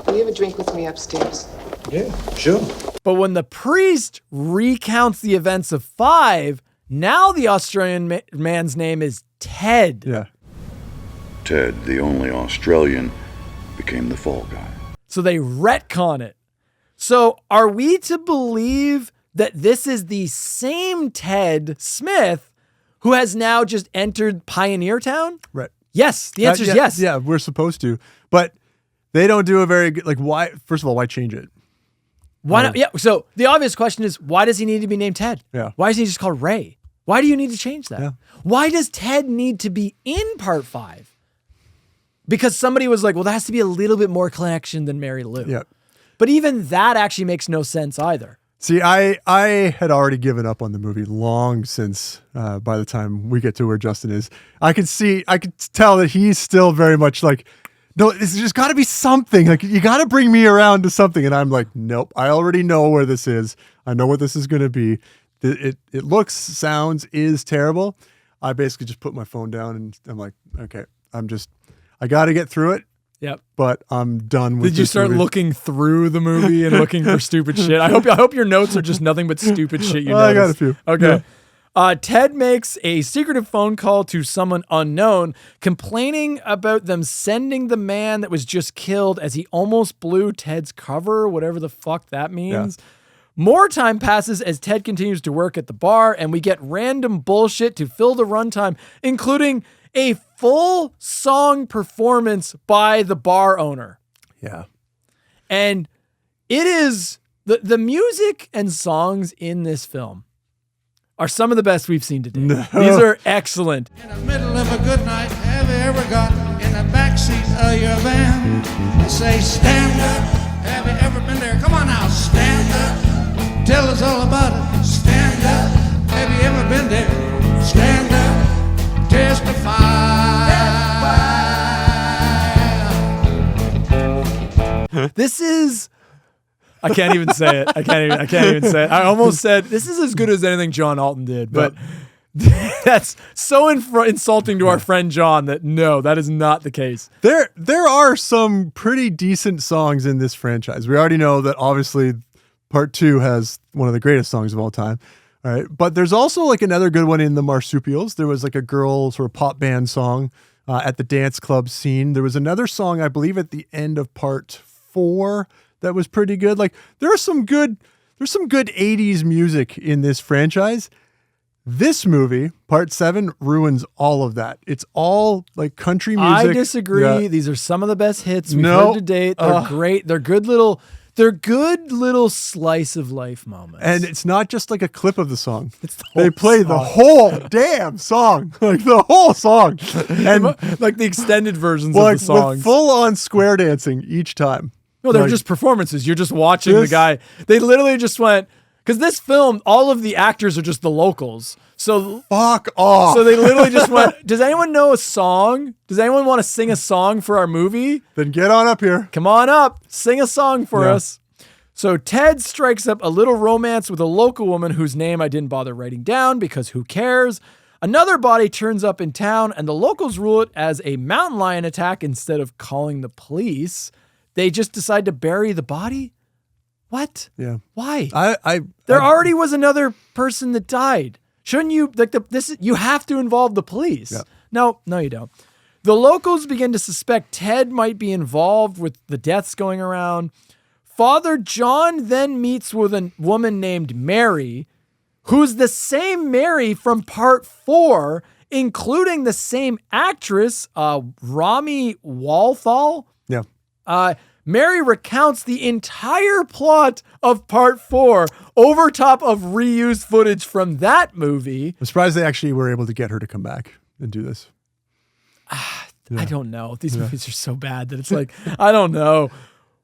will you have a drink with me upstairs? Yeah, sure. But when the priest recounts the events of 5, now the Australian man's name is Ted. Yeah. Ted, the only Australian, became the fall guy. So they retcon it. So are we to believe that this is the same Ted Smith who has now just entered Pioneer Town? Right. Yes. The answer is yes. Yeah, we're supposed to. But they don't do a very good, like, why? First of all, why change it? Why not? Yeah. So the obvious question is, why does he need to be named Ted? Yeah. Why isn't he just called Ray? Why do you need to change that? Yeah. Why does Ted need to be in part 5? Because somebody was like, well, there has to be a little bit more connection than Mary Lou. Yeah. But even that actually makes no sense either. See, I had already given up on the movie long since by the time we get to where Justin is. I could tell that he's still very much like, no, there's just got to be something. Like, you got to bring me around to something. And I'm like, nope, I already know where this is. I know what this is going to be. It looks, sounds, is terrible. I basically just put my phone down and I'm like, okay, I got to get through it. Yep. But I'm done with Did you start looking through the movie and looking for stupid shit? I hope your notes are just nothing but stupid shit you noticed. I got a few. Okay. Yeah. Ted makes a secretive phone call to someone unknown, complaining about them sending the man that was just killed as he almost blew Ted's cover, whatever the fuck that means. Yeah. More time passes as Ted continues to work at the bar, and we get random bullshit to fill the runtime, including a full song performance by the bar owner. Yeah. And it is the music and songs in this film are some of the best we've seen today. No. These are excellent. In the middle of a good night, have you ever got in the backseat of your van? They say, stand up. Have you ever been there? Come on now, stand up. Tell us all about it. Stand up. Have you ever been there? Stand up. Testify. This is I can't even say it. I can't even say it. I almost said this is as good as anything John Alton did, but that's so insulting to our friend John that no, that is not the case. There are some pretty decent songs in this franchise. We already know that obviously Part 2 has one of the greatest songs of all time. All right, but there's also like another good one in the Marsupials. There was like a girl sort of pop band song at the dance club scene. There was another song, I believe, at the end of Part 4 that was pretty good. Like there's some good 80s music in this franchise. This movie, Part 7, ruins all of that. It's all like country music. I disagree. Yeah. These are some of the best hits we've heard to date. They're great. They're good little slice of life moments. And it's not just like a clip of the song. They play the whole damn song. Like the whole song. And like the extended versions of the songs. With full on square dancing each time. No, they're just performances. You're just watching the guy. They literally just went, because this film, all of the actors are just the locals. So fuck off. So they literally just went, does anyone know a song? Does anyone want to sing a song for our movie? Then get on up here. Come on up. Sing a song for us. So Ted strikes up a little romance with a local woman whose name I didn't bother writing down because who cares? Another body turns up in town and the locals rule it as a mountain lion attack instead of calling the police. They just decide to bury the body? What? Yeah. Why? There already was another person that died. Shouldn't you you have to involve the police? Yeah. No, you don't. The locals begin to suspect Ted might be involved with the deaths going around. Father John then meets with a woman named Mary, who's the same Mary from Part 4, including the same actress, Romy Walthall. Yeah. Mary recounts the entire plot of Part 4 over top of reused footage from that movie. I'm surprised they actually were able to get her to come back and do this. I don't know. These movies are so bad that it's like, I don't know.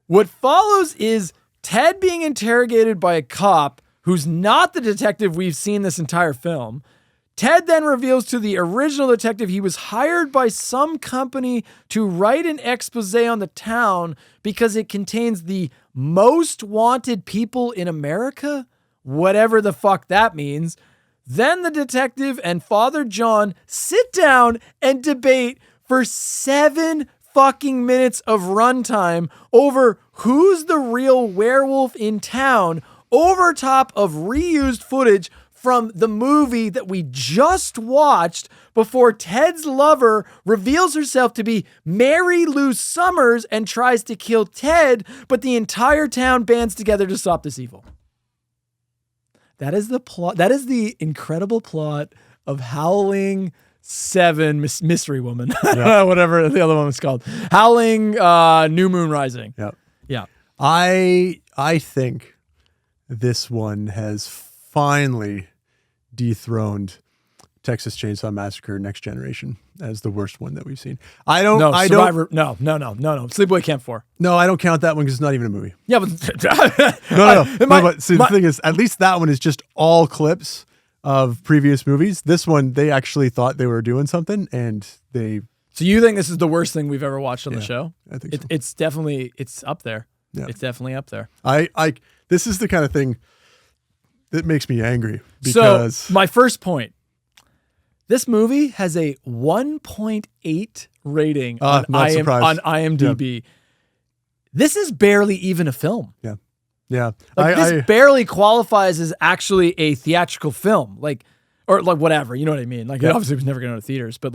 What follows is Ted being interrogated by a cop who's not the detective we've seen this entire film. Ted then reveals to the original detective he was hired by some company to write an expose on the town because it contains the most wanted people in America, whatever the fuck that means. Then the detective and Father John sit down and debate for 7 fucking minutes of runtime over who's the real werewolf in town over top of reused footage from the movie that we just watched before Ted's lover reveals herself to be Mary Lou Summers and tries to kill Ted, but the entire town bands together to stop this evil. That is the plot. That is the incredible plot of Howling 7 Mystery Woman, whatever the other one was called. Howling New Moon Rising. Yeah. Yeah. I think this one has finally dethroned Texas Chainsaw Massacre Next Generation as the worst one that we've seen. No, Sleepaway Camp 4. No, I don't count that one because it's not even a movie. Yeah, but but see, the thing is, at least that one is just all clips of previous movies. This one, they actually thought they were doing something, and they. So you think this is the worst thing we've ever watched on the show? I think so. It's up there. Yeah. It's definitely up there. This is the kind of thing that makes me angry because. So my first point. This movie has a 1.8 rating on IMDb. Yeah. This is barely even a film. Yeah. Yeah. This barely qualifies as actually a theatrical film. Or whatever, you know what I mean? It obviously was never going to go to theaters, but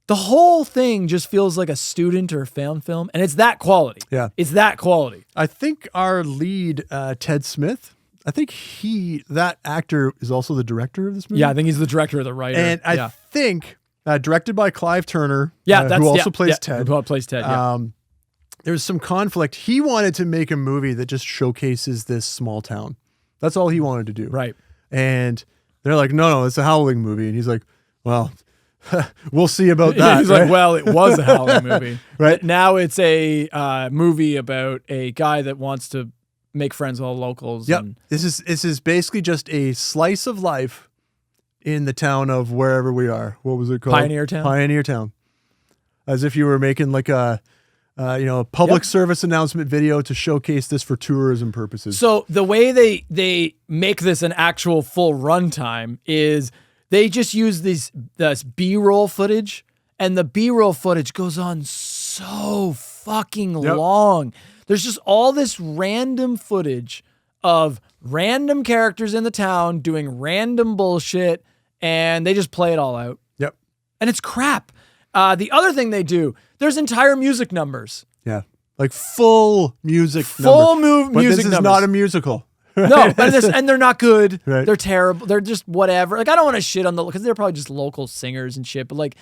the whole thing just feels like a student or a fan film, and it's that quality. Yeah. It's that quality. I think our lead, Ted Smith, I think that actor is also the director of this movie. Yeah, I think he's the director or the writer. And I think directed by Clive Turner, who also plays Ted. Who plays Ted, There's some conflict. He wanted to make a movie that just showcases this small town. That's all he wanted to do. Right. And they're like, no, it's a Howling movie. And he's like, well, we'll see about that. He's like, well, it was a Howling movie. Right. Now it's a movie about a guy that wants to make friends with all locals. Yep. And This is basically just a slice of life in the town of wherever we are. What was it called? Pioneer Town. Pioneer Town. As if you were making like a a public service announcement video to showcase this for tourism purposes. So the way they make this an actual full runtime is they just use this B-roll footage, and the B-roll footage goes on so fucking long. There's just all this random footage of random characters in the town doing random bullshit, and they just play it all out. Yep. And it's crap. The other thing they do, there's entire music numbers. Yeah. Like full music music numbers. This is numbers. not a musical. No, and they're not good. Right. They're terrible. They're just whatever. Like, I don't want to shit on because they're probably just local singers and shit, but like,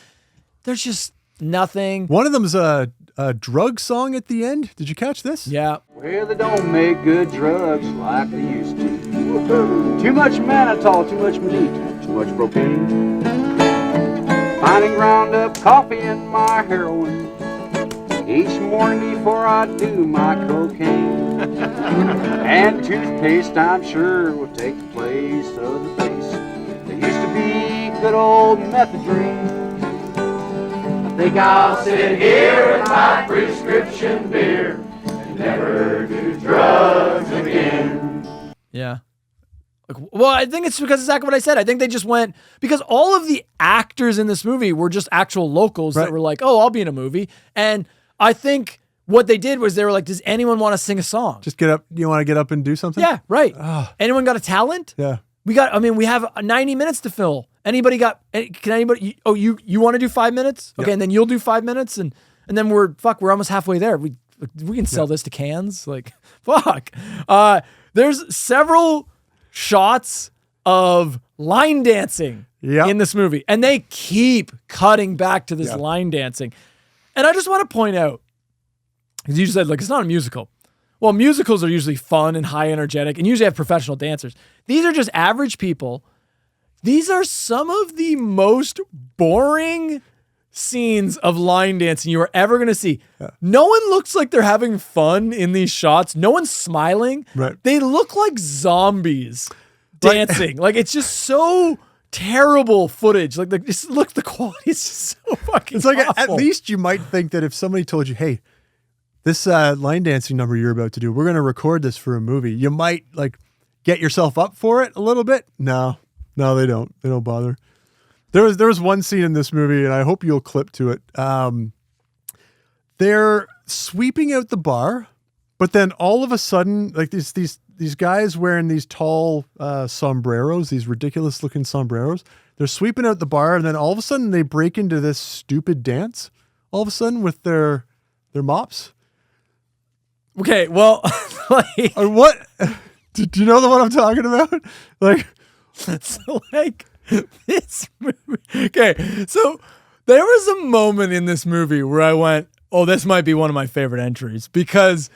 there's just nothing. One of them's a drug song at the end. Did you catch this? Yeah. Well, they don't make good drugs like they used to. Too much mannitol, too much meat, too much propane. Finding ground up coffee in my heroin each morning before I do my cocaine. And toothpaste, I'm sure, will take the place of the paste that used to be good old methadone. I think I'll sit here with my prescription beer and never do drugs again. Yeah. Well, I think it's because exactly what I said. I think they just went, because all of the actors in this movie were just actual locals that were like, oh, I'll be in a movie. And I think what they did was they were like, does anyone want to sing a song? Just get up. You want to get up and do something? Yeah, right. Anyone got a talent? Yeah. We have 90 minutes to fill. Anybody got, can anybody, you want to do 5 minutes? Okay. Yep. And then you'll do 5 minutes. And then we're almost halfway there. We can sell this to cans. Like, fuck. There's several shots of line dancing in this movie. And they keep cutting back to this line dancing. And I just want to point out, because you said, like, it's not a musical. Well, musicals are usually fun and high energetic and usually have professional dancers. These are just average people. These are some of the most boring scenes of line dancing you are ever going to see. Yeah. No one looks like they're having fun in these shots. No one's smiling. Right. They look like zombies dancing. Like, it's just so terrible footage. Like, the quality is just so fucking It's like, awful. at least you might think that if somebody told you, hey, this line dancing number you're about to do, we're going to record this for a movie, you might like get yourself up for it a little bit. No, they don't. They don't bother. There was one scene in this movie, and I hope you'll clip to it. They're sweeping out the bar, but then all of a sudden, like these guys wearing these tall sombreros, these ridiculous looking sombreros, they're sweeping out the bar, and then all of a sudden they break into this stupid dance. All of a sudden with their mops. Okay, well, like, what? Do you know the one I'm talking about? Like, so like this movie. Okay, so there was a moment in this movie where I went, oh, this might be one of my favorite entries, because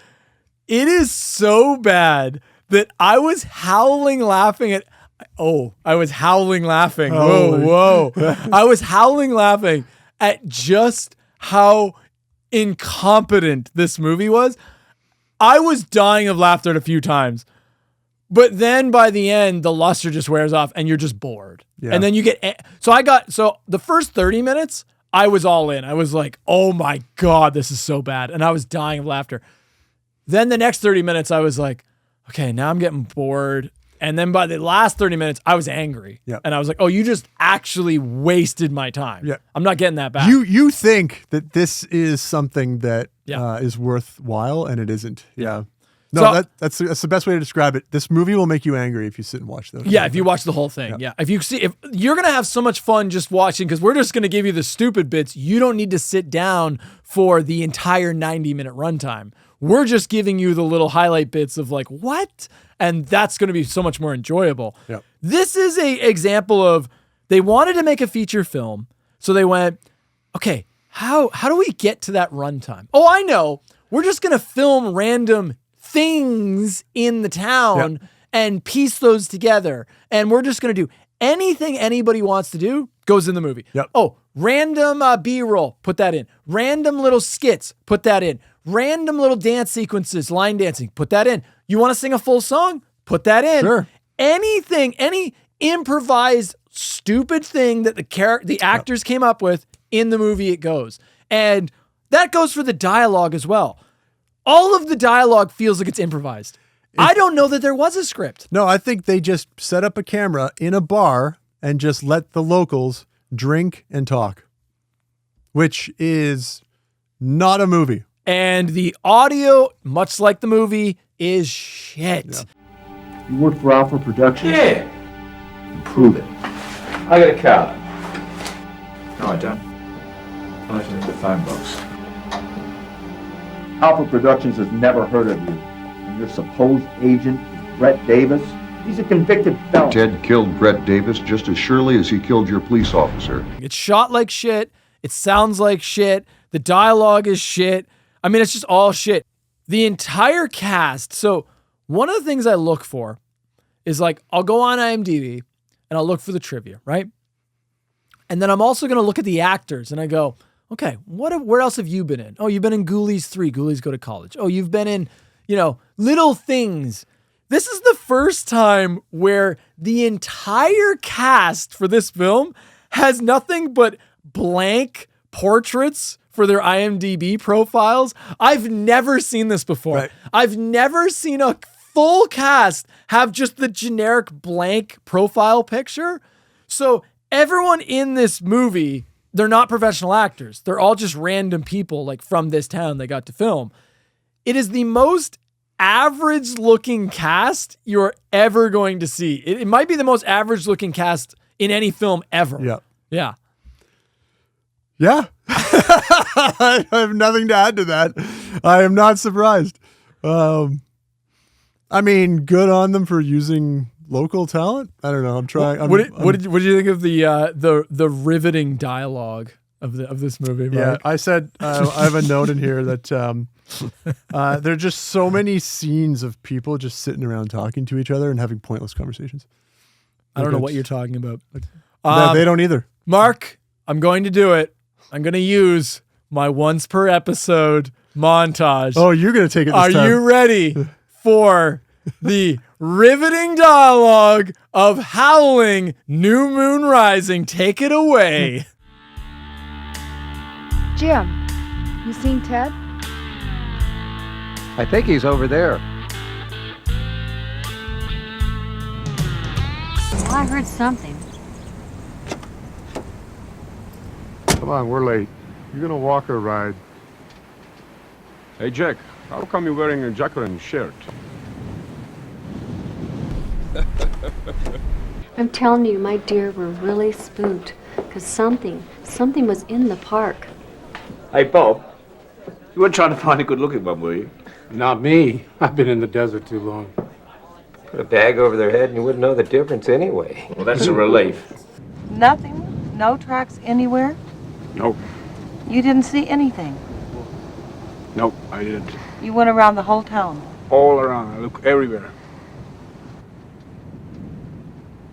it is so bad that I was howling laughing at. Oh, I was howling laughing. Whoa. I was howling laughing at just how incompetent this movie was. I was dying of laughter at a few times. But then by the end, the luster just wears off and you're just bored. Yeah. And then you get, so the first 30 minutes, I was all in. I was like, oh my God, this is so bad. And I was dying of laughter. Then the next 30 minutes, I was like, okay, now I'm getting bored. And then by the last 30 minutes, I was angry. Yep. And I was like, oh, you just actually wasted my time. Yep. I'm not getting that back. You think that this is something that is worthwhile, and it isn't. Yeah. No, that's the best way to describe it. This movie will make you angry if you sit and watch those. Yeah, if you watch the whole thing. Yeah. If you're going to have so much fun just watching, because we're just going to give you the stupid bits. You don't need to sit down for the entire 90-minute runtime. We're just giving you the little highlight bits of like, what? And that's going to be so much more enjoyable. Yep. This is a example of, they wanted to make a feature film. So they went, okay, how do we get to that runtime? Oh, I know. We're just going to film random things in the town and piece those together. And we're just going to do anything anybody wants to do goes in the movie. Yep. Oh, random B-roll, put that in. Random little skits, put that in. Random little dance sequences, line dancing, put that in. You want to sing a full song? Put that in. Sure. Anything, any improvised stupid thing that the actors came up with, in the movie it goes. And That goes for the dialogue as well. All of the dialogue feels like it's improvised. I don't know that there was a script. No, I think they just set up a camera in a bar and just let the locals drink and talk, which is not a movie. And the audio, much like the movie, is shit. Yeah. You work for Alpha Productions? Yeah. Prove it. I got a card. No, I don't. I just need the phone box. Alpha Productions has never heard of you. And your supposed agent is Brett Davis. He's a convicted felon. Ted killed Brett Davis just as surely as he killed your police officer. It's shot like shit. It sounds like shit. The dialogue is shit. I mean, it's just all shit. The entire cast. So one of the things I look for is like, I'll go on IMDb and I'll look for the trivia, right? And then I'm also going to look at the actors and I go, okay, where else have you been in? Oh, you've been in Ghoulies 3. Ghoulies Go to College. Oh, you've been in, Little Things. This is the first time where the entire cast for this film has nothing but blank portraits for their IMDb profiles. I've never seen this before. Right. I've never seen a full cast have just the generic blank profile picture. So everyone in this movie, they're not professional actors. They're all just random people like from this town they got to film. It is the most average looking cast you're ever going to see. It might be the most average looking cast in any film ever. Yeah. Yeah. Yeah. I have nothing to add to that. I am not surprised. I mean, good on them for using local talent. I don't know. I'm trying. What did you think of the riveting dialogue of this movie, Mark? Yeah, I said I have a note in here that there are just so many scenes of people just sitting around talking to each other and having pointless conversations. I don't know what you're talking about. They don't either. Mark, I'm going to do it. I'm going to use my once per episode montage. Oh, you're going to take it this time. Are you ready for the riveting dialogue of Howling New Moon Rising? Take it away. Jim, you seen Ted? I think he's over there. Well, I heard something. Come on, we're late. You gonna walk or ride? Hey, Jack, how come you're wearing a Jacqueline shirt? I'm telling you, my dear, we're really spooked. Because something was in the park. Hey, Bob. You weren't trying to find a good-looking one, were you? Not me. I've been in the desert too long. Put a bag over their head and you wouldn't know the difference anyway. Well, that's a relief. Nothing? No tracks anywhere? Nope. You didn't see anything? Nope, I didn't. You went around the whole town? All around. I look everywhere.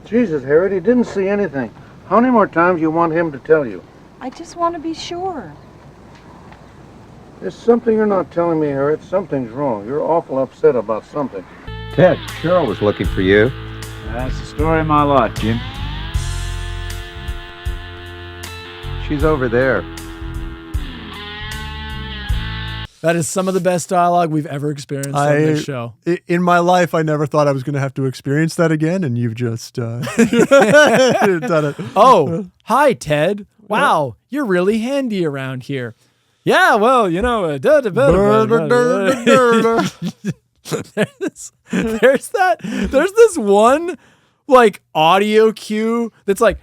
Jesus, Harriet, he didn't see anything. How many more times you want him to tell you? I just want to be sure. There's something you're not telling me, Harriet. Something's wrong. You're awful upset about something. Ted, Cheryl was looking for you. That's the story of my life, Jim. She's over there. That is some of the best dialogue we've ever experienced on this show. In my life, I never thought I was going to have to experience that again, and you've just done it. Oh, hi, Ted. Wow, you're really handy around here. Yeah, well, there's this one like audio cue that's like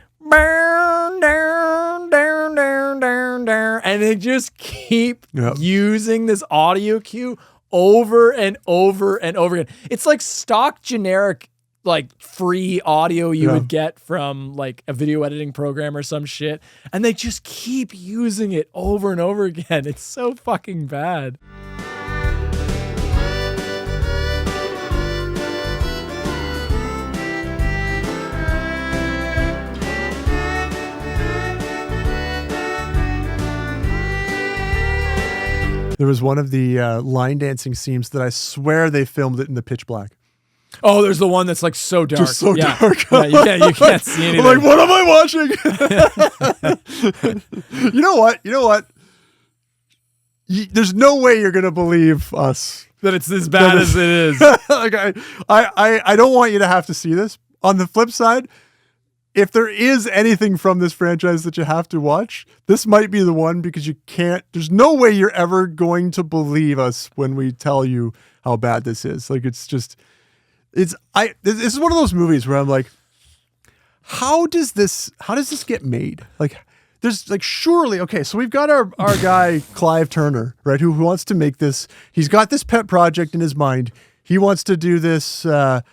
and they just keep using this audio cue over and over and over again. It's like stock generic like free audio you would get from like a video editing program or some shit, and they just keep using it over and over again. It's so fucking bad. There was one of the line dancing scenes that I swear they filmed it in the pitch black. Oh, there's the one that's like so dark. Just so dark. Yeah, you can't see anything. I'm like, what am I watching? You know what? there's no way you're gonna believe us that it's as bad as it is. Like I don't want you to have to see this. On the flip side, if there is anything from this franchise that you have to watch, this might be the one, because you can't. There's no way you're ever going to believe us when we tell you how bad this is. Like this is one of those movies where I'm like, how does this get made? Like, there's like, surely, okay, so we've got our guy Clive Turner, right, who wants to make this. He's got this pet project in his mind. He wants to do this, a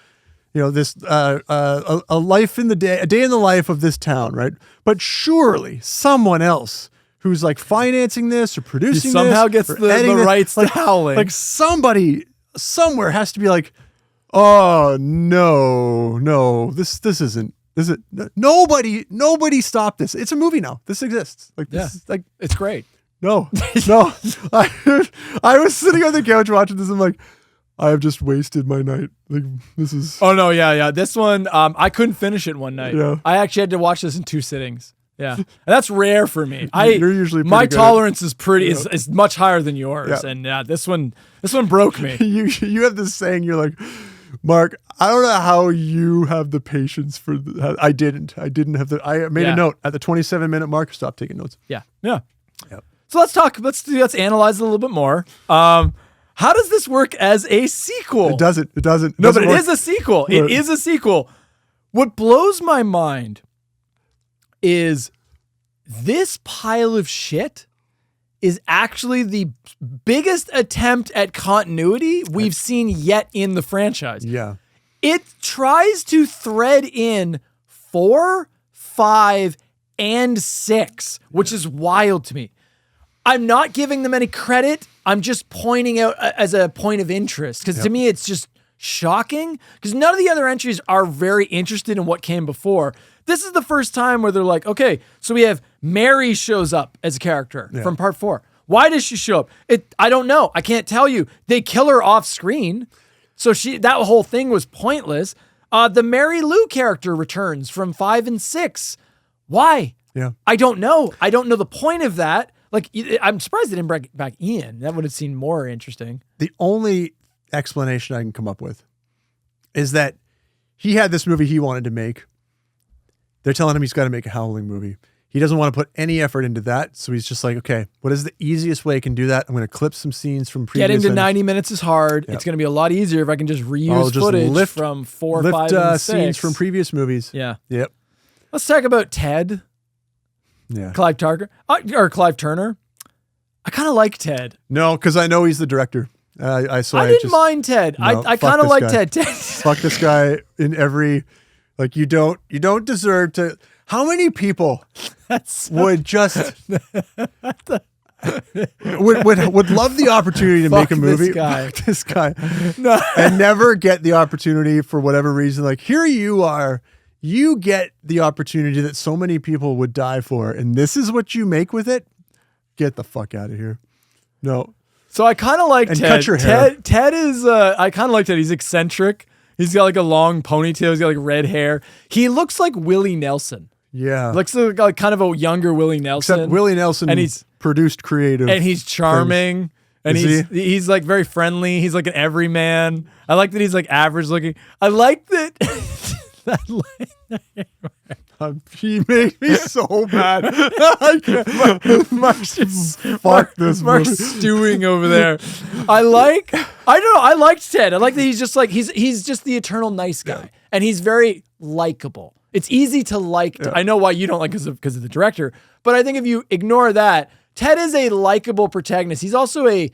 life in the day, a day in the life of this town, right? But surely someone else who's like financing this or producing somehow this gets the rights to Howling. Like somebody somewhere has to be like, oh no, this isn't. Is it? Nobody stopped this. It's a movie now. This exists. Like this is like, it's great. No. I was sitting on the couch watching this. I'm like, I have just wasted my night. Like, this is. Oh no, yeah. This one, I couldn't finish it one night. Yeah. I actually had to watch this in 2 sittings. Yeah, and that's rare for me. You're usually pretty my good tolerance is is much higher than yours, and this one broke me. You have this saying. You're like, Mark, I don't know how you have the patience for. I didn't have the. I made a note at the 27-minute mark. Stop taking notes. Yeah. Yep. So let's analyze it a little bit more. How does this work as a sequel? It doesn't. No, but it is a sequel. It is a sequel. What blows my mind is this pile of shit is actually the biggest attempt at continuity we've seen yet in the franchise. Yeah. It tries to thread in 4, 5, and 6, which is wild to me. I'm not giving them any credit. I'm just pointing out as a point of interest, because to me it's just shocking, because none of the other entries are very interested in what came before. This is the first time where they're like, okay, so we have Mary shows up as a character from part 4. Why does she show up? I don't know. I can't tell you. They kill her off screen. So that whole thing was pointless. The Mary Lou character returns from 5 and 6. Why? Yeah. I don't know. I don't know the point of that. Like, I'm surprised they didn't bring back Ian. That would have seemed more interesting. The only explanation I can come up with is that he had this movie he wanted to make. They're telling him he's got to make a Howling movie. He doesn't want to put any effort into that. So he's just like, okay, what is the easiest way I can do that? I'm going to clip some scenes from previous. Getting to 90 minutes is hard. Yep. It's going to be a lot easier if I can just reuse footage from 4, 5, and 6. Scenes from previous movies. Yeah. Yep. Let's talk about Ted. Yeah. Clive Turner. I kind of like Ted. No, because I know he's the director. I didn't mind Ted. No, I kind of like Ted. Fuck this guy in every, like, you don't deserve to. How many people would just would love the opportunity to make a movie? This guy. No. And never get the opportunity for whatever reason. Like, here you are. You get the opportunity that so many people would die for, and this is what you make with it? Get the fuck out of here. No. So I kind of like and Ted. Cut your hair. Ted is, I kind of like Ted. He's eccentric. He's got like a long ponytail. He's got like red hair. He looks like Willie Nelson. Yeah. Looks like kind of a younger Willie Nelson. Except Willie Nelson and he's produced creative. And he's charming. Things. And he's like very friendly. He's like an everyman. I like that he's like average looking. I like that. He made me so mad. Mark's just fuck this. Mark's stewing over there. I liked Ted. I like that he's just like he's just the eternal nice guy, and he's very likable. It's easy to like. I know why you don't like because of the director, but I think if you ignore that, Ted is a likable protagonist. He's also a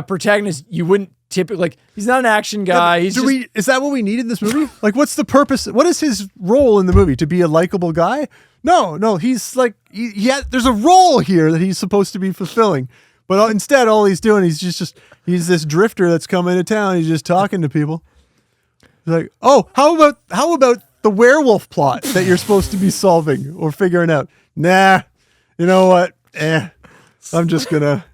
protagonist you wouldn't typically like. He's not an action guy. Is that what we need in this movie? Like, what's the purpose? What is his role in the movie? To be a likable guy? No. He's like, there's a role here that he's supposed to be fulfilling, but instead, all he's doing, he's this drifter that's coming to town. He's just talking to people. He's like, oh, how about the werewolf plot that you're supposed to be solving or figuring out? Nah, you know what? I'm just gonna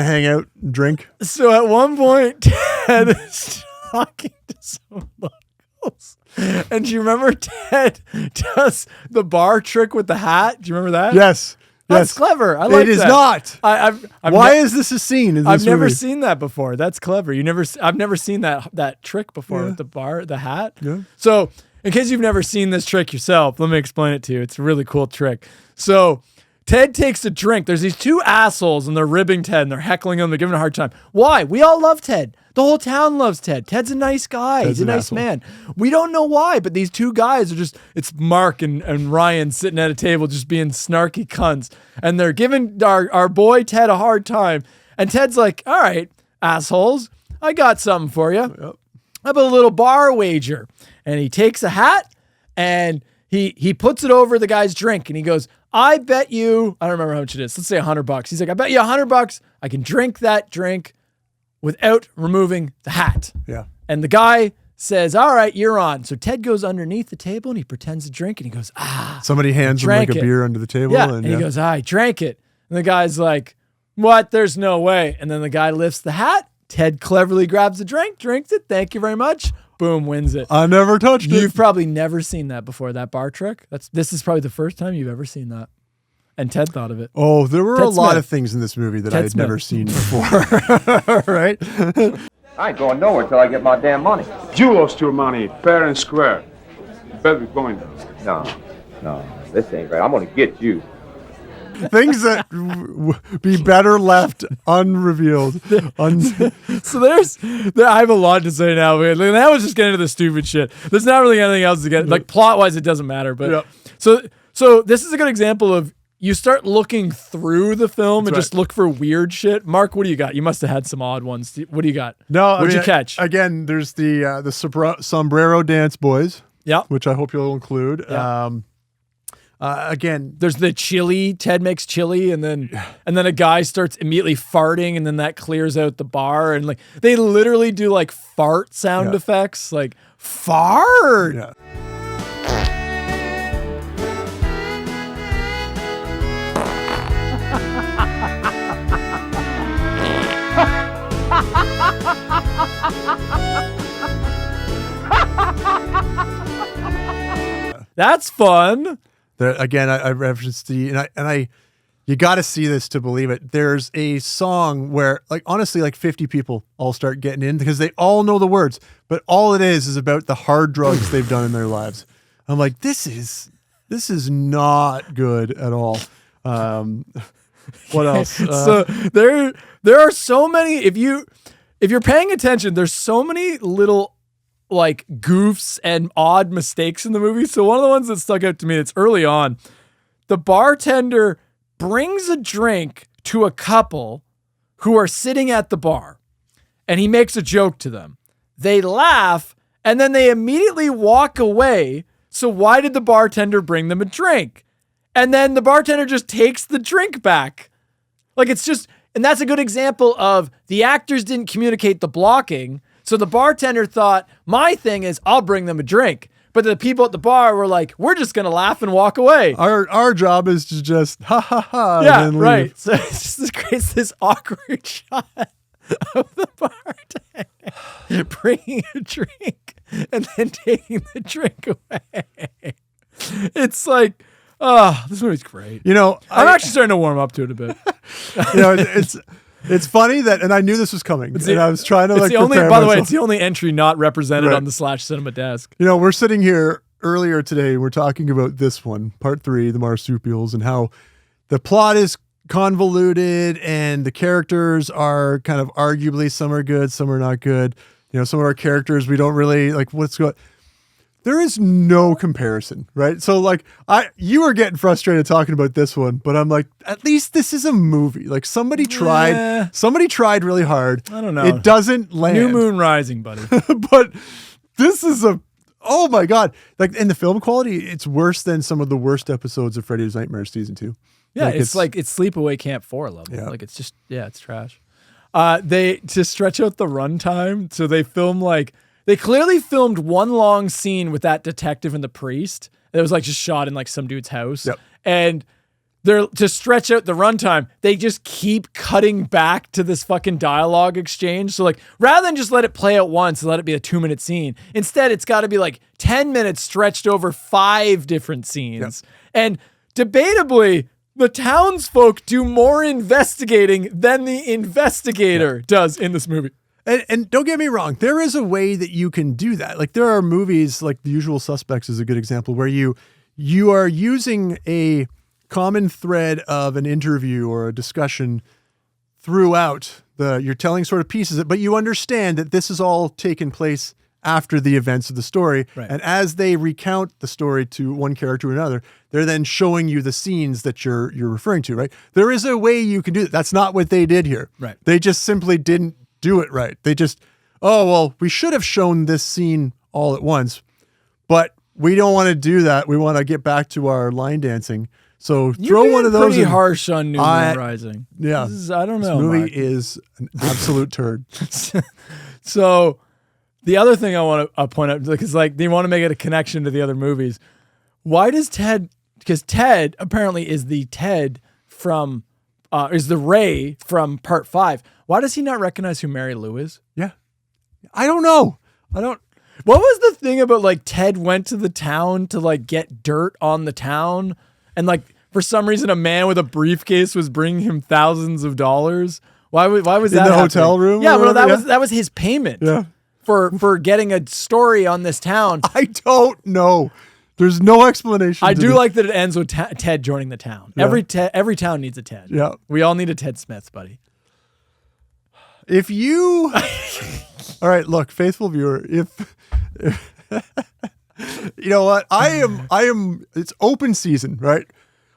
hang out and drink. So at one point, Ted is talking to some locals. And do you remember Ted does the bar trick with the hat? Do you remember that? Yes. That's clever. I like that. It is not. Why is this a scene in this I've never movie? seen that before. That's clever. I've never seen that trick before with the hat. Yeah. So in case you've never seen this trick yourself, let me explain it to you. It's a really cool trick. So Ted takes a drink. There's these two assholes and they're ribbing Ted and they're heckling him. They're giving him a hard time. Why? We all love Ted. The whole town loves Ted. Ted's a nice guy. He's a nice man. We don't know why, but these two guys are just, it's Mark and Ryan sitting at a table just being snarky cunts. And they're giving our boy Ted a hard time. And Ted's like, all right, assholes, I got something for you. Yep. How about a little bar wager? And he takes a hat and he puts it over the guy's drink and he goes, I bet you, I don't remember how much it is. Let's say $100. He's like, I bet you $100 I can drink that drink without removing the hat. Yeah. And the guy says, all right, you're on. So Ted goes underneath the table and he pretends to drink and he goes, Somebody hands him like a beer under the table. Yeah. And he goes, I drank it. And the guy's like, what? There's no way. And then the guy lifts the hat. Ted cleverly grabs the drink, drinks it. Thank you very much. Boom, wins it. I never touched it. You've probably never seen that before, that bar trick. This is probably the first time you've ever seen that. And Ted thought of it. Oh, there were Ted a lot Smith. of things in this movie that I Ted had Smith. never seen before. Right? I ain't going nowhere till I get my damn money. You lost your money, fair and square. Better be going. No, this ain't right. I'm gonna get you. Things that be better left unrevealed. So I have a lot to say now. That was just getting into the stupid shit. There's not really anything else to get. Like plot wise, it doesn't matter. But so this is a good example of you start looking through the film and just look for weird shit. Mark, what do you got? You must have had some odd ones. What do you got? No, what'd you catch? Again, there's the sombrero dance boys. Yeah, which I hope you'll include. Yeah. Again, there's the chili. Ted makes chili, and then a guy starts immediately farting, and then that clears out the bar. And like they literally do like fart sound effects, like fart. Yeah. That's fun. Again, I referenced you got to see this to believe it. There's a song where, like, honestly, like 50 people all start getting in because they all know the words, but all it is about the hard drugs they've done in their lives. I'm like, this is not good at all. What else? So there are so many. If you're paying attention, there's so many little like goofs and odd mistakes in the movie. So one of the ones that stuck out to me, it's early on. The bartender brings a drink to a couple who are sitting at the bar and he makes a joke to them. They laugh and then they immediately walk away. So why did the bartender bring them a drink? And then the bartender just takes the drink back. Like it's just, and that's a good example of the actors didn't communicate the blocking. So the bartender thought, my thing is I'll bring them a drink. But the people at the bar were like, we're just going to laugh and walk away. Our job is to just ha ha ha. Yeah, and right. leave. So it's just creates this awkward shot of the bartender bringing a drink and then taking the drink away. It's like, oh, this movie's great. You know, I'm actually starting to warm up to it a bit. You know, it's funny that, and I knew this was coming, and I was trying to like. By the way, it's the only entry not represented on the / cinema desk. You know, we're sitting here earlier today. We're talking about this one, part 3, the Marsupials, and how the plot is convoluted and the characters are kind of arguably some are good, some are not good. You know, some of our characters we don't really like. What's going? There is no comparison, right? So like you were getting frustrated talking about this one, but I'm like, at least this is a movie. Like somebody tried really hard. I don't know. It doesn't land. New Moon Rising, buddy. But this is oh my God. Like in the film quality, it's worse than some of the worst episodes of Freddy's Nightmares season 2. Yeah, it's Sleepaway Camp 4 level. Yeah. Like it's just, it's trash. To stretch out the runtime, so they clearly filmed one long scene with that detective and the priest. It was like just shot in like some dude's house. Yep. And to stretch out the runtime, they just keep cutting back to this fucking dialogue exchange. So like, rather than just let it play out once and let it be a 2-minute scene, instead it's got to be like 10 minutes stretched over 5 different scenes. Yep. And debatably, The townsfolk do more investigating than the investigator does in this movie. And don't get me wrong, there is a way that you can do that. Like there are movies like The Usual Suspects is a good example where you are using a common thread of an interview or a discussion throughout you're telling sort of pieces, but you understand that this is all taken place after the events of the story. Right. And as they recount the story to one character or another, they're then showing you the scenes that you're referring to, right? There is a way you can do that. That's not what they did here. Right. They just simply didn't do it right. They just, oh, well, we should have shown this scene all at once, but we don't want to do that. We want to get back to our line dancing. So throw one of those. Pretty harsh on New Moon Rising. Yeah. I don't know. This movie Mark. is an absolute turd. So the other thing I want to point out, because like they want to make it a connection to the other movies. Why does Ted, because Ted apparently is the Ted from, is the Ray from part 5. Why does he not recognize who Mary Lou is? Yeah. I don't know. What was the thing about like Ted went to the town to like get dirt on the town, and like for some reason a man with a briefcase was bringing him thousands of dollars? Why was that in the happening? hotel room? Yeah, well, that was his payment. Yeah. For getting a story on this town. I don't know. There's no explanation. I do like that it ends with Ted joining the town. Yeah. Every town needs a Ted. Yeah. We all need a Ted Smith, buddy. If you, all right, look, faithful viewer, if you know what, I am, it's open season, right?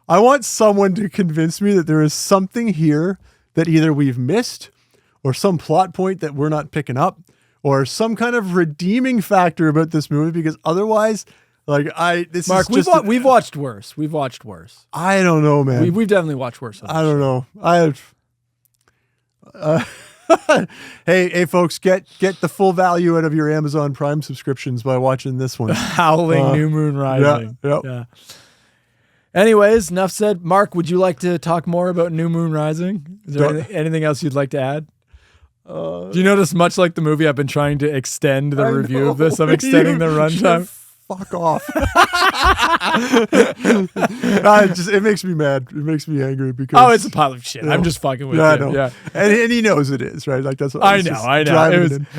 I want someone to convince me that there is something here that either we've missed or some plot point that we're not picking up or some kind of redeeming factor about this movie, because otherwise, like Mark, we've watched worse. We've watched worse. I don't know, man. We've definitely watched worse. I don't know. Hey, folks, get the full value out of your Amazon Prime subscriptions by watching this one. Howling New Moon Rising. Yeah. Anyways, enough said. Mark, would you like to talk more about New Moon Rising? Is there anything else you'd like to add? Do you notice, much like the movie, I've been trying to extend the review of this. I'm extending the runtime. Fuck off. It makes me mad. It makes me angry because it's a pile of shit. I'm just fucking with you. I know. Yeah. And he knows it is, right? Like that's what I know.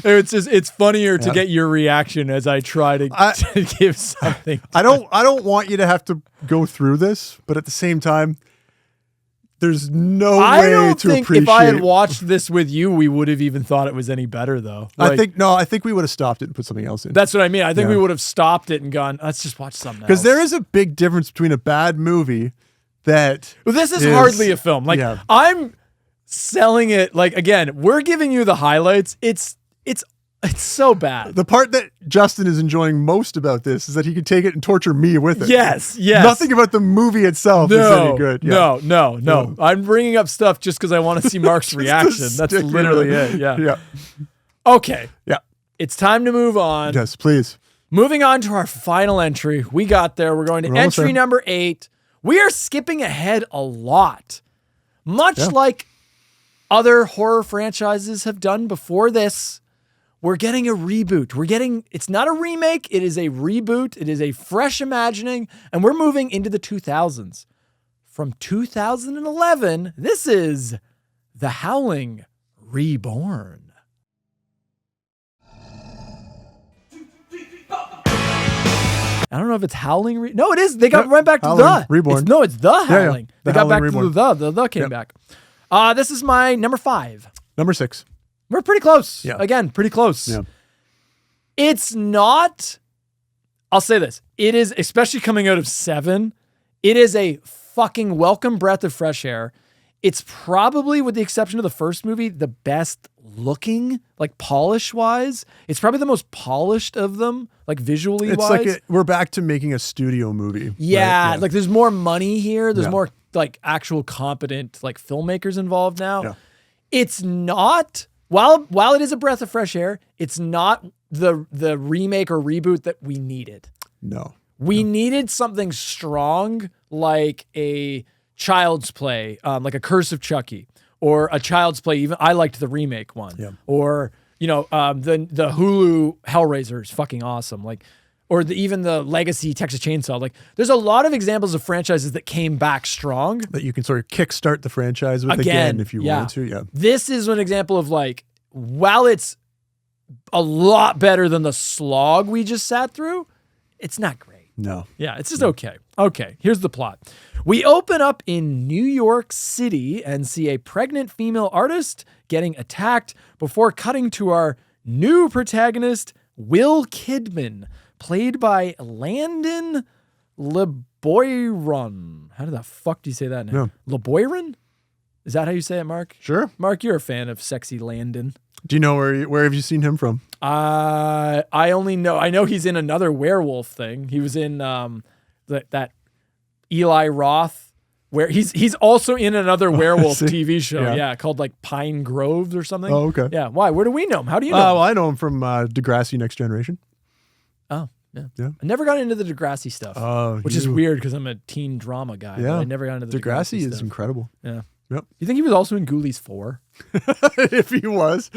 It's funnier to get your reaction as I try to give something. I don't want you to have to go through this, but at the same time, there's no way to appreciate. If I had watched this with you, we would have even thought it was any better, though. I think we would have stopped it and put something else in. That's what I mean. I think we would have stopped it and gone, let's just watch something else. Because there is a big difference between a bad movie that. Well, this is hardly a film. Like I'm selling it. Like again, we're giving you the highlights. It's so bad. The part that Justin is enjoying most about this is that he can take it and torture me with it. Yes. Nothing about the movie itself is any good. Yeah. No. I'm bringing up stuff just because I want to see Mark's reaction. That's literally it. Yeah. Okay. Yeah. It's time to move on. Yes, please. Moving on to our final entry. We got there. We're going to entry number 8. We are skipping ahead a lot. Much like other horror franchises have done before this. We're getting a reboot. It's not a remake. It is a reboot. It is a fresh imagining. And we're moving into the 2000s. From 2011, this is The Howling Reborn. I don't know if it's Howling. No, it is. They got right back to the Reborn. It's the Howling. The They got Howling back Reborn. to the came back. This is my number 5. Number 6. We're pretty close. Yeah. Again, pretty close. Yeah. It's not, I'll say this. It is, especially coming out of 7, it is a fucking welcome breath of fresh air. It's probably, with the exception of the first movie, the best looking, like polish-wise. It's probably the most polished of them, like visually It's wise. like we're back to making a studio movie. Yeah, right? like there's more money here. There's Yeah. more like actual competent like filmmakers involved now. Yeah. It's not, while it is a breath of fresh air, it's not the remake or reboot that we needed. No. We needed something strong like a Child's Play, like a Curse of Chucky, or a Child's Play. Even I liked the remake one, Yeah. or the Hulu Hellraiser is fucking awesome. Like or even the legacy Texas Chainsaw. Like, there's a lot of examples of franchises that came back strong. That you can sort of kickstart the franchise with again if you want to. Yeah. This is an example of like, while it's a lot better than the slog we just sat through, it's not great. No. Yeah, it's just okay. Okay, here's the plot. We open up in New York City and see a pregnant female artist getting attacked before cutting to our new protagonist, Will Kidman, played by Landon Liboiron. How the fuck do you say that name? Yeah. Liboiron? Is that how you say it, Mark? Sure. Mark, you're a fan of sexy Landon. Do you know where have you seen him from? I know he's in another werewolf thing. He was in that Eli Roth, where he's also in another werewolf TV show. Yeah, called like Pine Groves or something. Oh, okay. Yeah. Why? Where do we know him? How do you know? Well, I know him from Degrassi Next Generation. Oh, yeah. Yeah. I never got into the Degrassi stuff, which is weird because I'm a teen drama guy. Yeah. But I never got into the Degrassi is stuff. incredible. Yeah. Yep. You think he was also in Ghoulies 4? If he was.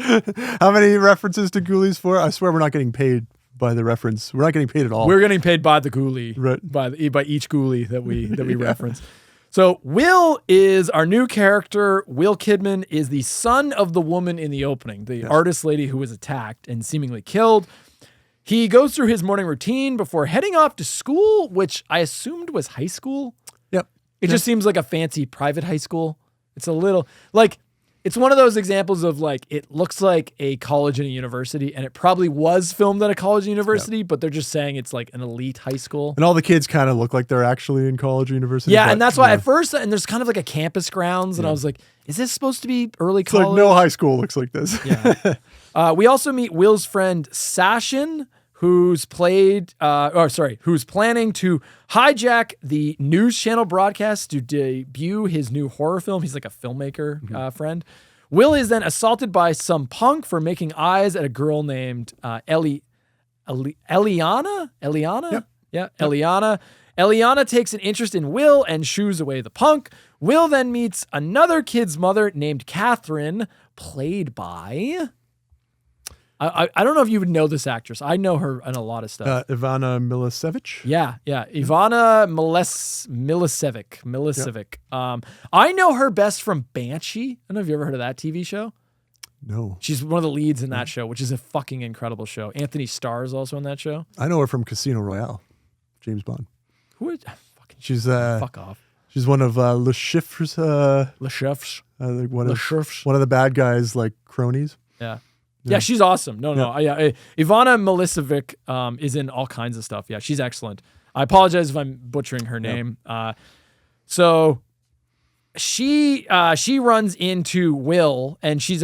How many references to Ghoulies 4? I swear we're not getting paid by the reference. We're not getting paid at all. We're getting paid by the ghoulie, right? By each ghoulie that we reference. So Will is our new character. Will Kidman is the son of the woman in the opening, the artist lady who was attacked and seemingly killed. He goes through his morning routine before heading off to school, which I assumed was high school. Yep. It just seems like a fancy private high school. It's a little like, it's one of those examples of like, it looks like a college and a university, and it probably was filmed at a college and university, but they're just saying it's like an elite high school. And all the kids kind of look like they're actually in college or university. Yeah, and that's why at first, and there's kind of like a campus grounds, and I was like, is this supposed to be early college? It's like no high school looks like this. Yeah. We also meet Will's friend Sashin, who's planning to hijack the news channel broadcast to debut his new horror film. He's like a filmmaker friend. Will is then assaulted by some punk for making eyes at a girl named Eliana? Yep. Yeah, Eliana. Eliana takes an interest in Will and shoos away the punk. Will then meets another kid's mother named Catherine, played by... I don't know if you would know this actress. I know her in a lot of stuff. Ivana Milicevic? Yeah. Ivana Milicevic. Yep. I know her best from Banshee. I don't know if you ever heard of that TV show. No. She's one of the leads in that show, which is a fucking incredible show. Anthony Starr is also in that show. I know her from Casino Royale, James Bond. Who is... She's fuck off. She's one of Le Chiffre's... one of the bad guys, like cronies. Yeah. Yeah, she's awesome. No. Ivana Milicevic is in all kinds of stuff. Yeah, she's excellent. I apologize if I'm butchering her name. So she runs into Will, and she's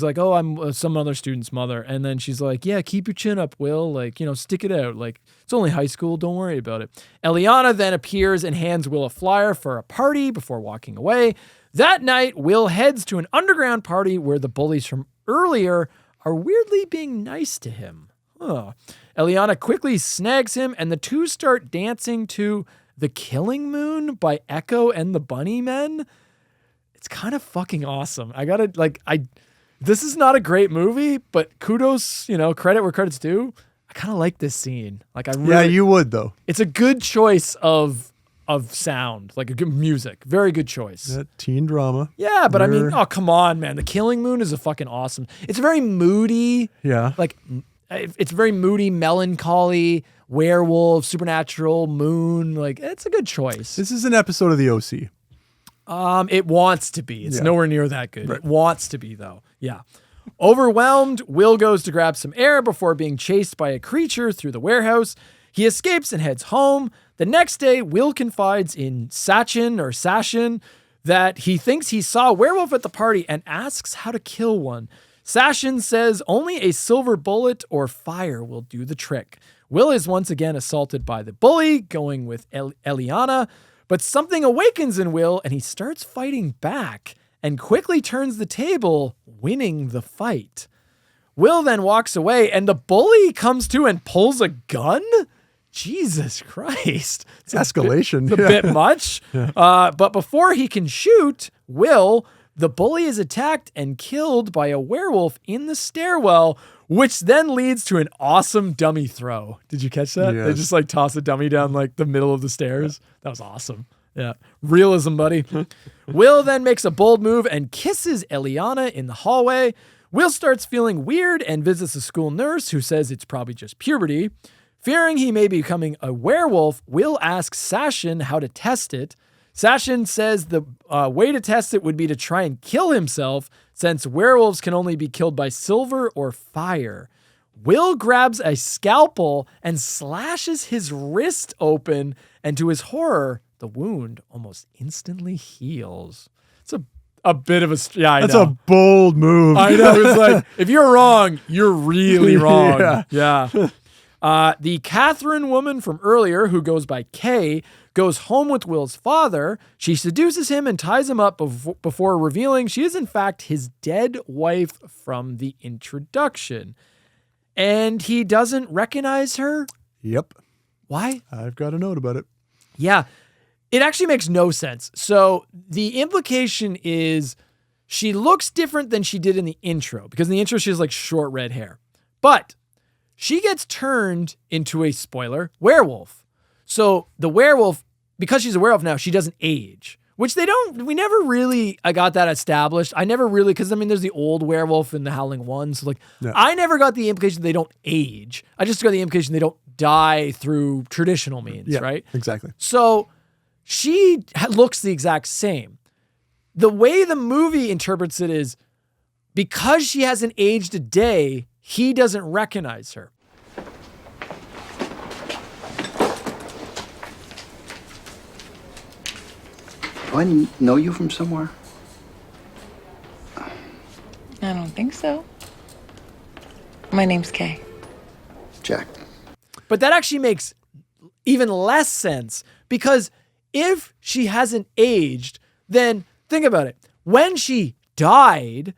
like, oh, I'm some other student's mother. And then she's like, yeah, keep your chin up, Will. Like, stick it out. Like, it's only high school. Don't worry about it. Eliana then appears and hands Will a flyer for a party before walking away. That night, Will heads to an underground party where the bullies from earlier are weirdly being nice to him. Eliana quickly snags him, and the two start dancing to The Killing Moon by Echo and the Bunnymen. It's kind of fucking awesome. This is not a great movie, but kudos, credit where credit's due. I kind of like this scene. Yeah, you would though. It's a good choice of sound, like a good music. Very good choice. That teen drama. Yeah, but I mean, oh, come on, man. The Killing Moon is a fucking awesome. It's very moody. Yeah. Like, it's very moody, melancholy, werewolf, supernatural, moon. Like, it's a good choice. This is an episode of the OC. It wants to be. It's nowhere near that good. Right. It wants to be, though. Yeah. Overwhelmed, Will goes to grab some air before being chased by a creature through the warehouse. He escapes and heads home. The next day, Will confides in Sashin that he thinks he saw a werewolf at the party and asks how to kill one. Sashin says only a silver bullet or fire will do the trick. Will is once again assaulted by the bully, going with Eliana, but something awakens in Will and he starts fighting back and quickly turns the table, winning the fight. Will then walks away and the bully comes to and pulls a gun? Jesus Christ. It's escalation. It's a bit much. Yeah. But before he can shoot Will, the bully is attacked and killed by a werewolf in the stairwell, which then leads to an awesome dummy throw. Did you catch that? Yes. They just like toss a dummy down like the middle of the stairs. That was awesome. Yeah. Realism, buddy. Will then makes a bold move and kisses Eliana in the hallway. Will starts feeling weird and visits a school nurse who says it's probably just puberty. Fearing he may be becoming a werewolf, Will asks Sashin how to test it. Sashin says the way to test it would be to try and kill himself, since werewolves can only be killed by silver or fire. Will grabs a scalpel and slashes his wrist open, and to his horror, the wound almost instantly heals. It's a bit of a... Yeah, I That's know. a bold move. I know. It's like, if you're wrong, you're really wrong. Yeah. The Catherine woman from earlier, who goes by Kay, goes home with Will's father. She seduces him and ties him up before revealing she is in fact his dead wife from the introduction. And he doesn't recognize her? Yep. Why? I've got a note about it. Yeah. It actually makes no sense. So the implication is she looks different than she did in the intro, because in the intro she has like short red hair. But she gets turned into a, spoiler, werewolf. So the werewolf, because she's a werewolf now, she doesn't age, which we never really, I got that established. I never really, because I mean, there's the old werewolf in the Howling 1. So like, I never got the implication they don't age. I just got the implication they don't die through traditional means, right? Exactly. So she looks the exact same. The way the movie interprets it is because she hasn't aged a day, he doesn't recognize her. Do I know you from somewhere? I don't think so. My name's Kay. Jack. But that actually makes even less sense, because if she hasn't aged, then think about it. When she died,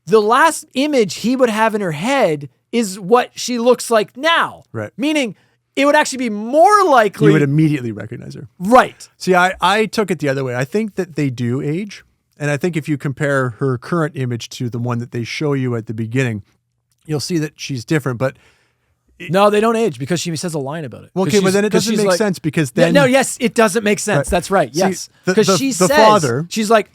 the last image he would have in her head is what she looks like now. Right. Meaning it would actually be more likely. You would immediately recognize her. Right. See, I took it the other way. I think that they do age. And I think if you compare her current image to the one that they show you at the beginning, you'll see that she's different. But no, they don't age, because she says a line about it. well, okay, but then it doesn't make sense, because then yes, it doesn't make sense. Right. That's right. See, Yes, the because she says, father, he's like,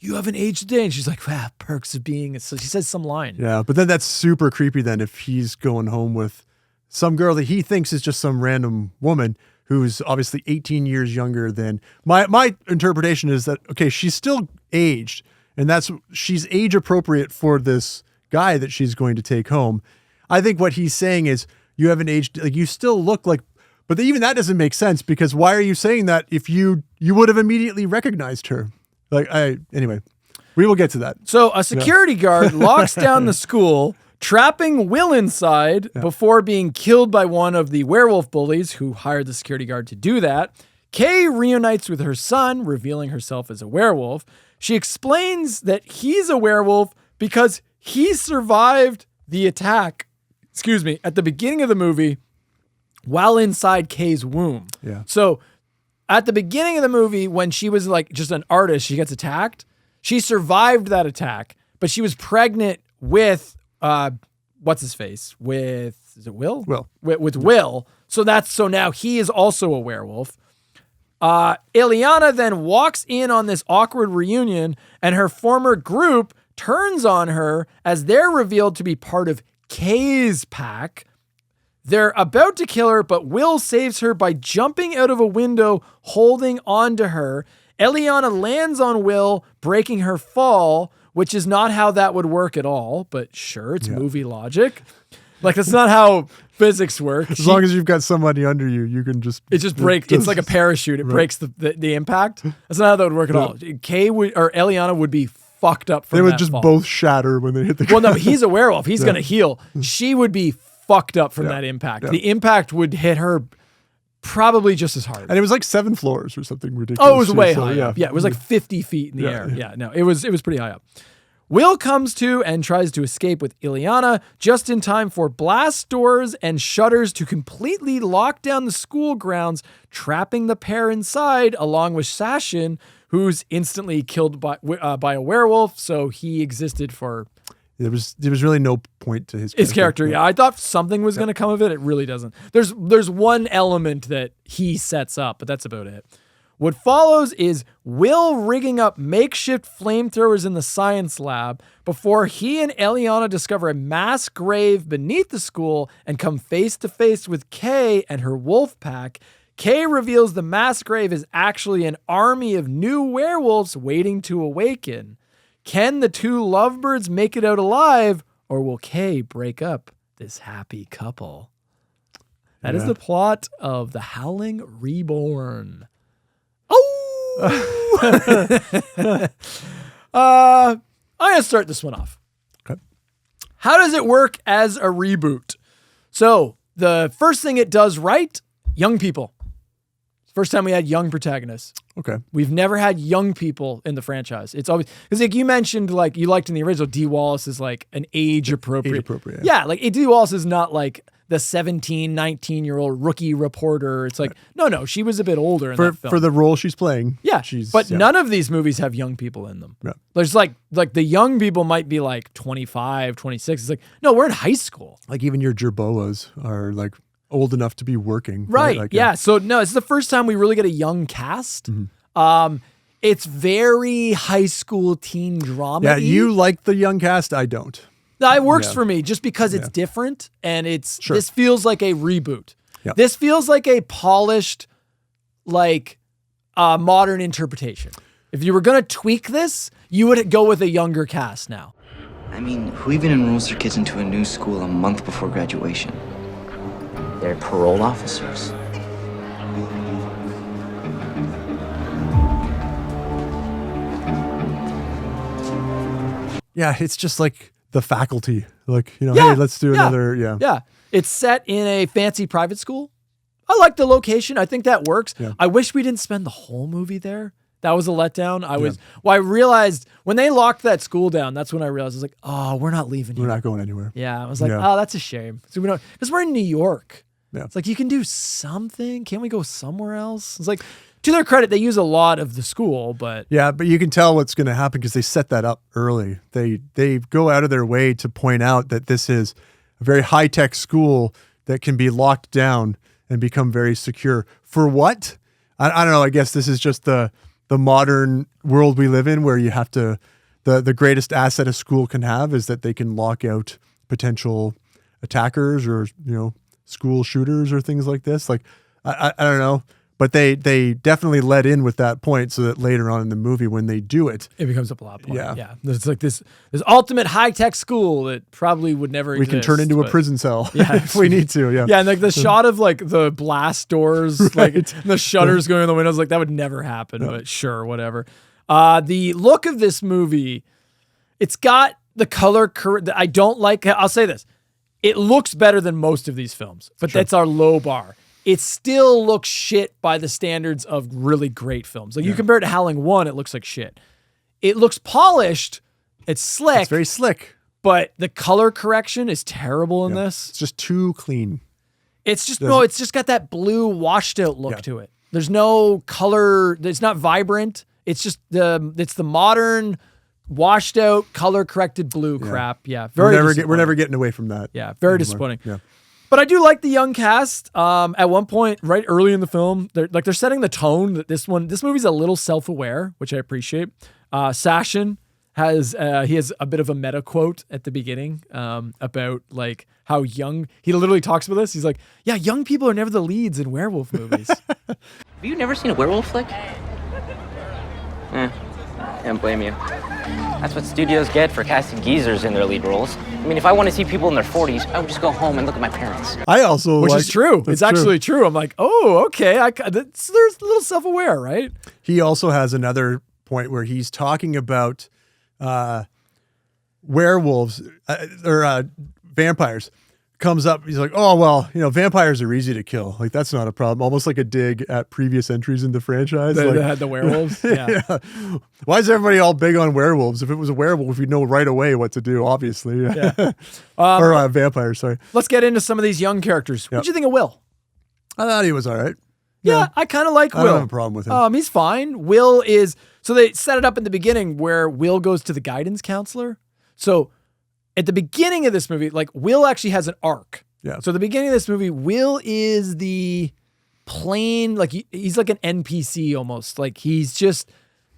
you haven't aged a day, and she's like, wow, perks of being. So she says some line. Yeah, but then that's super creepy. Then if he's going home with some girl that he thinks is just some random woman who's obviously 18 years younger than my interpretation is that, okay, she's still aged, and she's age appropriate for this guy that she's going to take home. I think what he's saying is you haven't aged, like you still look like, but even that doesn't make sense, because why are you saying that if you would have immediately recognized her? Anyway, we will get to that. So a security guard locks down the school, trapping Will inside before being killed by one of the werewolf bullies who hired the security guard to do that. Kay reunites with her son, revealing herself as a werewolf. She explains that he's a werewolf because he survived the attack, at the beginning of the movie while inside Kay's womb. Yeah. So at the beginning of the movie, when she was like just an artist, she gets attacked. She survived that attack, but she was pregnant with, what's his face? Is it Will? Will. With Will. So now he is also a werewolf. Ileana then walks in on this awkward reunion, and her former group turns on her as they're revealed to be part of Kay's pack. They're about to kill her, but Will saves her by jumping out of a window, holding on to her. Ileana lands on Will, breaking her fall, which is not how that would work at all, but sure, it's movie logic. Like, that's not how physics work. As long as you've got somebody under you, you can just... It just breaks. It's like a parachute. It breaks the impact. That's not how that would work at all. Ileana would be fucked up from that. They would just both shatter when they hit the ground. Well, no, he's a werewolf. He's going to heal. She would be fucked up from that impact. The impact would hit her probably just as hard. And it was like 7 floors or something ridiculous. Oh, it was way high up. Yeah, it was like 50 feet in the air. Yeah, no, it was pretty high up. Will comes to and tries to escape with Ileana just in time for blast doors and shutters to completely lock down the school grounds, trapping the pair inside along with Sashin, who's instantly killed by a werewolf. So he existed for... There was really no point to his character. Yeah, I thought something was going to come of it. It really doesn't. There's one element that he sets up, but that's about it. What follows is Will rigging up makeshift flamethrowers in the science lab before he and Eliana discover a mass grave beneath the school and come face to face with Kay and her wolf pack. Kay reveals the mass grave is actually an army of new werewolves waiting to awaken. Can the two lovebirds make it out alive, or will Kay break up this happy couple? That is the plot of The Howling Reborn. Oh! I'm going to start this one off. Okay. How does it work as a reboot? So, the first thing it does right, young people. First time we had young protagonists. Okay. We've never had young people in the franchise. It's always, because like you mentioned, like you liked in the original, Dee Wallace is like an age appropriate. Age appropriate. Yeah, like Dee Wallace is not like the 17, 19-year-old rookie reporter. It's like, no, she was a bit older in that film. For the role she's playing. Yeah, but none of these movies have young people in them. Yeah. There's like the young people might be like 25, 26. It's like, no, we're in high school. Like even your Jerboas are like old enough to be working. Right. Like, yeah. So no, it's the first time we really get a young cast. Mm-hmm. It's very high school teen drama. Yeah, you like the young cast. I don't. No, it works for me just because it's different and this feels like a reboot. Yeah. This feels like a polished, like modern interpretation. If you were going to tweak this, you would go with a younger cast now. I mean, who even enrolls their kids into a new school a month before graduation? They're parole officers. Yeah, it's just like the faculty. Like, hey, let's do another. Yeah. Yeah. It's set in a fancy private school. I like the location. I think that works. Yeah. I wish we didn't spend the whole movie there. That was a letdown. I realized when they locked that school down, that's when I realized I was like, oh, we're not leaving here. We're not going anywhere. Yeah. I was like, oh, that's a shame. So because we're in New York. Yeah. It's like, you can do something. Can't we go somewhere else? It's like, to their credit, they use a lot of the school, but... Yeah, but you can tell what's going to happen because they set that up early. They go out of their way to point out that this is a very high-tech school that can be locked down and become very secure. For what? I don't know. I guess this is just the modern world we live in where you have to... The greatest asset a school can have is that they can lock out potential attackers or, school shooters or things like this. Like, I don't know. But they definitely let in with that point so that later on in the movie when they do it becomes a plot point. Yeah. Yeah. There's like this ultimate high-tech school that probably would never exist. We can turn into a prison cell yeah, if we need to. Yeah. Yeah. And like the shot of like the blast doors, like the shutters going in the windows, like that would never happen, but sure, whatever. The look of this movie, it's got the color that I don't like. I'll say this. It looks better than most of these films, but that's our low bar. It still looks shit by the standards of really great films. Like you compare it to Howling 1, it looks like shit. It looks polished. It's slick. It's very slick. But the color correction is terrible in this. It's just too clean. It's just, it's just got that blue washed out look to it. There's no color. It's not vibrant. It's just it's the modern washed out color corrected blue crap. Yeah. We're never getting away from that. Yeah. Very disappointing. Yeah. But I do like the young cast. At one point, right early in the film, they're setting the tone that this movie's a little self-aware, which I appreciate. Sashin has a bit of a meta quote at the beginning about like how young he literally talks about this. He's like, yeah, young people are never the leads in werewolf movies. Have you never seen a werewolf flick? Can't blame you. That's what studios get for casting geezers in their lead roles. I mean, if I want to see people in their 40s, I would just go home and look at my parents. I also Which is true. It's actually true. I'm like, oh, okay. There's a little self-aware, right? He also has another point where he's talking about werewolves or vampires. Comes up, he's like, oh, well, vampires are easy to kill. Like, that's not a problem. Almost like a dig at previous entries in the franchise. They had the werewolves? Yeah. Why is everybody all big on werewolves? If it was a werewolf, we'd know right away what to do, obviously. Yeah. Or vampires, sorry. Let's get into some of these young characters. What'd you think of Will? I thought he was all right. Yeah, I kind of like Will. I don't have a problem with him. He's fine. Will is, so they set it up in the beginning where Will goes to the guidance counselor. So at the beginning of this movie, like Will actually has an arc. Yeah. So at the beginning of this movie, Will is the plain, like he's like an NPC almost. Like he's just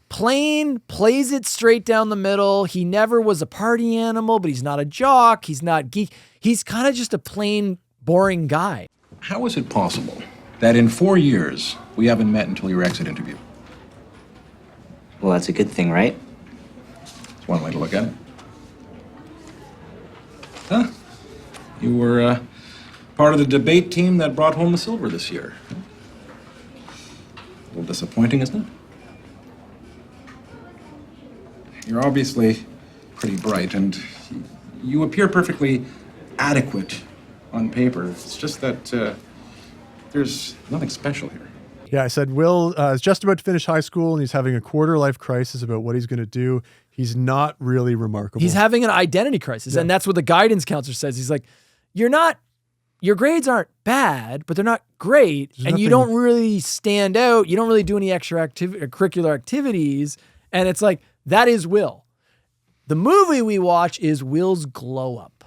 plain, plays it straight down the middle. He never was a party animal, but he's not a jock. He's not geek. He's kind of just a plain, boring guy. How is it possible that in 4 years we haven't met until your exit interview? Well, that's a good thing, right? That's one way to look at it. Huh? You were part of the debate team that brought home the silver this year. A little disappointing, isn't it? You're obviously pretty bright, and you appear perfectly adequate on paper. It's just that there's nothing special here. Yeah, I said Will is just about to finish high school, and he's having a quarter-life crisis about what he's going to do. He's not really remarkable. He's having an identity crisis, and that's what the guidance counselor says. He's like, your grades aren't bad, but they're not great, and you don't really stand out. You don't really do any extracurricular activities, and it's like, that is Will. The movie we watch is Will's glow up.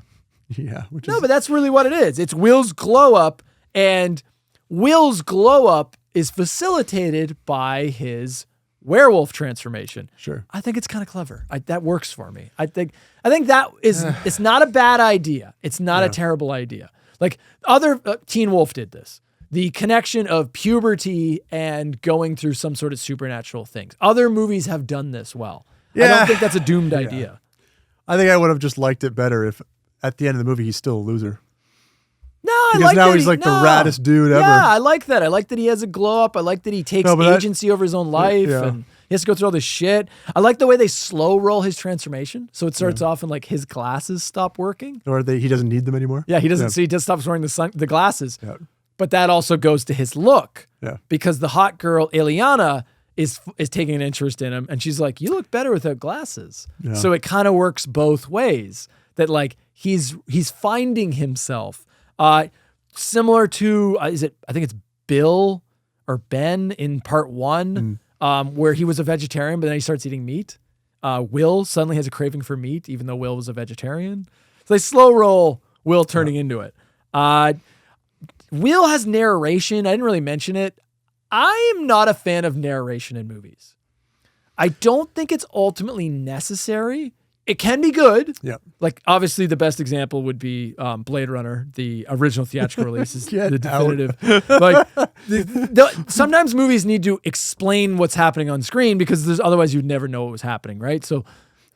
Yeah. But that's really what it is. It's Will's glow up, and Will's glow up is facilitated by his werewolf transformation. Sure. I think it's kind of clever. That works for me. I think that is, it's not a bad idea. It's not a terrible idea. Like other Teen Wolf did this. The connection of puberty and going through some sort of supernatural things. Other movies have done this well. I don't think that's a doomed idea. I think I would have just liked it better if at the end of the movie he's still a loser. No, I because like now that he's like the raddest dude ever. Yeah, I like that. I like that he has a glow up. I like that he takes agency over his own life and he has to go through all this shit. I like the way they slow roll his transformation. So it starts off and like his glasses stop working. Or he doesn't need them anymore. Yeah, he doesn't. So he just stops wearing the glasses. Yeah. But that also goes to his look. Yeah. Because the hot girl, Ileana, is taking an interest in him. And she's like, you look better without glasses. Yeah. So it kind of works both ways. That like he's finding himself. Similar to, I think it's Bill or Ben in part 1, where he was a vegetarian, but then he starts eating meat. Will suddenly has a craving for meat, even though Will was a vegetarian. So they slow roll Will turning into it. Will has narration. I didn't really mention it. I am not a fan of narration in movies. I don't think it's ultimately necessary. It can be good. Yeah. Like, obviously, the best example would be Blade Runner, the original theatrical release is the definitive. Like, sometimes movies need to explain what's happening on screen because otherwise you'd never know what was happening, right? So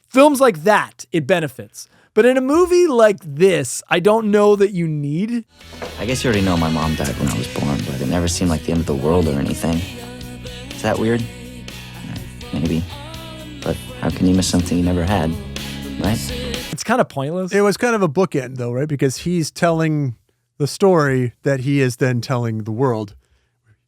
films like that, it benefits. But in a movie like this, I don't know that you need. I guess you already know my mom died when I was born, but it never seemed like the end of the world or anything. Is that weird? Maybe. But how can you miss something you never had? Right? It's kind of pointless. It was kind of a bookend, though, right? Because he's telling the story that he is then telling the world.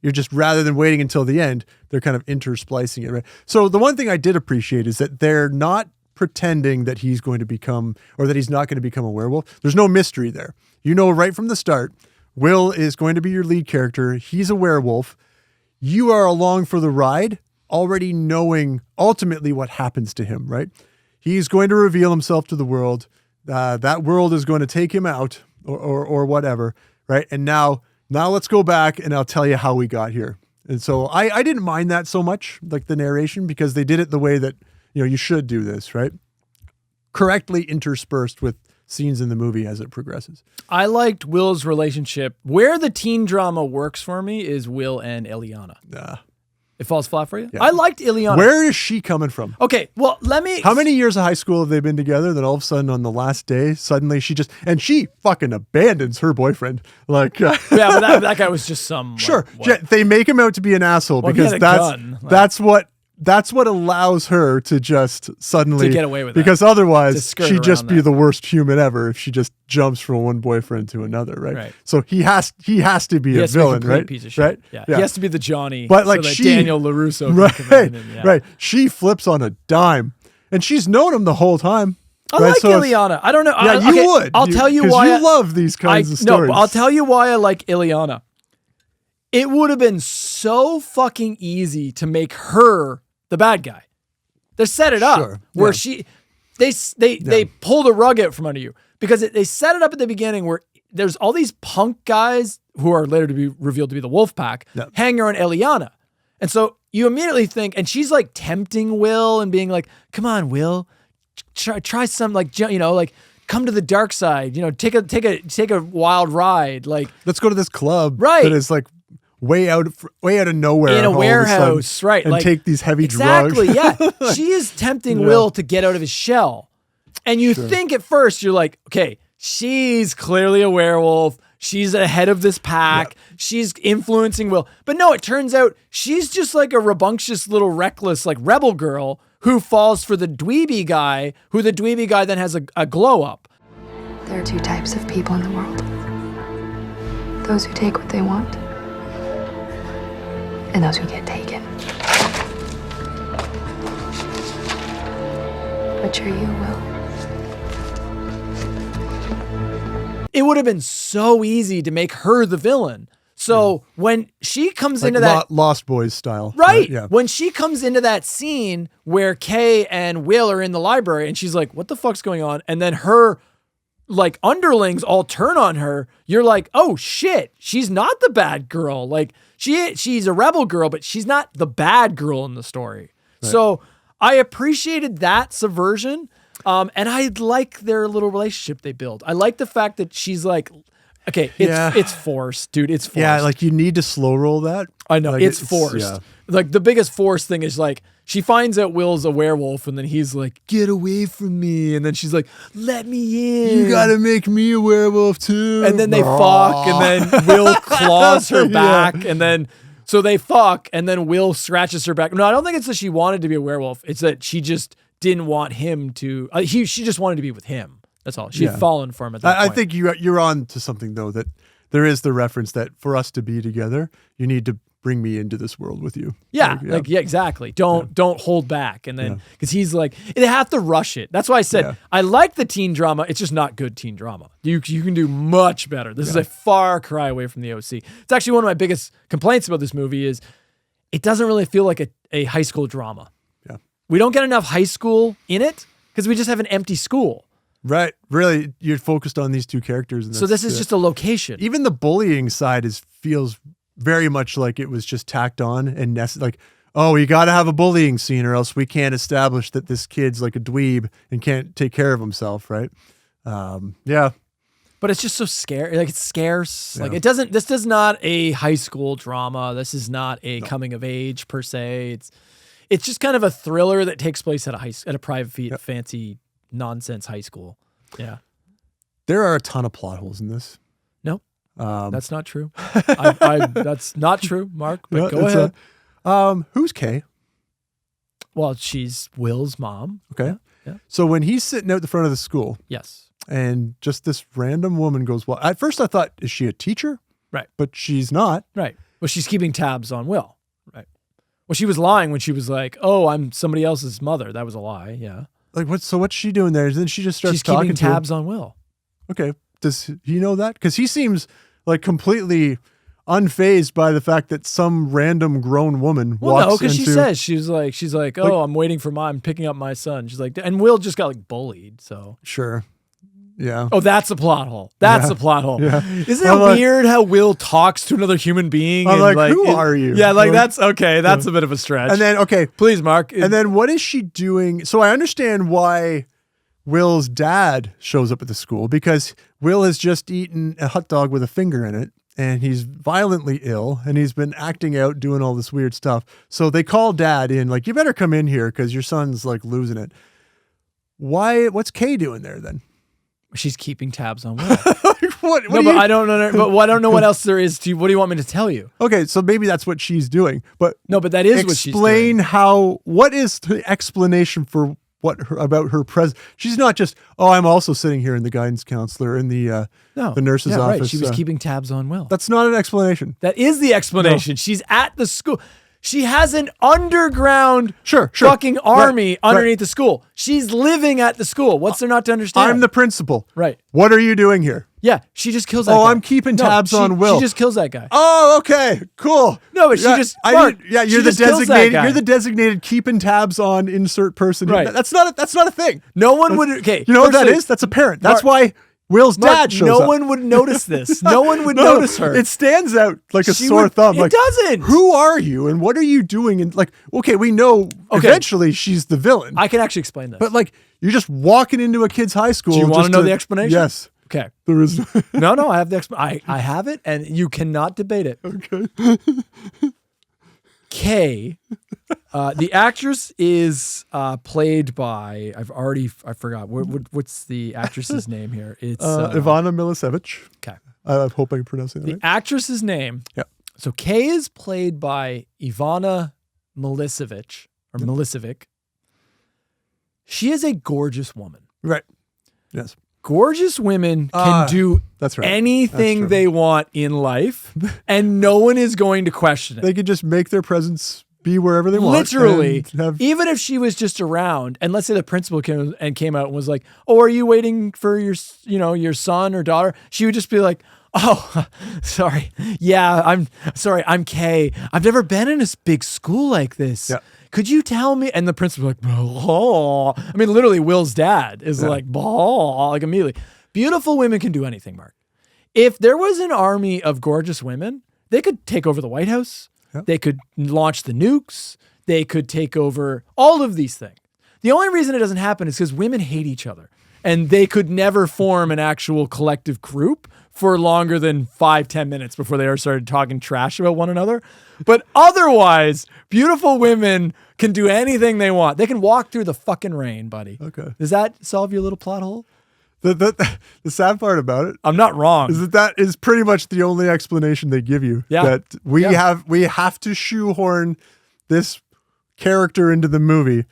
You're just, rather than waiting until the end, they're kind of intersplicing it, right? So the one thing I did appreciate is that they're not pretending that he's going to become, or that he's not going to become a werewolf. There's no mystery there. You know right from the start, Will is going to be your lead character. He's a werewolf. You are along for the ride, already knowing ultimately what happens to him, right? He's going to reveal himself to the world. That world is going to take him out or whatever, right? And now let's go back and I'll tell you how we got here. And so I didn't mind that so much, like the narration, because they did it the way that, you should do this, right? Correctly interspersed with scenes in the movie as it progresses. I liked Will's relationship. Where the teen drama works for me is Will and Ileana. It falls flat for you? Yeah. I liked Ileana. Where is she coming from? Okay, well, How many years of high school have they been together that all of a sudden on the last day, suddenly she fucking abandons her boyfriend. Like, yeah, but that guy was just some... Sure, they make him out to be an asshole because that's what allows her to just suddenly... To get away with because otherwise, she'd just be that. the worst human ever if she just jumps from one boyfriend to another, right? So he has to be a villain, right? Piece of shit. Right? Yeah. He has to be the Johnny, but like so that Daniel LaRusso can come in. Right. She flips on a dime, and she's known him the whole time. I like Ileana. I don't know. Yeah, you would. I'll tell you why. You love these kinds of stories. No, I'll tell you why I like Ileana. It would have been so fucking easy to make her the bad guy. They set it up where they pull the rug out from under you because they set it up at the beginning where there's all these punk guys who are later to be revealed to be the wolf pack hanging around Eliana. And so you immediately think, and she's like tempting Will and being like, come on, Will, try some like, you know, like come to the dark side, you know, take a wild ride. Like, let's go to this club. Right. That is like way out of nowhere. In a warehouse, right. And like, take these heavy drugs. Exactly, yeah. She is tempting Will to get out of his shell. And you think at first, you're like, okay, she's clearly a werewolf. She's ahead of this pack. She's influencing Will. But no, it turns out she's just like a rambunctious little reckless like rebel girl who falls for the dweeby guy, who the dweeby guy then has a glow up. There are two types of people in the world. Those who take what they want, and those who get taken. Which are you, Will? It would have been so easy to make her the villain. So when she comes like into that Lost Boys style. Right. Yeah. When she comes into that scene where Kay and Will are in the library and she's like, what the fuck's going on? And then her like underlings all turn on her. You're like, oh shit, she's not the bad girl. Like she's a rebel girl, but she's not the bad girl in the story. Right. So I appreciated that subversion. And I like their little relationship they build. I like the fact that she's like, okay, it's forced, dude. It's forced. Yeah, like you need to slow roll that. I know, like, it's forced. Yeah. Like the biggest force thing is like, she finds out Will's a werewolf and then he's like, get away from me. And then she's like, let me in. You gotta make me a werewolf too. And then they fuck and then Will claws her back. And then, so they fuck and then Will scratches her back. No, I don't think it's that she wanted to be a werewolf. It's that she just didn't want him to, she just wanted to be with him. That's all. She had fallen for him at that point. I think you're on to something though, that there is the reference that for us to be together, you need to bring me into this world with you. Yeah, exactly. Don't hold back. And then, because he's like, they have to rush it. That's why I said, I like the teen drama. It's just not good teen drama. You can do much better. This is a far cry away from the OC. It's actually one of my biggest complaints about this movie is it doesn't really feel like a high school drama. Yeah. We don't get enough high school in it because we just have an empty school. Right. Really, you're focused on these two characters. And so this is just a location. Even the bullying side feels very much like it was just tacked on and like, oh, you got to have a bullying scene or else we can't establish that this kid's like a dweeb and can't take care of himself, right? Yeah. But it's just so scary. Like it's scarce. Like this is not a high school drama. This is not a coming of age per se. It's just kind of a thriller that takes place at a private fancy nonsense high school. Yeah. There are a ton of plot holes in this. No, that's not true. That's not true, Mark, but go ahead. Who's Kay? Well, she's Will's mom. Okay. Yeah. So when he's sitting out the front of the school. Yes. And just this random woman goes, well, at first I thought, is she a teacher? Right. But she's not. Right. Well, she's keeping tabs on Will. Right. Well, she was lying when she was like, oh, I'm somebody else's mother. That was a lie. Yeah. Like what's she doing there? Then she just starts talking keeping tabs on Will. Okay. Does he know that? Because he seems like completely unfazed by the fact that some random grown woman walks no, because she says she's like, oh, I'm waiting for I'm picking up my son. She's like, and Will just got like bullied. So sure. Yeah. Oh, that's a plot hole. That's a plot hole. Yeah. Isn't it weird how Will talks to another human being? I'm like, who are you? Yeah, like that's okay. That's a bit of a stretch. And then, okay. Please, Mark. And then what is she doing? So I understand why Will's dad shows up at the school because Will has just eaten a hot dog with a finger in it and he's violently ill and he's been acting out, doing all this weird stuff. So they call dad in like, you better come in here because your son's like losing it. What's Kay doing there then? She's keeping tabs on Will. But I don't know. But I don't know what else there is to. What do you want me to tell you? Okay, so maybe that's what she's doing. But no, but that is what she's doing. Explain how. What is the explanation for about her presence? She's not just. Oh, I'm also sitting here in the guidance counselor in the nurse's office. Right. She was keeping tabs on Will. That's not an explanation. That is the explanation. No. She's at the school. She has an underground fucking army underneath the school. She's living at the school. What's there not to understand? I'm the principal. Right. What are you doing here? Yeah, she just kills that guy. Oh, I'm keeping tabs on Will. She just kills that guy. Oh, okay, cool. No, but she just Mark, you're the designated. You're the designated keeping tabs on insert person. Right. That's not a thing. No one would. Okay, you know what that is? That's a parent. That's why Will's dad shows up. No one would notice this. No one would notice her. It stands out like a sore thumb. It doesn't. Who are you and what are you doing? And like, okay, we know eventually she's the villain. I can actually explain this. But like, you're just walking into a kid's high school. Do you want to know the explanation? Yes. Okay. There is no. I have the I have it, and you cannot debate it. Okay. Kay, the actress is played by I forgot what's the actress's name here. It's Ivana Milicevic. Okay. I hope I'm pronouncing that the right. actress's name. Yeah. So Kay is played by Ivana Milicevic or Milicevic. She is a gorgeous woman. Right. Yes. Gorgeous women can do anything they want in life, and no one is going to question it. They could just make their presence be wherever they want. Literally, even if she was just around, and let's say the principal came out and was like, "Oh, are you waiting for your son or daughter?" She would just be like, "Oh, sorry. Yeah, I'm sorry. I'm Kay. I've never been in a big school like this. Yeah. Could you tell me?" And the principal like, "Oh." I mean, literally, Will's dad is like, "Oh," like immediately. Beautiful women can do anything, Mark. If there was an army of gorgeous women, they could take over the White House. Yeah. They could launch the nukes. They could take over all of these things. The only reason it doesn't happen is because women hate each other, and they could never form an actual collective group for longer than 5-10 minutes before they started talking trash about one another. But otherwise, beautiful women can do anything they want. They can walk through the fucking rain, buddy. Okay. Does that solve your little plot hole? The sad part about it, I'm not wrong, is that is pretty much the only explanation they give you. Yeah. That we have to shoehorn this character into the movie.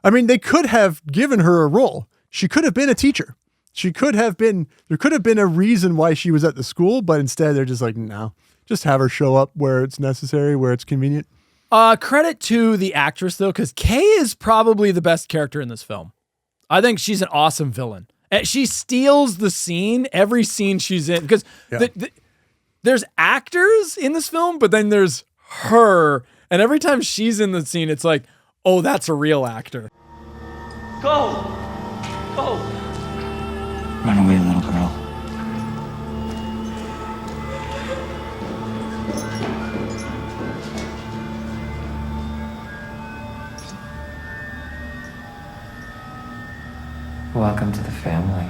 I mean, they could have given her a role. She could have been a teacher. There could have been a reason why she was at the school, but instead they're just like, no, just have her show up where it's necessary, where it's convenient. Credit to the actress though, because Kay is probably the best character in this film. I think she's an awesome villain. She steals the scene, every scene she's in, because there's actors in this film, but then there's her, and every time she's in the scene, it's like, oh, that's a real actor. Go! Go! Run away, little girl. Welcome to the family.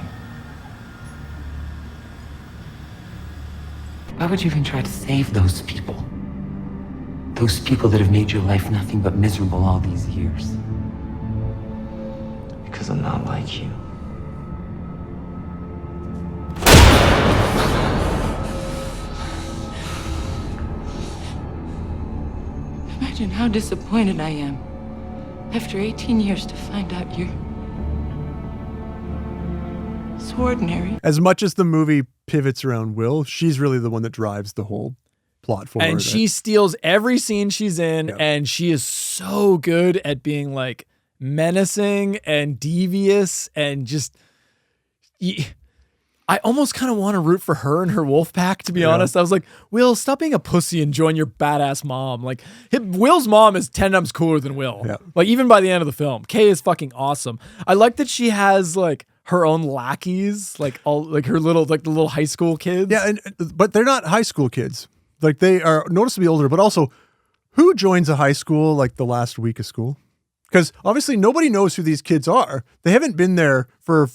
Why would you even try to save those people? Those people that have made your life nothing but miserable all these years. Because I'm not like you. Imagine how disappointed I am after 18 years to find out you're so ordinary. As much as the movie pivots around Will, she's really the one that drives the whole plot forward. And she steals every scene she's in, and she is so good at being like menacing and devious and just... I almost kind of want to root for her and her wolf pack, to be honest. I was like, Will, stop being a pussy and join your badass mom. Like, Will's mom is 10 times cooler than Will. Yeah. Like, even by the end of the film. Kay is fucking awesome. I like that she has, like, her own lackeys, like all like her little, like the little high school kids. Yeah, but they're not high school kids. Like, they are noticeably older, but also, who joins a high school like the last week of school? Because obviously nobody knows who these kids are. They haven't been there for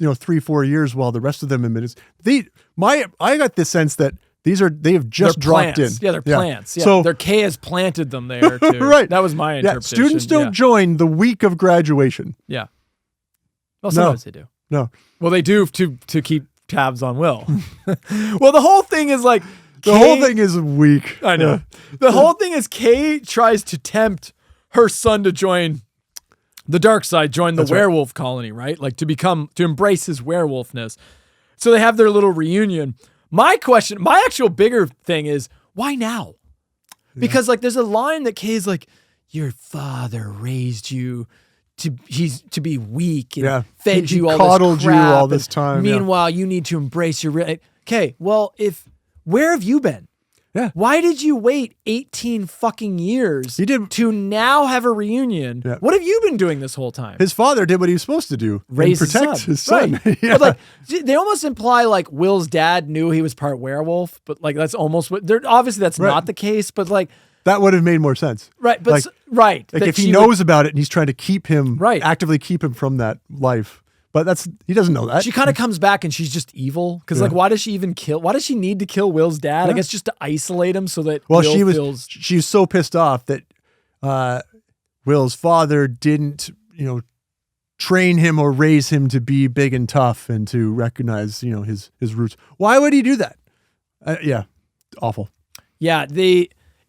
3-4 years while the rest of them have been. I got this sense that they have just dropped in. Yeah, they're plants. Yeah. So their K has planted them there too. Right. That was my interpretation. Students don't join the week of graduation. Yeah. Well, sometimes they do. No. Well, they do to keep tabs on Will. Well, the whole thing is like the whole thing is weak. I know. Yeah. The whole thing is Kay tries to tempt her son to join the dark side, join the werewolf colony, right? Like to embrace his werewolfness. So they have their little reunion. My actual bigger thing is, why now? Yeah. Because like there's a line that Kay's like, your father raised you to be weak and fed you all this crap. Coddled you all this time. Meanwhile, you need to embrace your okay, well, where have you been? Yeah. Why did you wait 18 fucking years to now have a reunion? Yeah. What have you been doing this whole time? His father did what he was supposed to do. Raise and protect his son. Right. Yeah. But like, they almost imply like Will's dad knew he was part werewolf, but like that's almost what they're obviously that's not the case, but like that would have made more sense. Right. But like if he knows about it and he's trying to keep him actively keep him from that life. But he doesn't know that. She kind of comes back and she's just evil. Because like, why does she need to kill Will's dad? I guess just to isolate him so that Will feels... She was so pissed off that Will's father didn't, train him or raise him to be big and tough and to recognize, his roots. Why would he do that? Yeah, awful. Yeah,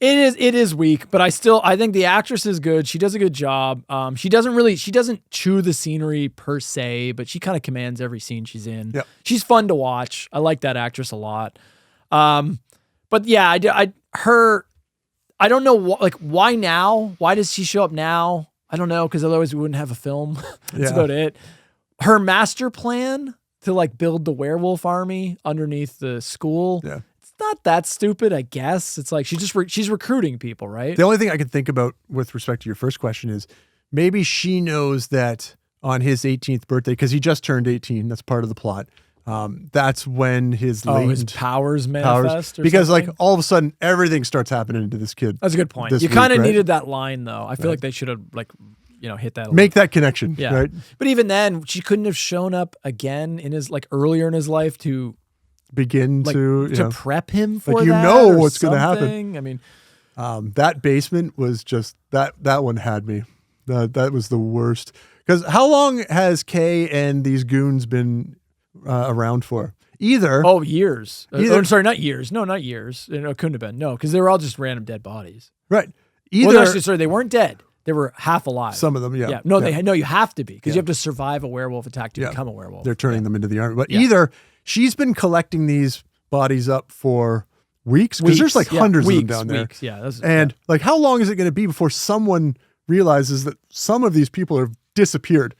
it is weak, but I think the actress is good. She does a good job. She doesn't chew the scenery per se, but she kind of commands every scene she's in. Yep. She's fun to watch. I like that actress a lot. But yeah, I don't know why now? Why does she show up now? I don't know, because otherwise we wouldn't have a film. That's about it. Her master plan to like build the werewolf army underneath the school. Yeah. Not that stupid, I guess. It's like she's recruiting people, right? The only thing I can think about with respect to your first question is maybe she knows that on his 18th birthday, because he just turned 18, that's part of the plot. That's when his powers manifest. Because like all of a sudden everything starts happening to this kid. That's a good point. You kind of needed that line though. I feel like they should have hit that. Make that connection. Yeah. Right. But even then, she couldn't have shown up again in his earlier in his life to begin to prep him for what's going to happen. I mean, that basement was just that one had me. That was the worst. Because how long has Kay and these goons been around for? Years. Sorry, not years. No, not years. It couldn't have been. No, because they were all just random dead bodies. Right. They weren't dead. They were half alive. Some of them, yeah. No, you have to be because you have to survive a werewolf attack to become a werewolf. They're turning them into the army. But either she's been collecting these bodies up for weeks because there's like hundreds of them down there. Yeah. And like, how long is it going to be before someone realizes that some of these people have disappeared?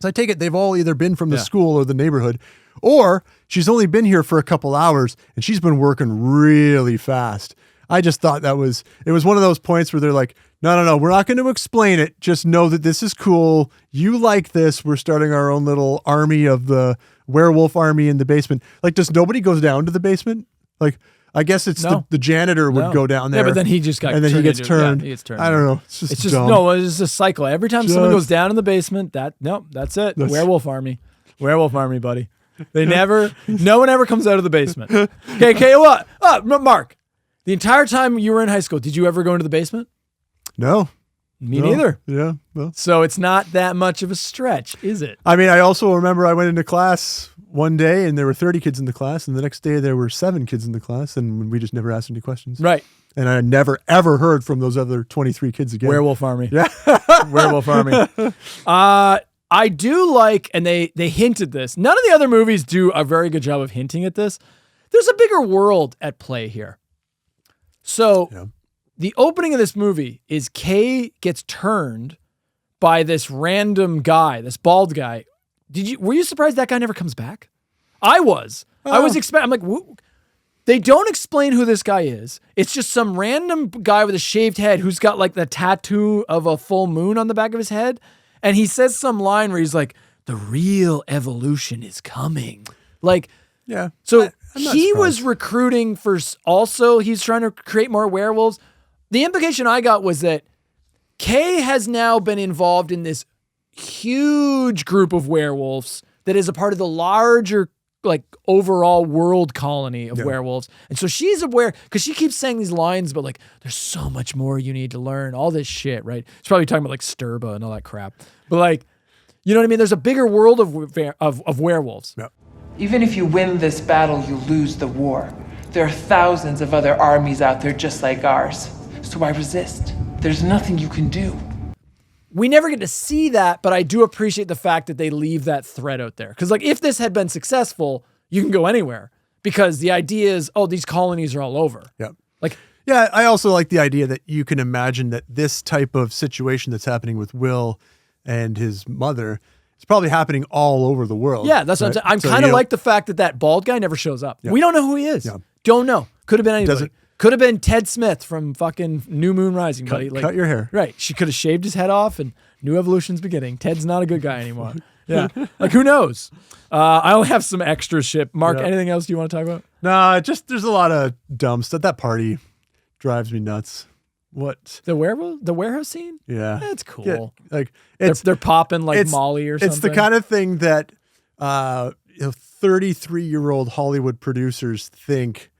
So I take it they've all either been from the school or the neighborhood, or she's only been here for a couple hours and she's been working really fast. I just thought it was one of those points where they're like, no, we're not going to explain it. Just know that this is cool. You like this. We're starting our own little army of the werewolf army in the basement. Like, does nobody go down to the basement? Like, I guess it's the janitor would go down there. Yeah, but then he just got and then he gets turned. I don't know. It's just dumb. It's a cycle. Every time someone goes down in the basement, that's it. Werewolf army. Werewolf army, buddy. No one ever comes out of the basement. Okay, what? Mark, the entire time you were in high school, did you ever go into the basement? No. Me neither. Yeah. Well. So it's not that much of a stretch, is it? I mean, I also remember I went into class one day and there were 30 kids in the class, and the next day there were 7 kids in the class, and we just never asked any questions. Right. And I never, ever heard from those other 23 kids again. Werewolf army. Yeah. Werewolf army. I do like, and they hinted this. None of the other movies do a very good job of hinting at this. There's a bigger world at play here. So the opening of this movie is Kay gets turned by this random guy, this bald guy. Were you surprised that guy never comes back? I was. I was expecting, I'm like, whoa. They don't explain who this guy is. It's just some random guy with a shaved head who's got like the tattoo of a full moon on the back of his head. And he says some line where he's like, the real evolution is coming. Like, yeah. So he was recruiting for he's trying to create more werewolves. The implication I got was that Kay has now been involved in this huge group of werewolves that is a part of the larger, like, overall world colony of werewolves. And so she's aware, because she keeps saying these lines about, like, there's so much more you need to learn, all this shit, right? She's probably talking about, like, Sturba and all that crap. But, like, you know what I mean? There's a bigger world of werewolves. Yeah. Even if you win this battle, you lose the war. There are thousands of other armies out there just like ours. So why resist? There's nothing you can do. We never get to see that, but I do appreciate the fact that they leave that thread out there. Because, like, if this had been successful, you can go anywhere. Because the idea is, these colonies are all over. Yeah. Like, yeah, I also like the idea that you can imagine that this type of situation that's happening with Will and his mother It's probably happening all over the world. Yeah, that's what I'm saying. I'm kind of like the fact that bald guy never shows up. Yeah. We don't know who he is. Yeah. Don't know. Could have been anybody. Doesn't- Could have been Ted Smith from fucking New Moon Rising, buddy. Cut your hair. Right. She could have shaved his head off and New Evolution's beginning. Ted's not a good guy anymore. Yeah. Like, who knows? I only have some extra shit. Mark, anything else you want to talk about? Nah, just there's a lot of dumb stuff. That party drives me nuts. What? The warehouse scene? Yeah. That's cool. Yeah, like they're popping like Molly or something. It's the kind of thing that 33-year-old Hollywood producers think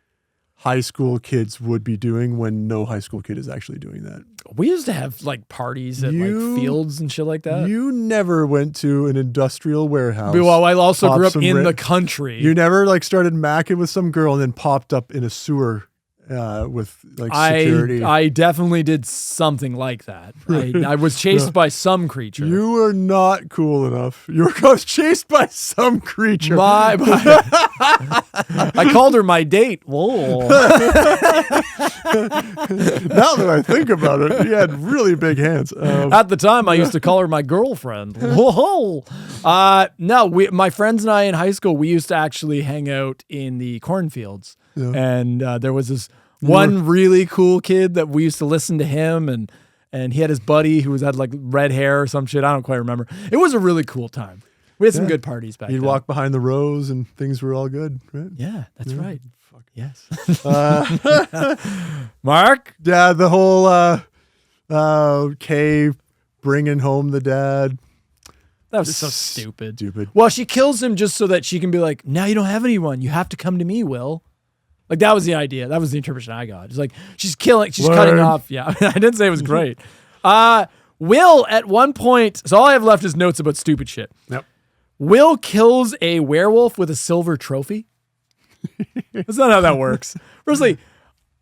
high school kids would be doing when no high school kid is actually doing that. We used to have like parties at like fields and shit like that. You never went to an industrial warehouse. Well, I also grew up in the country. You never like started macking with some girl and then popped up in a sewer with like security. I definitely did something like that. I was chased by some creature. You were not cool enough. You were chased by some creature. I called her my date. Whoa. Now that I think about it, he had really big hands. At the time, I used to call her my girlfriend. Whoa. No, my friends and I in high school, we used to actually hang out in the cornfields. Yeah. And there was this one really cool kid that we used to listen to him, and he had his buddy who had like red hair or some shit. I don't quite remember. It was a really cool time. We had some good parties back then. You'd walk behind the rows and things were all good, right? Yeah, that's right. Fuck. Yes. Mark? Yeah, the whole Kay bringing home the dad. That was so stupid. Stupid. Well, she kills him just so that she can be like, now you don't have anyone. You have to come to me, Will. Like, that was the idea. That was the interpretation I got. It's like, she's cutting off. Yeah, I didn't say it was great. Will, at one point, so all I have left is notes about stupid shit. Yep. Will kills a werewolf with a silver trophy. That's not how that works. Firstly,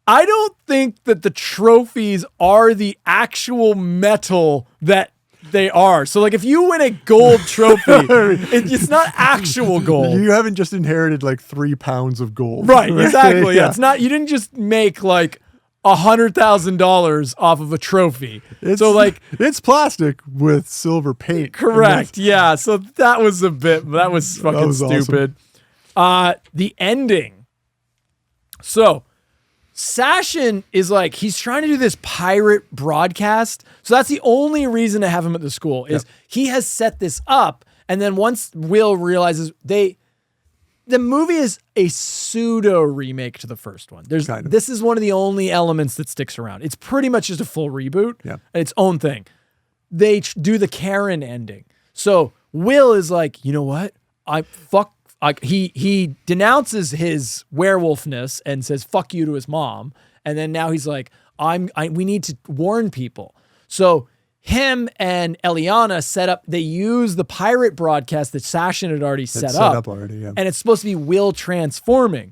I don't think that the trophies are the actual metal that they are. So, like, if you win a gold trophy, it's not actual gold. You haven't just inherited like 3 pounds of gold. Right, exactly. Yeah. It's not, you didn't just make like $100,000 off of a trophy. It's plastic with silver paint. Correct. Yeah. So that was fucking stupid. Awesome. The ending. So Sashin is like, he's trying to do this pirate broadcast. So that's the only reason to have him at the school is he has set this up. And then once Will realizes the movie is a pseudo remake to the first one. This is one of the only elements that sticks around. It's pretty much just a full reboot and its own thing. They do the Karen ending. So Will is like, you know what? He denounces his werewolfness and says fuck you to his mom, and then now he's like, we need to warn people. So him and Eliana they use the pirate broadcast that Sashin had already set up already, yeah. And it's supposed to be Will transforming.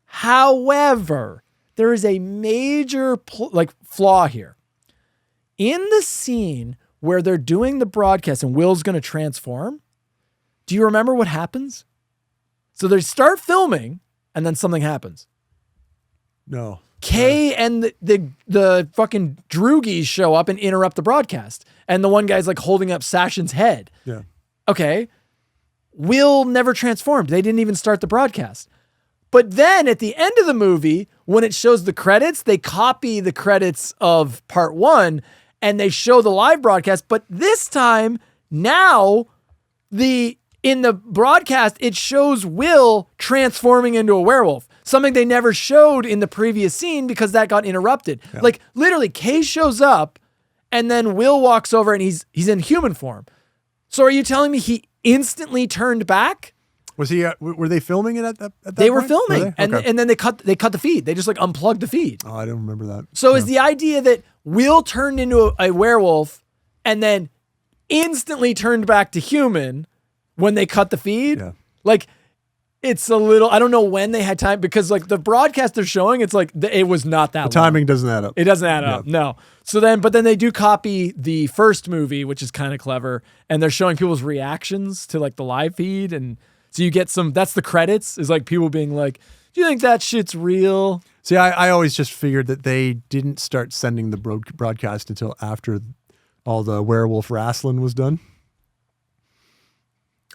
However, there is a major flaw here. In the scene where they're doing the broadcast and Will's going to transform, do you remember what happens? So they start filming, and then something happens. No. Kay and the fucking droogies show up and interrupt the broadcast. And the one guy's like holding up Sashin's head. Yeah. Okay. Will never transformed. They didn't even start the broadcast. But then at the end of the movie, when it shows the credits, they copy the credits of part 1 and they show the live broadcast. But this time, now, in the broadcast, it shows Will transforming into a werewolf. Something they never showed in the previous scene because that got interrupted. Yeah. Like, literally, Kay shows up, and then Will walks over, and he's in human form. So are you telling me he instantly turned back? Was he? Were they filming it at that They were point? filming, Were they? Okay. and then they cut the feed. They just like unplugged the feed. Oh, I don't remember that. So is the idea that Will turned into a werewolf, and then instantly turned back to human when they cut the feed? Yeah. Like, it's a little, I don't know when they had time, because like the broadcast they're showing, it's like, it was not that long. The timing doesn't add up. It doesn't add up, no. So but then they do copy the first movie, which is kind of clever, and they're showing people's reactions to like the live feed, and so you get that's the credits, is like people being like, do you think that shit's real? See, I always just figured that they didn't start sending the broadcast until after all the werewolf wrestling was done.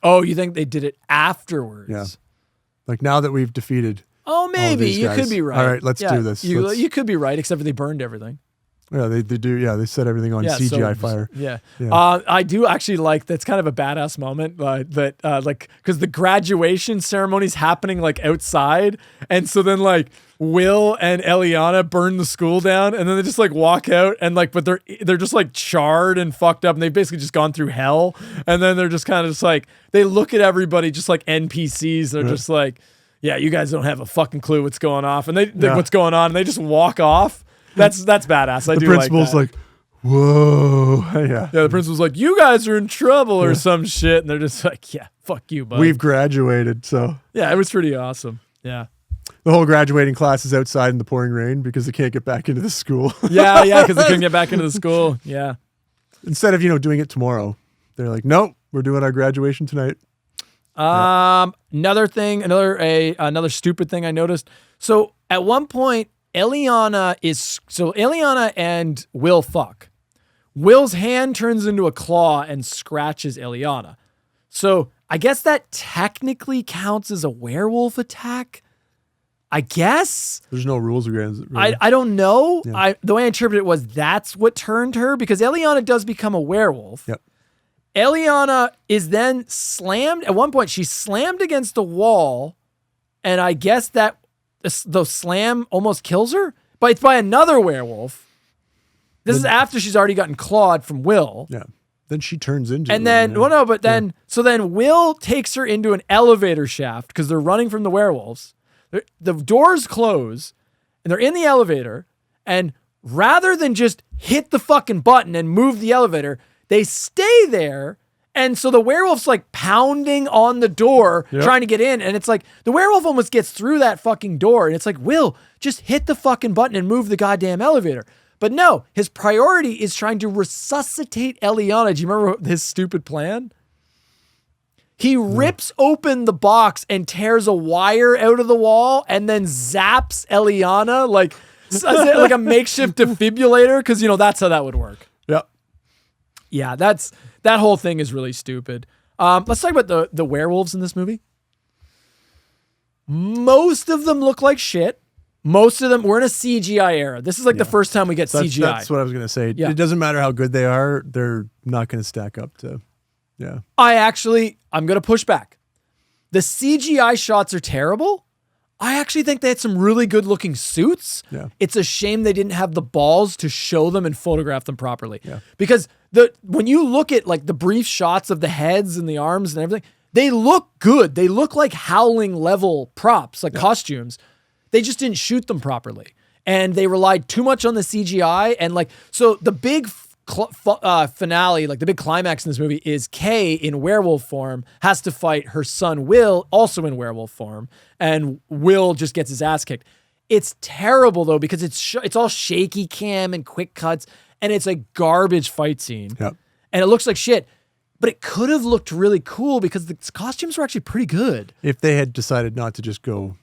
Oh, you think they did it afterwards? Yeah. Like now that we've defeated. Oh, maybe. You could be right. All right, let's do this. You could be right, except for they burned everything. Yeah, they do. Yeah, they set everything on CGI fire. Yeah. I do actually like, that's kind of a badass moment because the graduation ceremony's happening like outside. And so then like Will and Eliana burn the school down and then they just like walk out and like, but they're just like charred and fucked up and they've basically just gone through hell. And then they're just kind of just like, they look at everybody just like NPCs. They're just like, yeah, you guys don't have a fucking clue what's going off. And what's going on. And they just walk off. That's badass. I do like that. The principal's like, whoa. Yeah. Yeah, the principal's like, you guys are in trouble or some shit. And they're just like, yeah, fuck you, bud. We've graduated, so. Yeah, it was pretty awesome. Yeah. The whole graduating class is outside in the pouring rain because they can't get back into the school. Yeah, because they couldn't get back into the school. Yeah. Instead of, doing it tomorrow, they're like, nope, we're doing our graduation tonight. Another thing, another stupid thing I noticed. So at one point, Eliana and Will fuck. Will's hand turns into a claw and scratches Eliana. So I guess that technically counts as a werewolf attack. I guess. There's no rules against it. Really. I don't know. Yeah. The way I interpret it was that's what turned her because Eliana does become a werewolf. Yep. Eliana is then slammed. At one point, she's slammed against the wall. And I guess that the slam almost kills her, but it's by another werewolf. This is after she's already gotten clawed from Will. Yeah. Then she turns into and then so then Will takes her into an elevator shaft because they're running from the werewolves. The doors close and they're in the elevator, and rather than just hit the fucking button and move the elevator, they stay there. And so the werewolf's like pounding on the door, trying to get in. And it's like, the werewolf almost gets through that fucking door. And it's like, Will, just hit the fucking button and move the goddamn elevator. But no, his priority is trying to resuscitate Eliana. Do you remember his stupid plan? He rips open the box and tears a wire out of the wall and then zaps Eliana like a makeshift defibrillator. Because, that's how that would work. Yep. Yeah, that whole thing is really stupid. Let's talk about the werewolves in this movie. Most of them look like shit. Most of them, we're in a CGI era. This is like the first time we get CGI. That's what I was going to say. Yeah. It doesn't matter how good they are. They're not going to stack up to, yeah. I'm going to push back. The CGI shots are terrible. I actually think they had some really good looking suits. Yeah. It's a shame they didn't have the balls to show them and photograph them properly. Yeah. Because when you look at like the brief shots of the heads and the arms and everything, they look good. They look like Howling level props, like costumes. They just didn't shoot them properly. And they relied too much on the CGI. And so the big finale, like the big climax in this movie is Kay in werewolf form has to fight her son Will, also in werewolf form. And Will just gets his ass kicked. It's terrible though, because it's all shaky cam and quick cuts. And it's a garbage fight scene. Yep. And it looks like shit. But it could have looked really cool because the costumes were actually pretty good. If they had decided not to just go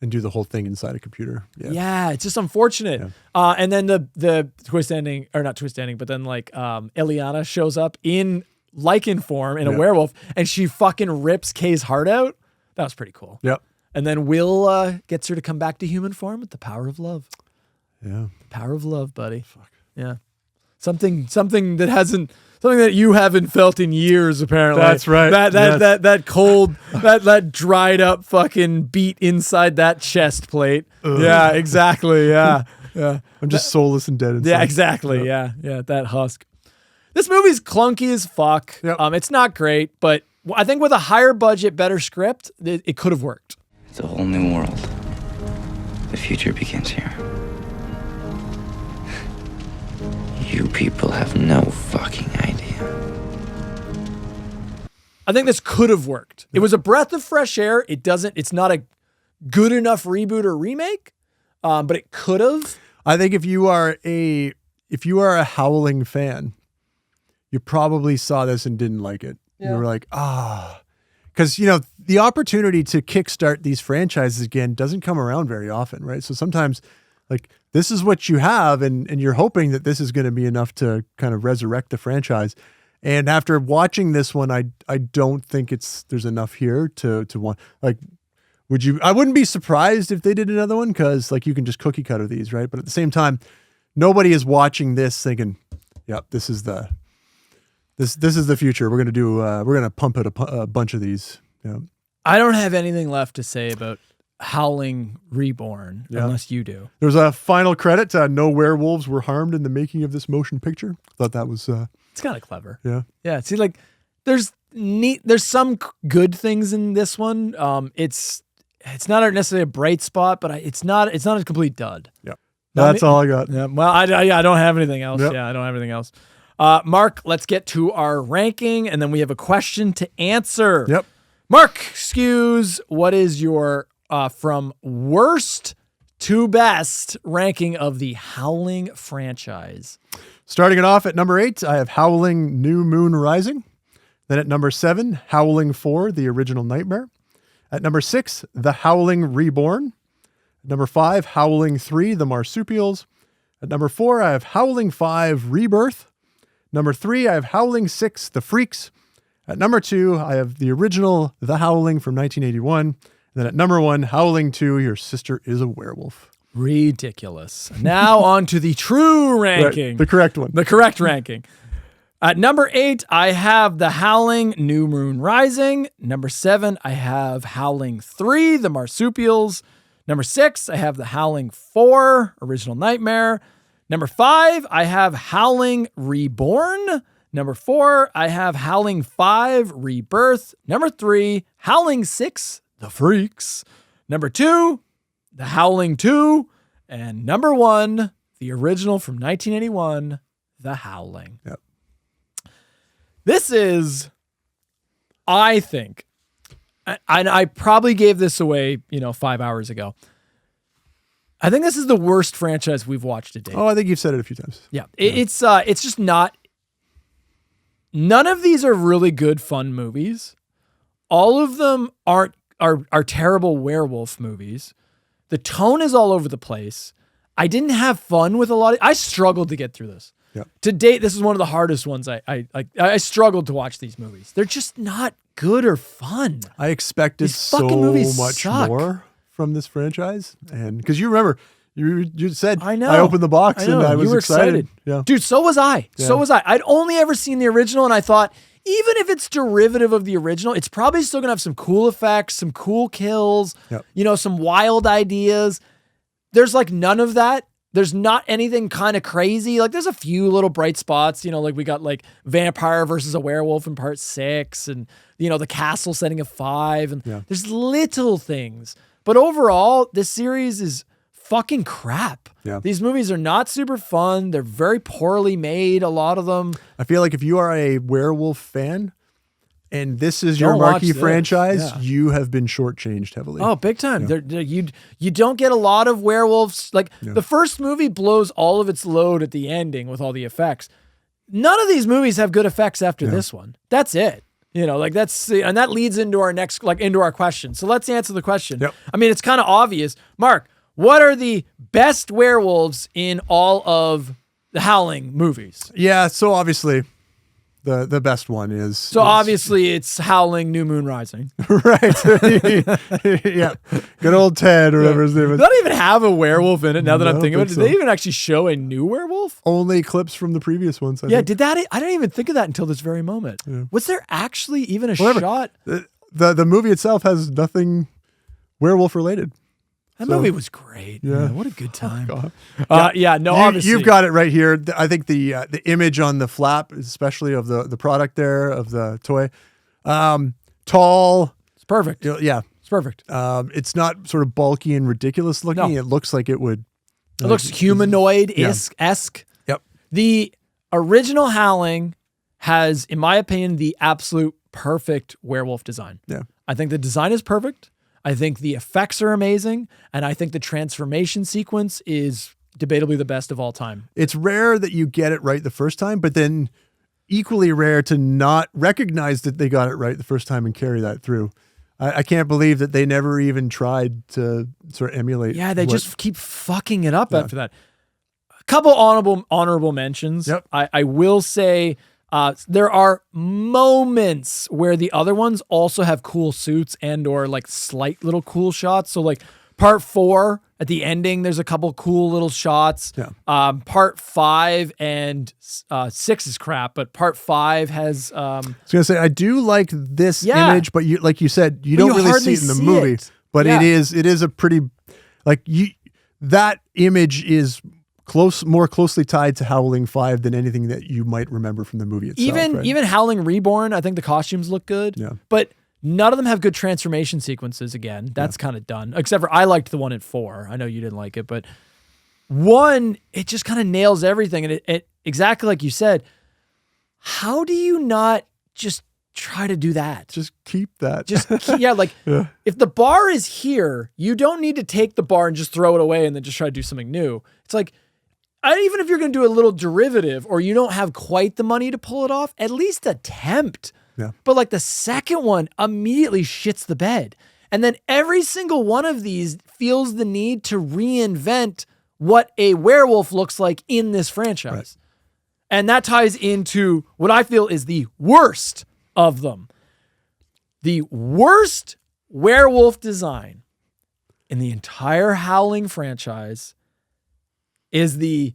and do the whole thing inside a computer. Yeah, it's just unfortunate. Yeah. And then the twist ending, or not twist ending, but then Eliana shows up in lichen form in a werewolf and she fucking rips Kay's heart out. That was pretty cool. Yep. And then Will gets her to come back to human form with the power of love. Yeah. The power of love, buddy. Fuck. Yeah. Something that you haven't felt in years, apparently. That's right. That cold, that dried up fucking beat inside that chest plate. Ugh. Yeah, exactly. Yeah. Yeah. I'm just soulless and dead inside. Yeah, exactly. Yeah. Yeah. That husk. This movie's clunky as fuck. Yep. It's not great, but I think with a higher budget, better script, it could have worked. It's a whole new world. The future begins here. You people have no fucking idea. I think this could have worked. It was a breath of fresh air. It's not a good enough reboot or remake, but it could have. I think if you are a Howling fan, you probably saw this and didn't like it. Yeah. You were like, because the opportunity to kickstart these franchises again doesn't come around very often, right? So sometimes like this is what you have and you're hoping that this is going to be enough to kind of resurrect the franchise. And after watching this one, I don't think there's enough here to want, like, I wouldn't be surprised if they did another one, because like you can just cookie cutter these, right? But at the same time, nobody is watching this thinking, yep, this is the future. We're gonna pump out a bunch of these. Yeah. I don't have anything left to say about Howling Reborn, unless you do. There's a final credit. No werewolves were harmed in the making of this motion picture. Thought that was it's kind of clever. Yeah. Yeah. See, like there's some good things in this one. It's not necessarily a bright spot, but it's not a complete dud. Yeah. That's all I got. Yeah. Well, I don't have anything else. Yep. Yeah, I don't have anything else. Mark, let's get to our ranking, and then we have a question to answer. Yep. Mark, excuse, what is your from worst to best ranking of the Howling franchise? Starting it off at number 8, I have Howling New Moon Rising. Then at number 7, Howling IV, The Original Nightmare. At number 6, The Howling Reborn. At number 5, Howling III, The Marsupials. At number 4, I have Howling V, Rebirth. Number 3, I have Howling VI, The Freaks. At number 2, I have the original The Howling from 1981. And then at number 1, Howling II, Your Sister is a Werewolf. Ridiculous. Now on to the true ranking. Right, the correct one. The correct ranking. At number 8, I have The Howling New Moon Rising. Number 7, I have Howling III, The Marsupials. Number 6, I have The Howling IV, Original Nightmare. Number 5, I have Howling Reborn. Number 4, I have Howling V, Rebirth. Number 3, Howling VI, The Freaks. Number 2, The Howling II. And number 1, the original from 1981, The Howling. Yep. This is, I think, I probably gave this away, 5 hours ago. I think this is the worst franchise we've watched to date. Oh, I think you've said it a few times. Yeah. It's just not, none of these are really good, fun movies. All of them are terrible werewolf movies. The tone is all over the place. I didn't have fun with a lot of, I struggled to get through this. Yeah. To date, this is one of the hardest ones. I struggled to watch these movies. They're just not good or fun. I expected These fucking movies much suck. more from this franchise. And because you remember, you said, I know. I opened the box and I was you were excited. Yeah. Dude, so was I. Yeah. So was I. I'd only ever seen the original, and I thought, even if it's derivative of the original, it's probably still going to have some cool effects, some cool kills, Yep. Some wild ideas. There's like none of that. There's not anything kind of crazy. Like there's a few little bright spots, like we got like vampire versus a werewolf in part 6 and, the castle setting of 5. And there's little things. But overall, this series is fucking crap. Yeah. These movies are not super fun. They're very poorly made, a lot of them. I feel like if you are a werewolf fan and this is Don't your marquee watch this. franchise, Yeah. you have been shortchanged heavily. Oh, big time. Yeah. You don't get a lot of werewolves. Like the first movie blows all of its load at the ending with all the effects. None of these movies have good effects after this one. That's it. And that leads into our next, into our question. So let's answer the question. Yep. I mean, it's kind of obvious. Mark, what are the best werewolves in all of the Howling movies? Yeah, so obviously the best one is... So obviously it's Howling New Moon Rising. Right. Yeah. Good old Ted or whatever his name is. They don't even have a werewolf in it now that I'm thinking about it. so. Did they even actually show a new werewolf? Only clips from the previous ones. I Yeah, think. did that? I didn't even think of that until this very moment. Yeah. Was there actually even a Whatever. shot? The movie itself has nothing werewolf related. That movie was great. Yeah. What a good time. God. Obviously. You've got it right here. I think the image on the flap, especially of the product there, of the toy, tall. It's perfect. Yeah. It's perfect. It's not sort of bulky and ridiculous looking. No. It looks like it would. It looks humanoid-esque. Yep. The original Howling has, in my opinion, the absolute perfect werewolf design. Yeah. I think the design is perfect. I think the effects are amazing. And I think the transformation sequence is debatably the best of all time. It's rare that you get it right the first time, but then equally rare to not recognize that they got it right the first time and carry that through. I can't believe that they never even tried to sort of emulate. Yeah, they just keep fucking it up after that. A couple honorable mentions. Yep. I will say There are moments where the other ones also have cool suits and or like slight little cool shots. So like part 4 at the ending, there's a couple cool little shots. Yeah. Part 5 and 6 is crap, but part 5 has. I was gonna say I do like this image, but you like you said you don't really see it in the movie. But it is a pretty that image is more closely tied to Howling 5 than anything that you might remember from the movie itself. Even Howling Reborn, I think the costumes look good. Yeah. But none of them have good transformation sequences again. That's kind of done. Except for I liked the one in 4. I know you didn't like it, but 1, it just kind of nails everything. And it exactly like you said, how do you not just try to do that? Just keep that. If the bar is here, you don't need to take the bar and just throw it away and then just try to do something new. It's like, even if you're going to do a little derivative or you don't have quite the money to pull it off, at least attempt. Yeah. But like the second one immediately shits the bed. And then every single one of these feels the need to reinvent what a werewolf looks like in this franchise. Right. And that ties into what I feel is the worst of them. The worst werewolf design in the entire Howling franchise is the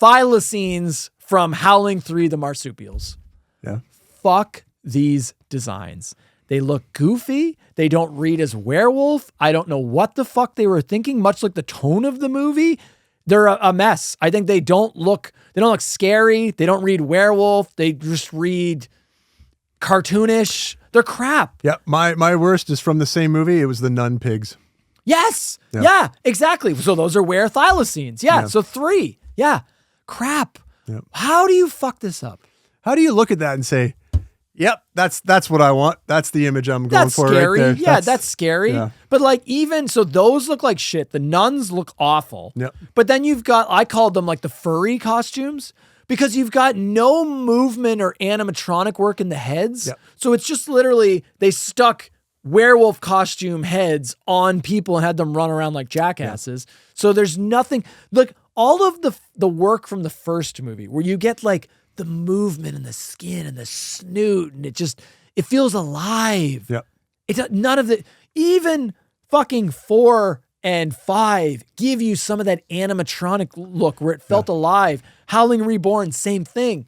thylacines from Howling III, the Marsupials. Yeah. Fuck these designs. They look goofy. They don't read as werewolf. I don't know what the fuck they were thinking, much like the tone of the movie. They're a mess. I think they don't look scary. They don't read werewolf. They just read cartoonish. They're crap. Yeah. My worst is from the same movie. It was the nun pigs. Yes. Yeah, exactly. So those are thylacines. Yeah. So 3. Yeah. Crap. Yep. How do you fuck this up? How do you look at that and say, yep, that's what I want. That's the image I'm going for scary. right there. Yeah, that's scary. Yeah. But like so those look like shit. The nuns look awful. Yep. But then you've got, I called them like the furry costumes because you've got no movement or animatronic work in the heads. Yep. So it's just literally, they stuck werewolf costume heads on people and had them run around like jackasses. Yeah. So there's nothing, like all of the work from the first movie where you get like the movement and the skin and the snoot and it feels alive. Yep. None of the, even fucking 4 and 5 give you some of that animatronic look where it felt alive. Howling Reborn, same thing.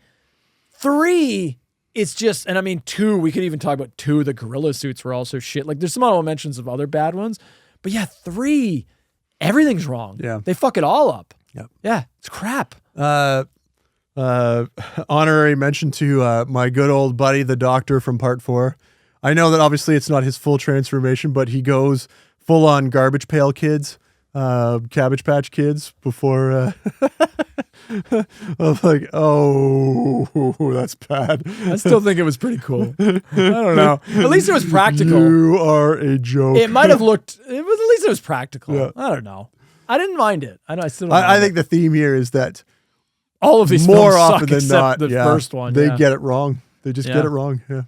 3, it's just, and I mean 2, we could even talk about 2, the gorilla suits were also shit. Like there's some honorable mentions of other bad ones, but yeah, 3, everything's wrong. Yeah. They fuck it all up. Yep. Yeah, it's crap. Honorary mention to my good old buddy, the doctor from part 4. I know that obviously it's not his full transformation, but he goes full on Garbage Pail Kids, Cabbage Patch Kids before. I was like, oh, that's bad. I still think it was pretty cool. I don't know. At least it was practical. You are a joke. It might have looked. At least it was practical. Yeah. I don't know. I didn't mind it. I know. I still. Don't I think the theme here is that all of these more films often suck than except not, the first one. They get it wrong. They just get it wrong. Yeah.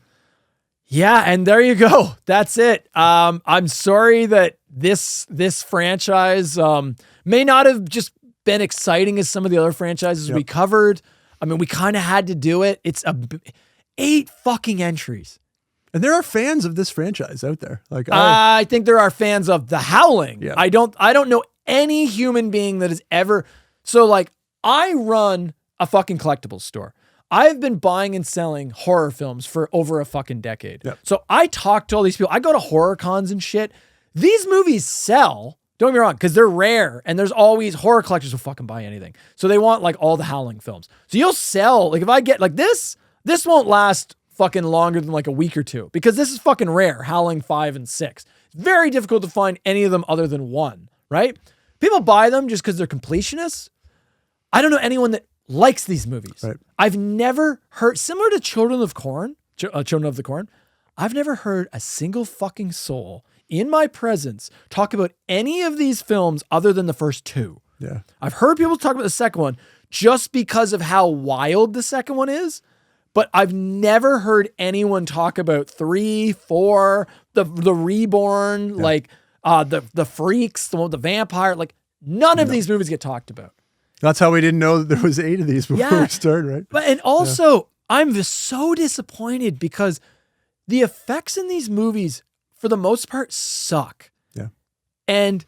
Yeah, and there you go. That's it. I'm sorry that this franchise may not have just been exciting as some of the other franchises we covered. I mean, we kind of had to do it. It's 8 fucking entries. And there are fans of this franchise out there. Like I think there are fans of The Howling. Yeah. I don't know any human being that has ever. So like, I run a fucking collectibles store. I've been buying and selling horror films for over a fucking decade. Yep. So I talk to all these people. I go to horror cons and shit. These movies sell. Don't get me wrong, because they're rare and there's always horror collectors who fucking buy anything. So they want like all the Howling films. So you'll sell, like if I get like this won't last fucking longer than like a week or 2 because this is fucking rare. Howling 5 and 6. It's very difficult to find any of them other than 1, right? People buy them just because they're completionists. I don't know anyone that likes these movies. Right. I've never heard, similar to Children of the Corn, I've never heard a single fucking soul in my presence talk about any of these films other than the first 2. Yeah. I've heard people talk about the second one just because of how wild the second one is, but I've never heard anyone talk about 3, 4, the Reborn, like the Freaks, the vampire, like none of these movies get talked about. That's how we didn't know that there was 8 of these before we started, right? But and also, I'm just so disappointed because the effects in these movies, for the most part, suck. Yeah. And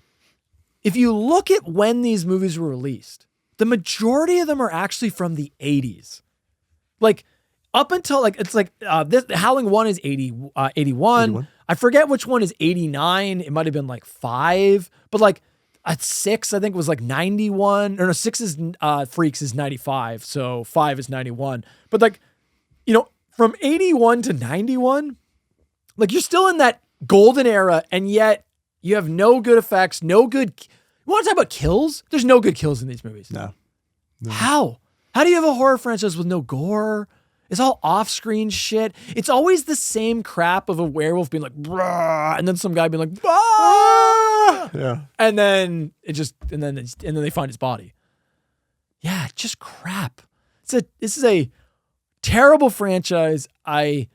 if you look at when these movies were released, the majority of them are actually from the 80s. Like, up until, like, it's like, this Howling 1 is 81. 81. I forget which one is 89. It might have been, like, 5. But, like, at 6, I think, was, like, 91. Or no, 6 is, Freaks is 95. So 5 is 91. But, like, you know, from 81 to 91, like, you're still in that golden era, and yet you have no good effects, no good... You want to talk about kills? There's no good kills in these movies. No. How? How do you have a horror franchise with no gore? It's all off-screen shit. It's always the same crap of a werewolf being like, "Brah," and then some guy being like, "Bah!" Yeah. And then and then they find his body. Yeah, just crap. This is a terrible franchise. I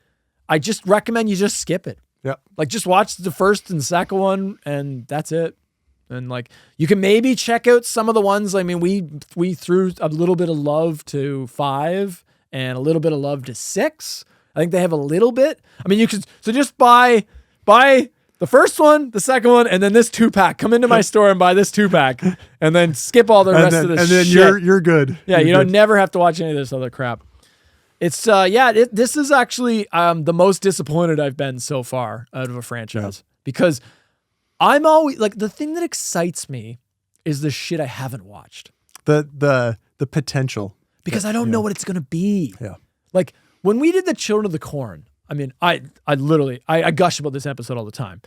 just recommend you just skip it. Yeah. Like, just watch the first and second one, and that's it. And, like, you can maybe check out some of the ones. I mean, we threw a little bit of love to 5 and a little bit of love to 6. I think they have a little bit. I mean, you could, so just buy the first one, the second one, and then this 2-pack. Come into my store and buy this 2-pack, and then skip all the rest of this. And then shit. you're good. Yeah, you're you good. don't never have to watch any of this other crap. It's this is actually the most disappointed I've been so far out of a franchise because I'm always like, the thing that excites me is the shit I haven't watched. The potential. Because I don't know what it's going to be. Yeah. Like, when we did the Children of the Corn, I mean, I literally gush about this episode all the time.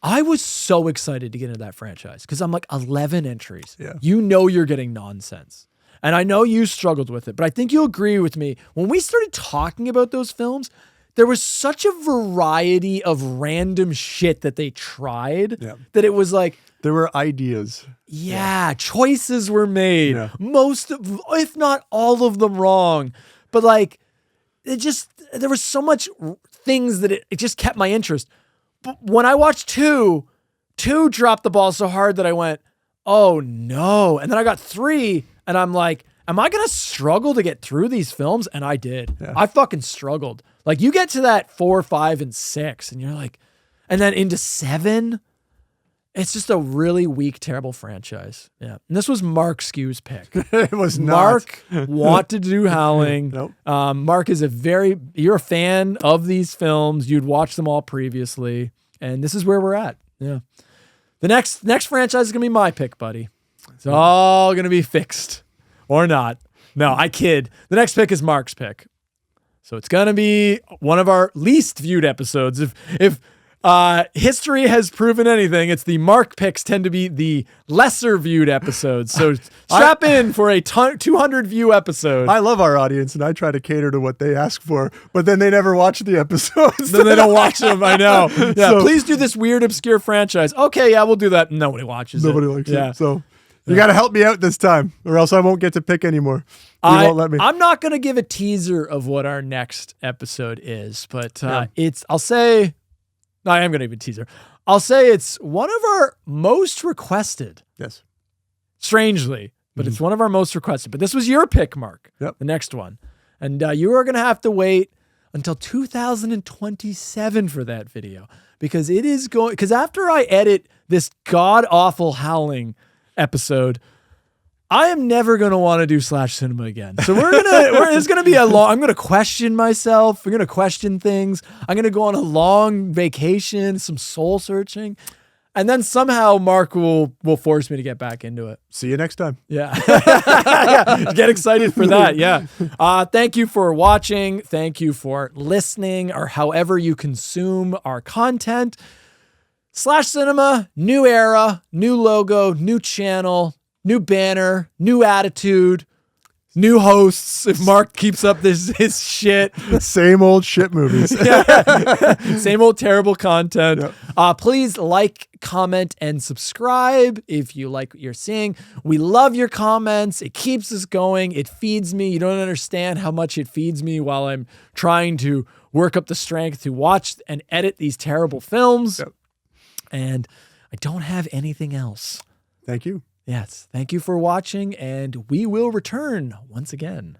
I was so excited to get into that franchise because I'm like, 11 entries. Yeah. You know you're getting nonsense. And I know you struggled with it, but I think you'll agree with me. When we started talking about those films, there was such a variety of random shit that they tried that it was like... There were ideas. Yeah, choices were made. Yeah. Most of, if not all of them wrong. But, like, there was so much things that it just kept my interest. But when I watched 2 dropped the ball so hard that I went, oh no. And then I got 3 and I'm like, am I going to struggle to get through these films? And I did. Yeah. I fucking struggled. Like, you get to that 4, 5, and 6 and you're like, and then into 7, it's just a really weak, terrible franchise. Yeah. And this was Mark Skew's pick. It was not. Mark wanted to do Howling. Nope. Mark is you're a fan of these films. You'd watched them all previously. And this is where we're at. Yeah. The next franchise is going to be my pick, buddy. It's all going to be fixed. Or not. No, I kid. The next pick is Mark's pick. So it's going to be one of our least viewed episodes. If history has proven anything, it's the Mark picks tend to be the lesser viewed episodes. So strap in for a 200 view episode. I love our audience and I try to cater to what they ask for, but then they never watch the episodes. Then they don't watch them. I know. Yeah, So- please do this weird, obscure franchise. Okay, yeah, we'll do that. Nobody watches Nobody it. likes Yeah. it. So you got to help me out this time or else I won't get to pick anymore. You won't let me. I'm not going to give a teaser of what our next episode is, but I am going to give a teaser. I'll say it's one of our most requested. Yes. Strangely, but it's one of our most requested. But this was your pick, Mark. Yep. The next one. And you are going to have to wait until 2027 for that video because it is going, because after I edit this god-awful Howling episode, I am never going to want to do Slash Cinema again. So it's going to be I'm going to question myself. We're going to question things. I'm going to go on a long vacation, some soul searching. And then somehow Mark will force me to get back into it. See you next time. Yeah. Yeah. Get excited for that. Yeah. Thank you for watching. Thank you for listening or however you consume our content. Slash Cinema, new era, new logo, new channel, new banner, new attitude, new hosts. If Mark keeps up his shit. Same old shit movies. Same old terrible content. Yep. Please like, comment, and subscribe if you like what you're seeing. We love your comments. It keeps us going. It feeds me. You don't understand how much it feeds me while I'm trying to work up the strength to watch and edit these terrible films. Yep. And I don't have anything else. Thank you. Yes. Thank you for watching, and we will return once again.